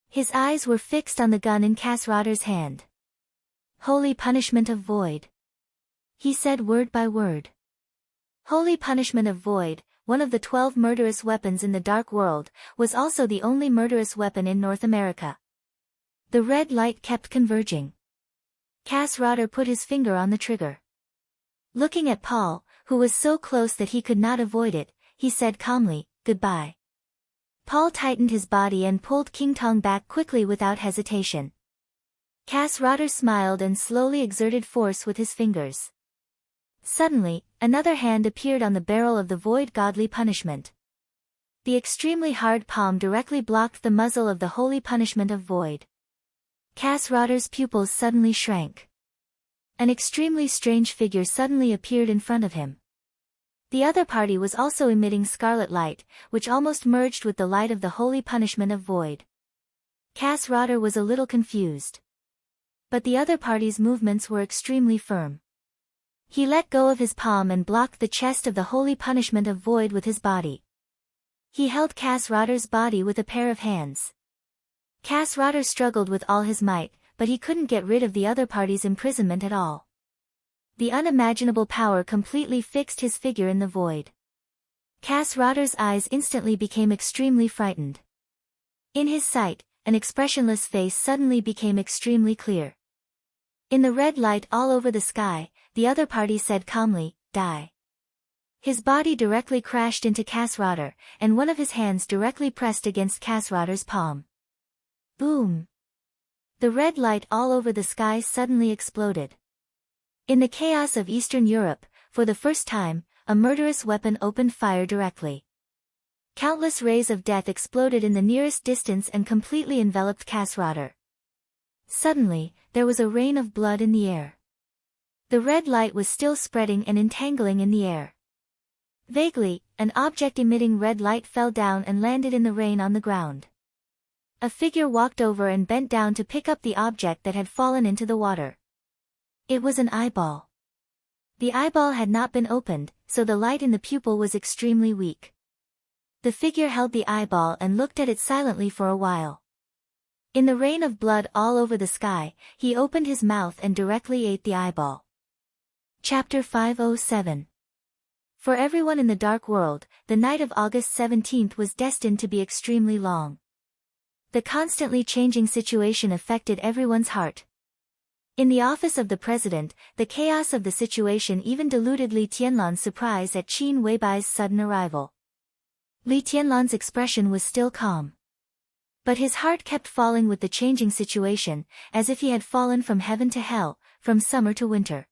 His eyes were fixed on the gun in Cass Rotter's hand. "Holy punishment of void," he said word by word. Holy punishment of void, one of the 12 murderous weapons in the Dark World, was also the only murderous weapon in North America. The red light kept converging. Cass Rotter put his finger on the trigger. Looking at Paul, who was so close that he could not avoid it, he said calmly, "Goodbye." Paul tightened his body and pulled King Tong back quickly without hesitation. Cass Rotter smiled and slowly exerted force with his fingers. Suddenly, another hand appeared on the barrel of the void godly punishment. The extremely hard palm directly blocked the muzzle of the holy punishment of void. Cass Rotter's pupils suddenly shrank. An extremely strange figure suddenly appeared in front of him. The other party was also emitting scarlet light, which almost merged with the light of the holy punishment of void. Cass Rotter was a little confused. But the other party's movements were extremely firm. He let go of his palm and blocked the chest of the holy punishment of void with his body. He held Cass Rotter's body with a pair of hands. Cass Rotter struggled with all his might, but he couldn't get rid of the other party's imprisonment at all. The unimaginable power completely fixed his figure in the void. Cass Rotter's eyes instantly became extremely frightened. In his sight, an expressionless face suddenly became extremely clear. In the red light all over the sky, the other party said calmly, "Die." His body directly crashed into Cass Rotter, and one of his hands directly pressed against Cass Rotter's palm. Boom! The red light all over the sky suddenly exploded. In the chaos of Eastern Europe, for the first time, a murderous weapon opened fire directly. Countless rays of death exploded in the nearest distance and completely enveloped Cass Rotter. Suddenly, there was a rain of blood in the air. The red light was still spreading and entangling in the air. Vaguely, an object emitting red light fell down and landed in the rain on the ground. A figure walked over and bent down to pick up the object that had fallen into the water. It was an eyeball. The eyeball had not been opened, so the light in the pupil was extremely weak. The figure held the eyeball and looked at it silently for a while. In the rain of blood all over the sky, he opened his mouth and directly ate the eyeball. Chapter 507. For everyone in the Dark World, the night of August 17th was destined to be extremely long. The constantly changing situation affected everyone's heart. In the office of the president, the chaos of the situation even diluted Li Tianlan's surprise at Qin Weibai's sudden arrival. Li Tianlan's expression was still calm. But his heart kept falling with the changing situation, as if he had fallen from heaven to hell, from summer to winter.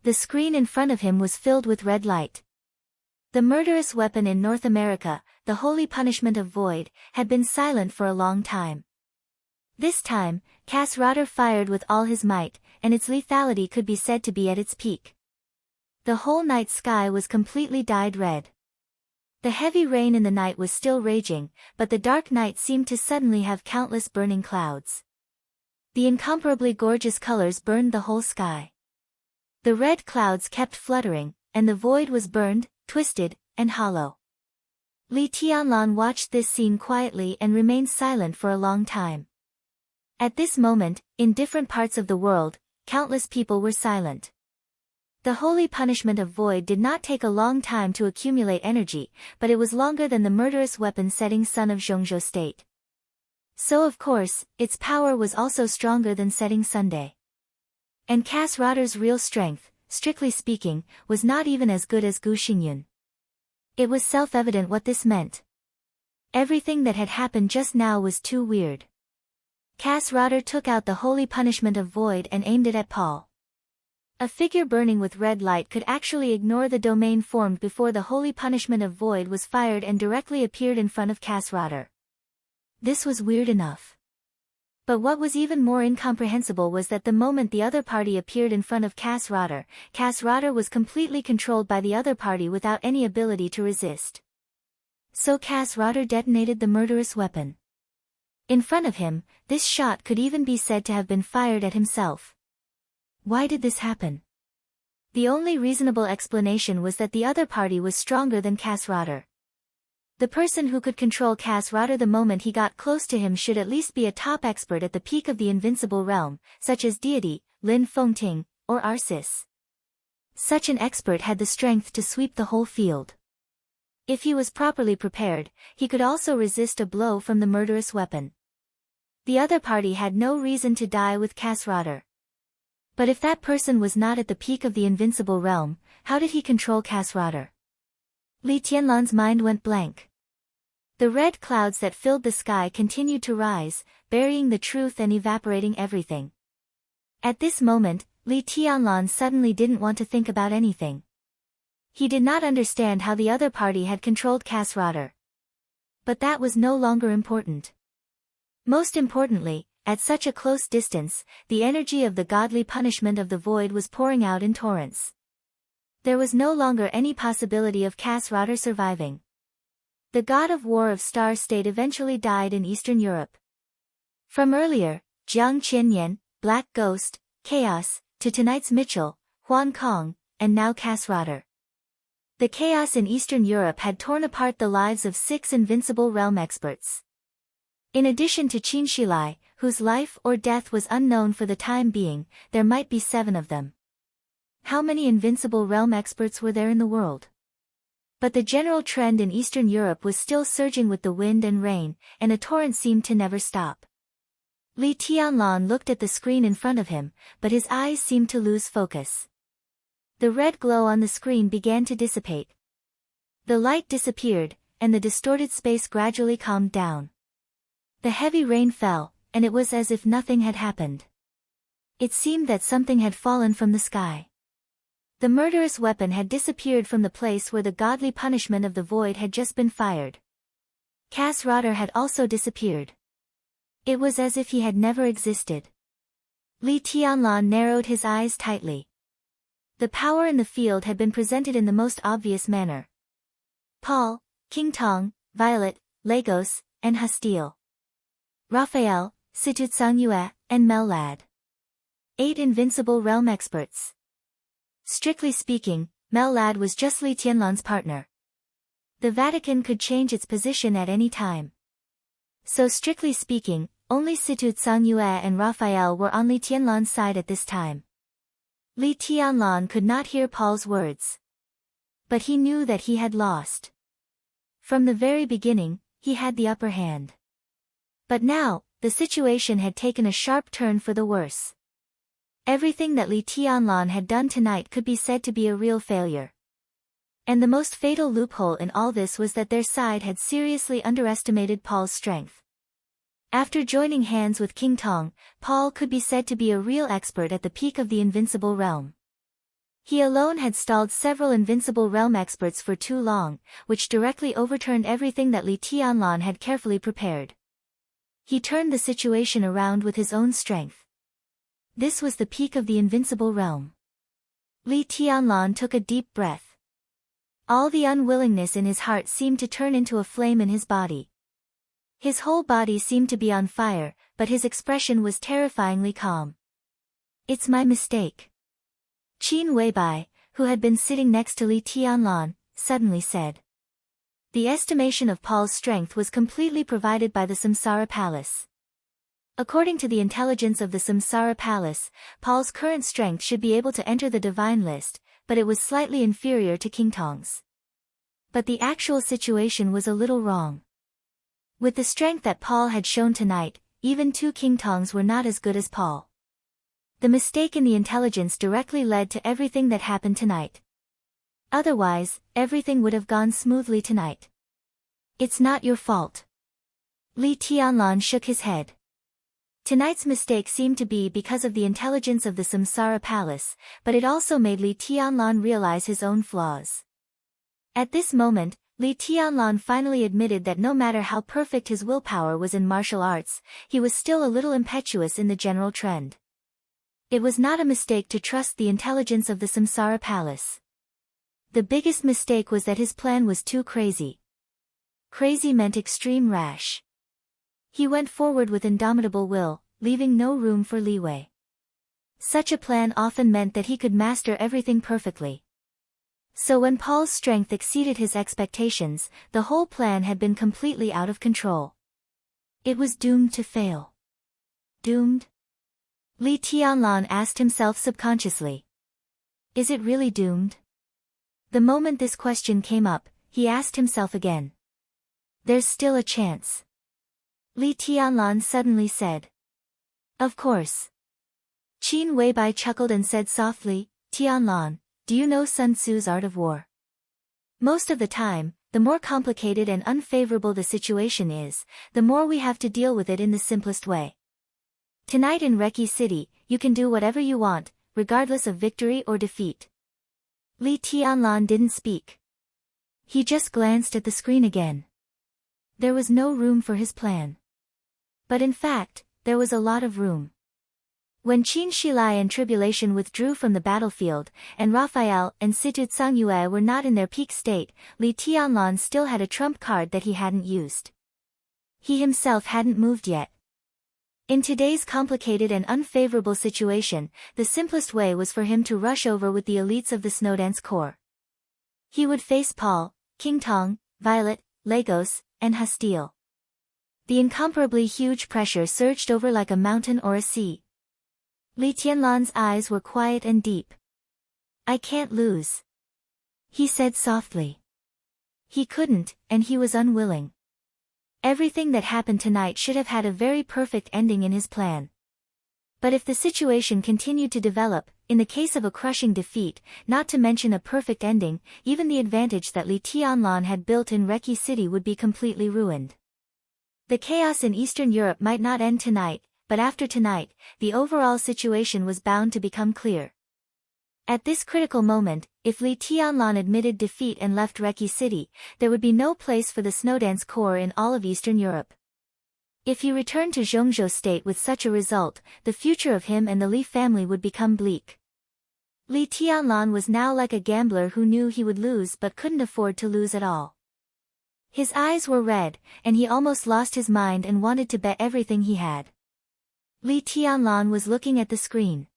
The screen in front of him was filled with red light. The murderous weapon in North America, the holy punishment of void, had been silent for a long time. This time, Cass Rotter fired with all his might, and its lethality could be said to be at its peak. The whole night sky was completely dyed red. The heavy rain in the night was still raging, but the dark night seemed to suddenly have countless burning clouds. The incomparably gorgeous colors burned the whole sky. The red clouds kept fluttering, and the void was burned, twisted, and hollow. Li Tianlan watched this scene quietly and remained silent for a long time. At this moment, in different parts of the world, countless people were silent. The holy punishment of void did not take a long time to accumulate energy, but it was longer than the murderous weapon-setting sun of Zhongzhou State. So of course, its power was also stronger than setting Sunday. And Cass Rotter's real strength, strictly speaking, was not even as good as Gu Xingyun. It was self-evident what this meant. Everything that had happened just now was too weird. Cass Rotter took out the holy punishment of void and aimed it at Paul. A figure burning with red light could actually ignore the domain formed before the holy punishment of void was fired and directly appeared in front of Cass Rotter. This was weird enough. But what was even more incomprehensible was that the moment the other party appeared in front of Cass Rotter was completely controlled by the other party without any ability to resist. So Cass Rotter detonated the murderous weapon. In front of him, this shot could even be said to have been fired at himself. Why did this happen? The only reasonable explanation was that the other party was stronger than Cass Rotter. The person who could control Cass Rotter the moment he got close to him should at least be a top expert at the peak of the invincible realm, such as Deity, Lin Fengting, or Arsis. Such an expert had the strength to sweep the whole field. If he was properly prepared, he could also resist a blow from the murderous weapon. The other party had no reason to die with Cass Rotter. But if that person was not at the peak of the invincible realm, how did he control Cass Rotter? Li Tianlan's mind went blank. The red clouds that filled the sky continued to rise, burying the truth and evaporating everything. At this moment, Li Tianlan suddenly didn't want to think about anything. He did not understand how the other party had controlled Cass Rotter. But that was no longer important. Most importantly, at such a close distance, the energy of the godly punishment of the void was pouring out in torrents. There was no longer any possibility of Cass Rotter surviving. The god of war of Star State eventually died in Eastern Europe. From earlier, Jiang Qianyan, Black Ghost, Chaos, to tonight's Mitchell, Huan Kong, and now Cass Rotter. The chaos in Eastern Europe had torn apart the lives of 6 invincible realm experts. In addition to Qin Shilai, whose life or death was unknown for the time being, there might be 7 of them. How many invincible realm experts were there in the world? But the general trend in Eastern Europe was still surging with the wind and rain, and a torrent seemed to never stop. Li Tianlan looked at the screen in front of him, but his eyes seemed to lose focus. The red glow on the screen began to dissipate. The light disappeared, and the distorted space gradually calmed down. The heavy rain fell, and it was as if nothing had happened. It seemed that something had fallen from the sky. The murderous weapon had disappeared from the place where the godly punishment of the void had just been fired. Cass Rotter had also disappeared. It was as if he had never existed. Li Tianlan narrowed his eyes tightly. The power in the field had been presented in the most obvious manner. Paul, King Tong, Violet, Lagos, and Hastile. Raphael, Situtsang Yue, and Mel Lad. 8 invincible realm experts. Strictly speaking, Mel Lad was just Li Tianlan's partner. The Vatican could change its position at any time. So strictly speaking, only Situtsang Yue and Raphael were on Li Tianlan's side at this time. Li Tianlan could not hear Paul's words. But he knew that he had lost. From the very beginning, he had the upper hand. But now, the situation had taken a sharp turn for the worse. Everything that Li Tianlan had done tonight could be said to be a real failure. And the most fatal loophole in all this was that their side had seriously underestimated Paul's strength. After joining hands with King Tong, Paul could be said to be a real expert at the peak of the invincible realm. He alone had stalled several invincible realm experts for too long, which directly overturned everything that Li Tianlan had carefully prepared. He turned the situation around with his own strength. This was the peak of the invincible realm. Li Tianlan took a deep breath. All the unwillingness in his heart seemed to turn into a flame in his body. His whole body seemed to be on fire, but his expression was terrifyingly calm. "It's my mistake," Qin Weibai, who had been sitting next to Li Tianlan, suddenly said. The estimation of Paul's strength was completely provided by the Samsara Palace. According to the intelligence of the Samsara Palace, Paul's current strength should be able to enter the divine list, but it was slightly inferior to King Tong's. But the actual situation was a little wrong. With the strength that Paul had shown tonight, even two King Tongs were not as good as Paul. The mistake in the intelligence directly led to everything that happened tonight. Otherwise, everything would have gone smoothly tonight. "It's not your fault." Li Tianlan shook his head. Tonight's mistake seemed to be because of the intelligence of the Samsara Palace, but it also made Li Tianlan realize his own flaws. At this moment, Li Tianlan finally admitted that no matter how perfect his willpower was in martial arts, he was still a little impetuous in the general trend. It was not a mistake to trust the intelligence of the Samsara Palace. The biggest mistake was that his plan was too crazy. Crazy meant extreme rash. He went forward with indomitable will, leaving no room for leeway. Such a plan often meant that he could master everything perfectly. So when Paul's strength exceeded his expectations, the whole plan had been completely out of control. It was doomed to fail. Doomed? Li Tianlan asked himself subconsciously. Is it really doomed? The moment this question came up, he asked himself again. There's still a chance. Li Tianlan suddenly said. Of course. Qin Weibai chuckled and said softly, Tianlan, do you know Sun Tzu's art of war? Most of the time, the more complicated and unfavorable the situation is, the more we have to deal with it in the simplest way. Tonight in Reki City, you can do whatever you want, regardless of victory or defeat. Li Tianlan didn't speak. He just glanced at the screen again. There was no room for his plan. But in fact, there was a lot of room. When Qin Shilai and Tribulation withdrew from the battlefield, and Raphael and Situ Tsangyue were not in their peak state, Li Tianlan still had a trump card that he hadn't used. He himself hadn't moved yet. In today's complicated and unfavorable situation, the simplest way was for him to rush over with the elites of the Snowdance Corps. He would face Paul, King Tong, Violet, Lagos, and Hastile. The incomparably huge pressure surged over like a mountain or a sea. Li Tianlan's eyes were quiet and deep. I can't lose, he said softly. He couldn't, and he was unwilling. Everything that happened tonight should have had a very perfect ending in his plan. But if the situation continued to develop, in the case of a crushing defeat, not to mention a perfect ending, even the advantage that Li Tianlan had built in Reki City would be completely ruined. The chaos in Eastern Europe might not end tonight, but after tonight, the overall situation was bound to become clear. At this critical moment, if Li Tianlan admitted defeat and left Reki City, there would be no place for the Snowdance Corps in all of Eastern Europe. If he returned to Zhongzhou State with such a result, the future of him and the Li family would become bleak. Li Tianlan was now like a gambler who knew he would lose but couldn't afford to lose at all. His eyes were red, and he almost lost his mind and wanted to bet everything he had. Li Tianlan was looking at the screen.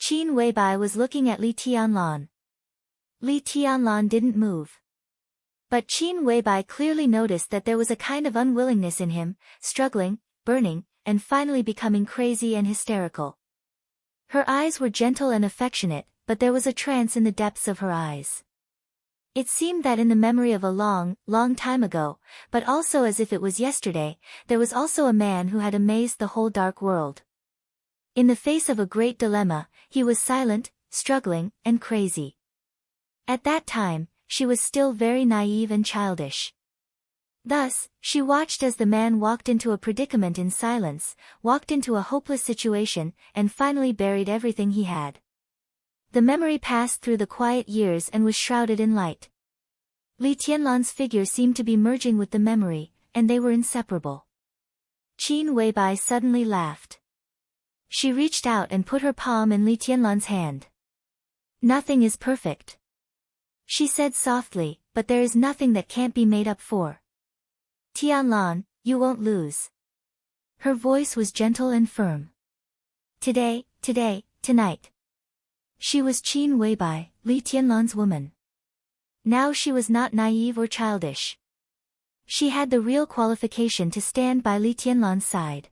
Qin Weibai was looking at Li Tianlan. Li Tianlan didn't move. But Qin Weibai clearly noticed that there was a kind of unwillingness in him, struggling, burning, and finally becoming crazy and hysterical. Her eyes were gentle and affectionate, but there was a trance in the depths of her eyes. It seemed that in the memory of a long, long time ago, but also as if it was yesterday, there was also a man who had amazed the whole dark world. In the face of a great dilemma, he was silent, struggling, and crazy. At that time, she was still very naive and childish. Thus, she watched as the man walked into a predicament in silence, walked into a hopeless situation, and finally buried everything he had. The memory passed through the quiet years and was shrouded in light. Li Tianlan's figure seemed to be merging with the memory, and they were inseparable. Qin Weibai suddenly laughed. She reached out and put her palm in Li Tianlan's hand. "Nothing is perfect," she said softly, "but there is nothing that can't be made up for. Tianlan, you won't lose." Her voice was gentle and firm. Today, tonight. She was Qin Weibai, Li Tianlan's woman. Now she was not naive or childish. She had the real qualification to stand by Li Tianlan's side.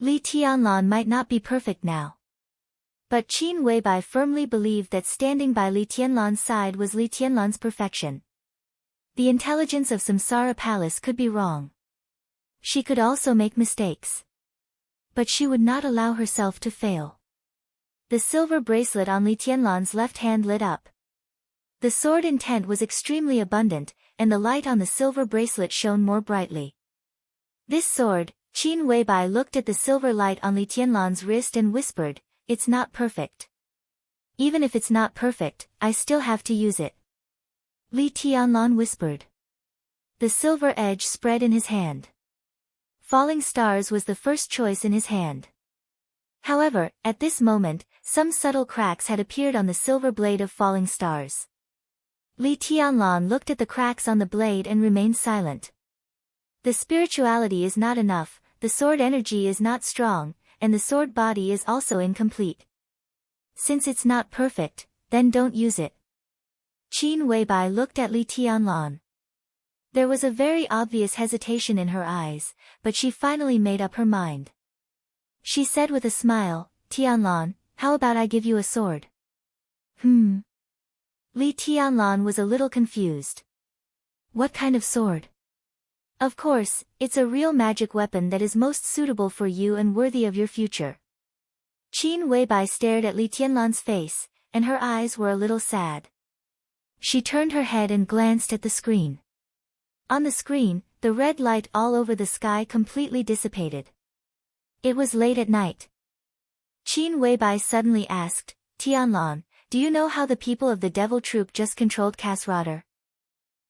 Li Tianlan might not be perfect now. But Qin Weibai firmly believed that standing by Li Tianlan's side was Li Tianlan's perfection. The intelligence of Samsara Palace could be wrong. She could also make mistakes. But she would not allow herself to fail. The silver bracelet on Li Tianlan's left hand lit up. The sword intent was extremely abundant, and the light on the silver bracelet shone more brightly. This sword, Qin Weibai looked at the silver light on Li Tianlan's wrist and whispered, "It's not perfect. Even if it's not perfect, I still have to use it." Li Tianlan whispered. The silver edge spread in his hand. Falling stars was the first choice in his hand. However, at this moment, some subtle cracks had appeared on the silver blade of falling stars. Li Tianlan looked at the cracks on the blade and remained silent. The spirituality is not enough, the sword energy is not strong, and the sword body is also incomplete. Since it's not perfect, then don't use it. Qin Weibai looked at Li Tianlan. There was a very obvious hesitation in her eyes, but she finally made up her mind. She said with a smile, "Tianlan, how about I give you a sword?" Li Tianlan was a little confused. "What kind of sword?" "Of course, it's a real magic weapon that is most suitable for you and worthy of your future." Qin Weibai stared at Li Tianlan's face, and her eyes were a little sad. She turned her head and glanced at the screen. On the screen, the red light all over the sky completely dissipated. It was late at night. Qin Weibai suddenly asked, "Tianlan, do you know how the people of the devil troop just controlled Kasradar?"